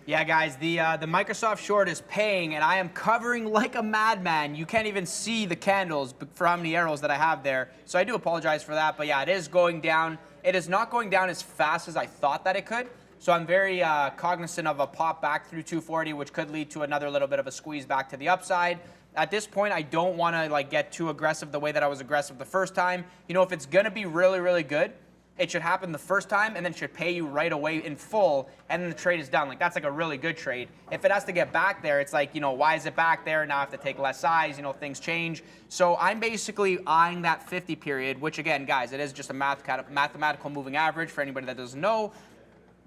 Yeah, guys, the Microsoft short is paying, and I am covering like a madman. You can't even see the candles for how many arrows that I have there. So I do apologize for that, but yeah, it is going down. It is not going down as fast as I thought that it could. So I'm very cognizant of a pop back through 240, which could lead to another little bit of a squeeze back to the upside. At this point, I don't want to like get too aggressive the way that I was aggressive the first time. You know, if it's going to be really, really good, it should happen the first time and then it should pay you right away in full, and then the trade is done. Like, that's like a really good trade. If it has to get back there, it's like, you know, why is it back there? Now I have to take less size, you know, things change. So I'm basically eyeing that 50 period, which again, guys, it is just a mathematical moving average for anybody that doesn't know.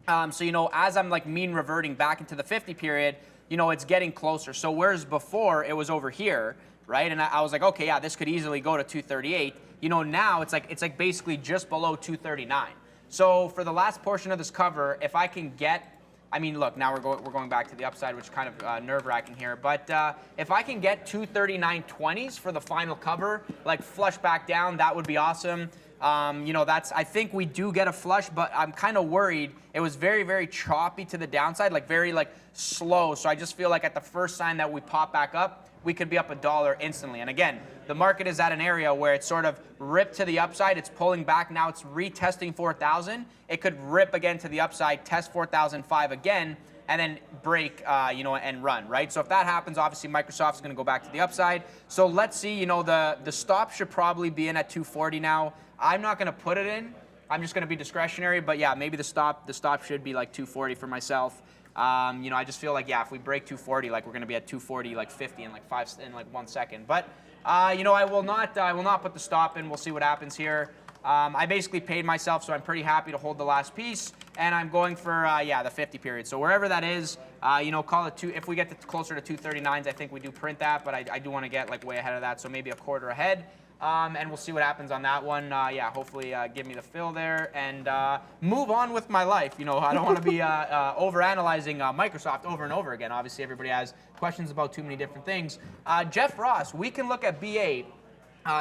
So, you know, as I'm like mean reverting back into the 50 period, you know, it's getting closer. So whereas before it was over here, right? And I was like, okay, yeah, this could easily go to 238. You know, now it's like basically just below 239. So for the last portion of this cover, if I can get, I mean, look, now we're going back to the upside, which is kind of nerve-wracking here. But if I can get 239.20s for the final cover, like flush back down, that would be awesome. You know, I think we do get a flush, but I'm kind of worried. It was very, very choppy to the downside, like very slow. So I just feel like at the first sign that we pop back up, we could be up $1 instantly. And again, the market is at an area where it's sort of ripped to the upside. It's pulling back. Now it's retesting 4,000. It could rip again to the upside, test 4,005 again, and then break, you know, and run, right? So if that happens, obviously Microsoft's going to go back to the upside. So let's see, you know, the stop should probably be in at 240 now. I'm not going to put it in. I'm just going to be discretionary. But yeah, maybe the stop should be like 240 for myself. You know, I just feel like, yeah, if we break 240, like we're going to be at 240, like 50 in like 1 second. But you know, I will not put the stop in. We'll see what happens here. I basically paid myself, so I'm pretty happy to hold the last piece. And I'm going for, yeah, the 50 period. So wherever that is, you know, call it if we get to closer to 239s, I think we do print that. But I do want to get like way ahead of that, so maybe a quarter ahead. And we'll see what happens on that one. Yeah, hopefully give me the fill there and move on with my life. You know, I don't want to be overanalyzing Microsoft over and over again. Obviously, everybody has questions about too many different things. Jeff Ross, we can look at BA.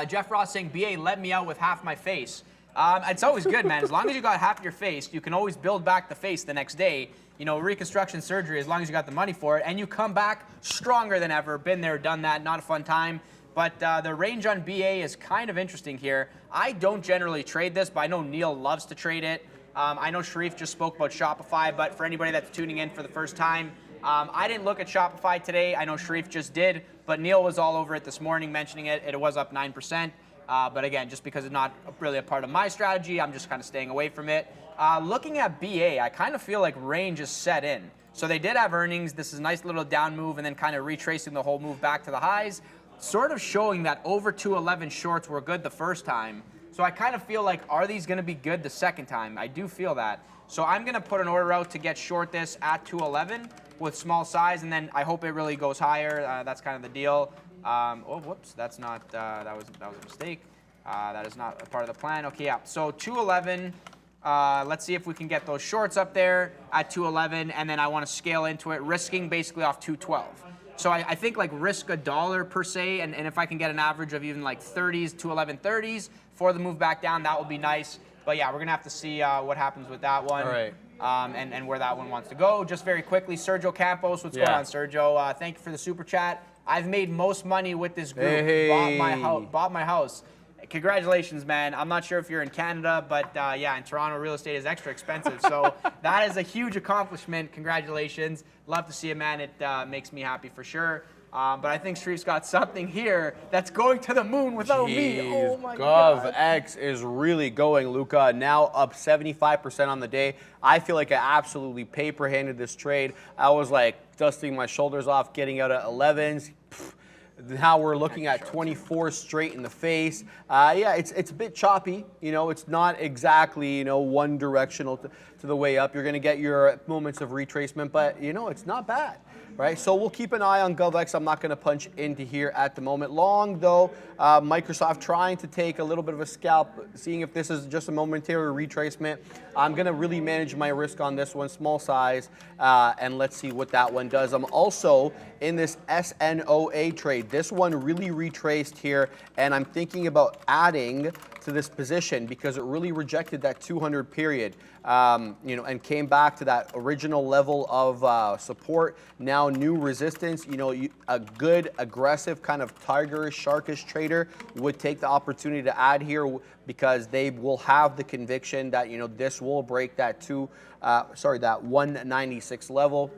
Jeff Ross saying, BA, let me out with half my face. It's always good, man. As long as you got half your face, you can always build back the face the next day. You know, reconstruction surgery, as long as you got the money for it. And you come back stronger than ever. Been there, done that. Not a fun time. But the range on BA is kind of interesting here. I don't generally trade this, but I know Neil loves to trade it. I know Sharif just spoke about Shopify, but for anybody that's tuning in for the first time, I didn't look at Shopify today. I know Sharif just did, but Neil was all over it this morning mentioning it. It was up 9%. But again, just because it's not really a part of my strategy, I'm just kind of staying away from it. Looking at BA, I kind of feel like range is set in. So they did have earnings. This is a nice little down move and then kind of retracing the whole move back to the highs. Sort of showing that over 211 shorts were good the first time. So I kind of feel like, are these going to be good the second time? I do feel that. So I'm going to put an order out to get short this at 211 with small size, and then I hope it really goes higher. That's kind of the deal. Oh, whoops, that's not, that was a mistake. That is not a part of the plan. Okay, yeah, so 211. Let's see if we can get those shorts up there at 211, and then I want to scale into it, risking basically off 212. So I think like risk $1 per se, and if I can get an average of even like 30s, 211 30s for the move back down, that would be nice. But yeah, we're gonna have to see what happens with that one. All right. And where that one wants to go. Just very quickly, Sergio Campos, what's going on, Sergio? Thank you for the super chat. I've made most money with this group. Hey. Bought my house. Congratulations, man. I'm not sure if you're in Canada, but yeah, in Toronto, real estate is extra expensive. So that is a huge accomplishment. Congratulations. Love to see it, man. It makes me happy for sure. But I think Sharif's got something here that's going to the moon without me. Oh, my God. GovX is really going, Luca. Now up 75% on the day. I feel like I absolutely paper-handed this trade. I was like dusting my shoulders off, getting out at 11s. Now we're looking at 24 straight in the face. Yeah, it's a bit choppy. You know, it's not exactly, you know, one directional to the way up. You're going to get your moments of retracement, but, you know, it's not bad. Right, so we'll keep an eye on GovX. I'm not going to punch into here at the moment. Long, though, Microsoft trying to take a little bit of a scalp, seeing if this is just a momentary retracement. I'm going to really manage my risk on this one, small size, and let's see what that one does. I'm also in this SNOA trade. This one really retraced here, and I'm thinking about adding to this position because it really rejected that 200 period, you know, and came back to that original level of support. Now new resistance. You know, a good aggressive kind of tigerish, sharkish trader would take the opportunity to add here because they will have the conviction that, you know, this will break that that 196 level.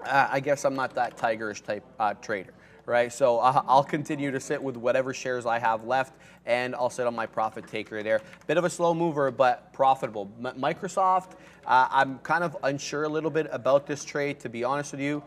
I guess I'm not that tigerish type trader. Right, so I'll continue to sit with whatever shares I have left, and I'll sit on my profit taker there. Bit of a slow mover, but profitable. Microsoft, I'm kind of unsure a little bit about this trade, to be honest with you,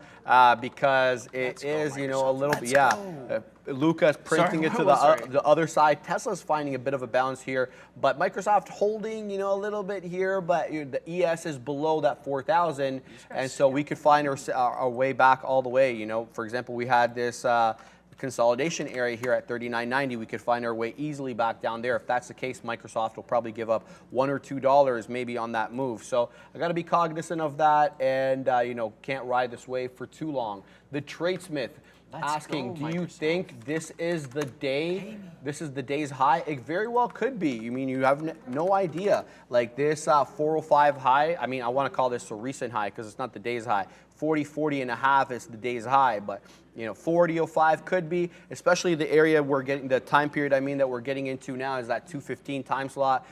because it is, you know, a little bit, yeah. Luca's printing it to the other side. Tesla's finding a bit of a bounce here, but Microsoft holding, you know, a little bit here, but the ES is below that 4,000, and so we could find our way back all the way. You know, for example, we had this consolidation area here at 39.90. We could find our way easily back down there. If that's the case, Microsoft will probably give up $1 or $2 maybe on that move. So I got to be cognizant of that, and you know, can't ride this wave for too long. The Tradesmith. asking, do you think this is the day? This is the day's high? It very well could be. I mean, you have no idea. Like this 405 high, I mean, I want to call this a recent high because it's not the day's high. 40 and a half is the day's high, but 40.05 could be, especially the area we're getting, the time period that we're getting into now is that 2:15 time slot.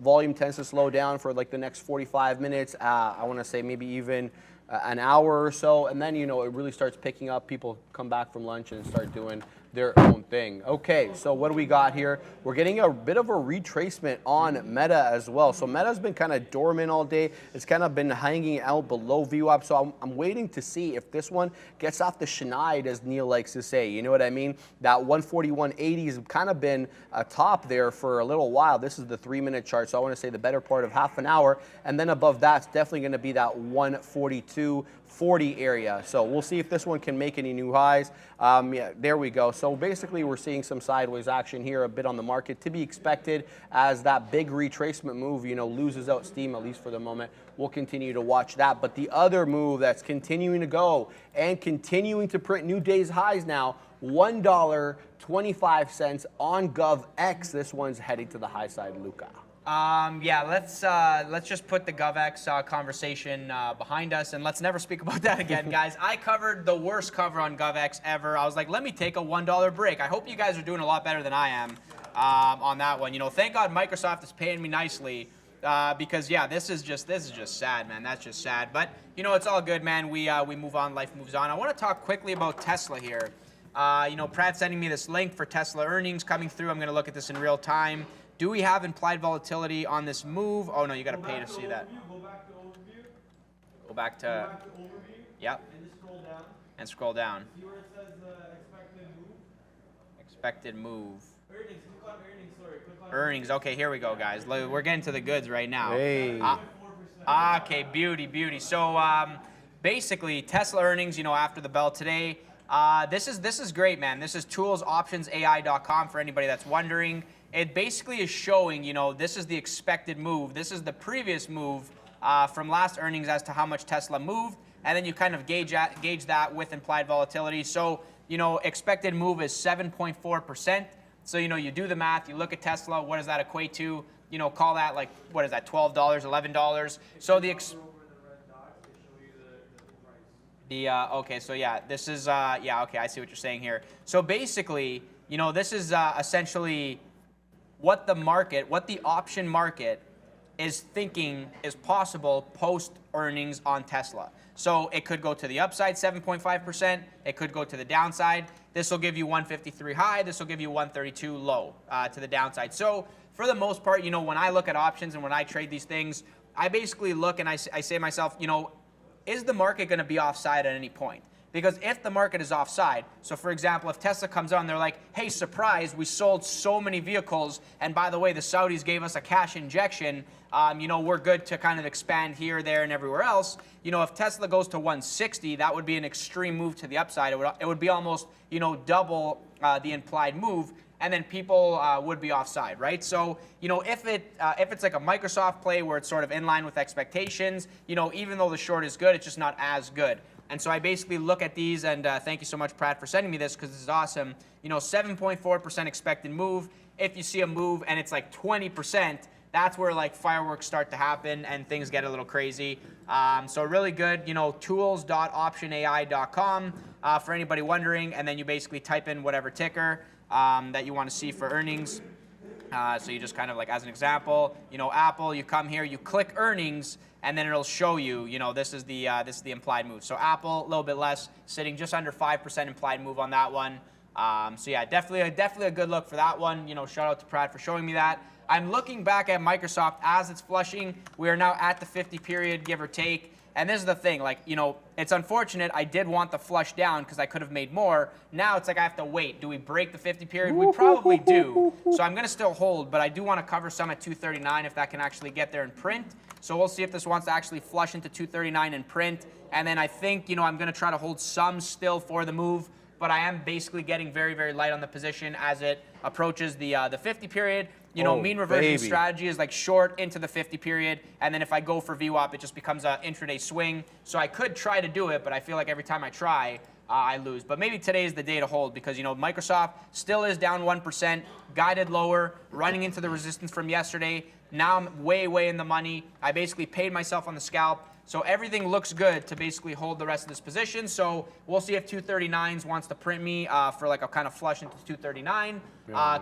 Volume tends to slow down for like the next 45 minutes. I want to say maybe even an hour or so, and then it really starts picking up. People come back from lunch and start doing their own thing. Okay, so what do we got here? We're getting a bit of a retracement on Meta as well. So Meta's been kind of dormant all day. It's kind of been hanging out below VWAP. So I'm waiting to see if this one gets off the schneid, as Neil likes to say. You know what I mean? That 141.80 has kind of been a top there for a little while. This is the 3-minute chart. So I want to say the better part of half an hour. And then above that's definitely going to be that 142.40 area. So we'll see if this one can make any new highs. Yeah, there we go. So basically we're seeing some sideways action here a bit on the market, to be expected as that big retracement move, loses out steam, at least for the moment. We'll continue to watch that. But the other move that's continuing to go and continuing to print new day's highs now, $1.25 on GovX. This one's heading to the high side, Luca. Yeah, let's just put the GovX conversation behind us, and let's never speak about that again, guys. I covered the worst cover on GovX ever. I was like, let me take a $1 break. I hope you guys are doing a lot better than I am on that one. Thank God Microsoft is paying me nicely because yeah, this is just sad, man. That's just sad. But it's all good, man. We move on. Life moves on. I want to talk quickly about Tesla here. Pratt's sending me this link for Tesla earnings coming through. I'm going to look at this in real time. Do we have implied volatility on this move? Oh no, you got to pay to see that. Go back to overview. Yep. And scroll down. See where it says expected move. Earnings. Click on earnings. Sorry. Click on earnings. Okay, here we go, guys. We're getting to the goods right now. Hey. Okay, beauty. So basically, Tesla earnings. After the bell today. This is great, man. This is toolsoptionsai.com for anybody that's wondering. It basically is showing, this is the expected move. This is the previous move from last earnings as to how much Tesla moved, and then you kind of gauge that with implied volatility. So, expected move is 7.4%. So, you do the math, you look at Tesla, what does that equate to? Call that like, what is that, $12, $11? So okay, so yeah, this is, okay, I see what you're saying here. So basically, this is essentially what the option market is thinking is possible post earnings on Tesla. So it could go to the upside, 7.5%. It could go to the downside. This will give you 153 high. This will give you 132 low to the downside. So for the most part, when I look at options and when I trade these things, I basically look and I say to myself, is the market going to be offside at any point? Because if the market is offside, so for example, if Tesla comes on, they're like, hey, surprise, we sold so many vehicles, and by the way, the Saudis gave us a cash injection, we're good to kind of expand here, there, and everywhere else. If Tesla goes to 160, that would be an extreme move to the upside. It would be almost, double the implied move, and then people would be offside, right? So, if it's like a Microsoft play where it's sort of in line with expectations, even though the short is good, it's just not as good. And so I basically look at these, and thank you so much, Pratt, for sending me this because this is awesome. 7.4% expected move. If you see a move and it's like 20%, that's where like fireworks start to happen and things get a little crazy. So really good, tools.optionai.com for anybody wondering, and then you basically type in whatever ticker that you want to see for earnings. So you just kind of like, as an example, Apple, you come here, you click earnings, and then it'll show you, this is the implied move. So Apple, a little bit less, sitting just under 5% implied move on that one. So yeah, definitely a good look for that one. Shout out to Pratt for showing me that. I'm looking back at Microsoft as it's flushing. We are now at the 50 period, give or take. And this is the thing, it's unfortunate. I did want the flush down because I could have made more. Now it's like I have to wait. Do we break the 50 period? We probably do. So I'm going to still hold, but I do want to cover some at 239 if that can actually get there in print. So we'll see if this wants to actually flush into 239 in print. And then I think, I'm going to try to hold some still for the move. But I am basically getting very, very light on the position as it approaches the 50 period. Mean reversion strategy is like short into the 50 period, and then if I go for VWAP, it just becomes an intraday swing. So I could try to do it, but I feel like every time I try, I lose. But maybe today is the day to hold because, you know, Microsoft still is down 1%, guided lower, running into the resistance from yesterday. Now I'm way in the money. I basically paid myself on the scalp. So everything looks good to basically hold the rest of this position. So we'll see if 239s wants to print me for like a kind of flush into 239,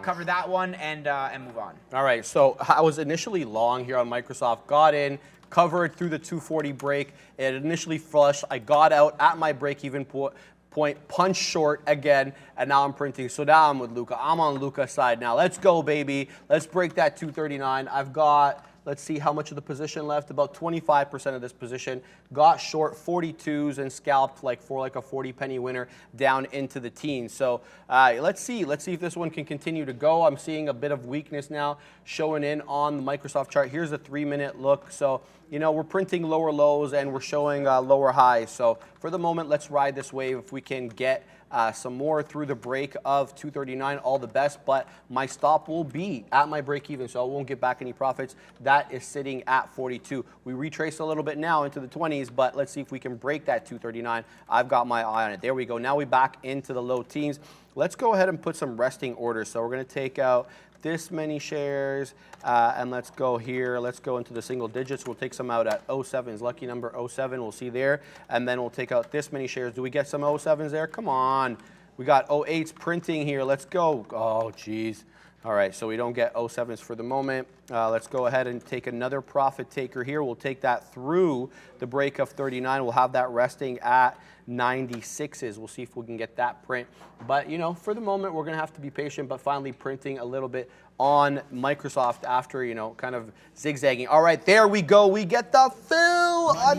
cover that one, and move on. All right, so I was initially long here on Microsoft, got in, covered through the 240 break. It initially flushed. I got out at my break-even point, punch short again, and now I'm printing. So now I'm with Luca. I'm on Luca's side now. Let's go, baby. Let's break that 239. I've got, let's see how much of the position left. About 25% of this position. Got short 42s and scalped for a 40 penny winner down into the teens. So let's see if this one can continue to go. I'm seeing a bit of weakness now showing in on the Microsoft chart. Here's a 3-minute look. So, you know, we're printing lower lows and we're showing lower highs. So for the moment, let's ride this wave. If we can get some more through the break of 239, all the best, but my stop will be at my break even, so I won't get back any profits. That is sitting at 42. We retrace a little bit now into the 20s, but let's see if we can break that 239. I've got my eye on it. There we go. Now we back into the low teens. Let's go ahead and put some resting orders. So we're going to take out this many shares, and let's go here. Let's go into the single digits. We'll take some out at 07's lucky number 07. We'll see there, and then we'll take out this many shares. Do we get some 07's there? Come on. We got 08's printing here. Let's go. Oh, geez. All right, so we don't get 07's for the moment. Let's go ahead and take another profit taker here. We'll take that through the break of 39. We'll have that resting at 96's. We'll see if we can get that print. But, you know, for the moment, we're going to have to be patient, but finally printing a little bit on Microsoft after, you know, kind of zigzagging. All right, there we go. We get the fill on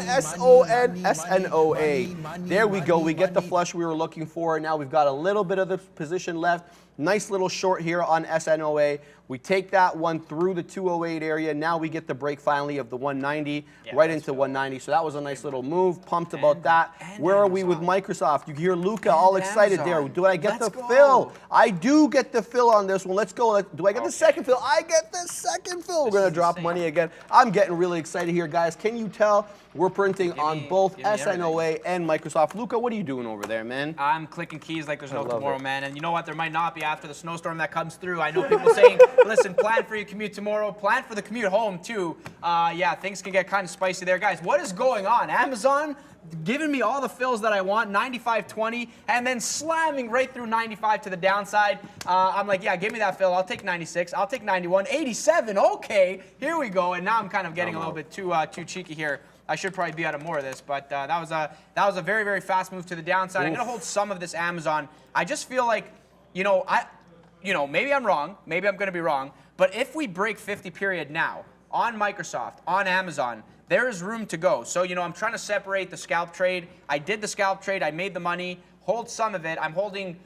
SNOA. There we go. We get the flush we were looking for. Now we've got a little bit of the position left. Nice little short here on SNOA. We take that one through the 208 area. Now we get the break finally of the 190 right into 190. So that was a nice little move. Pumped about that. Where are we with Microsoft? You hear Luca all excited there. Do I get the fill? I do get the fill on this one. Let's go. Do I get the second fill? I get the second fill. We're going to drop money again. I'm getting really excited here, guys. Can you tell? We're printing on both SNOA and Microsoft. Luca, what are you doing over there, man? I'm clicking keys like there's no tomorrow, man. And you know what? There might not be after the snowstorm that comes through. I know people saying, listen, plan for your commute tomorrow. Plan for the commute home, too. Yeah, things can get kind of spicy there. Guys, what is going on? Amazon giving me all the fills that I want, 95.20, and then slamming right through 95 to the downside. I'm like, yeah, give me that fill. I'll take 96. I'll take 91. 87. Okay, here we go. And now I'm kind of getting a little bit too cheeky here. I should probably be out of more of this, but that was a very, very fast move to the downside. I'm going to hold some of this Amazon. I just feel like, maybe I'm wrong. Maybe I'm going to be wrong. But if we break 50 period now on Microsoft, on Amazon, there is room to go. So, I'm trying to separate the scalp trade. I did the scalp trade. I made the money. Hold some of it. I'm holding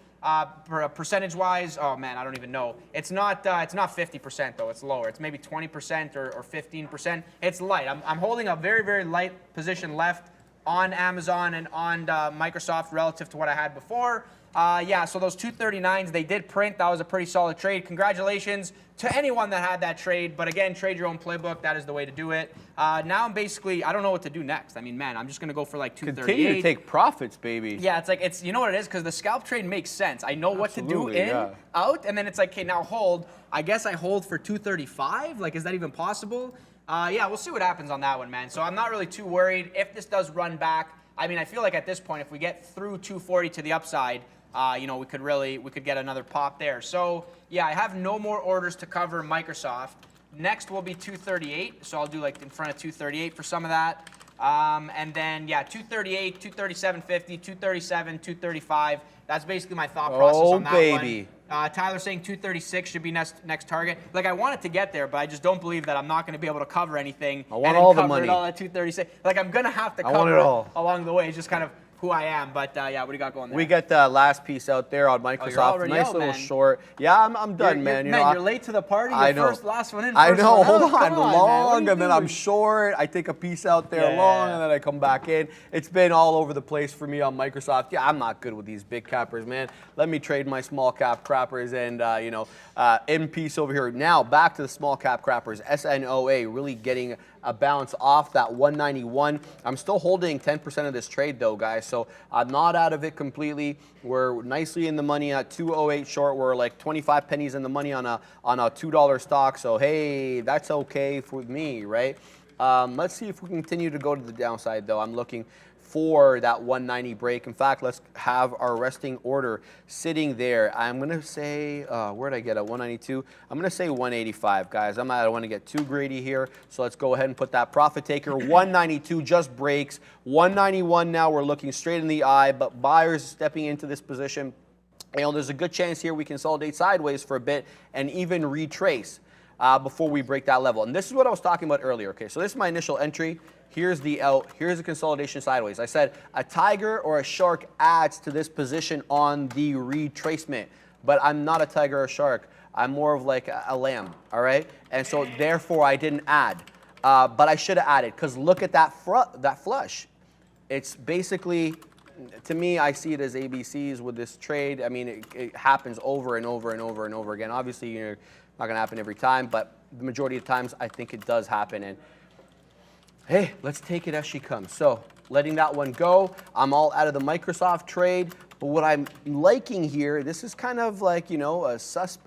percentage-wise, oh man, I don't even know. It's not 50% though. It's lower. It's maybe 20% or 15%. It's light. I'm holding a very, very light position left on Amazon and on Microsoft relative to what I had before. Yeah, so those 239s, they did print. That was a pretty solid trade. Congratulations to anyone that had that trade. But again, trade your own playbook. That is the way to do it. Now I'm basically, I don't know what to do next. I mean, man, I'm just going to go for like 238. Continue to take profits, baby. Yeah, it's you know what it is? Because the scalp trade makes sense. I know what to do in, out, and then it's like, okay, now hold. I guess I hold for 235. Like, is that even possible? Yeah, we'll see what happens on that one, man. So I'm not really too worried. If this does run back, I mean, I feel like at this point, if we get through 240 to the upside, we could get another pop there. So yeah, I have no more orders to cover Microsoft. Next will be 238. So I'll do like in front of 238 for some of that. And then yeah, 238, 237.50, 237, 235. That's basically my thought process on that one. Tyler's saying 236 should be next target. Like, I want it to get there, but I just don't believe that I'm not going to be able to cover anything. I want all the money. And all at 236. Like, I'm going to have to cover it along the way. It's just kind of who I am. But yeah, what do you got going there? We got the last piece out there on Microsoft. Nice little short. Yeah, I'm done, man. You're late to the party. I know. Last one in. I know. Hold on. Long, and then I'm short. I take a piece out there long, and then I come back in. It's been all over the place for me on Microsoft. Yeah, I'm not good with these big cappers, man. Let me trade my small cap crappers and, in piece over here. Now, back to the small cap crappers. SNOA really getting a bounce off that 191. I'm still holding 10% of this trade though, guys, so I'm not out of it completely. We're nicely in the money at 208 short. We're like 25 pennies in the money on a $2 stock, so hey, that's okay for me, right? Let's see if we continue to go to the downside though. I'm looking for that 190 break. In fact, let's have our resting order sitting there. I'm gonna say, where'd I get at 192? I'm gonna say 185, guys. I don't wanna get too greedy here, so let's go ahead and put that profit taker. 192 just breaks. 191 now, we're looking straight in the eye, but buyers stepping into this position. You know, there's a good chance here we consolidate sideways for a bit and even retrace before we break that level. And this is what I was talking about earlier. Okay, so this is my initial entry. Here's the out. Here's the consolidation sideways. I said a tiger or a shark adds to this position on the retracement, but I'm not a tiger or a shark. I'm more of like a lamb, all right? And so therefore I didn't add, but I should have added, because look at that flush. It's basically, to me, I see it as ABCs with this trade. I mean, it happens over and over and over and over again. Obviously, you're not gonna happen every time, but the majority of times I think it does happen. And hey, let's take it as she comes. So letting that one go. I'm all out of the Microsoft trade, but what I'm liking here, this is kind of like, you know, kind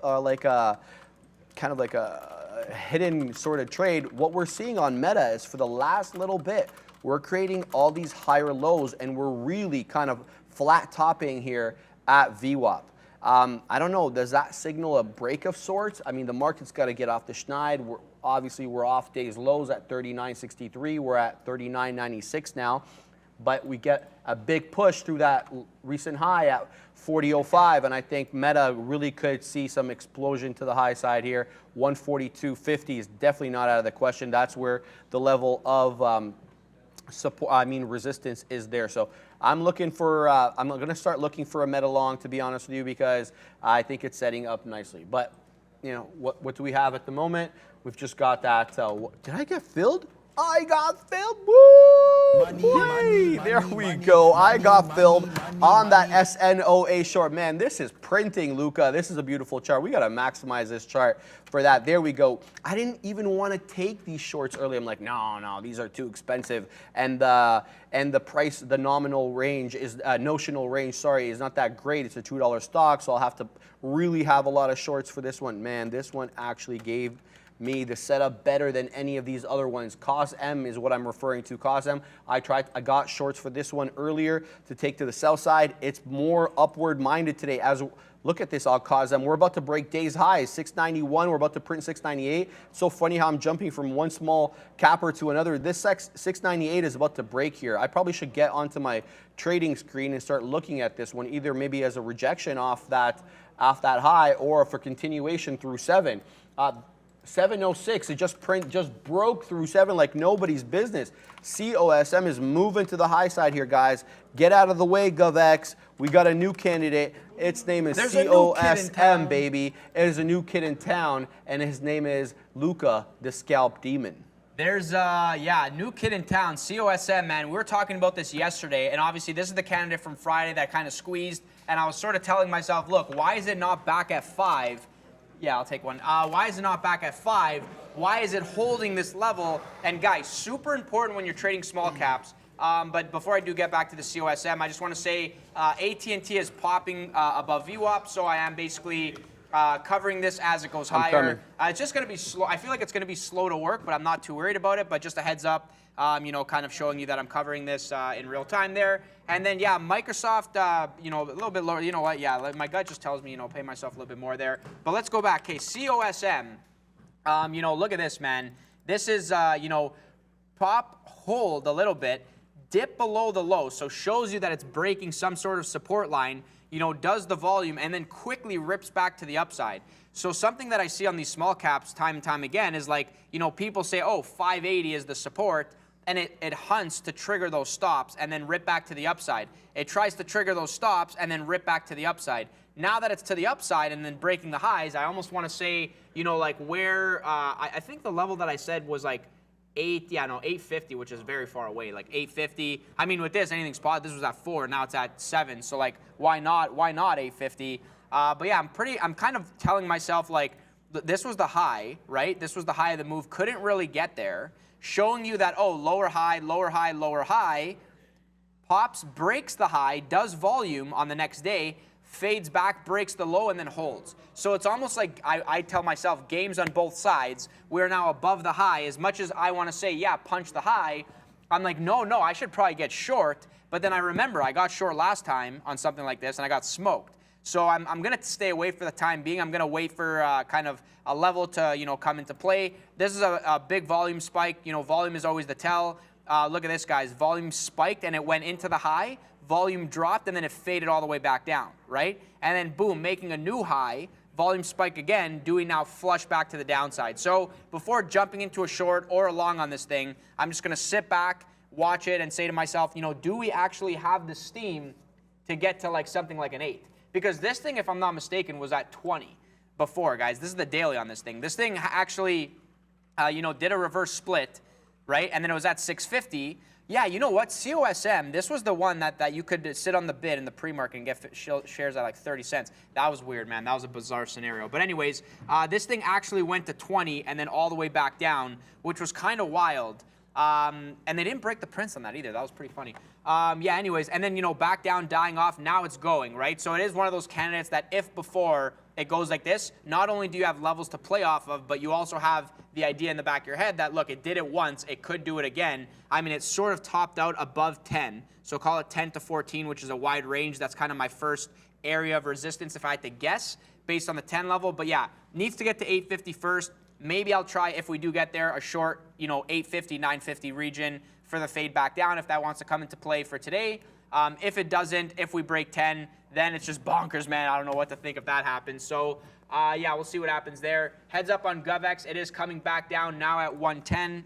of like a hidden sort of trade. What we're seeing on Meta is for the last little bit, we're creating all these higher lows and we're really kind of flat topping here at VWAP. I don't know, does that signal a break of sorts? I mean, the market's got to get off the schneid. Obviously, we're off day's lows at 39.63. We're at 39.96 now. But we get a big push through that recent high at 40.05. And I think Meta really could see some explosion to the high side here. 142.50 is definitely not out of the question. That's where the level of support, resistance is there. So I'm looking for, I'm going to start looking for a Meta long, to be honest with you, because I think it's setting up nicely. But, you know, what do we have at the moment? We've just got that. Did I get filled? I got filled. Woo! Money, there we go. I got filled on that SNOA short. Man, this is printing, Luca. This is a beautiful chart. We got to maximize this chart for that. There we go. I didn't even want to take these shorts early. I'm like, no, these are too expensive. And the price, the notional range is notional range. Sorry, is not that great. It's a $2 stock, so I'll have to really have a lot of shorts for this one. Man, this one actually gave me the setup better than any of these other ones. COSM is what I'm referring to. COSM, I got shorts for this one earlier to take to the sell side. It's more upward minded today. Look at this, COSM. We're about to break day's highs, 691. We're about to print 698. It's so funny how I'm jumping from one small capper to another. This 698 is about to break here. I probably should get onto my trading screen and start looking at this one, either maybe as a rejection off that high or for continuation through 7. 706, it just broke through 7 like nobody's business. COSM is moving to the high side here, guys. Get out of the way, GovX. We got a new candidate. Its name is COSM, baby. It is a new kid in town, and his name is Luca, the Scalp Demon. There's, a new kid in town, COSM, man. We were talking about this yesterday, and obviously this is the candidate from Friday that kind of squeezed, and I was sort of telling myself, look, why is it not back at 5? Yeah, I'll take one. Why is it not back at 5? Why is it holding this level? And guys, super important when you're trading small caps. But before I do get back to the COSM, I just want to say AT&T is popping above VWAP, so I am basically covering this as it goes higher. It's just going to be slow. I feel like it's going to be slow to work, but I'm not too worried about it. But just a heads up, kind of showing you that I'm covering this in real time there. And then, yeah, Microsoft, a little bit lower. You know what? Yeah, my gut just tells me, pay myself a little bit more there. But let's go back. Okay, COSM, look at this, man. This is, pop, hold a little bit, dip below the low. So shows you that it's breaking some sort of support line, does the volume, and then quickly rips back to the upside. So something that I see on these small caps time and time again is like, people say, oh, 580 is the support, and it hunts to trigger those stops and then rip back to the upside. It tries to trigger those stops and then rip back to the upside. Now that it's to the upside and then breaking the highs, I almost want to say, like where, I think the level that I said was like 850, which is very far away, like 850. I mean, with this, anything spot, this was at 4, now it's at 7. So like, why not 850? But yeah, I'm kind of telling myself like, this was the high, right? This was the high of the move, couldn't really get there. showing you that, oh, lower high, lower high, lower high, pops, breaks the high, does volume on the next day, fades back, breaks the low, and then holds. So it's almost like I tell myself, games on both sides. We're now above the high. As much as I want to say, yeah, punch the high, I'm like, no, I should probably get short. But then I remember I got short last time on something like this, and I got smoked. So I'm going to stay away for the time being. I'm going to wait for kind of a level to come into play. This is a big volume spike. Volume is always the tell. Look at this, guys. Volume spiked, and it went into the high. Volume dropped, and then it faded all the way back down, right? And then, boom, making a new high. Volume spike again, doing now flush back to the downside. So before jumping into a short or a long on this thing, I'm just going to sit back, watch it, and say to myself, do we actually have the steam to get to like something like an 8? Because this thing, if I'm not mistaken, was at 20 before, guys. This is the daily on this thing. This thing actually, did a reverse split, right? And then it was at 650. Yeah, you know what? COSM, this was the one that you could sit on the bid in the pre-market and get shares at like 30 cents. That was weird, man. That was a bizarre scenario. But anyways, this thing actually went to 20 and then all the way back down, which was kind of wild. And they didn't break the prints on that either. That was pretty funny. Yeah, anyways, and then, back down, dying off. Now it's going, right? So it is one of those candidates that if before it goes like this, not only do you have levels to play off of, but you also have the idea in the back of your head that, look, it did it once, it could do it again. I mean, it's sort of topped out above 10. So call it 10 to 14, which is a wide range. That's kind of my first area of resistance if I had to guess based on the 10 level. But yeah, needs to get to 850 first. Maybe I'll try, if we do get there, a short, 850, 950 region for the fade back down if that wants to come into play for today. If it doesn't, if we break 10, then it's just bonkers, man. I don't know what to think if that happens. So, yeah, we'll see what happens there. Heads up on GovX. It is coming back down now at 110.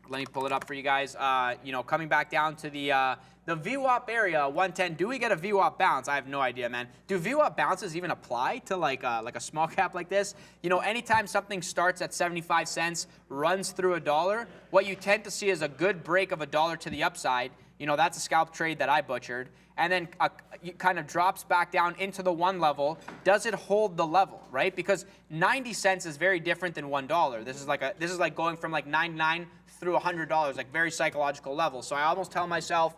Let me pull it up for you guys. Coming back down to the VWAP area, 110. Do we get a VWAP bounce? I have no idea, man. Do VWAP bounces even apply to like a small cap like this? Anytime something starts at 75 cents, runs through $1, what you tend to see is a good break of $1 to the upside. That's a scalp trade that I butchered. And then it kind of drops back down into the 1 level. Does it hold the level, right? Because 90 cents is very different than $1. This is like going from like 99 through $100, like very psychological level. So I almost tell myself,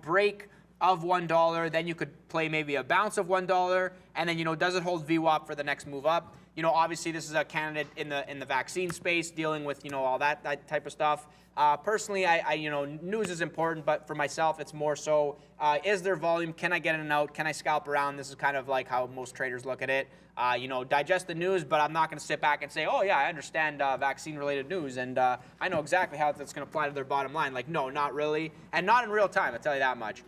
break of $1, then you could play maybe a bounce of $1, and then does it hold VWAP for the next move up? Obviously this is a candidate in the vaccine space, dealing with all that type of stuff. Personally, I news is important, but for myself, it's more so, is there volume? Can I get in and out? Can I scalp around? This is kind of like how most traders look at it. Digest the news, but I'm not going to sit back and say, oh yeah, I understand vaccine-related news, and I know exactly how that's going to apply to their bottom line. Like, no, not really, and not in real time, I'll tell you that much.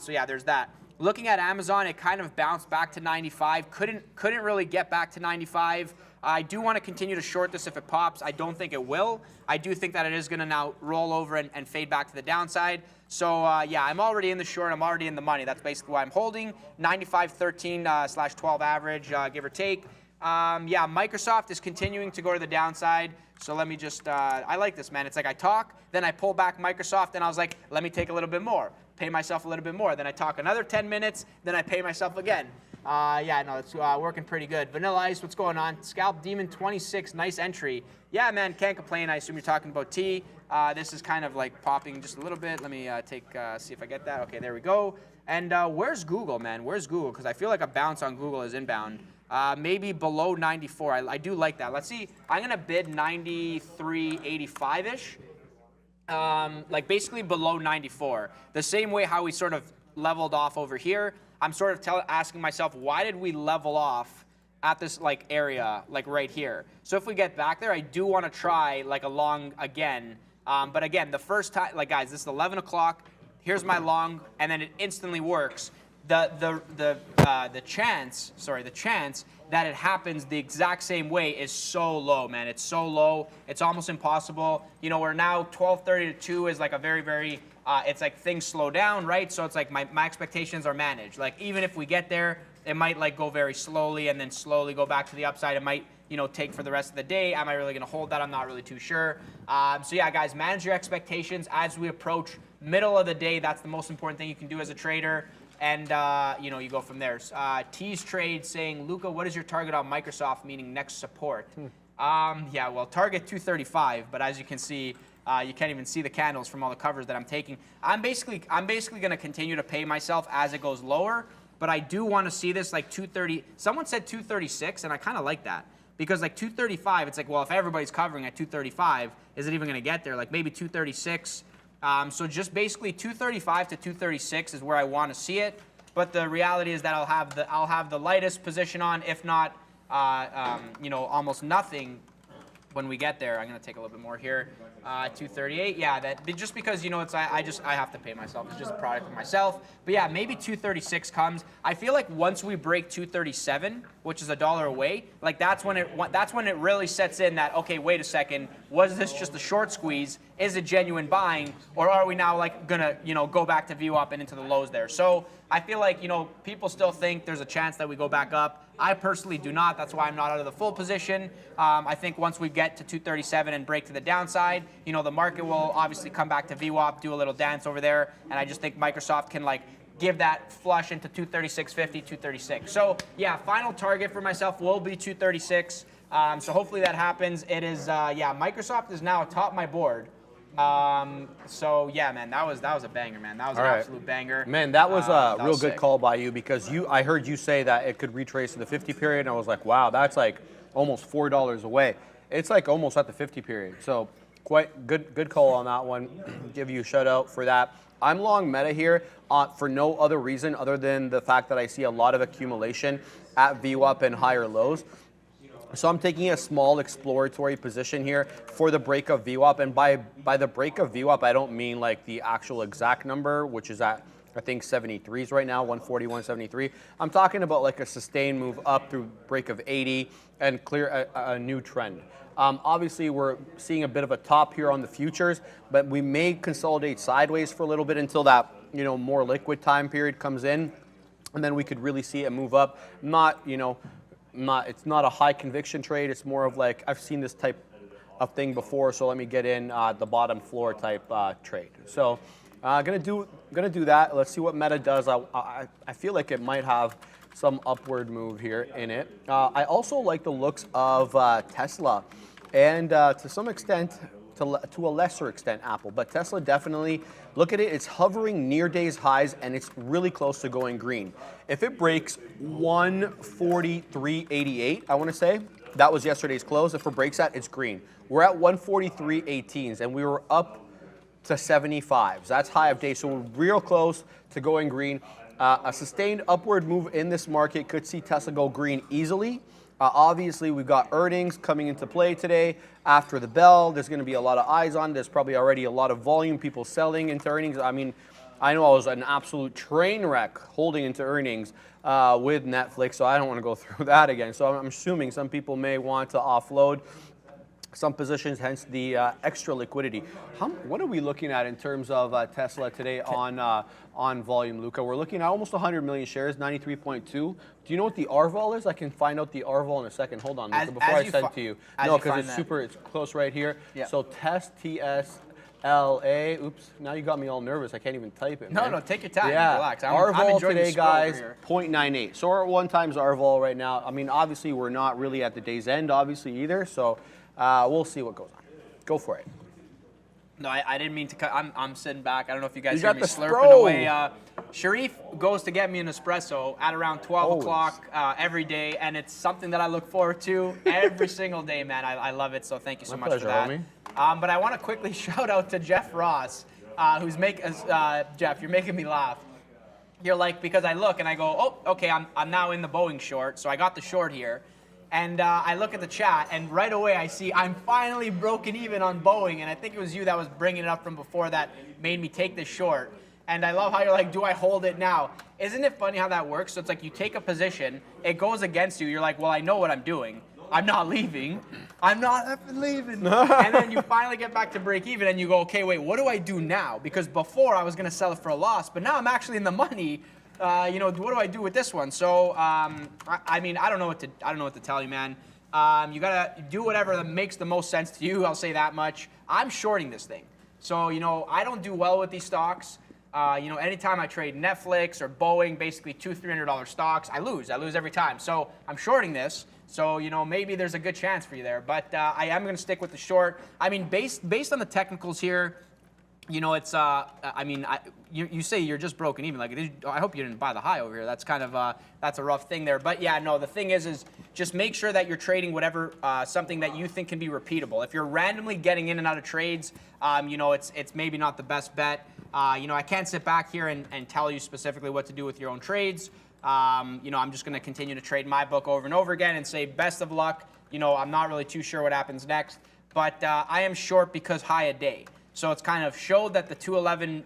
So yeah, there's that. Looking at Amazon, it kind of bounced back to 95. Couldn't really get back to 95. I do want to continue to short this if it pops. I don't think it will. I do think that it is going to now roll over and fade back to the downside. So yeah, I'm already in the short. I'm already in the money. That's basically why I'm holding 95.13/12 average, give or take. Yeah, Microsoft is continuing to go to the downside. So let me just, I like this, man. It's like I talk, then I pull back Microsoft, and I was like, let me take a little bit more, pay myself a little bit more. Then I talk another 10 minutes, then I pay myself again. Yeah, no, it's working pretty good. Vanilla Ice, what's going on? Scalp Demon 26, nice entry. Yeah, man, can't complain. I assume you're talking about T. This is kind of like popping just a little bit. Let me see if I get that. Okay, there we go. And where's Google, man? Where's Google? Because I feel like a bounce on Google is inbound. Maybe below 94. I do like that. Let's see. I'm going to bid 93.85-ish. Like basically below 94. The same way how we sort of leveled off over here. I'm sort of asking myself, why did we level off at this like area, like right here? So if we get back there, I do want to try like a long again. But again, the first time, like guys, this is 11 o'clock. Here's my long, and then it instantly works. The chance that it happens the exact same way is so low, man. It's so low. It's almost impossible. We're now 12:30 to 2 is like a very, very, it's like things slow down, right? So it's like my expectations are managed. Like even if we get there, it might like go very slowly and then slowly go back to the upside. It might, take for the rest of the day. Am I really going to hold that? I'm not really too sure. So yeah, guys, manage your expectations as we approach middle of the day. That's the most important thing you can do as a trader. And, you go from there. T's Trade saying, Luca, what is your target on Microsoft, meaning next support? Yeah, well, target 235, but as you can see, you can't even see the candles from all the covers that I'm taking. I'm basically going to continue to pay myself as it goes lower, but I do want to see this like 230. Someone said 236, and I kind of like that because like 235, it's like, well, if everybody's covering at 235, is it even going to get there? Like maybe 236. So just basically 235 to 236 is where I want to see it. But the reality is that I'll have the lightest position on, if not, almost nothing when we get there. I'm going to take a little bit more here. 238, yeah, that just because I have to pay myself. It's just a product of myself. But yeah, maybe 236 comes. I feel like once we break 237, which is $1 away, like that's when it really sets in that, okay, wait a second, was this just a short squeeze? Is it genuine buying, or are we now like gonna go back to VWAP and into the lows there? So I feel like people still think there's a chance that we go back up. I personally do not. That's why I'm not out of the full position. I think once we get to 237 and break to the downside, the market will obviously come back to VWAP, do a little dance over there, and I just think Microsoft can like give that flush into 236.50, 236. So yeah, final target for myself will be 236. So hopefully that happens. It is Microsoft is now atop my board. So yeah, man, that was a banger, man. That was an absolute banger. Man, that was a real good call by you because I heard you say that it could retrace to the 50 period, and I was like, wow, that's like almost $4 away. It's like almost at the 50 period. So quite good call on that one. Give you a shout out for that. I'm long Meta here for no other reason other than the fact that I see a lot of accumulation at VWAP and higher lows. So I'm taking a small exploratory position here for the break of VWAP. And by the break of VWAP, I don't mean like the actual exact number, which is at, I think, 73s right now, 140, 173. I'm talking about like a sustained move up through break of 80 and clear a new trend. Obviously, we're seeing a bit of a top here on the futures, but we may consolidate sideways for a little bit until that more liquid time period comes in, and then we could really see it move up. It's not a high conviction trade. It's more of like I've seen this type of thing before, so let me get in the bottom floor type trade. So gonna do that. Let's see what Meta does. I feel like it might have some upward move here in it. I also like the looks of Tesla, and to some extent, to a lesser extent, Apple. But Tesla definitely, look at it, it's hovering near day's highs, and it's really close to going green. If it breaks 143.88, I want to say, that was yesterday's close. If it breaks that, it's green. We're at 143.18s, and we were up to 75s. That's high of day, so we're real close to going green. A sustained upward move in this market could see Tesla go green easily. Obviously, we've got earnings coming into play today. After the bell, there's going to be a lot of eyes on. There's probably already a lot of volume, people selling into earnings. I mean, I know I was an absolute train wreck holding into earnings with Netflix, so I don't want to go through that again. So I'm assuming some people may want to offload some positions, hence the extra liquidity. What are we looking at in terms of Tesla today on volume, Luca? We're looking at almost 100 million shares, 93.2. Do you know what the RVol is? I can find out the RVol in a second. Hold on, Luca, before I send it to you. No, because it's close right here. Yeah. So test TSLA. Oops, now you got me all nervous. I can't even type it. No, take your time. Yeah. Relax. RVol today, guys, 0.98. So we're at 1 times RVol right now. I mean, obviously, we're not really at the day's end, obviously, either. So we'll see what goes on. Go for it. No, I didn't mean to cut. I'm sitting back. I don't know if you guys hear me slurping away. Sharif goes to get me an espresso at around 12 o'clock every day, and it's something that I look forward to every single day, man. I love it, so thank you so much for that. Homie. But I want to quickly shout out to Jeff Ross, who's Jeff, you're making me laugh. You're like, because I look and I go, oh, okay, I'm now in the Boeing short, so I got the short here. And I look at the chat, and right away I see I'm finally broken even on Boeing, and I think it was you that was bringing it up from before that made me take this short. And I love how you're like, do I hold it now? Isn't it funny how that works? So it's like you take a position, it goes against you, you're like, well, I know what I'm doing. I'm not leaving. I'm not effing leaving. And then you finally get back to break even, and you go, okay, wait, what do I do now? Because before I was going to sell it for a loss, but now I'm actually in the money. What do I do with this one? So, I mean, I don't know what to tell you, man. You gotta do whatever that makes the most sense to you. I'll say that much. I'm shorting this thing, so I don't do well with these stocks. Anytime I trade Netflix or Boeing, basically $200-300 stocks, I lose. I lose every time. So I'm shorting this. So, maybe there's a good chance for you there. But I am going to stick with the short. I mean, based on the technicals here, it's, you say you're just broken even. Like, I hope you didn't buy the high over here. That's kind of, that's a rough thing there. But yeah, no, the thing is just make sure that you're trading whatever, something that you think can be repeatable. If you're randomly getting in and out of trades, it's maybe not the best bet. I can't sit back here and tell you specifically what to do with your own trades. I'm just going to continue to trade my book over and over again and say best of luck. I'm not really too sure what happens next. But I am short because high a day. So it's kind of showed that the 211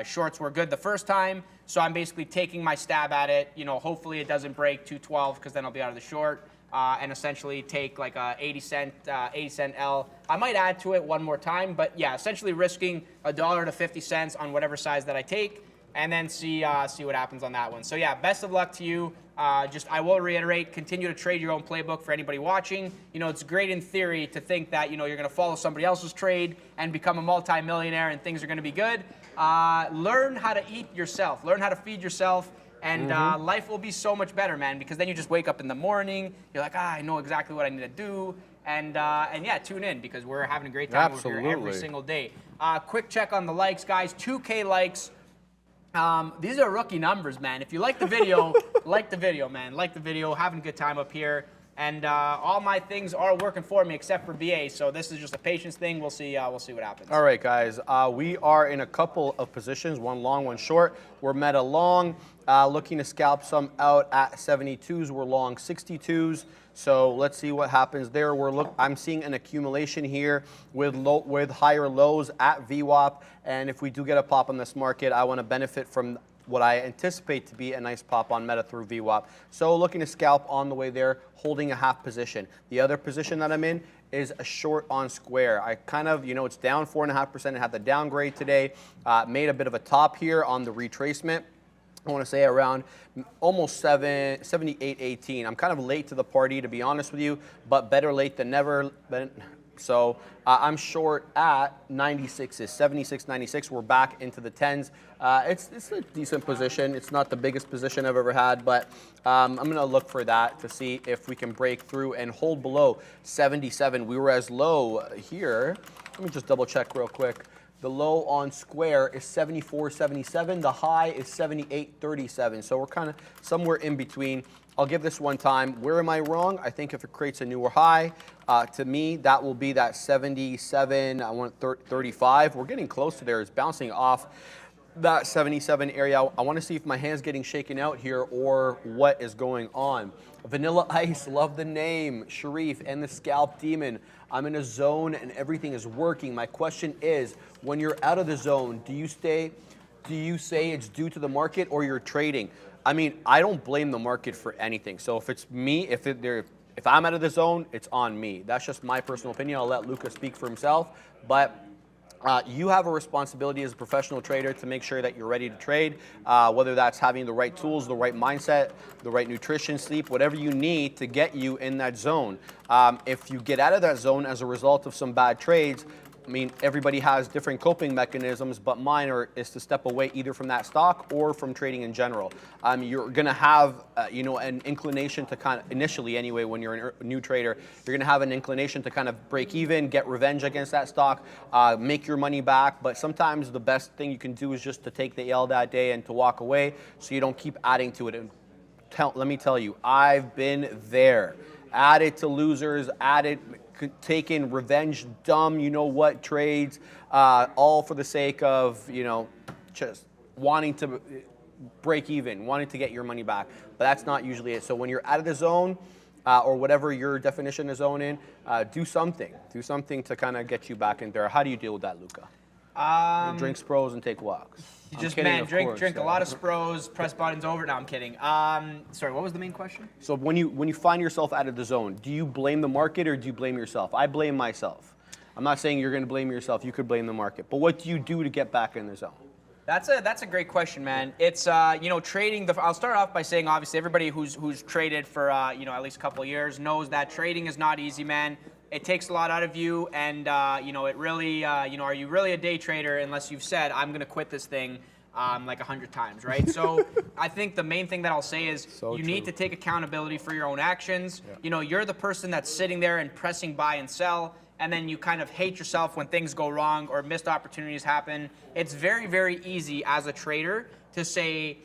shorts were good the first time. So I'm basically taking my stab at it. Hopefully it doesn't break 212 because then I'll be out of the short. And essentially take like a 80 cent L. I might add to it one more time, but yeah, essentially risking $1 to 50 cents on whatever size that I take, and then see what happens on that one. So yeah, best of luck to you. I will reiterate, continue to trade your own playbook for anybody watching. It's great in theory to think that you're going to follow somebody else's trade and become a multi-millionaire and things are going to be good. Learn how to eat yourself. Learn how to feed yourself. And life will be so much better, man, because then you just wake up in the morning, you're like, I know exactly what I need to do. And yeah, tune in because we're having a great time over here every single day. Quick check on the likes, guys. 2K likes. These are rookie numbers, man. If you like the video, like the video, man. Like the video, having a good time up here. And all my things are working for me except for BA, so this is just a patience thing. We'll see what happens. All right, guys. We are in a couple of positions, one long, one short. We're meta long, looking to scalp some out at 72s. We're long 62s. So let's see what happens there. I'm seeing an accumulation here with higher lows at VWAP, and if we do get a pop on this market, I want to benefit from what I anticipate to be a nice pop on meta through VWAP. So looking to scalp on the way there, holding a half position. The other position that I'm in is a short on Square. I kind of, it's down 4.5%. It had the downgrade today. Made a bit of a top here on the retracement. I want to say around almost 78.18. I'm kind of late to the party, to be honest with you, but better late than never. So I'm short at 96s, 76.96. We're back into the 10s. It's a decent position. It's not the biggest position I've ever had, but I'm going to look for that to see if we can break through and hold below 77. We were as low here. Let me just double check real quick. The low on Square is 74.77. The high is 78.37. So we're kind of somewhere in between. I'll give this one time. Where am I wrong? I think if it creates a newer high, to me, that will be that 77, I want 35. We're getting close to there. It's bouncing off that 77 area. I want to see if my hand's getting shaken out here or what is going on. Vanilla Ice, love the name. Sharif and the Scalp Demon. I'm in a zone and everything is working. My question is, when you're out of the zone, do you say it's due to the market or you're trading? I mean, I don't blame the market for anything. So if it's me, if I'm out of the zone, it's on me. That's just my personal opinion. I'll let Luca speak for himself. But you have a responsibility as a professional trader to make sure that you're ready to trade, whether that's having the right tools, the right mindset, the right nutrition, sleep, whatever you need to get you in that zone. If you get out of that zone as a result of some bad trades, I mean, everybody has different coping mechanisms, but mine is to step away either from that stock or from trading in general. You're going to have, an inclination to kind of, initially anyway, when you're a new trader, you're going to have an inclination to kind of break even, get revenge against that stock, make your money back. But sometimes the best thing you can do is just to take the L that day and to walk away so you don't keep adding to it. And let me tell you, I've been there. Added to losers, taken revenge, dumb, trades, all for the sake of, just wanting to break even, wanting to get your money back. But that's not usually it. So when you're out of the zone, or whatever your definition of zone in, do something. Do something to kind of get you back in there. How do you deal with that, Luca? Drink Spros and take walks. Just, man, drink a lot of Spros, press buttons over. No, I'm kidding. Sorry, what was the main question? So when you find yourself out of the zone, do you blame the market or do you blame yourself? I blame myself. I'm not saying you're going to blame yourself. You could blame the market. But what do you do to get back in the zone? That's a great question, man. It's trading. I'll start off by saying, obviously, everybody who's traded for at least a couple of years knows that trading is not easy, man. It takes a lot out of you, and it really, are you really a day trader unless you've said, I'm going to quit this thing? like 100 times, right? So I think the main thing that I'll say is So you need true. to take accountability for your own actions. You know, you're the person that's sitting there and pressing buy and sell, and then you kind of hate yourself when things go wrong or missed opportunities happen. It's very, very easy as a trader to say,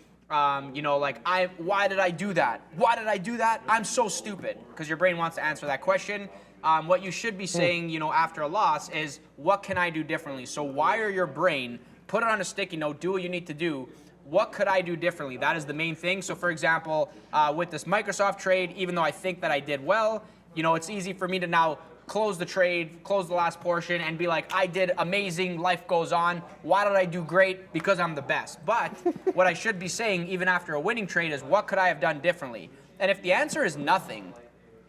you know, like, why did I do that? Why did I do that? I'm so stupid, because your brain wants to answer that question. What you should be saying, you know, after a loss is, what can I do differently? So wire your brain, put it on a sticky note, do what you need to do. What could I do differently? That is the main thing. So for example, with this Microsoft trade, even though I think that I did well, you know, it's easy for me to now close the trade, close the last portion, and be like, I did amazing, life goes on. Why did I do great? Because I'm the best. But what I should be saying, even after a winning trade, is what could I have done differently? And if the answer is nothing,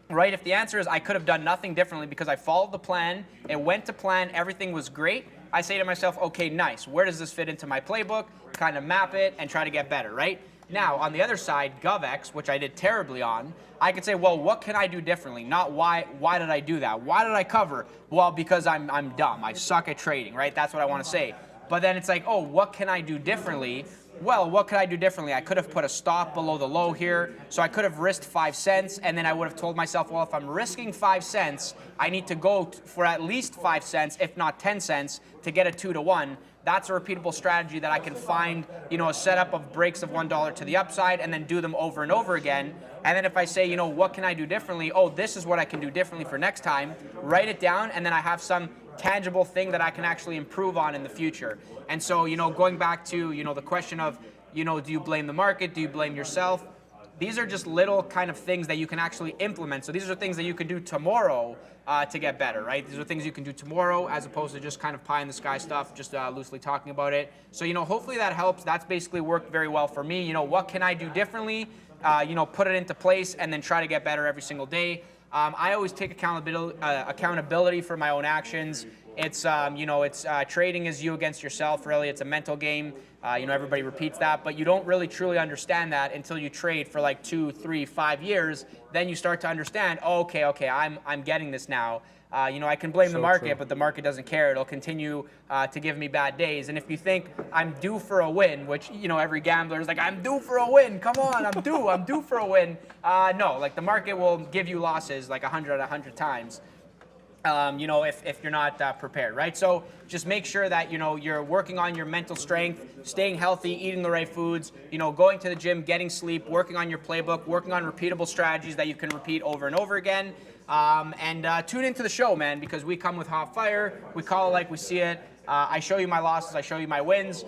right? If the answer is I could have done nothing differently because I followed the plan, it went to plan, everything was great, I say to myself, okay, nice. Where does this fit into my playbook? Kind of map it and try to get better, right? Now, on the other side, GovX, which I did terribly on, I could say, well, what can I do differently? Not why did I do that? Why did I cover? Well, because I'm dumb. I suck at trading, right? That's what I want to say. But then it's like, oh, what can I do differently? Well, what could I do differently? I could have put a stop below the low here, so I could have risked 5 cents, and then I would have told myself, well, if I'm risking 5 cents, I need to go for at least 5 cents, if not 10 cents, to get a 2-to-1. That's a repeatable strategy that I can find, you know, a setup of breaks of $1 to the upside and then do them over and over again. And then if I say, you know, what can I do differently? Oh, this is what I can do differently for next time. Write it down, and then I have some tangible thing that I can actually improve on in the future. And so, you know, going back to, you know, the question of, you know, do you blame the market? Do you blame yourself? These are just little kind of things that you can actually implement. So these are things that you can do tomorrow to get better, right? These are things you can do tomorrow as opposed to just kind of pie in the sky stuff, just loosely talking about it. So, you know, hopefully that helps. That's basically worked very well for me. You know, what can I do differently? You know, put it into place and then try to get better every single day. I always take accountability for my own actions. It's, you know, it's trading is you against yourself, really. It's a mental game. You know, everybody repeats that, but you don't really truly understand that until you trade for like 2, 3, 5 years. Then you start to understand, oh, okay, I'm getting this now. You know, I can blame the market, but the market doesn't care. It'll continue to give me bad days. And if you think I'm due for a win, which, you know, every gambler is like, I'm due for a win. Come on, I'm due for a win. No, like the market will give you losses like 100 times. You know, if you're not prepared, right? So just make sure that, you know, you're working on your mental strength, staying healthy, eating the right foods, you know, going to the gym, getting sleep, working on your playbook, working on repeatable strategies that you can repeat over and over again. And tune into the show, man, because we come with hot fire. We call it like we see it. I show you my losses. I show you my wins.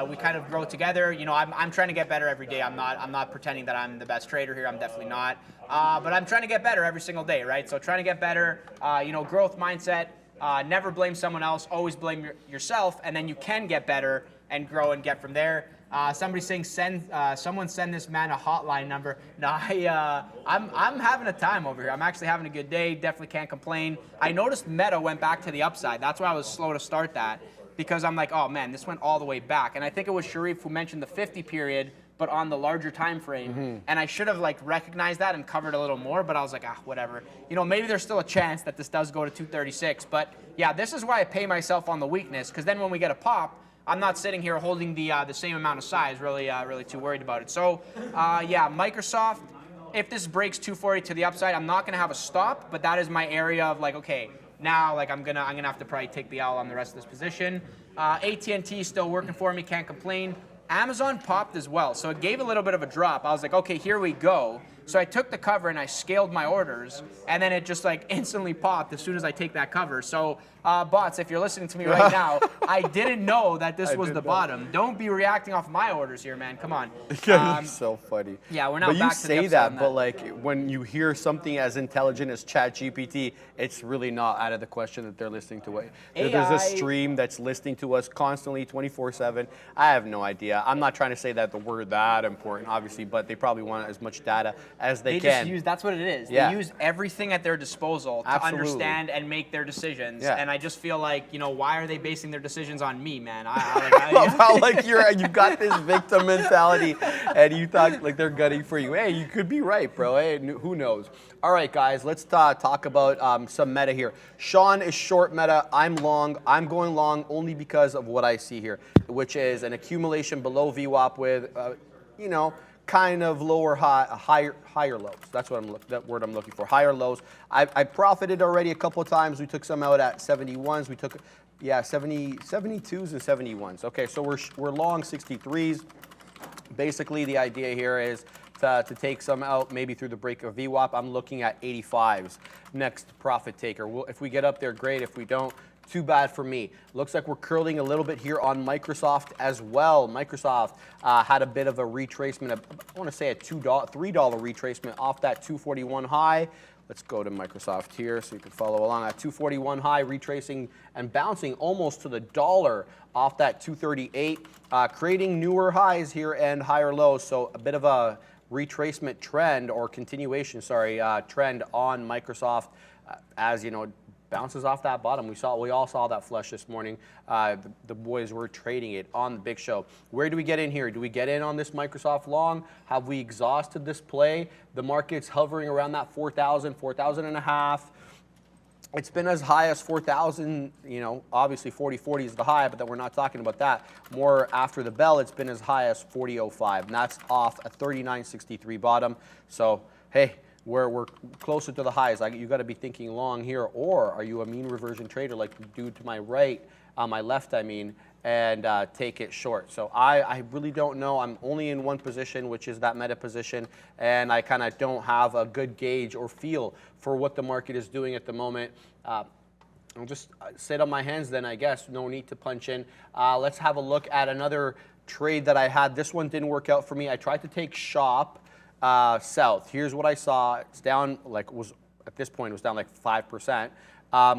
We kind of grow together. You know, I'm trying to get better every day. I'm not pretending that I'm the best trader here. I'm definitely not. But I'm trying to get better every single day, right? So trying to get better. You know, growth mindset. Never blame someone else. Always blame yourself, and then you can get better and grow and get from there. Somebody's saying someone send this man a hotline number. No, I'm having a time over here. I'm actually having a good day. Definitely can't complain. I noticed Meta went back to the upside. That's why I was slow to start that, because I'm like, oh man, this went all the way back. And I think it was Sharif who mentioned the 50 period, but on the larger time frame. Mm-hmm. And I should have like recognized that and covered a little more, but I was like, whatever. You know, maybe there's still a chance that this does go to 236. But yeah, this is why I pay myself on the weakness, because then when we get a pop, I'm not sitting here holding the same amount of size, really too worried about it. So, yeah, Microsoft, if this breaks 240 to the upside, I'm not gonna have a stop, but that is my area of like, okay, now like I'm gonna have to probably take the L on the rest of this position. AT&T still working for me, can't complain. Amazon popped as well, so it gave a little bit of a drop. I was like, okay, here we go. So I took the cover and I scaled my orders, and then it just like instantly popped as soon as I take that cover. So bots, if you're listening to me right now, I didn't know that this was the bottom. Don't be reacting off my orders here, man. Come on. You're so funny. Yeah, we're now but back you to the say upside that, on but like when you hear something as intelligent as ChatGPT, it's really not out of the question that they're listening to it. There's a stream that's listening to us constantly, 24/7. I have no idea. I'm not trying to say that we're that important, obviously, but they probably want as much data as they They can. just use, that's what it is. Yeah. They use everything at their disposal to Absolutely. understand and make their decisions. Yeah. And I just feel like, why are they basing their decisions on me, man? I love how like you've got this victim mentality, and you thought like they're gutting for you. Hey, you could be right, bro. Hey, who knows? All right, guys, let's talk about some meta here. Sean is short meta. I'm long. I'm going long only because of what I see here, which is an accumulation below VWAP with, kind of higher lows. That's what that word I'm looking for. Higher lows. I profited already a couple of times. We took some out at 71s. We took 72s and 71s. Okay, so we're long 63s. Basically, the idea here is to take some out maybe through the break of VWAP. I'm looking at 85s. Next profit taker. If we get up there, great. If we don't, too bad for me. Looks like we're curling a little bit here on Microsoft as well. Microsoft had a bit of a retracement. I want to say a $3 retracement off that 241 high. Let's go to Microsoft here so you can follow along. At 241 high, retracing and bouncing almost to the dollar off that 238, creating newer highs here and higher lows. So a bit of a retracement trend or continuation, trend on Microsoft as bounces off that bottom. We all saw that flush this morning. The boys were trading it on the big show. Where do we get in here? Do we get in on this Microsoft long? Have we exhausted this play? The market's hovering around that 4,000, 4,000 and a half. It's been as high as 4,000, obviously 40.40 is the high, but then we're not talking about that. More after the bell, it's been as high as 40.05, and that's off a 39.63 bottom. So, hey, we're closer to the highs. You got to be thinking long here, or are you a mean reversion trader like the dude to my right, my left, and take it short? So I really don't know. I'm only in one position, which is that meta position, and I kind of don't have a good gauge or feel for what the market is doing at the moment. I'll just sit on my hands then, I guess. No need to punch in. Let's have a look at another trade that I had. This one didn't work out for me. I tried to take Shop south. Here's what I saw. It's down at this point it was down like 5%.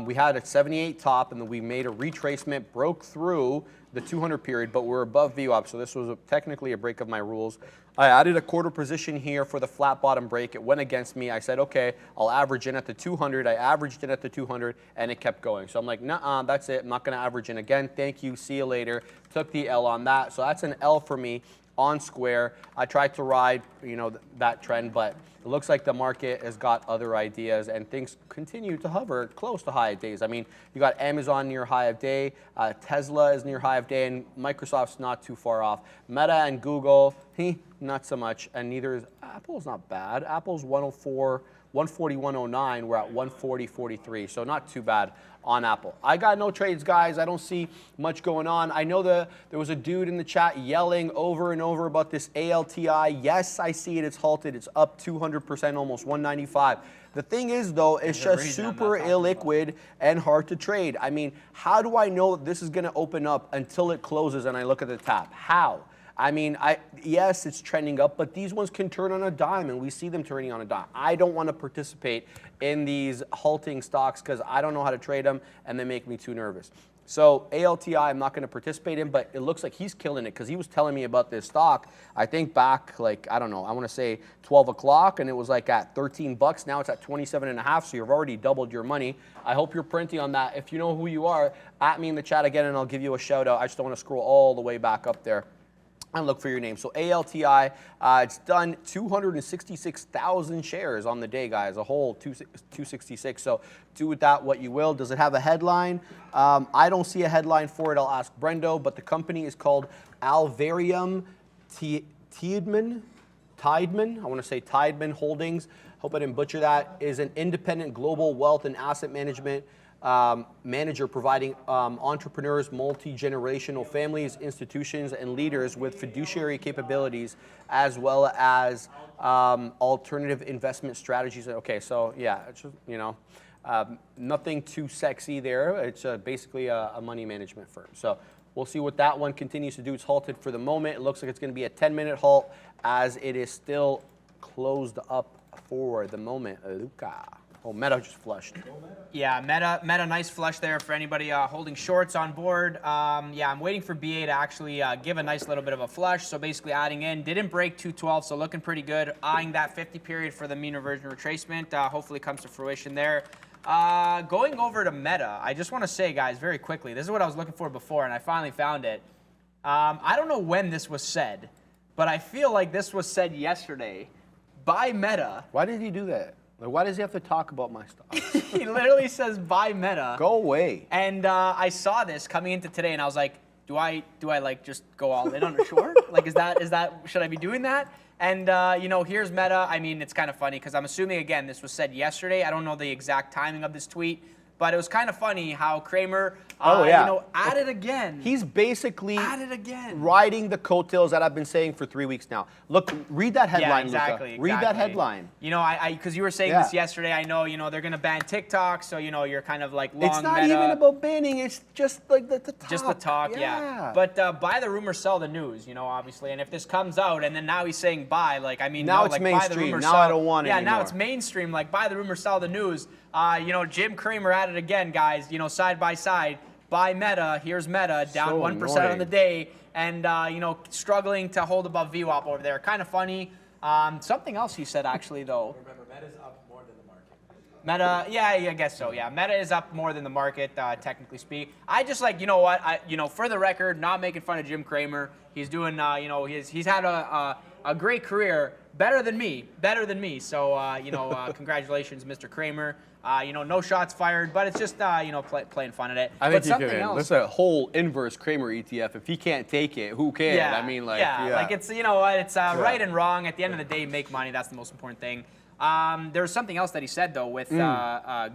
We had a 78 top, and then we made a retracement, broke through the 200 period, but we're above VWAP, so this was technically a break of my rules. I added a quarter position here for the flat bottom break. It went against me. I said, okay, I'll average in at the 200. I averaged in at the 200, and it kept going. So I'm like, nah, that's it. I'm not going to average in again. Thank you. See you later. Took the L on that. So that's an L for me on Square. I tried to ride, that trend, but it looks like the market has got other ideas, and things continue to hover close to high of days. I mean, you got Amazon near high of day, Tesla is near high of day, and Microsoft's not too far off. Meta and Google, not so much, and neither is Apple's not bad. Apple's 104, 141.09. We're at 140.43, so not too bad on Apple. I got no trades, guys. I don't see much going on. I know there was a dude in the chat yelling over and over about this ALTI. Yes, I see it. It's halted. It's up 200%, almost 195. The thing is, though, it's just super illiquid and hard to trade. I mean, how do I know that this is going to open up until it closes and I look at the top? How? I mean, yes, it's trending up, but these ones can turn on a dime, and we see them turning on a dime. I don't want to participate in these halting stocks because I don't know how to trade them, and they make me too nervous. So ALTI, I'm not going to participate in, but it looks like he's killing it because he was telling me about this stock, I think back, I don't know, I want to say 12 o'clock, and it was like at 13 bucks. Now it's at 27 and a half, so you've already doubled your money. I hope you're printing on that. If you know who you are, at me in the chat again, and I'll give you a shout out. I just don't want to scroll all the way back up there and look for your name. So ALTI, it's done 266,000 shares on the day, guys, a whole 266. So do with that what you will. Does it have a headline? I don't see a headline for it. I'll ask Brendo, but the company is called Alvarium Tiedman. I want to say Tiedman Holdings. Hope I didn't butcher that. Is an independent global wealth and asset management manager providing entrepreneurs, multi-generational families, institutions, and leaders with fiduciary capabilities as well as alternative investment strategies. Okay, so yeah, it's just, nothing too sexy there. It's basically a money management firm. So we'll see what that one continues to do. It's halted for the moment. It looks like it's going to be a 10-minute halt as it is still closed up for the moment. Luca. Oh, Meta just flushed. Yeah, Meta, nice flush there for anybody holding shorts on board. Yeah, I'm waiting for BA to actually give a nice little bit of a flush. So basically adding in, didn't break 212, so looking pretty good. Eyeing that 50 period for the mean reversion retracement. Hopefully comes to fruition there. Going over to Meta, I just want to say, guys, very quickly, this is what I was looking for before, and I finally found it. I don't know when this was said, but I feel like this was said yesterday by Meta. Why did he do that? Like, why does he have to talk about my stuff? He literally says buy Meta. Go away. And I saw this coming into today, and I was like, do I like just go all in on a short? Like, is that should I be doing that? And you know, here's Meta. I mean, it's kind of funny because I'm assuming again this was said yesterday. I don't know the exact timing of this tweet, but it was kind of funny how Kramer, you know, added again. He's basically added again, riding the coattails that I've been saying for 3 weeks now. Look, read that headline, yeah, exactly, Luca. Read that headline. You know, because you were saying this yesterday. I know, you know, they're gonna ban TikTok, so you know you're kind of like long. It's not Meta. even about banning. It's just like the talk. Just the talk, yeah. But buy the rumor, sell the news. You know, obviously. And if this comes out, and then now he's saying buy, like I mean, now no, it's like, mainstream. Buy the rumor, Now sell. I don't want it anymore. Yeah, now it's mainstream. Like buy the rumor, sell the news. You know, Jim Cramer at it again, guys. You know, side by side. Buy Meta. Here's Meta down 1% on the day, and you know, struggling to hold above VWAP over there. Kind of funny. Something else he said actually though. Remember, Meta's up more than the market. Meta, yeah, I guess so. Yeah, Meta is up more than the market, technically speak. I just like, you know what? You know, for the record, not making fun of Jim Cramer. He's doing, you know, he's had a great career, better than me. So, you know, congratulations, Mr. Cramer. You know, no shots fired, but it's just, you know, playing fun at it. I but think something else. There's a whole inverse Kramer ETF. If he can't take it, who can? Yeah, I mean, like, like it's, you know, it's right and wrong. At the end of the day, make money. That's the most important thing. There was something else that he said though with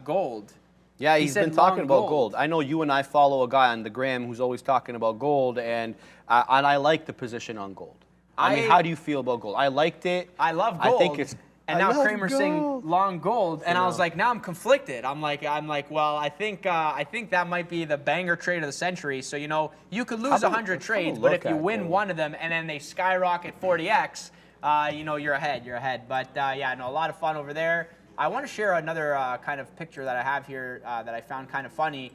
gold. Yeah, he's been talking about gold. gold. I know you and I follow a guy on the gram who's always talking about gold, and I like the position on gold. I mean, how do you feel about gold? I liked it. I love gold. I think it's. And now Kramer's saying long gold, and I was like, now I'm conflicted. I'm like, well, I think that might be the banger trade of the century. So you know, you could lose 100 trades, but if you win one of them and then they skyrocket 40x, you know, you're ahead. But yeah, no, a lot of fun over there. I want to share another kind of picture that I have here that I found kind of funny.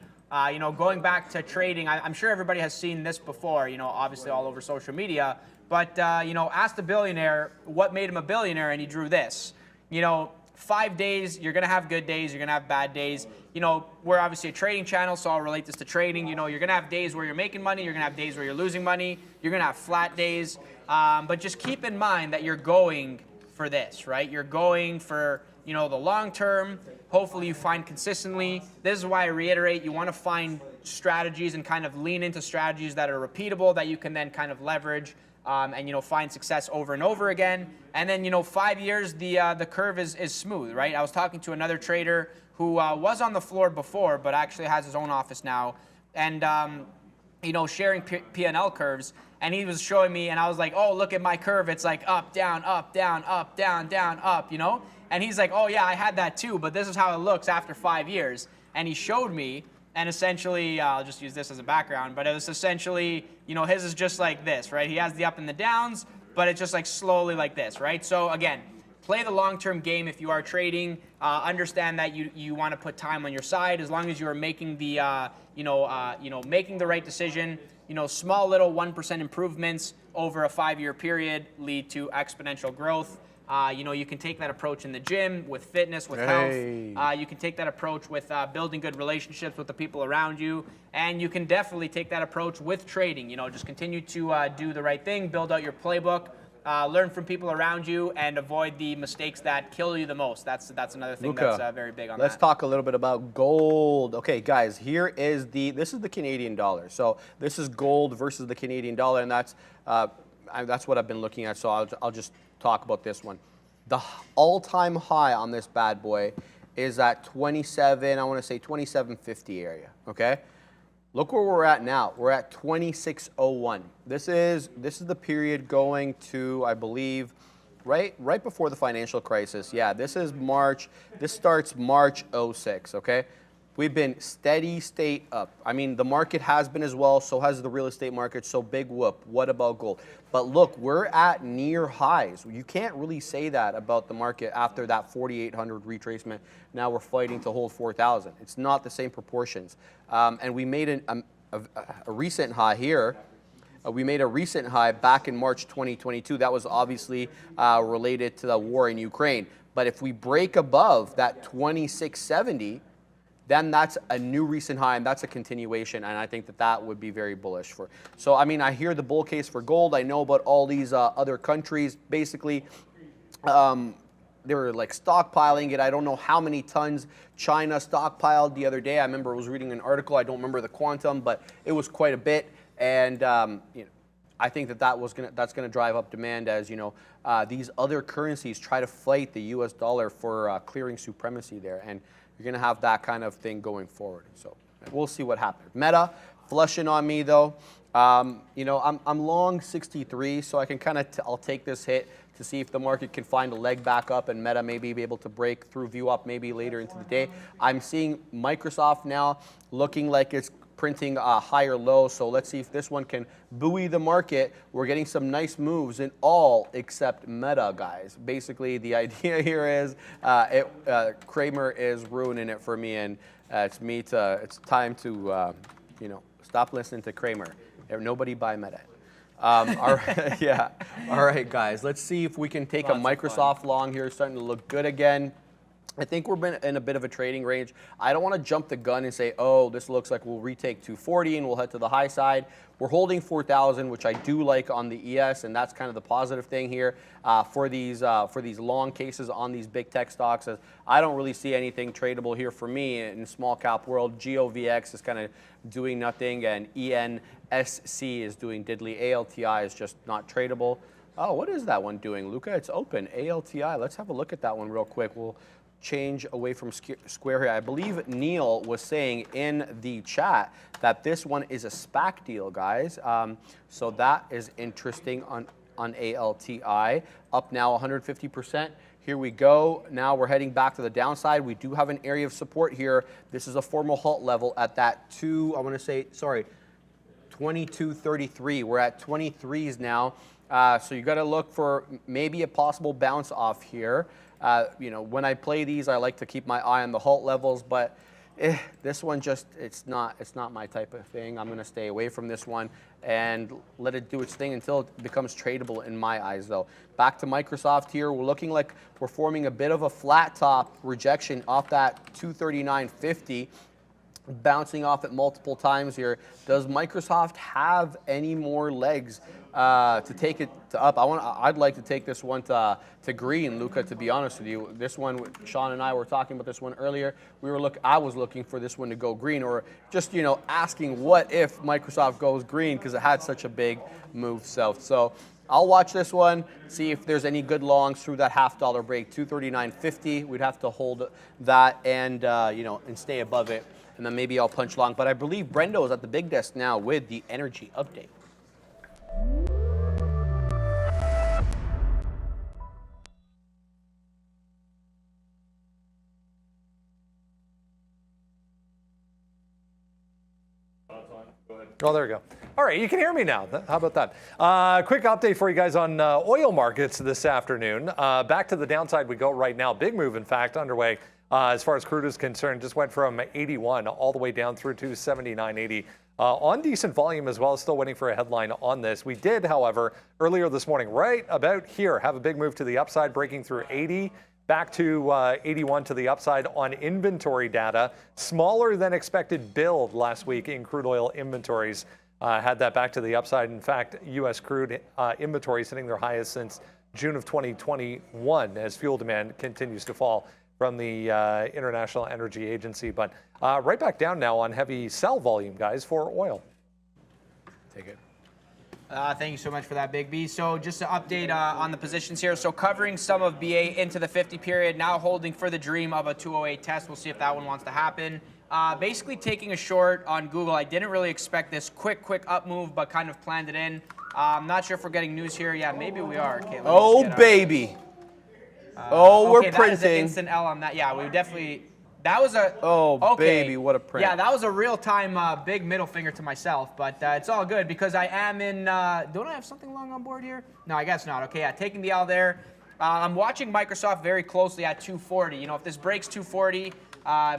You know, going back to trading, I'm sure everybody has seen this before. You know, obviously all over social media. But, you know, asked a billionaire what made him a billionaire, and he drew this. You know, 5 days, you're going to have good days, you're going to have bad days. You know, we're obviously a trading channel, so I'll relate this to trading. You know, you're going to have days where you're making money, you're going to have days where you're losing money, you're going to have flat days. But just keep in mind that you're going for this, right? You're going for, you know, the long term. Hopefully you find consistently. This is why I reiterate, you want to find strategies and kind of lean into strategies that are repeatable that you can then kind of leverage. And you know, find success over and over again. And then, you know, 5 years, the curve is smooth, right? I was talking to another trader who was on the floor before, but actually has his own office now, and you know, sharing P&L curves. And he was showing me, and I was like, oh, look at my curve. It's like up, down, up, down, up, down, down, up, you know? And he's like, oh yeah, I had that too, but this is how it looks after 5 years. And he showed me. And essentially, I'll just use this as a background, but it was essentially, you know, his is just like this, right? He has the up and the downs, but it's just like slowly like this, right? So again, play the long-term game if you are trading. Understand that you want to put time on your side as long as you are making the, making the right decision. You know, small little 1% improvements over a 5-year period lead to exponential growth. You know, you can take that approach in the gym, with fitness, with health. You can take that approach with building good relationships with the people around you. And you can definitely take that approach with trading. You know, just continue to do the right thing, build out your playbook, learn from people around you, and avoid the mistakes that kill you the most. That's another thing that's very big on that. Let's talk a little bit about gold. Okay, guys, this is the Canadian dollar. So this is gold versus the Canadian dollar, and that's what I've been looking at. So I'll just talk about this one. The all-time high on this bad boy is at 27, I want to say 2750 area, okay? Look where we're at now. We're at 2601. This is the period going to, I believe, right before the financial crisis. Yeah, this is March. This starts March 06, okay? We've been steady state up. I mean, the market has been as well, so has the real estate market, so big whoop. What about gold? But look, we're at near highs. You can't really say that about the market after that 4,800 retracement. Now we're fighting to hold 4,000. It's not the same proportions. And we made a recent high here. We made a recent high back in March 2022. That was obviously related to the war in Ukraine. But if we break above that 2670, then that's a new recent high, and that's a continuation, and I think that that would be very bullish for. So, I mean, I hear the bull case for gold. I know about all these other countries. Basically, they were like stockpiling it. I don't know how many tons China stockpiled the other day. I remember I was reading an article. I don't remember the quantum, but it was quite a bit. And you know, I think that that's gonna drive up demand as, you know, these other currencies try to fight the U.S. dollar for clearing supremacy there. And you're going to have that kind of thing going forward. So we'll see what happens. Meta, flushing on me, though. You know, I'm long 63, so I can kind of, I'll take this hit to see if the market can find a leg back up and Meta maybe be able to break through view up maybe later into the day. I'm seeing Microsoft now looking like it's printing a higher low, so let's see if this one can buoy the market. We're getting some nice moves in all except Meta, guys. Basically, the idea here is Kramer is ruining it for me, and it's time to you know, stop listening to Kramer. Nobody buy Meta. All right, yeah. All right, guys. Let's see if we can take a Microsoft long here. Starting to look good again. I think we're in a bit of a trading range. I don't want to jump the gun and say, oh, this looks like we'll retake 240 and we'll head to the high side. We're holding 4,000, which I do like on the ES, and that's kind of the positive thing here for these long cases on these big tech stocks. As I don't really see anything tradable here for me in small cap world. GOVX is kind of doing nothing, and ENSC is doing diddly. ALTI is just not tradable. Oh, what is that one doing, Luca? It's open. ALTI. Let's have a look at that one real quick. We'll change away from Square here. I believe Neil was saying in the chat that this one is a SPAC deal, guys. So that is interesting on ALTI. Up now 150%. Here we go. Now we're heading back to the downside. We do have an area of support here. This is a formal halt level at that 2233. We're at 23s now. So you got to look for maybe a possible bounce off here. You know, when I play these, I like to keep my eye on the halt levels, but this one just, it's not my type of thing. I'm going to stay away from this one and let it do its thing until it becomes tradable in my eyes, though. Back to Microsoft here. We're looking like we're forming a bit of a flat top rejection off that 239.50. Bouncing off it multiple times here. Does Microsoft have any more legs to take it to up? I'd like to take this one to green, Luca, to be honest with you. This one, Sean and I were talking about this one earlier. I was looking for this one to go green, or just, you know, asking what if Microsoft goes green, because it had such a big move south. So I'll watch this one, see if there's any good longs through that $0.5 break, 239.50. We'd have to hold that and you know, and stay above it. And then maybe I'll punch long. But I believe Brendo is at the big desk now with the energy update. Oh, there we go. All right, you can hear me now. How about that? Quick update for you guys on oil markets this afternoon. Back to the downside we go right now. Big move, in fact, underway. As far as crude is concerned, just went from 81 all the way down through to 79.80 on decent volume as well. Still waiting for a headline on this. We did, however, earlier this morning, right about here, have a big move to the upside, breaking through 80, back to 81 to the upside on inventory data. Smaller than expected build last week in crude oil inventories. Had that back to the upside. In fact, U.S. crude inventories hitting their highest since June of 2021 as fuel demand continues to fall from the International Energy Agency. But right back down now on heavy sell volume, guys, for oil. Take it. Thank you so much for that, Big B. So just to update on the positions here. So covering some of BA into the 50 period, now holding for the dream of a 208 test. We'll see if that one wants to happen. Basically taking a short on Google. I didn't really expect this quick up move, but kind of planned it in. I'm not sure if we're getting news here. Yeah, maybe we are. Oh, baby. We're okay, printing. That is an instant L on that. Yeah, we definitely. That was a baby, what a print. Yeah, that was a real-time big middle finger to myself, but it's all good because I am in. Don't I have something long on board here? No, I guess not. Okay, yeah, taking the L there. I'm watching Microsoft very closely at 240. You know, if this breaks 240,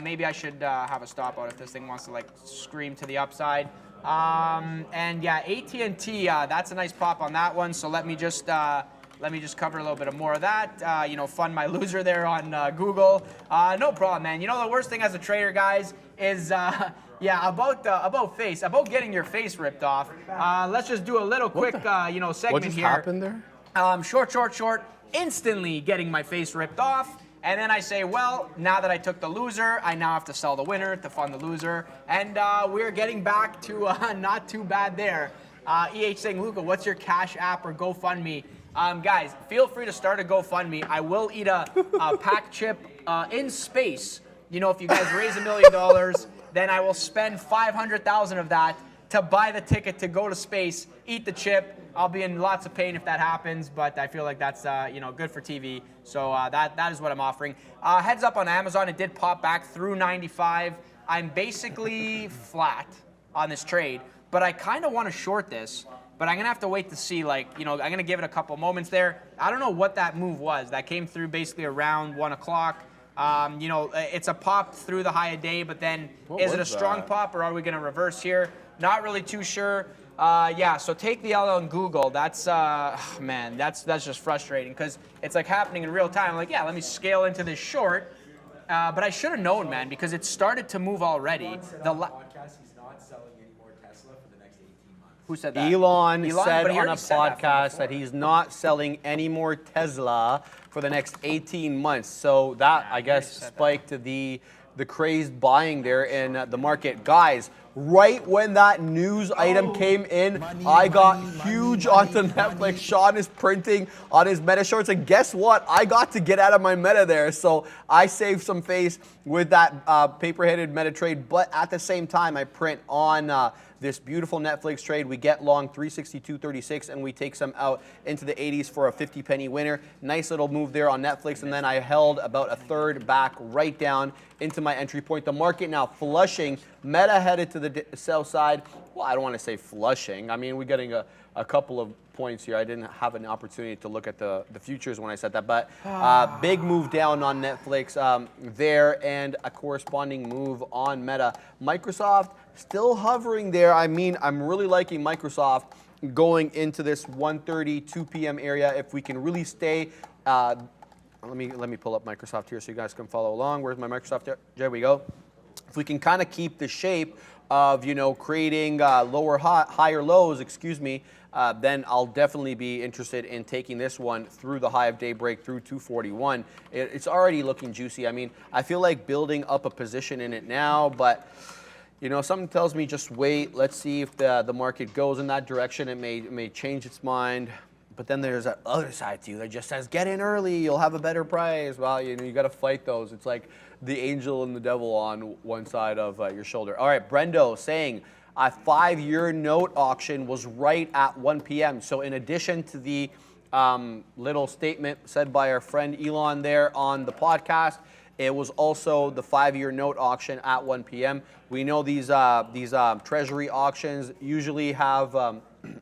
maybe I should have a stop out if this thing wants to like scream to the upside. And yeah, AT&T, that's a nice pop on that one. So let me just cover a little bit more of that. You know, fund my loser there on Google. No problem, man. You know, the worst thing as a trader, guys, is about getting your face ripped off. Let's just do a little quick, segment what just here. happened there? Short. Instantly getting my face ripped off. And then I say, well, now that I took the loser, I now have to sell the winner to fund the loser. And we're getting back to not too bad there. EH saying, Luca, what's your Cash App or GoFundMe? Guys, feel free to start a GoFundMe. I will eat a pack chip in space. You know, if you guys raise $1 million, then I will spend 500,000 of that to buy the ticket to go to space, eat the chip. I'll be in lots of pain if that happens, but I feel like that's good for TV. So that is what I'm offering. Heads up on Amazon, it did pop back through 95. I'm basically flat on this trade, but I kind of want to short this. But I'm going to have to wait to see, I'm going to give it a couple moments there. I don't know what that move was. That came through basically around 1 o'clock. It's a pop through the high of day, but then is it a strong pop or are we going to reverse here? Not really too sure. So take the L on Google. That's, that's just frustrating because it's like happening in real time. I'm like, yeah, let me scale into this short. But I should have known, man, because it started to move already. Who said that? Elon said on a podcast that he's not selling any more Tesla for the next 18 months. So that, I guess, spiked the crazed buying there in the market. Guys, right when that news item came in, I got huge onto Netflix. Sean is printing on his Meta shorts. And guess what? I got to get out of my Meta there. So I saved some face with that paper-headed Meta trade. But at the same time, I print on this beautiful Netflix trade. We get long 362.36 and we take some out into the 80s for a 50 penny winner. Nice little move there on Netflix, and then I held about a third back right down into my entry point. The market now flushing. Meta headed to the sell side. Well, I don't want to say flushing. I mean, we're getting a couple of points here. I didn't have an opportunity to look at the futures when I said that, but big move down on Netflix there, and a corresponding move on Meta. Microsoft still hovering there. I mean, I'm really liking Microsoft going into this 1:30, 2 p.m. area. If we can really stay, let me pull up Microsoft here so you guys can follow along. Where's my Microsoft? There we go. If we can kind of keep the shape of, creating higher lows, then I'll definitely be interested in taking this one through the high of day break through 241. It's already looking juicy. I mean, I feel like building up a position in it now, but something tells me just wait. Let's see if the market goes in that direction. It may change its mind. But then there's that other side to you that just says, get in early, you'll have a better price. Well, you got to fight those. It's like the angel and the devil on one side of your shoulder. All right, Brendo saying a 5-year note auction was right at 1 p.m. So in addition to the little statement said by our friend Elon there on the podcast, it was also the 5-year note auction at 1 p.m. We know these treasury auctions usually have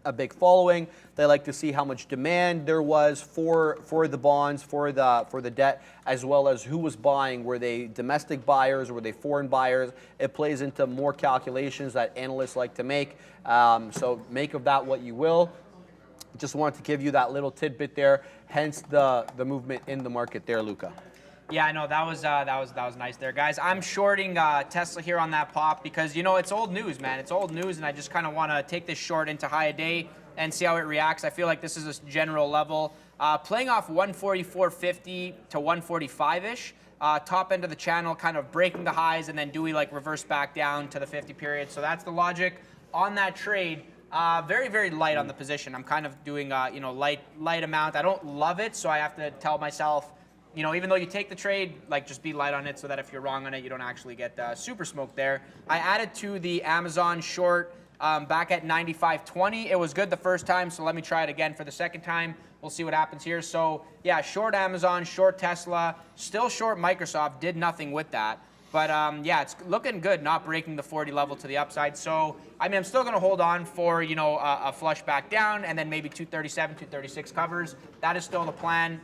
a big following. They like to see how much demand there was for the bonds, for the debt, as well as who was buying. Were they domestic buyers? Were they foreign buyers? It plays into more calculations that analysts like to make. So make of that what you will. Just wanted to give you that little tidbit there. Hence the movement in the market there, Luca. Yeah, I know that was nice there, guys. I'm shorting Tesla here on that pop because it's old news, man. It's old news, and I just kind of want to take this short into high a day and see how it reacts. I feel like this is a general level, playing off 144.50 to 145-ish. Top end of the channel, kind of breaking the highs, and then do we reverse back down to the 50 period? So that's the logic on that trade. Very, very light on the position. I'm kind of doing light amount. I don't love it, so I have to tell myself, even though you take the trade, just be light on it so that if you're wrong on it, you don't actually get super smoked there. I added to the Amazon short back at 95.20. It was good the first time, so let me try it again for the second time. We'll see what happens here. So, yeah, short Amazon, short Tesla, still short Microsoft, did nothing with that. But yeah, it's looking good, not breaking the 40 level to the upside. So, I mean, I'm still going to hold on for, you know, a flush back down and then maybe 237, 236 covers. That is still the plan.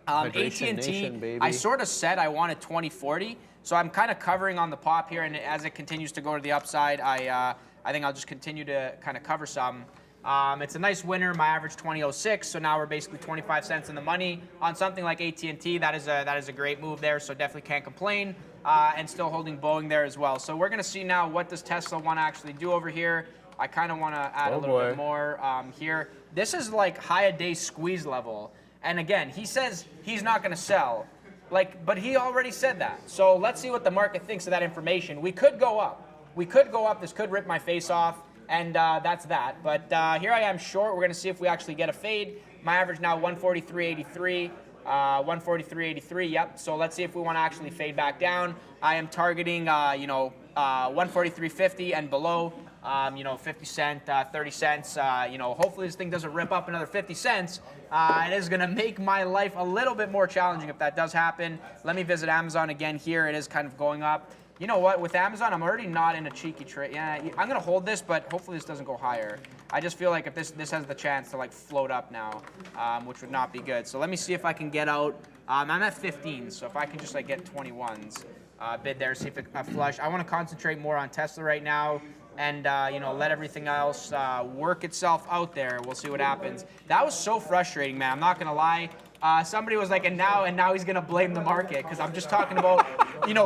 AT&T, I sort of said I wanted 2040. So I'm kind of covering on the pop here. And as it continues to go to the upside, I think I'll just continue to kind of cover some. It's a nice winner. My average 20.06, so now we're basically 25 cents in the money on something like AT&T. That is a great move there, so definitely can't complain. And still holding Boeing there as well. So we're going to see now what does Tesla want to actually do over here. I kind of want to add a little bit more here. This is like high a day squeeze level. And again, he says he's not going to sell. But he already said that. So let's see what the market thinks of that information. We could go up. We could go up. This could rip my face off. And that's that. But here I am short. We're going to see if we actually get a fade. My average now 143.83. 143.83. Yep. So let's see if we want to actually fade back down. I am targeting, 143.50 and below. 50 cent, 30 cents. Hopefully this thing doesn't rip up another 50 cents. It is going to make my life a little bit more challenging if that does happen. Let me visit Amazon again here. It is kind of going up. You know what? With Amazon, I'm already not in a cheeky trade. Yeah, I'm going to hold this, but hopefully this doesn't go higher. I just feel like if this has the chance to like float up now, which would not be good. So let me see if I can get out. I'm at 15, so if I can just like get 21s bid there, see if I flush. I want to concentrate more on Tesla right now. And, let everything else work itself out there. We'll see what happens. That was so frustrating, man. I'm not going to lie. Somebody was like, and now he's going to blame the market. Because I'm just talking about,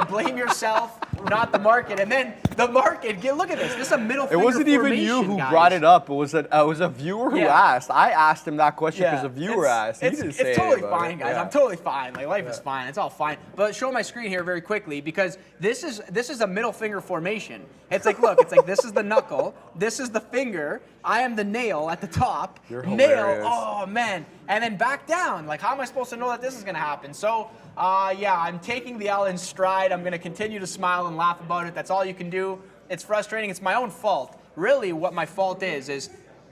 blame yourself, not the market. And then the market, look at this. This is a middle finger It wasn't even you who brought it up. It was a viewer who asked. I asked him that question because a viewer asked. He didn't say it's totally it, fine, guys. I'm totally fine. Like, life is fine. It's all fine. But show my screen here very quickly because this is a middle finger formation. It's like, look, it's like this is the knuckle. This is the finger. I am the nail at the top. You're nail. hilarious. Oh, man. And then back down. Like, how am I supposed to know that this is going to happen? So, I'm taking the L in stride. I'm going to continue to smile and laugh about it. That's all you can do. It's frustrating. It's my own fault. Really, what my fault is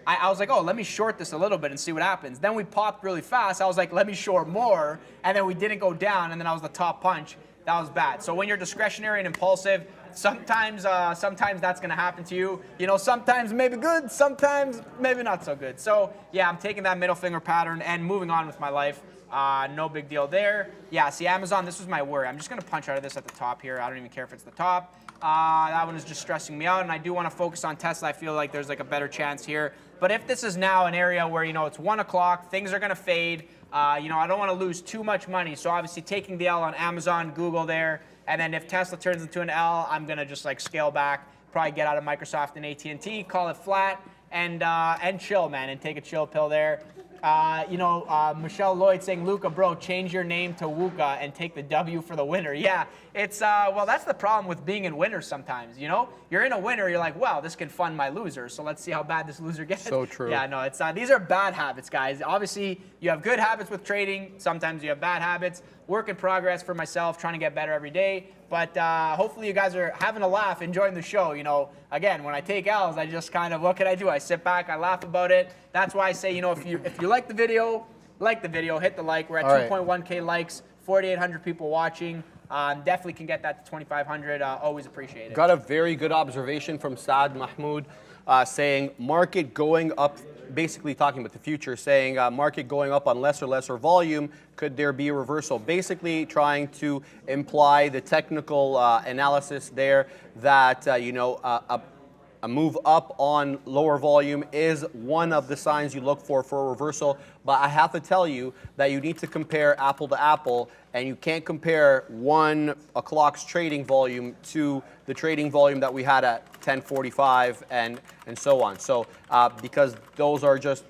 I was like, oh, let me short this a little bit and see what happens. Then we popped really fast. I was like, let me short more. And then we didn't go down. And then I was the top punch. That was bad. So when you're discretionary and impulsive, sometimes that's going to happen to you. Sometimes maybe good, sometimes maybe not so good. So, yeah, I'm taking that middle finger pattern and moving on with my life. No big deal there. Yeah, see, Amazon, this was my worry. I'm just going to punch out of this at the top here. I don't even care if it's the top. That one is just stressing me out, and I do want to focus on Tesla. I feel like there's like a better chance here. But if this is now an area where, it's 1 o'clock, things are going to fade, I don't want to lose too much money. So obviously taking the L on Amazon, Google there, and then if Tesla turns into an L, I'm going to just like scale back, probably get out of Microsoft and AT&T, call it flat, and chill, man, and take a chill pill there. Michelle Lloyd saying, Luca, bro, change your name to Wuka and take the W for the winner. Yeah, it's, that's the problem with being in winners sometimes, You're in a winner, you're like, well, this can fund my loser, so let's see how bad this loser gets. So true. Yeah, no, it's these are bad habits, guys. Obviously, you have good habits with trading. Sometimes you have bad habits. Work in progress for myself, trying to get better every day. But hopefully you guys are having a laugh, enjoying the show. Again, when I take L's, I just kind of, what can I do? I sit back, I laugh about it. That's why I say, if you like the video, hit the like. We're at 2.1K likes, 4,800 people watching. Definitely can get that to 2,500. Always appreciate it. Got a very good observation from Saad Mahmoud saying market going up, basically talking about the future, saying market going up on lesser volume. Could there be a reversal? Basically trying to imply the technical analysis there that, a move up on lower volume is one of the signs you look for a reversal. But I have to tell you that you need to compare apple to apple, and you can't compare 1 o'clock's trading volume to the trading volume that we had at 10:45 and so on. So because those are just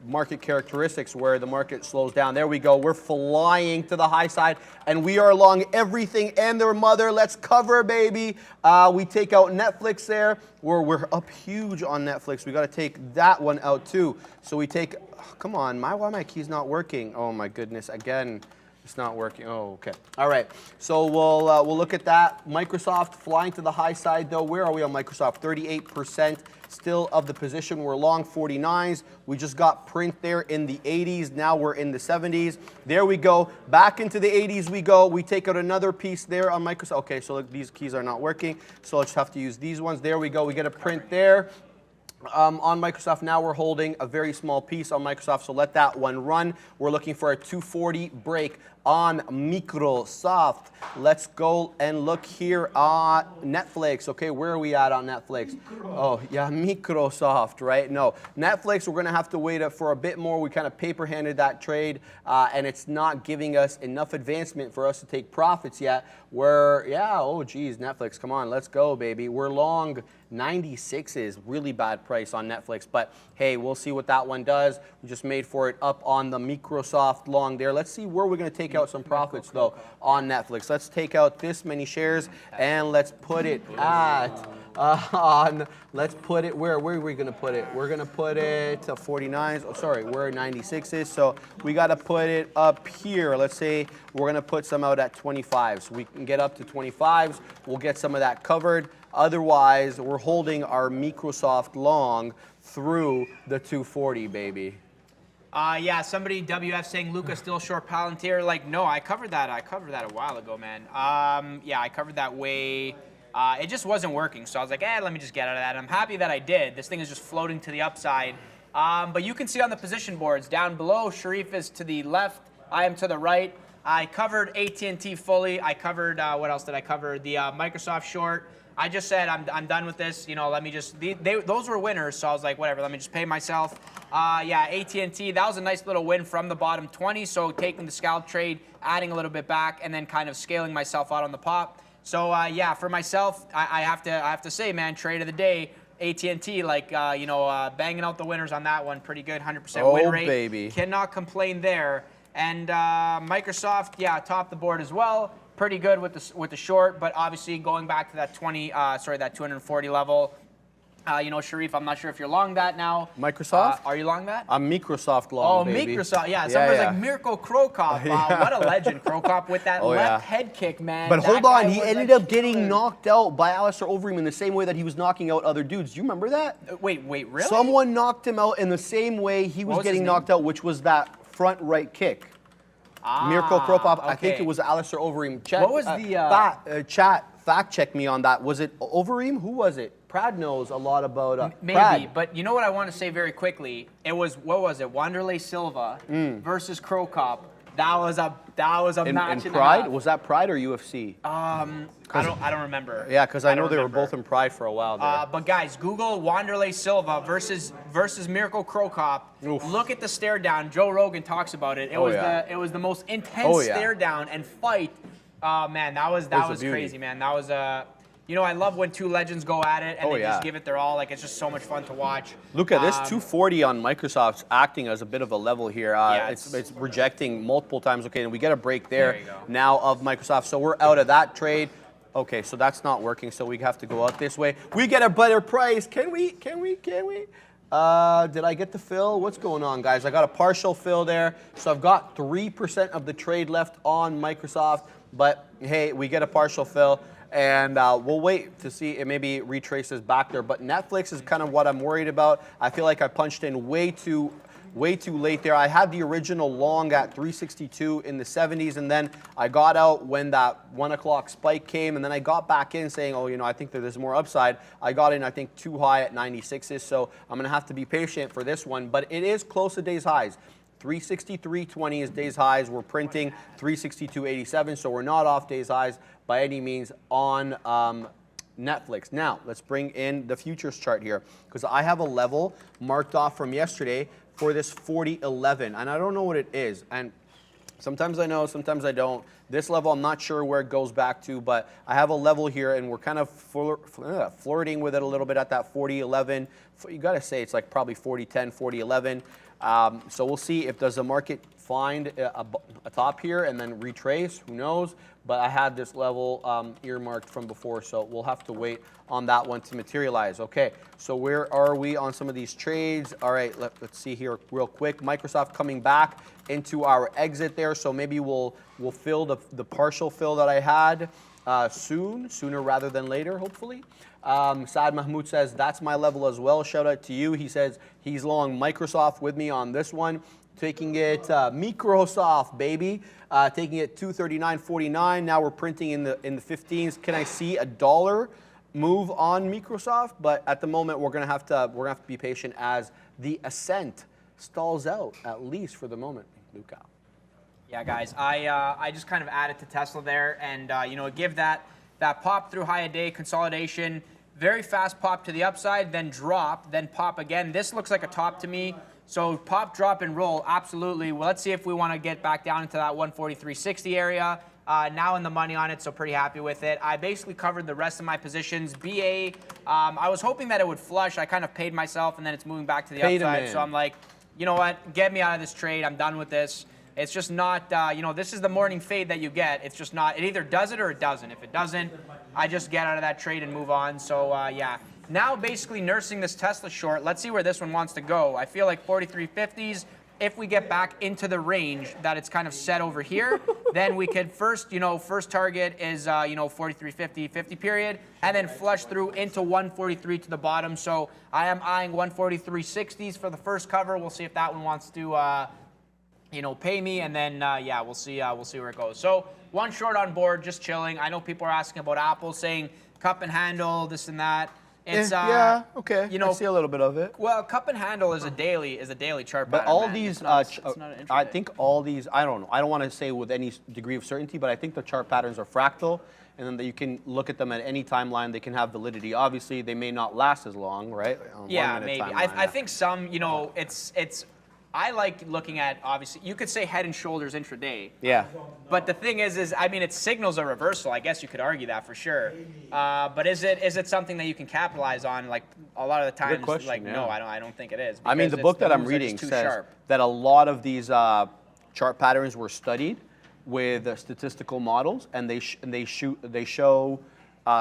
market characteristics where the market slows down. There we go. We're flying to the high side, and we are along everything and their mother. Let's cover, baby. We take out Netflix there. We're up huge on Netflix. We got to take that one out too. So we take. Come on, why my key's not working? Oh my goodness! Again, It's not working. Oh, okay. All right. So we'll look at that. Microsoft flying to the high side, though. Where are we on Microsoft? 38% still of the position. We're long 49s. We just got print there in the 80s. Now we're in the 70s. There we go. Back into the 80s we go. We take out another piece there on Microsoft. Okay, so look, these keys are not working. So let's have to use these ones. There we go. We get a print there. On Microsoft, now we're holding a very small piece on Microsoft, so let that one run. We're looking for a 240 break on Microsoft. Let's go and look here on Netflix. Okay, where are we at on Netflix? Oh, yeah, Microsoft, right? No, Netflix, we're going to have to wait for a bit more. We kind of paper-handed that trade, and it's not giving us enough advancement for us to take profits yet. Oh, geez, Netflix, come on, let's go, baby. We're long 96s, really bad price on Netflix, but hey, we'll see what that one does. We just made for it up on the Microsoft long there. Let's see where we're going to take out some profits though on Netflix. Let's take out this many shares and let's put it at let's put it where are we going to put it? We're going to put it to 49s. Oh, sorry, we're 96s, so we got to put it up here. Let's say we're going to put some out at 25s. We can get up to 25s. We'll get some of that covered. Otherwise, we're holding our Microsoft long through the 240, baby. Yeah, somebody WF saying Luca still short Palantir. Like, no, I covered that. A while ago, man. Yeah, I covered that way. It just wasn't working, so I was like, let me just get out of that. I'm happy that I did. This thing is just floating to the upside. But you can see on the position boards down below, Sharif is to the left. I am to the right. I covered AT&T fully. I covered what else did I cover? The Microsoft short. I just said I'm done with this. You know, let me just. Those were winners, so I was like, whatever. Let me just pay myself. Yeah, AT&T. That was a nice little win from the bottom 20. So taking the scalp trade, adding a little bit back, and then kind of scaling myself out on the pop. So yeah, for myself, I have to say, man, trade of the day. AT&T, like banging out the winners on that one, pretty good, 100% win rate. Baby. Cannot complain there. And Microsoft, yeah, topped the board as well. Pretty good with the short, but obviously going back to that 240 level. Sharif, I'm not sure if you're long that now. Microsoft? Are you long that? I'm Microsoft long, baby. Microsoft, yeah. Somebody's like Mirko Krokop. Wow, what a legend, Krokop, with that left head kick, man. But hold on, he ended up getting knocked out by Alistair Overeem in the same way that he was knocking out other dudes. Do you remember that? Wait, really? Someone knocked him out in the same way he was getting knocked out, which was that front right kick. Mirko Krokop, okay. I think it was Alistair Overeem. What was the chat? Fact check me on that. Was it Overeem? Who was it? Prad knows a lot about maybe, Prad. But you know what I want to say very quickly? It was Wanderlei Silva versus Krokop. That was a match in Pride? Was that Pride or UFC? I don't remember. Yeah, because I know they were both in Pride for a while there. But guys, Google Wanderlei Silva versus Mirko Krokop. Look at the stare down. Joe Rogan talks about it. It was the most intense stare down and fight. Man, that was crazy, man. That was I love when two legends go at it and they just give it their all. Like, it's just so much fun to watch. Look at this 240 on Microsoft's acting as a bit of a level here. It's rejecting multiple times. Okay, and we get a break there now of Microsoft. So we're out of that trade. Okay, so that's not working. So we have to go out this way. We get a better price. Can we? Did I get the fill? What's going on, guys? I got a partial fill there. So I've got 3% of the trade left on Microsoft. But hey, we get a partial fill. And we'll wait to see it maybe retraces back there. But Netflix is kind of what I'm worried about. I feel like I punched in way too late there. I had the original long at 362 in the 70s, and then I got out when that 1 o'clock spike came, and then I got back in saying, I think that there's more upside. I got in, I think, too high at 96s, so I'm going to have to be patient for this one. But it is close to day's highs. 363.20 is day's highs. We're printing 362.87, so we're not off day's highs by any means on Netflix. Now, let's bring in the futures chart here, because I have a level marked off from yesterday for this 40.11, and I don't know what it is. And sometimes I know, sometimes I don't. This level, I'm not sure where it goes back to, but I have a level here, and we're kind of flirting with it a little bit at that 40.11. You got to say it's like probably 40.10, 40.11. So we'll see if does the market find a top here and then retrace. Who knows? But I had this level earmarked from before, so we'll have to wait on that one to materialize. Okay, so where are we on some of these trades? All right, let's see here real quick. Microsoft coming back into our exit there, so maybe we'll fill the partial fill that I had sooner rather than later, hopefully. Saad Mahmoud says, that's my level as well. Shout out to you. He says he's long Microsoft with me on this one. Taking it Microsoft, baby. Taking it 239.49. Now we're printing in the 15s. Can I see $1 move on Microsoft? But at the moment, we're gonna have to be patient as the ascent stalls out, at least for the moment. Luca. Yeah, guys, I just kind of added to Tesla there, and give that pop through high a day consolidation, very fast pop to the upside, then drop, then pop again. This looks like a top to me. So pop, drop, and roll, absolutely. Well, let's see if we want to get back down into that 143.60 area. Now in the money on it, so pretty happy with it. I basically covered the rest of my positions. BA, I was hoping that it would flush. I kind of paid myself, and then it's moving back to the upside. So I'm like, you know what? Get me out of this trade. I'm done with this. It's just not, this is the morning fade that you get. It's just not, it either does it or it doesn't. If it doesn't, I just get out of that trade and move on. So, yeah. Now basically nursing this Tesla short. Let's see where this one wants to go. I feel like 43.50s, if we get back into the range that it's kind of set over here, then we could first target is, 43.50, 50 period, and then flush through into 143 to the bottom. So I am eyeing 143.60s for the first cover. We'll see if that one wants to, pay me, and then, we'll see where it goes. So one short on board, just chilling. I know people are asking about Apple, saying cup and handle, this and that. It's okay. I see a little bit of it. Well, cup and handle is a daily chart. But pattern, all man. these, I think all these, I don't know. I don't want to say with any degree of certainty, but I think the chart patterns are fractal, and then that you can look at them at any timeline. They can have validity. Obviously, they may not last as long, right? Yeah, maybe. I think some, it's. I like looking at, obviously, you could say head and shoulders intraday. Yeah. But the thing is it signals a reversal. I guess you could argue that for sure. But is it something that you can capitalize on? Like a lot of the times, good question, no, I don't think it is. I mean, the book that I'm reading says that a lot of these chart patterns were studied with statistical models, and they show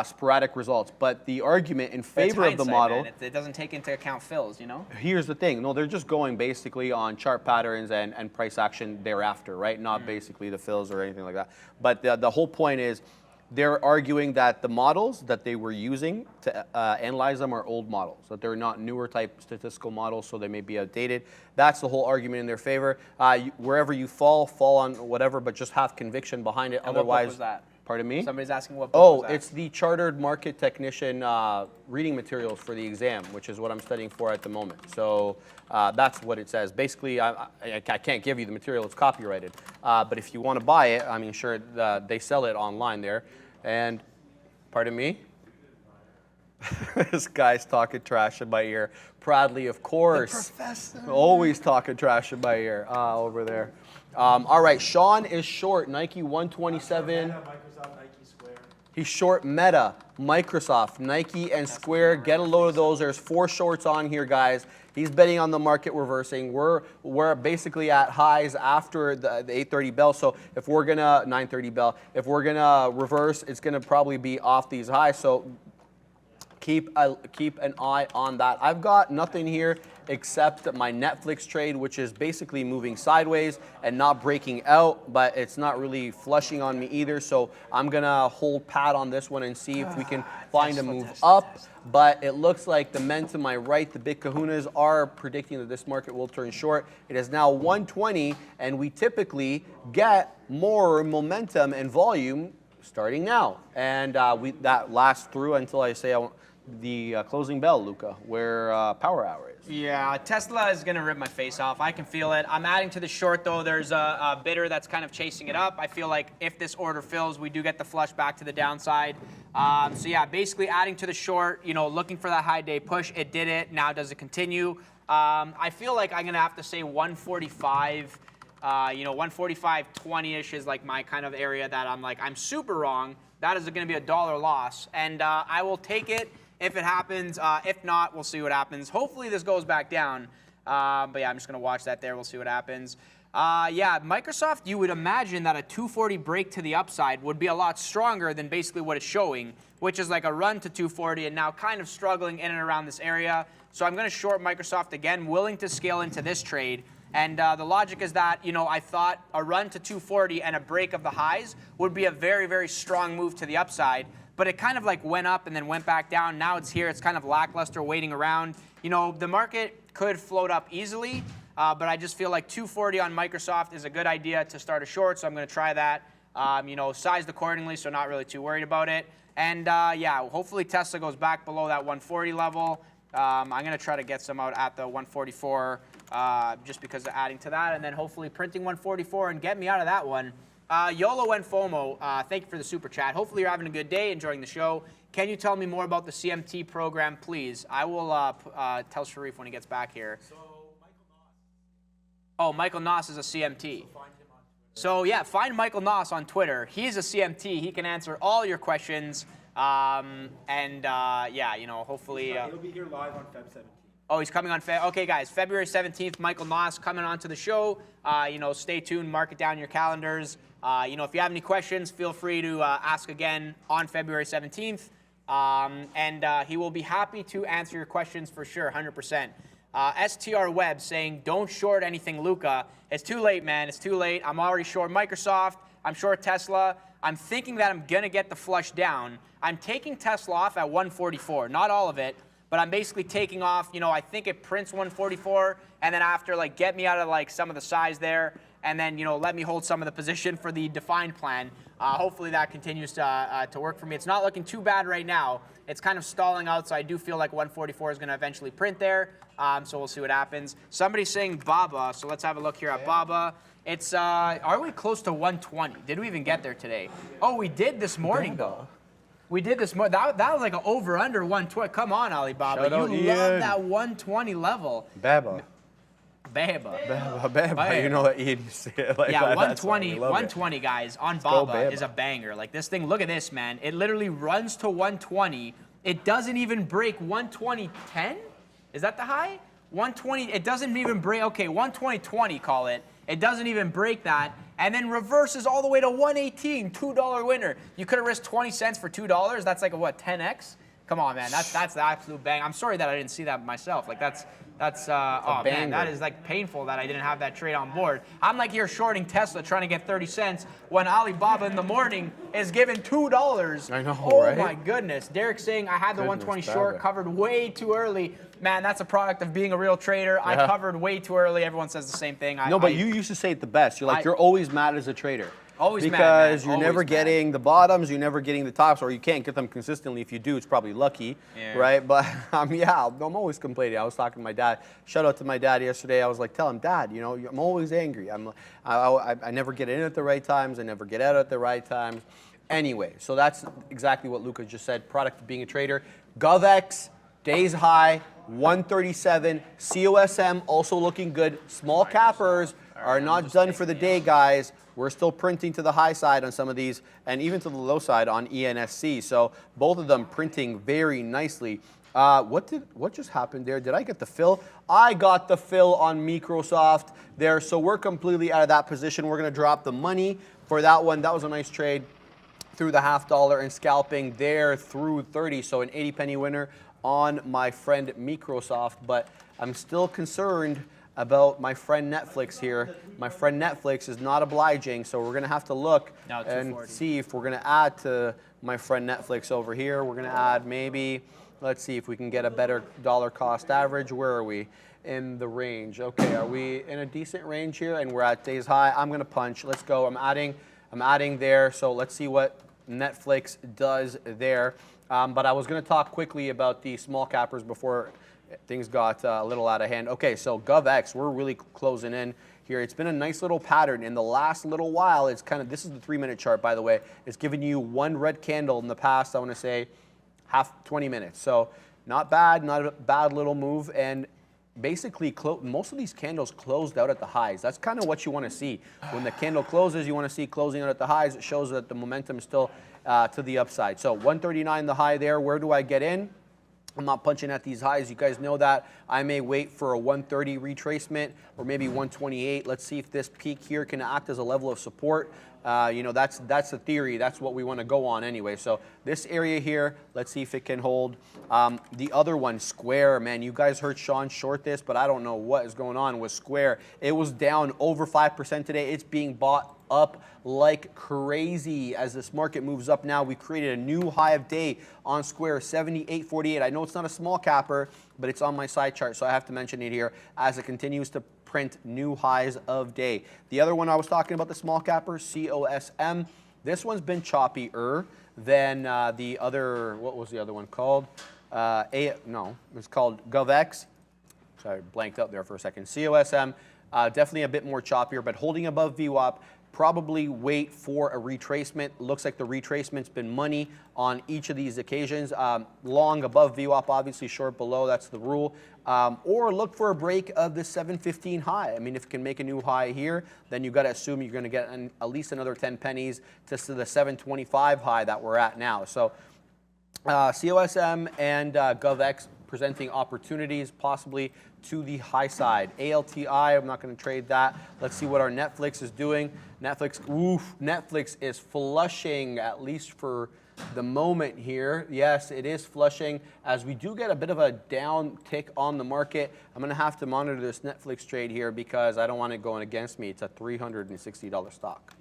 sporadic results. But the argument in favor of the model, man. It doesn't take into account fills, Here's the thing. No, they're just going basically on chart patterns and price action thereafter, right? Not basically the fills or anything like that. But the whole point is they're arguing that the models that they were using to analyze them are old models, that they're not newer type statistical models, so they may be outdated. That's the whole argument in their favor. Wherever you fall on whatever, but just have conviction behind it. And otherwise, what book was that? Pardon me? Somebody's asking what book was that? It's the Chartered Market Technician reading materials for the exam, which is what I'm studying for at the moment. So that's what it says. Basically, I can't give you the material. It's copyrighted. But if you want to buy it, I mean, sure, they sell it online there. And, pardon me? This guy's talking trash in my ear. Proudly, of course. The professor. Always talking trash in my ear over there. All right, Sean is short Nike 127. He's short Meta, Microsoft, Nike, and Square. Get a load of those. There's 4 shorts on here, guys. He's betting on the market reversing. We're basically at highs after the 8:30 bell. So if we're gonna 9:30 bell, if we're gonna reverse, it's gonna probably be off these highs. So keep an eye on that. I've got nothing here except my Netflix trade, which is basically moving sideways and not breaking out, but it's not really flushing on me either. So I'm gonna hold pat on this one and see if we can find a move up. But it looks like the men to my right, the big kahunas, are predicting that this market will turn short. It is now 120, and we typically get more momentum and volume starting now. And that lasts through until I say the closing bell, Luca, where power hour is. Yeah, Tesla is going to rip my face off. I can feel it. I'm adding to the short, though. There's a bidder that's kind of chasing it up. I feel like if this order fills, we do get the flush back to the downside. So, yeah, basically adding to the short, looking for that high day push. It did it. Now does it continue? I feel like I'm going to have to say 145. 145.20-ish is like my kind of area that I'm super wrong. That is going to be a $1 loss. And I will take it if it happens. If not, we'll see what happens. Hopefully this goes back down. But yeah, I'm just going to watch that there. We'll see what happens. Yeah, Microsoft, you would imagine that a 240 break to the upside would be a lot stronger than basically what it's showing, which is like a run to 240 and now kind of struggling in and around this area. So I'm going to short Microsoft again, willing to scale into this trade. And the logic is that, you know, I thought a run to 240 and a break of the highs would be a very, very strong move to the upside. But it kind of like went up and then went back down. Now it's here. It's kind of lackluster, waiting around. You know, the market could float up easily. But I just feel like 240 on Microsoft is a good idea to start a short, so I'm going to try that. You know, sized accordingly, so not really too worried about it. And yeah, hopefully Tesla goes back below that 140 level. I'm going to try to get some out at the 144 just because of adding to that, and then hopefully printing 144 and get me out of that one. YOLO and FOMO, thank you for the super chat. Hopefully you're having a good day, enjoying the show. Can you tell me more about the CMT program, please? I will tell Sharif when he gets back here. Oh, Michael Noss is a CMT. So yeah, find Michael Noss on Twitter. He's a CMT. He can answer all your questions. Yeah, you know, hopefully. He'll be here live on Feb 17th. Oh, he's coming on. Okay, guys, February 17th, Michael Noss coming onto the show. You know, stay tuned. Mark it down in your calendars. You know, if you have any questions, feel free to ask again on February 17th. He will be happy to answer your questions for sure, 100%. STR Web saying, don't short anything, Luca. It's too late, man. It's too late. I'm already short Microsoft. I'm short Tesla. I'm thinking that I'm going to get the flush down. I'm taking Tesla off at 144. Not all of it, but I'm basically taking off. You know, I think it prints 144, and then after, like, get me out of, like, some of the size there, and then, you know, let me hold some of the position for the defined plan. Hopefully that continues to work for me. It's not looking too bad right now. It's kind of stalling out, so I do feel like 144 is going to eventually print there. So we'll see what happens. Somebody's saying BABA, so let's have a look here at BABA. It's, are we close to 120? Did we even get there today? Oh, we did this morning, though. We did this morning. That was like an over-under 120. Come on, Alibaba. You love that 120 level. Baba. Baba. You know what Ian said. Like, yeah, 120, guys, on Baba is a banger. Like, this thing, look at this, man. It literally runs to 120. It doesn't even break 120.10? Is that the high? 120, it doesn't even break, okay, 120.20, call it. It doesn't even break that, and then reverses all the way to 118, $2 winner. You could have risked 20 cents for $2. That's like a, what, 10x? Come on, man, that's the absolute bang. I'm sorry that I didn't see that myself. Like, that's oh man, that is like painful that I didn't have that trade on board. I'm like here shorting Tesla trying to get 30 cents when Alibaba in the morning is giving $2. I know, right? Oh my goodness. Derek saying I had the 120 short, covered way too early. Man, that's a product of being a real trader. Yeah. I covered way too early. Everyone says the same thing. No, but you used to say it the best. You're like, you're always mad as a trader. Always mad, because you're never getting the bottoms, you're never getting the tops, or you can't get them consistently. If you do, it's probably lucky, right? But yeah, I'm always complaining. I was talking to my dad. Shout out to my dad yesterday. I was like, tell him, Dad, you know, I'm always angry. I never get in at the right times. I never get out at the right times. Anyway, so that's exactly what Luca just said. Product of being a trader. GovX, days high, 137. COSM also looking good. Small cappers are not done for the day, guys. We're still printing to the high side on some of these, and even to the low side on ENSC. So both of them printing very nicely. What just happened there? Did I get the fill? I got the fill on Microsoft there. So we're completely out of that position. We're going to drop the money for that one. That was a nice trade through the $0.50 and scalping there through 30. So an 80-penny winner on my friend Microsoft. But I'm still concerned about my friend Netflix here. My friend Netflix is not obliging, so we're gonna have to look and see if we're gonna add to my friend Netflix over here. We're gonna add maybe, let's see if we can get a better dollar cost average. Where are we in the range? Okay, are we in a decent range here? And we're at days high. I'm gonna punch, let's go. I'm adding there, so let's see what Netflix does there. But I was gonna talk quickly about the small cappers before things got a little out of hand. Okay, so GovX, we're really closing in here. It's been a nice little pattern in the last little while. It's kind of, this is the 3-minute chart, by the way. It's given you one red candle in the past, I want to say, 20 minutes. So not bad, not a bad little move. And basically, most of these candles closed out at the highs. That's kind of what you want to see. When the candle closes, you want to see closing out at the highs. It shows that the momentum is still to the upside. So 139 the high there. Where do I get in? I'm not punching at these highs. You guys know that. I may wait for a 130 retracement or maybe 128. Let's see if this peak here can act as a level of support. You know, that's the theory. That's what we want to go on anyway. So this area here, let's see if it can hold. The other one, Square, man, you guys heard Sean short this, but I don't know what is going on with Square. It was down over 5% today. It's being bought up like crazy as this market moves up now. We created a new high of day on Square, 78.48. I know it's not a small capper, but it's on my side chart, so I have to mention it here as it continues to print new highs of day. The other one I was talking about, the small capper, COSM, this one's been choppier than the other, what was the other one called? It was called GovX. Sorry, blanked out there for a second. COSM, definitely a bit more choppier, but holding above VWAP. Probably wait for a retracement. Looks like the retracement's been money on each of these occasions. Long above VWAP, obviously short below, that's the rule. Or look for a break of the 715 high. I mean, if it can make a new high here, then you got to assume you're going to get at least another 10 pennies to the 725 high that we're at now. So COSM and GovX presenting opportunities possibly to the high side. ALTI, I'm not going to trade that. Let's see what our Netflix is doing. Netflix is flushing, at least for the moment here. Yes, it is flushing. As we do get a bit of a down tick on the market, I'm going to have to monitor this Netflix trade here because I don't want it going against me. It's a $360 stock.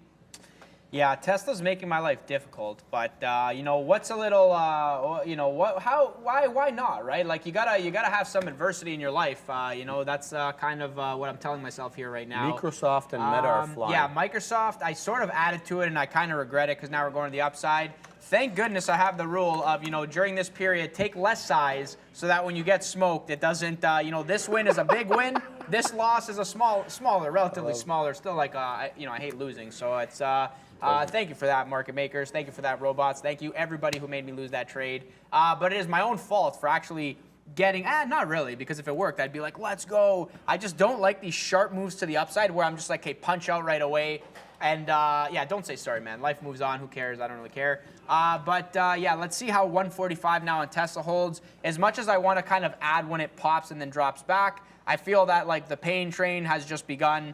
Yeah, Tesla's making my life difficult, but you know, what's a little, you know, why not, right? Like you gotta have some adversity in your life. You know, that's kind of what I'm telling myself here right now. Microsoft and Meta are flying. Yeah, Microsoft, I sort of added to it and I kind of regret it because now we're going to the upside. Thank goodness I have the rule of, you know, during this period, take less size so that when you get smoked, it doesn't, you know, this win is a big win. This loss is a smaller, relatively smaller. Still, like, you know, I hate losing. So it's, thank you for that, market makers. Thank you for that, robots. Thank you, everybody who made me lose that trade. But it is my own fault for actually getting, not really, because if it worked, I'd be like, let's go. I just don't like these sharp moves to the upside where I'm just like, hey, punch out right away. And yeah, don't say sorry, man. Life moves on. Who cares? I don't really care. But yeah, let's see how 145 now on Tesla holds. As much as I want to kind of add when it pops and then drops back, I feel that like the pain train has just begun.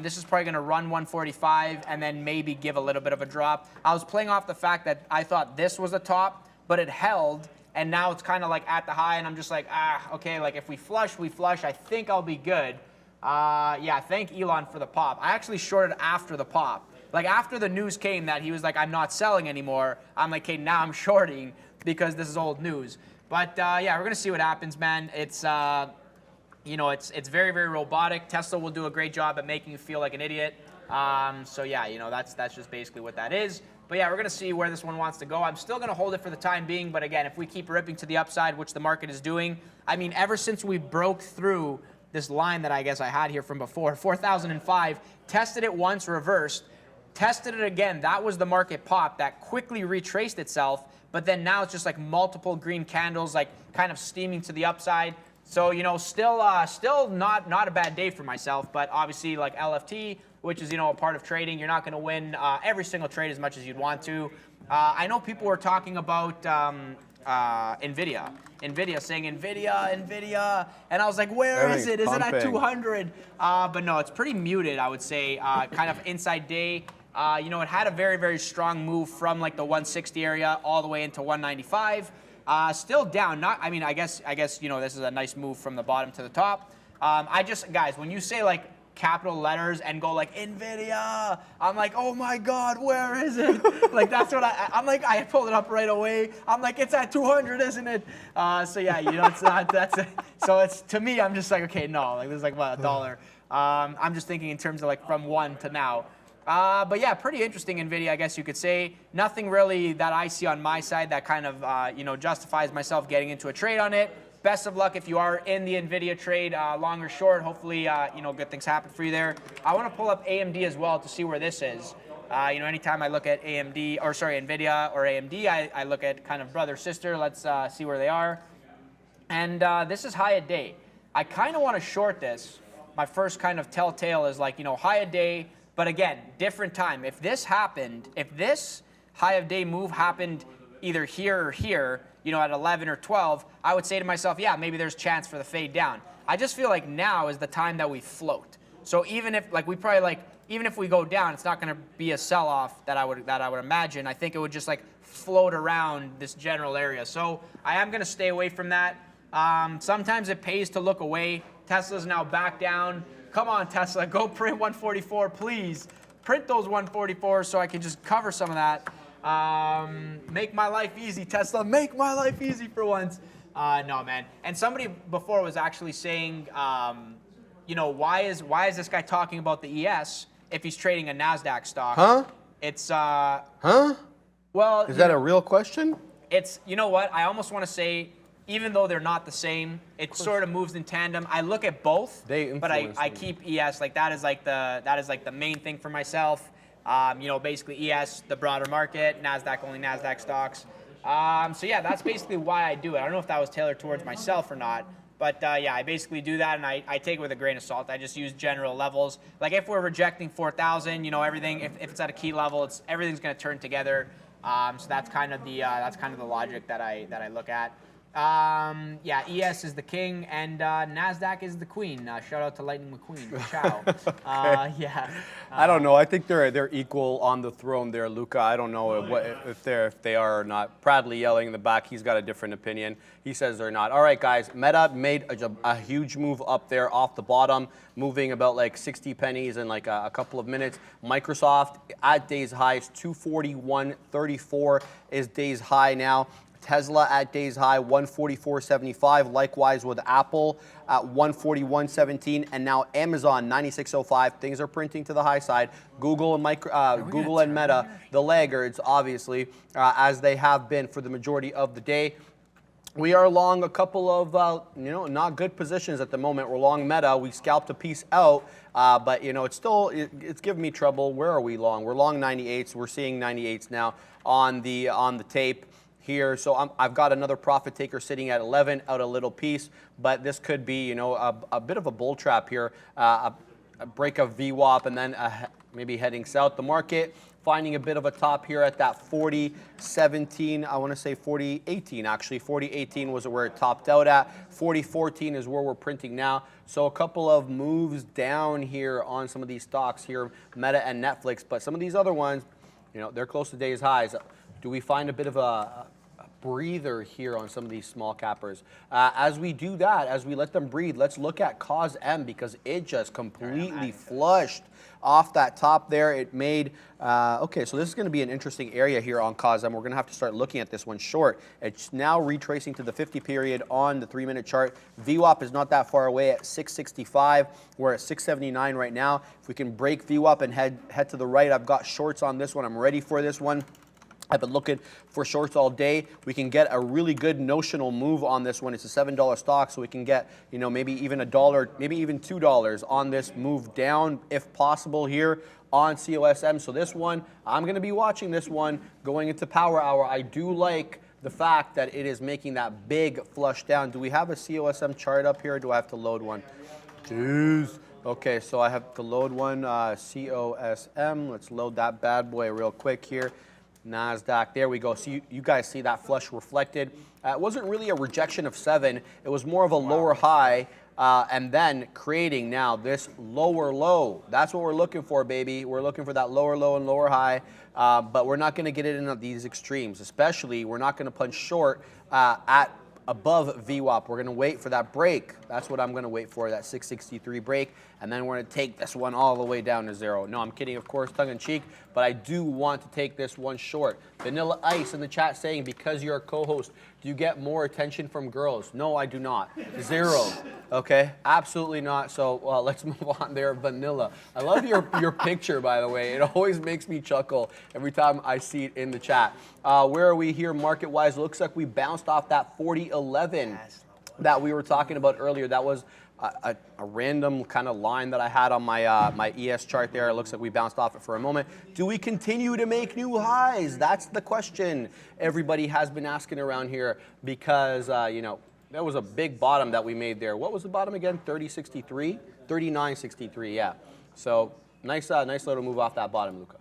This is probably going to run 145 and then maybe give a little bit of a drop. I was playing off the fact that I thought this was the top, but it held, and now it's kind of like at the high, and I'm just like, okay, like if we flush, we flush. I think I'll be good. Yeah, thank Elon for the pop. I actually shorted after the pop. Like after the news came that he was like, I'm not selling anymore, I'm like, okay, now I'm shorting because this is old news. But yeah, we're going to see what happens, man. It's... you know, it's very, very robotic. Tesla will do a great job at making you feel like an idiot. So yeah, you know, that's just basically what that is. But yeah, we're going to see where this one wants to go. I'm still going to hold it for the time being. But again, if we keep ripping to the upside, which the market is doing, I mean, ever since we broke through this line that I guess I had here from before, 4,005, tested it once, reversed, tested it again. That was the market pop that quickly retraced itself. But then now it's just like multiple green candles, like kind of steaming to the upside. So, you know, still not a bad day for myself, but obviously like LFT, which is, you know, a part of trading, you're not going to win every single trade as much as you'd want to. I know people were talking about NVIDIA saying NVIDIA, and I was like, where is it? Is it at 200? But no, it's pretty muted, I would say, kind of inside day. You know, it had a very, very strong move from like the 160 area all the way into 195. Still down. I mean, I guess you know, this is a nice move from the bottom to the top. Guys, when you say like capital letters and go like NVIDIA, I'm like, oh my God, where is it? Like that's what I'm like. I pulled it up right away. I'm like, it's at 200, isn't it? So yeah, you know, it's not. So it's to me, I'm just like, okay, no, like this is like what, $1. I'm just thinking in terms of like from one to now. But yeah, pretty interesting NVIDIA, I guess you could say. Nothing really that I see on my side that kind of, you know, justifies myself getting into a trade on it. Best of luck if you are in the NVIDIA trade, long or short. Hopefully, you know, good things happen for you there. I want to pull up AMD as well to see where this is. You know, anytime I look at NVIDIA or AMD, I look at kind of brother, sister. Let's see where they are. And this is high a day. I kind of want to short this. My first kind of telltale is like, you know, high a day. But again, different time. If this happened, if this high of day move happened either here or here, you know, at 11 or 12, I would say to myself, yeah, maybe there's chance for the fade down. I just feel like now is the time that we float. So even if even if we go down, it's not going to be a sell-off that I would imagine. I think it would just like float around this general area. So I am going to stay away from that. Sometimes it pays to look away. Tesla's now back down. Come on, Tesla, go print 144, please. Print those 144s so I can just cover some of that. Make my life easy, Tesla. Make my life easy for once. No, man. And somebody before was actually saying, you know, why is this guy talking about the ES if he's trading a NASDAQ stock? Huh? It's, Huh? well. Is that a real question? It's, you know what? I almost want to say, even though they're not the same, it sort of moves in tandem. I look at both, but I keep ES. Like that is like the main thing for myself. You know, basically ES, the broader market, NASDAQ, only NASDAQ stocks. So yeah, that's basically why I do it. I don't know if that was tailored towards myself or not, but yeah, I basically do that, and I take it with a grain of salt. I just use general levels. Like if we're rejecting 4,000, you know, everything, if it's at a key level, everything's going to turn together. So that's kind of the logic that I look at. Yeah, ES is the king and NASDAQ is the queen. Shout out to Lightning McQueen. Ciao. Yeah. I don't know. I think they're equal on the throne there, Luca. I don't know if they are or not. Bradley yelling in the back. He's got a different opinion. He says they're not. All right, guys. Meta made a huge move up there off the bottom, moving about like 60 pennies in like a couple of minutes. Microsoft at day's highs, 241.34 is day's high now. Tesla at day's high, 144.75. Likewise with Apple at 141.17, and now Amazon 96.05. Things are printing to the high side. Google and Google and Meta, the laggards, obviously, as they have been for the majority of the day. We are long a couple of not good positions at the moment. We're long Meta. We scalped a piece out, but you know it's giving me trouble. Where are we long? We're long 98s. We're seeing 98s now on the tape here. So I've got another profit taker sitting at 11 out a little piece, but this could be, you know, a bit of a bull trap here, a break of VWAP and then maybe heading south. The market finding a bit of a top here at that 40.17. I want to say 40.18 actually. 40.18 was where it topped out at. 40.14 is where we're printing now. So a couple of moves down here on some of these stocks here, Meta and Netflix, but some of these other ones, you know, they're close to day's highs. Do we find a bit of a breather here on some of these small cappers? As we do that, as we let them breathe, let's look at COSM because it just completely flushed off that top there. It made, okay, so this is going to be an interesting area here on COSM. We're going to have to start looking at this one short. It's now retracing to the 50 period on the 3-minute chart. VWAP is not that far away at 665. We're at 679 right now. If we can break VWAP and head to the right, I've got shorts on this one. I'm ready for this one. I've been looking for shorts all day. We can get a really good notional move on this one. It's a $7 stock, so we can get, you know, maybe even $1, maybe even $2 on this move down if possible here on COSM. So this one, I'm going to be watching this one going into power hour. I do like the fact that it is making that big flush down. Do we have a COSM chart up here, or do I have to load one? Jeez. Okay, so I have to load one, COSM. Let's load that bad boy real quick here. NASDAQ, there we go. So you guys see that flush reflected. It wasn't really a rejection of 7. It was more of a lower high and then creating now this lower low. That's what we're looking for, baby. We're looking for that lower low and lower high, but we're not going to get it in these extremes. Especially, we're not going to punch short at above VWAP. We're going to wait for that break. That's what I'm going to wait for, that 663 break. And then we're going to take this one all the way down to 0. No, I'm kidding, of course, tongue in cheek, but I do want to take this one short. Vanilla Ice in the chat saying, because you're a co-host, do you get more attention from girls? No, I do not. 0. Okay, absolutely not. So let's move on there. Vanilla. I love your picture, by the way. It always makes me chuckle every time I see it in the chat. Where are we here market-wise? Looks like we bounced off that 40.11 that we were talking about earlier. That was a random kind of line that I had on my my ES chart there. It looks like we bounced off it for a moment. Do we continue to make new highs? That's the question everybody has been asking around here because, you know, there was a big bottom that we made there. What was the bottom again? 30.63? 39.63, yeah. So nice little move off that bottom, Luca.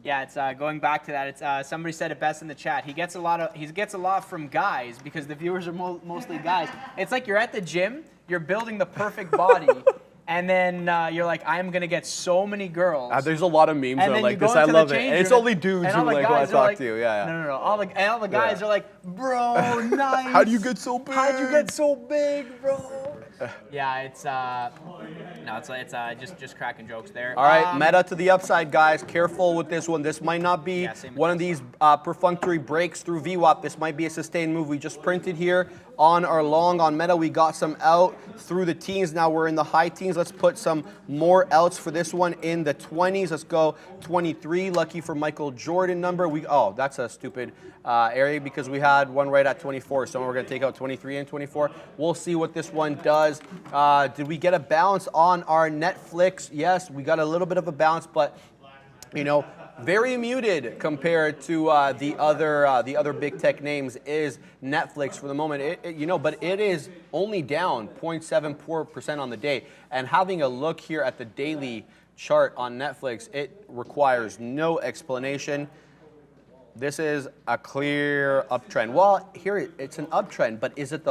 Yeah, it's going back to that. It's somebody said it best in the chat. He gets a lot from guys because the viewers are mostly guys. It's like you're at the gym, you're building the perfect body, and then you're like, I'm gonna get so many girls. There's a lot of memes and that are then like you go this. I into love the it. change And it's room, only dudes and who all the like want guys to are talk like, to you. Yeah, yeah. No. All the guys are like, bro, nice. How do you get so big? How'd you get so big, bro? Yeah, it's just cracking jokes there. All right, meta to the upside, guys. Careful with this one. This might not be one of these perfunctory breaks through VWAP. This might be a sustained move. We just printed here on our long on meta. We got some out through the teens. Now we're in the high teens. Let's put some more outs for this one in the 20s. Let's go 23. Lucky for Michael Jordan number. That's a stupid area because we had one right at 24. So we're going to take out 23 and 24. We'll see what this one does. Did we get a bounce on our Netflix? Yes, we got a little bit of a bounce, but very muted compared to the other big tech names is Netflix for the moment. But it is only down 0.74% on the day. And having a look here at the daily chart on Netflix, it requires no explanation. This is a clear uptrend. Well, here it's an uptrend, but is it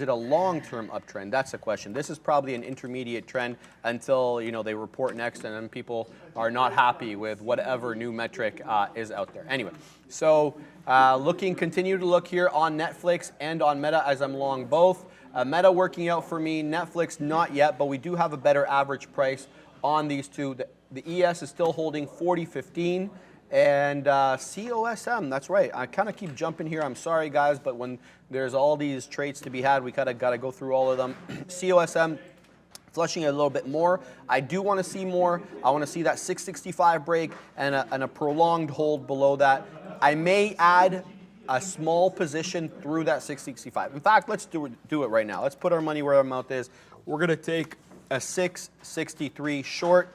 a long-term uptrend? That's the question. This is probably an intermediate trend until they report next, and then people are not happy with whatever new metric is out there. Anyway, so continue to look here on Netflix and on Meta as I'm long both. Meta working out for me, Netflix not yet, but we do have a better average price on these two. The ES is still holding 40.15. And COSM, that's right. I kind of keep jumping here. I'm sorry, guys, but when there's all these traits to be had, we kind of got to go through all of them. COSM, flushing a little bit more. I do want to see more. I want to see that 665 break and a prolonged hold below that. I may add a small position through that 665. In fact, let's do it right now. Let's put our money where our mouth is. We're going to take a 663 short,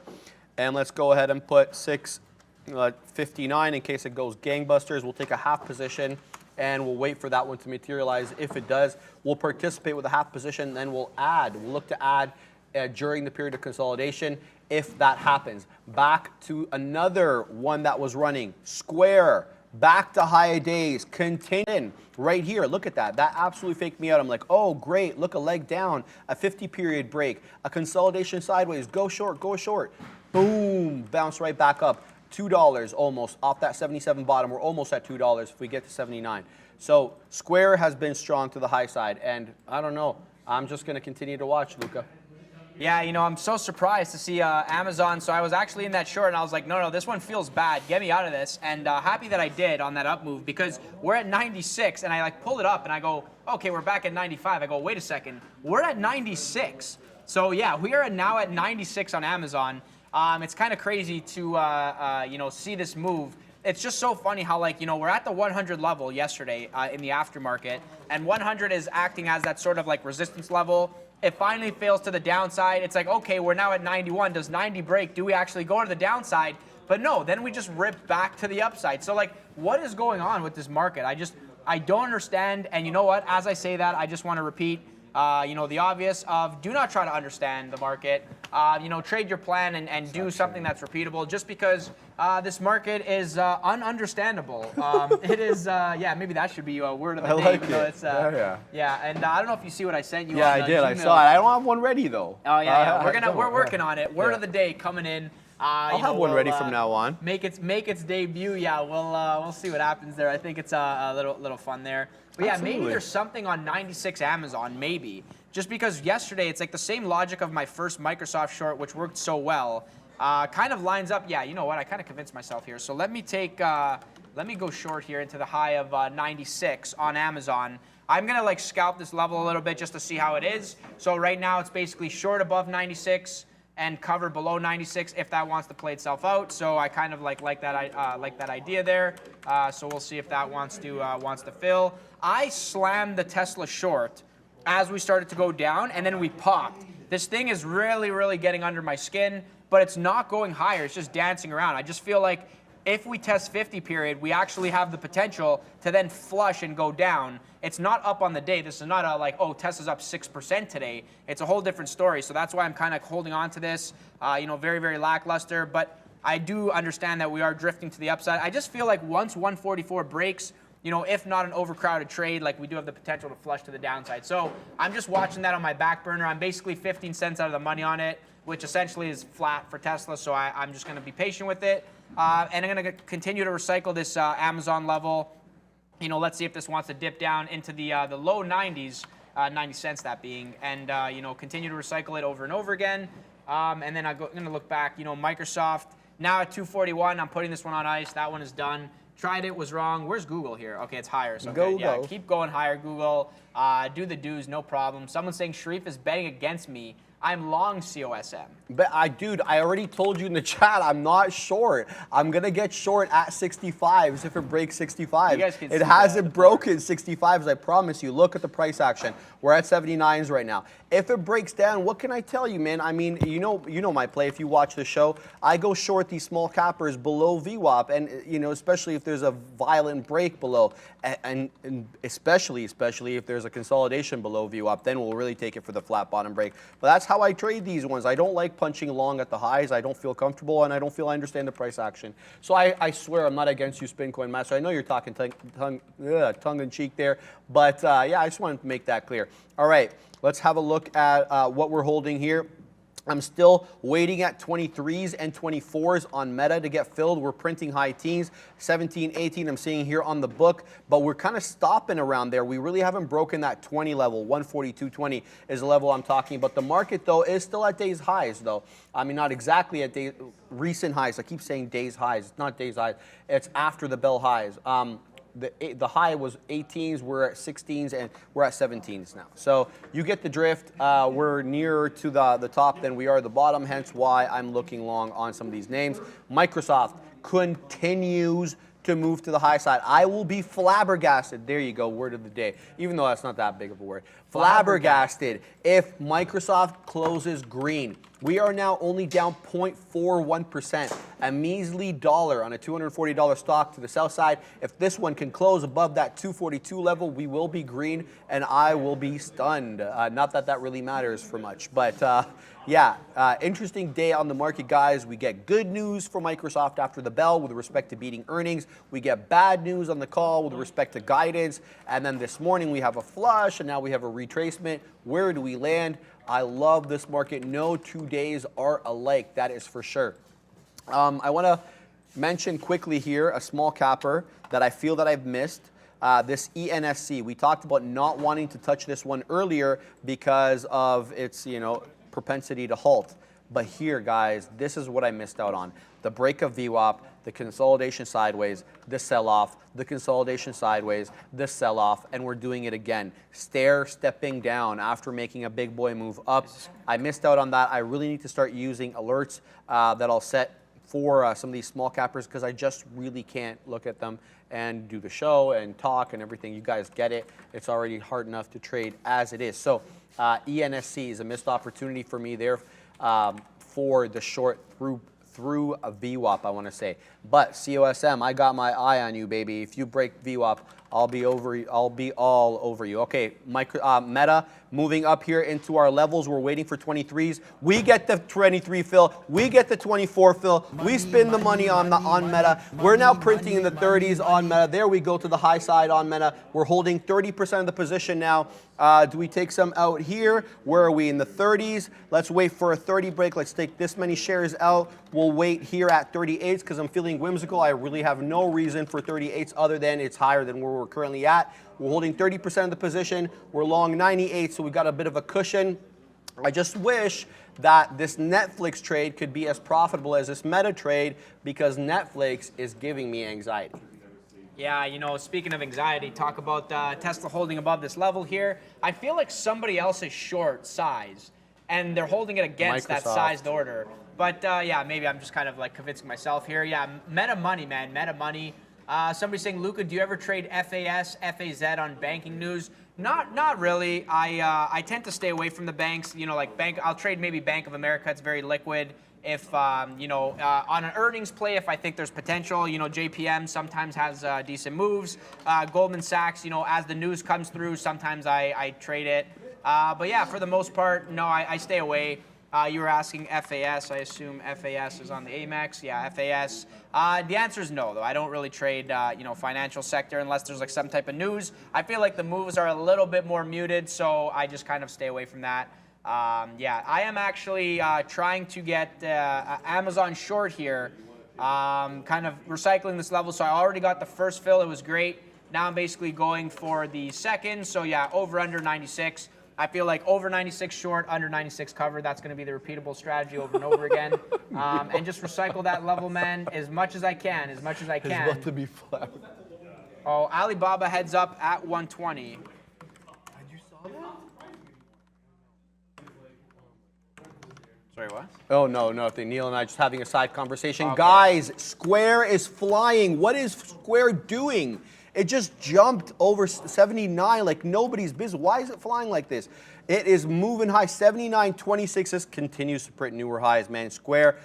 and let's go ahead and put 659 in case it goes gangbusters. We'll take a half position and we'll wait for that one to materialize. If it does, we'll participate with a half position, then we'll look to add during the period of consolidation if that happens. Back to another one that was running, Square, back to high days, continuing right here. Look at that. That absolutely faked me out. I'm like, oh, great. Look, a leg down, a 50-period break, a consolidation sideways. Go short, go short. Boom, bounce right back up. $2 almost off that 77 bottom. We're almost at $2 if we get to 79. So Square has been strong to the high side, and I don't know. I'm just going to continue to watch, Luca. Yeah, I'm so surprised to see Amazon. So I was actually in that short, and I was like, no, this one feels bad. Get me out of this. And happy that I did on that up move because we're at 96, and I pull it up, and I go, okay, we're back at 95. I go, wait a second, we're at 96. So yeah, we are now at 96 on Amazon. It's kind of crazy to see this move. It's just so funny how we're at the 100 level yesterday in the aftermarket, and 100 is acting as that sort of resistance level. It finally fails to the downside. It's like, okay, we're now at 91. Does 90 break? Do we actually go to the downside? But no, then we just rip back to the upside. So what is going on with this market? I don't understand. And you know what? As I say that, I just want to repeat the obvious of do not try to understand the market. Trade your plan and do something that's repeatable. Just because this market is ununderstandable. It is, maybe that should be a word of the day. Like it. It's, yeah, and I don't know if you see what I sent you. Yeah, on, I did. Gmail. I saw it. I don't have one ready though. Oh yeah. We're working on it. Word of the day coming in. I'll have one ready from now on. Make its debut. Yeah, we'll see what happens there. I think it's a little fun there. But yeah, maybe there's something on 96 Amazon, maybe. Just because yesterday, it's the same logic of my first Microsoft short, which worked so well, kind of lines up. Yeah, you know what? I kind of convinced myself here. So let me go short here into the high of 96 on Amazon. I'm gonna scalp this level a little bit just to see how it is. So right now, it's basically short above 96 and cover below 96 if that wants to play itself out. So I kind of like that idea there. So we'll see if that wants to fill. I slammed the Tesla short as we started to go down, and then we popped. This thing is really, really getting under my skin, but it's not going higher. It's just dancing around. I just feel like if we test 50 period, we actually have the potential to then flush and go down. It's not up on the day. This is not a Tesla's up 6% today. It's a whole different story. So that's why I'm kind of holding on to this. Very, very lackluster. But I do understand that we are drifting to the upside. I just feel like once 144 breaks, if not an overcrowded trade, like we do have the potential to flush to the downside. So I'm just watching that on my back burner. I'm basically 15 cents out of the money on it, which essentially is flat for Tesla. So I'm just going to be patient with it. And I'm going to continue to recycle this Amazon level. Let's see if this wants to dip down into the low 90s, 90 cents that being, and continue to recycle it over and over again. And then I'm going to look back. Microsoft now at 241. I'm putting this one on ice. That one is done. Tried it, was wrong. Where's Google here? Okay, it's higher. So Go. Keep going higher, Google. Do the do's, no problem. Someone's saying Sharif is betting against me. I'm long COSM. But dude, I already told you in the chat, I'm not short. I'm going to get short at 65s if it breaks 65. It hasn't broken 65s, I promise you. Look at the price action. We're at 79s right now. If it breaks down, what can I tell you, man? I mean, you know my play. If you watch the show, I go short these small cappers below VWAP, and especially if there's a violent break below, and especially if there's a consolidation below VWAP, then we'll really take it for the flat bottom break. But that's how I trade these ones. I don't like punching long at the highs. I don't feel comfortable, and I don't feel I understand the price action. So I swear I'm not against you, Spincoin Master. I know you're talking tongue in cheek there, but yeah, I just wanted to make that clear. All right, let's have a look at what we're holding here. I'm still waiting at 23s and 24s on Meta to get filled. We're printing high teens, 17, 18 I'm seeing here on the book, but we're kind of stopping around there. We really haven't broken that 20 level. 142.20 is the level I'm talking about. The market, though, is still at day's highs, though. I mean, not exactly at recent highs. I keep saying day's highs. It's not day's highs. It's after the bell highs. The high was 18s, we're at 16s, and we're at 17s now. So you get the drift. We're nearer to the top than we are the bottom, hence why I'm looking long on some of these names. Microsoft continues to move to the high side. I will be flabbergasted. There you go, word of the day. Even though that's not that big of a word. Flabbergasted if Microsoft closes green. We are now only down 0.41%, a measly dollar on a $240 stock to the sell side. If this one can close above that 242 level, we will be green, and I will be stunned. Not that that really matters for much, but yeah, interesting day on the market, guys. We get good news for Microsoft after the bell with respect to beating earnings. We get bad news on the call with respect to guidance, and then this morning we have a flush, and now we have a retracement. Where do we land? I love this market. No 2 days are alike, that is for sure. I want to mention quickly here a small capper that I feel that I've missed. This ENSC. We talked about not wanting to touch this one earlier because of its, propensity to halt. But here, guys, this is what I missed out on. The break of VWAP, the consolidation sideways, the sell-off, the consolidation sideways, the sell-off, and we're doing it again. Stepping down after making a big boy move up. I missed out on that. I really need to start using alerts that I'll set for some of these small cappers because I just really can't look at them and do the show and talk and everything. You guys get it. It's already hard enough to trade as it is. So ENSC is a missed opportunity for me there for the short through a VWAP, I want to say. But COSM, I got my eye on you, baby. If you break VWAP, I'll be all over you. Okay, Meta moving up here into our levels. We're waiting for 23s. We get the 23 fill. We get the 24 fill. We spin the money on Meta. We're now printing in the 30s on Meta. There we go to the high side on Meta. We're holding 30% of the position now. Do we take some out here? Where are we? In the 30s. Let's wait for a 30 break. Let's take this many shares out. We'll wait here at 38s because I'm feeling whimsical. I really have no reason for 38s other than it's higher than where we're currently at. We're holding 30% of the position. We're long 98, so we got a bit of a cushion. I just wish that this Netflix trade could be as profitable as this Meta trade because Netflix is giving me anxiety. Yeah, speaking of anxiety, talk about Tesla holding above this level here. I feel like somebody else is short size, and they're holding it against that sized order. But yeah, maybe I'm just kind of like convincing myself here. Yeah, Meta money, man, Meta money. Somebody's saying, Luca, do you ever trade FAS, FAZ on banking news? Not really. I tend to stay away from the banks. I'll trade maybe Bank of America. It's very liquid. If, on an earnings play, if I think there's potential, JPM sometimes has decent moves. Goldman Sachs, as the news comes through, sometimes I trade it. But yeah, for the most part, no, I stay away. You were asking FAS. I assume FAS is on the Amex. Yeah, FAS. The answer is no, though. I don't really trade, financial sector unless there's like some type of news. I feel like the moves are a little bit more muted, so I just kind of stay away from that. I am actually trying to get Amazon short here, kind of recycling this level. So I already got the first fill. It was great. Now I'm basically going for the second. So yeah, over under 96. I feel like over 96 short, under 96 cover. That's going to be the repeatable strategy over and over again. And just recycle that level, man, as much as I can, It's about to be flat. Oh, Alibaba heads up at 120. Sorry, what? Oh, no, nothing. Neil and I just having a side conversation. Okay. Guys, Square is flying. What is Square doing? It just jumped over 79 like nobody's business. Why is it flying like this? It is moving high. 79.26. This continues to print newer highs, man. Square,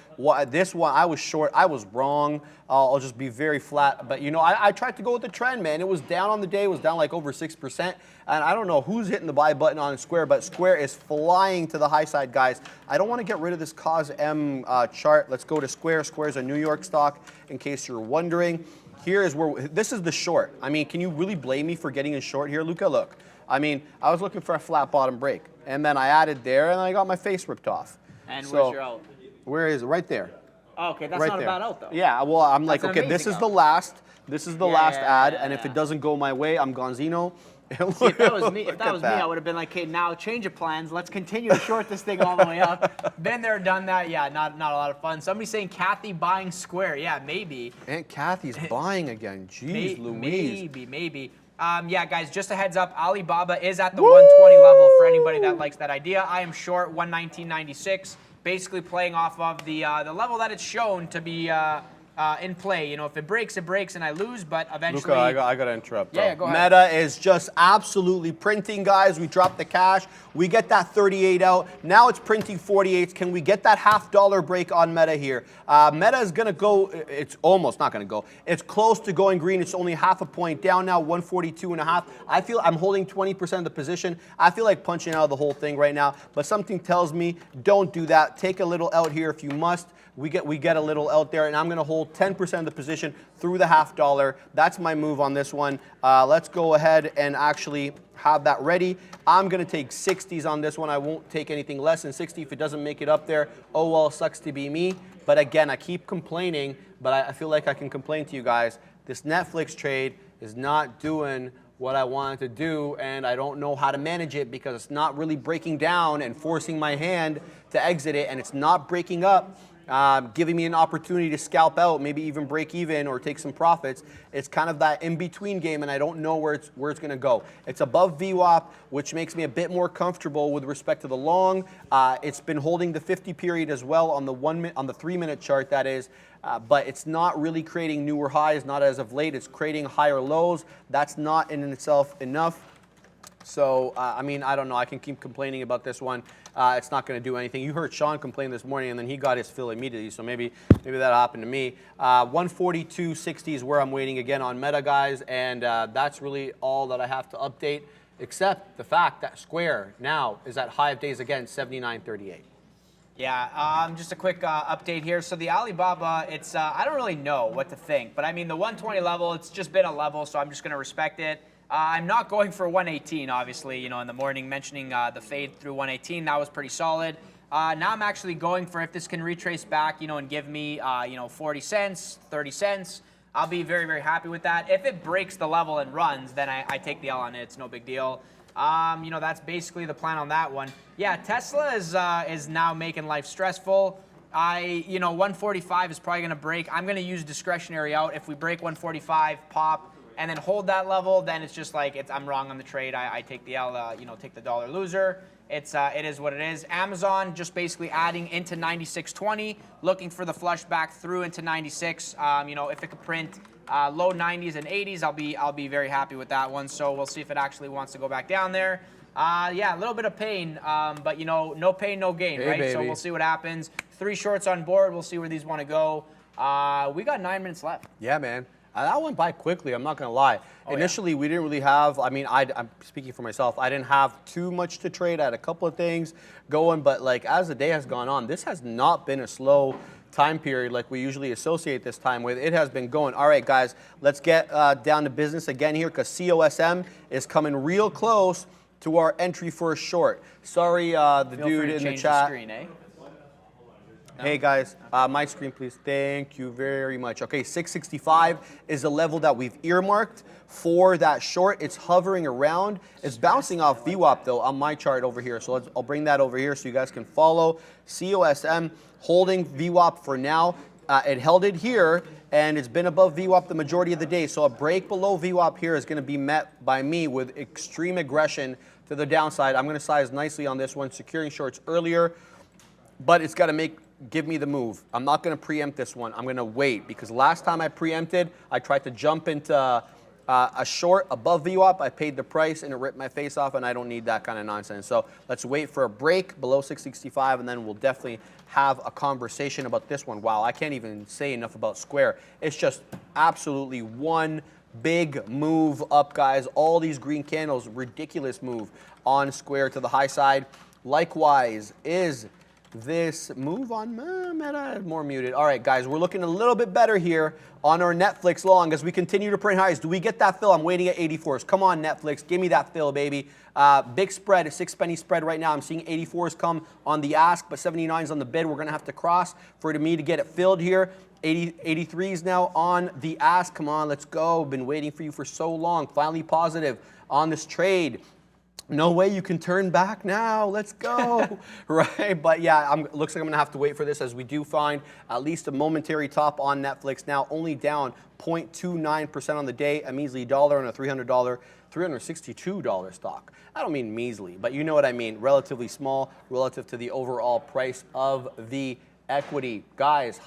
this one, I was short. I was wrong. I'll just be very flat. But, I tried to go with the trend, man. It was down on the day. It was down like over 6%. And I don't know who's hitting the buy button on Square, but Square is flying to the high side, guys. I don't want to get rid of this COSM chart. Let's go to Square. Square is a New York stock, in case you're wondering. Here is where, this is the short. I mean, can you really blame me for getting in short here, Luca? Look, I mean, I was looking for a flat bottom break, and then I added there, and I got my face ripped off. And so, where's your out? Where is it? Right there. Oh, okay, that's right not there. a bad out, though. Yeah, well, I'm like, okay, this is the last. This is the last ad, and if yeah. it doesn't go my way, I'm Gonzino. See, if that was me, I would have been like, okay, now change of plans. Let's continue to short this thing all the way up. Been there, done that. Yeah, not a lot of fun. Somebody saying Kathy buying Square. Yeah, maybe. Aunt Kathy's buying again. Jeez Louise. Maybe. Guys, just a heads up. Alibaba is at the 120 level for anybody that likes that idea. I am short 119.96, basically playing off of the level that it's shown to be in play. If it breaks, and I lose, but eventually... Luca, I got to interrupt, bro. Yeah, go ahead. Meta is just absolutely printing, guys. We dropped the cash. We get that 38 out. Now it's printing 48s. Can we get that $0.50 break on Meta here? Meta is going to go... It's almost not going to go. It's close to going green. It's only half a point down now, 142.5. I feel I'm holding 20% of the position. I feel like punching out of the whole thing right now, but something tells me don't do that. Take a little out here if you must. We get a little out there, and I'm going to hold 10% of the position through the $0.50. That's my move on this one. Let's go ahead and actually have that ready. I'm going to take 60s on this one. I won't take anything less than 60. If it doesn't make it up there, oh well, sucks to be me. But again, I keep complaining, but I feel like I can complain to you guys. This Netflix trade is not doing what I wanted to do, and I don't know how to manage it because it's not really breaking down and forcing my hand to exit it, and it's not breaking up. Giving me an opportunity to scalp out, maybe even break even or take some profits. It's kind of that in-between game, and I don't know where it's going to go. It's above VWAP, which makes me a bit more comfortable with respect to the long. It's been holding the 50 period as well on the 3-minute chart, that is. But it's not really creating newer highs, not as of late. It's creating higher lows. That's not in itself enough. So, I don't know. I can keep complaining about this one. It's not going to do anything. You heard Sean complain this morning, and then he got his fill immediately. So maybe that'll happen to me. 142.60 is where I'm waiting again on Meta, guys. And that's really all that I have to update, except the fact that Square now is at high of days again, 79.38. Yeah, just a quick update here. So the Alibaba, it's I don't really know what to think. But, the 120 level, it's just been a level, so I'm just going to respect it. I'm not going for 118, obviously, in the morning mentioning the fade through 118. That was pretty solid. Now I'm actually going for if this can retrace back, and give me, 40 cents, 30 cents. I'll be very, very happy with that. If it breaks the level and runs, then I take the L on it. It's no big deal. That's basically the plan on that one. Yeah, Tesla is now making life stressful. 145 is probably going to break. I'm going to use discretionary out. If we break 145, pop, and then hold that level, then it's just like I'm wrong on the trade. I take the L, take the dollar loser. It is what it is. Amazon just basically adding into 96.20, looking for the flush back through into 96. If it could print low 90s and 80s, I'll be very happy with that one. So we'll see if it actually wants to go back down there. A little bit of pain, but no pain, no gain, right? Baby. So we'll see what happens. 3 shorts on board. We'll see where these want to go. We got 9 minutes left. Yeah, man. That went by quickly, I'm not going to lie. Initially, we didn't really have, I mean, I'm speaking for myself, I didn't have too much to trade. I had a couple of things going, but like as the day has gone on, this has not been a slow time period like we usually associate this time with. It has been going. All right, guys, let's get down to business again here because COSM is coming real close to our entry for a short. Sorry, the dude in the chat. Screen, eh? Hey guys, my screen please. Thank you very much. Okay, 665 is the level that we've earmarked for that short. It's hovering around. It's bouncing off VWAP though on my chart over here. So I'll bring that over here so you guys can follow. COSM holding VWAP for now. It held it here and it's been above VWAP the majority of the day. So a break below VWAP here is going to be met by me with extreme aggression to the downside. I'm going to size nicely on this one, securing shorts earlier, but it's got to give me the move. I'm not going to preempt this one. I'm going to wait because last time I preempted, I tried to jump into a short above VWAP. I paid the price and it ripped my face off, and I don't need that kind of nonsense. So let's wait for a break below 665, and then we'll definitely have a conversation about this one. Wow, I can't even say enough about Square. It's just absolutely one big move up, guys. All these green candles, ridiculous move on Square to the high side. Likewise is this move on Meta, more muted. All right, guys, we're looking a little bit better here on our Netflix long as we continue to print highs. Do we get that fill? I'm waiting at 84s. Come on, Netflix, give me that fill, baby. Big spread, a 6-penny spread right now. I'm seeing 84s come on the ask, but 79s on the bid. We're going to have to cross for me to get it filled here. 83s now on the ask. Come on, let's go. Been waiting for you for so long. Finally positive on this trade. No way you can turn back now. Let's go. Right? But yeah, looks like I'm going to have to wait for this as we do find at least a momentary top on Netflix now, only down 0.29% on the day, a measly dollar on a $362 stock. I don't mean measly, but you know what I mean. Relatively small relative to the overall price of the equity. Guys,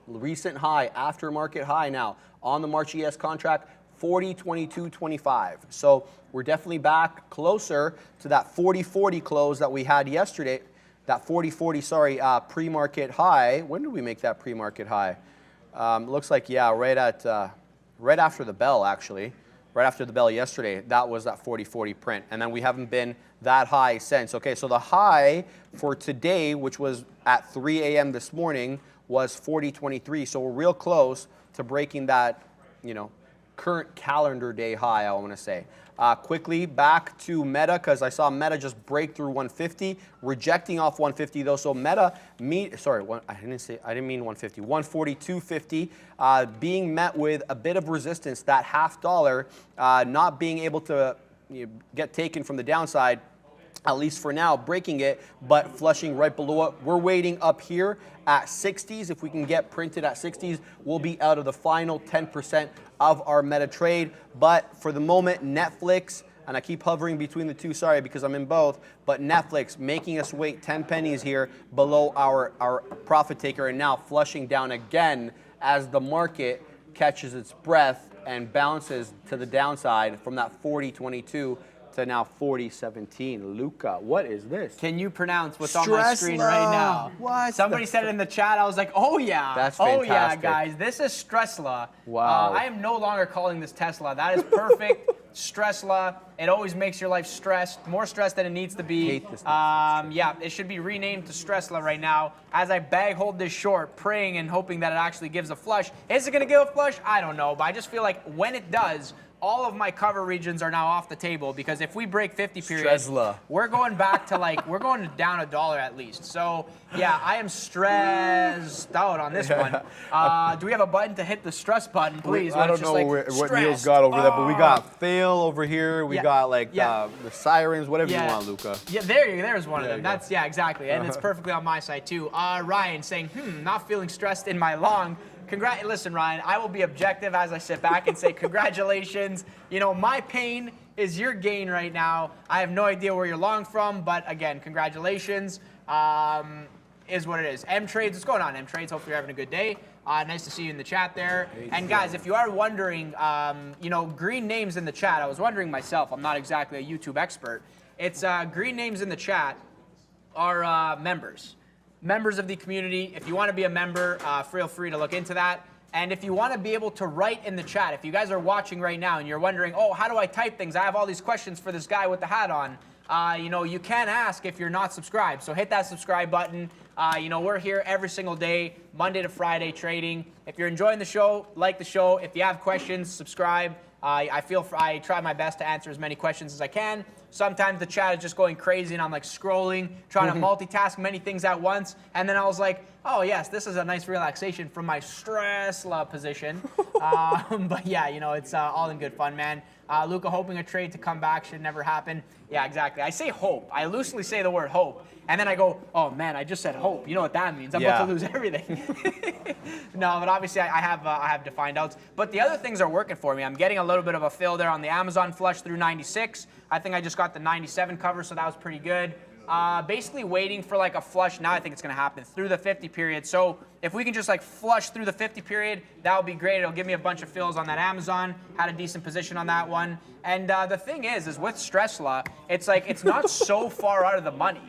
recent high, aftermarket high now on the March ES contract, 40.2225. So we're definitely back closer to that 40.40 close that we had yesterday. That 40.40, sorry, pre-market high. When did we make that pre-market high? Looks like, yeah, right after the bell, actually. Right after the bell yesterday, that was that 40.40 print. And then we haven't been that high since. Okay, so the high for today, which was at 3 a.m. this morning, was 40.23. So we're real close to breaking that, you know, current calendar day high, I want to say. Quickly back to Meta because I saw Meta just break through 150, rejecting off 150 though. So Meta, I didn't mean 150, 142.50, being met with a bit of resistance. That $0.50 not being able to get taken from the downside. At least for now, breaking it, but flushing right below it. We're waiting up here at 60s. If we can get printed at 60s, we'll be out of the final 10% of our Meta trade. But for the moment, Netflix, and I keep hovering between the two, sorry, because I'm in both, but Netflix making us wait 10 pennies here below our profit taker, and now flushing down again as the market catches its breath and bounces to the downside from that 40.22 to now 40.17. Luca, what is this? Can you pronounce what's on my screen right now? What? Somebody said it in the chat. I was like, oh yeah. That's oh fantastic. yeah, guys. This is Stressla. Wow. I am no longer calling this Tesla. That is perfect. Stressla. It always makes your life stressed, more stressed than it needs to be. Hate this yeah, it should be renamed to Stressla right now. As I bag hold this short, praying and hoping that it actually gives a flush. Is it going to give a flush? I don't know, but I just feel like when it does, all of my cover regions are now off the table because if we break 50 periods, we're going back to we're going down $1 at least. So yeah, I am stressed out on this one. Do we have a button to hit the stress button, please? I don't know what Neil's got over there, but we got fail over here. We got the sirens, whatever you want, Luca. Yeah, there's one of them. That's exactly, and it's perfectly on my side too. Ryan saying, not feeling stressed in my long. Listen, Ryan, I will be objective as I sit back and say congratulations. You know, my pain is your gain right now. I have no idea where you're long from, but again, congratulations is what it is. M-Trades, what's going on, M-Trades? Hopefully you're having a good day. Nice to see you in the chat there. And guys, if you are wondering, you know, green names in the chat, I was wondering myself, I'm not exactly a YouTube expert. It's green names in the chat are members of the community. If you want to be a member, feel free to look into that. And if you want to be able to write in the chat, if you guys are watching right now and you're wondering, oh, how do I type things? I have all these questions for this guy with the hat on. You know, you can ask if you're not subscribed. So hit that subscribe button. You know, we're here every single day, Monday to Friday trading. If you're enjoying the show, like the show. If you have questions, subscribe. I try my best to answer as many questions as I can. Sometimes the chat is just going crazy and I'm like scrolling, trying to multitask many things at once. And then I was like, oh yes, this is a nice relaxation from my stress-la position. But yeah, you know, it's all in good fun, man. Luca hoping a trade to come back should never happen. Yeah, exactly. I say hope. I loosely say the word hope. And then I go, oh man, I just said hope. You know what that means. I'm about to lose everything. No, but obviously I have defined outs. But the other things are working for me. I'm getting a little bit of a fill there on the Amazon flush through 96. I think I just got the 97 cover, so that was pretty good. Basically waiting for like a flush. Now I think it's going to happen through the 50 period. So if we can just like flush through the 50 period, that would be great. It'll give me a bunch of fills on that Amazon. Had a decent position on that one. And the thing is with stress law, it's like it's not so far out of the money.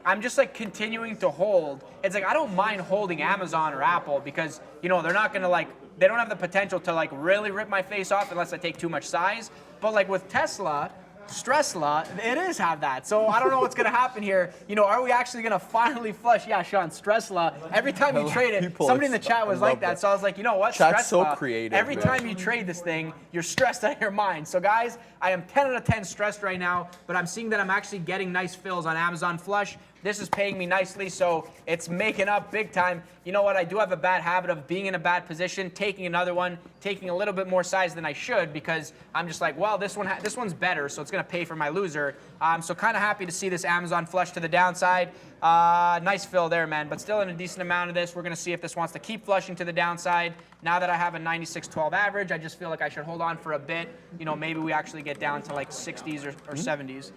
I'm just like continuing to hold. It's like I don't mind holding Amazon or Apple because, you know, they're not going to like, they don't have the potential to like really rip my face off unless I take too much size. But like with Tesla, stress law, it is have that. So I don't know what's going to happen here. You know, are we actually going to finally flush? Yeah, Sean, stress law. Every time you trade it, somebody in the chat was like that. So I was like, you know what? Chat's stress so law. creative. Every time you trade this thing, you're stressed out of your mind. So guys, I am 10 out of 10 stressed right now, but I'm seeing that I'm actually getting nice fills on Amazon flush. This is paying me nicely, so it's making up big time. You know what? I do have a bad habit of being in a bad position, taking another one, taking a little bit more size than I should because I'm just like, well, this one's better, so it's going to pay for my loser. So kind of happy to see this Amazon flush to the downside. Nice fill there, man, but still in a decent amount of this. We're going to see if this wants to keep flushing to the downside. Now that I have a 96.12 average, I just feel like I should hold on for a bit. You know, maybe we actually get down to like 60s or 70s.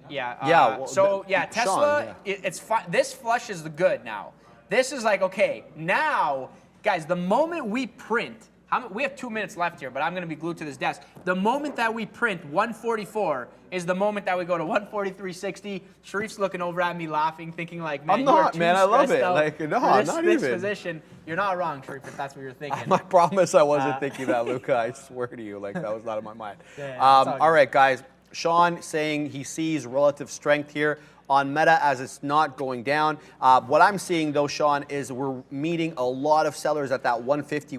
Yeah. So yeah, Tesla. Sean, It's fine. This flush is the good now. This is like okay. Now, guys, the moment we print, we have 2 minutes left here, but I'm going to be glued to this desk. The moment that we print 144 is the moment that we go to 143.60. Sharif's looking over at me laughing, thinking like, man, I'm not, man. I love it. Like, no, I'm not this even. position. You're not wrong, Sharif, if that's what you're thinking. I promise I wasn't thinking that, Luca. I swear to you, like that was not in my mind. Yeah, all right, guys. Sean saying he sees relative strength here on Meta as it's not going down. What I'm seeing though, Sean, is we're meeting a lot of sellers at that 150.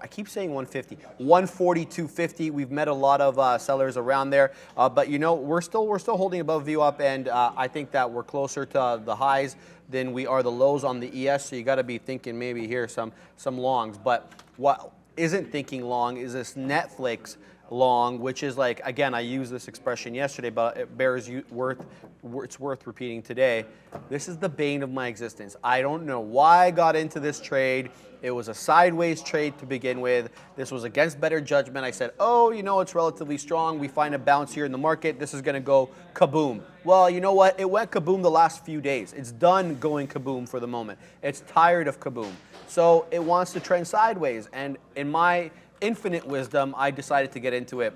I keep saying 150, 142.50. We've met a lot of sellers around there, but you know we're still holding above VWAP, and I think that we're closer to the highs than we are the lows on the ES. So you got to be thinking maybe here some longs. But what isn't thinking long is this Netflix long, which is like, again, I used this expression yesterday, but it it's worth repeating today. This is the bane of my existence. I don't know why I got into this trade. It was a sideways trade to begin with. This was against better judgment. I said, oh, you know, it's relatively strong. We find a bounce here in the market. This is going to go kaboom. Well, you know what? It went kaboom the last few days. It's done going kaboom for the moment. It's tired of kaboom. So it wants to trend sideways. And in my infinite wisdom, I decided to get into it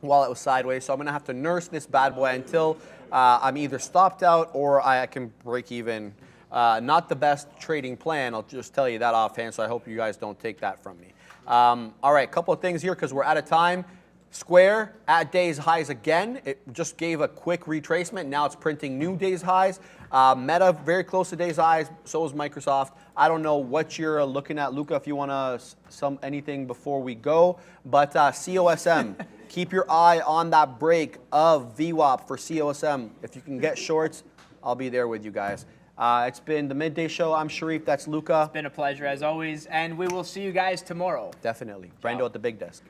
while it was sideways. So I'm going to have to nurse this bad boy until I'm either stopped out or I can break even. Not the best trading plan. I'll just tell you that offhand, so I hope you guys don't take that from me. All right, a couple of things here because we're out of time. Square at day's highs again. It just gave a quick retracement. Now it's printing new day's highs. Meta very close to day's highs. So is Microsoft. I don't know what you're looking at, Luca, if you want to anything before we go. But COSM, keep your eye on that break of VWAP for COSM. If you can get shorts, I'll be there with you guys. It's been the Midday Show. I'm Sharif. That's Luca. It's been a pleasure as always, and we will see you guys tomorrow. Definitely. Brando at the big desk.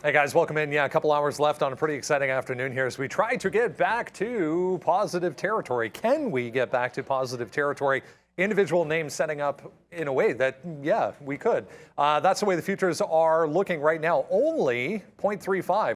Hey guys, welcome in. Yeah, a couple hours left on a pretty exciting afternoon here as we try to get back to positive territory. Can we get back to positive territory? Individual names setting up in a way that, yeah, we could. That's the way the futures are looking right now. Only 0.35.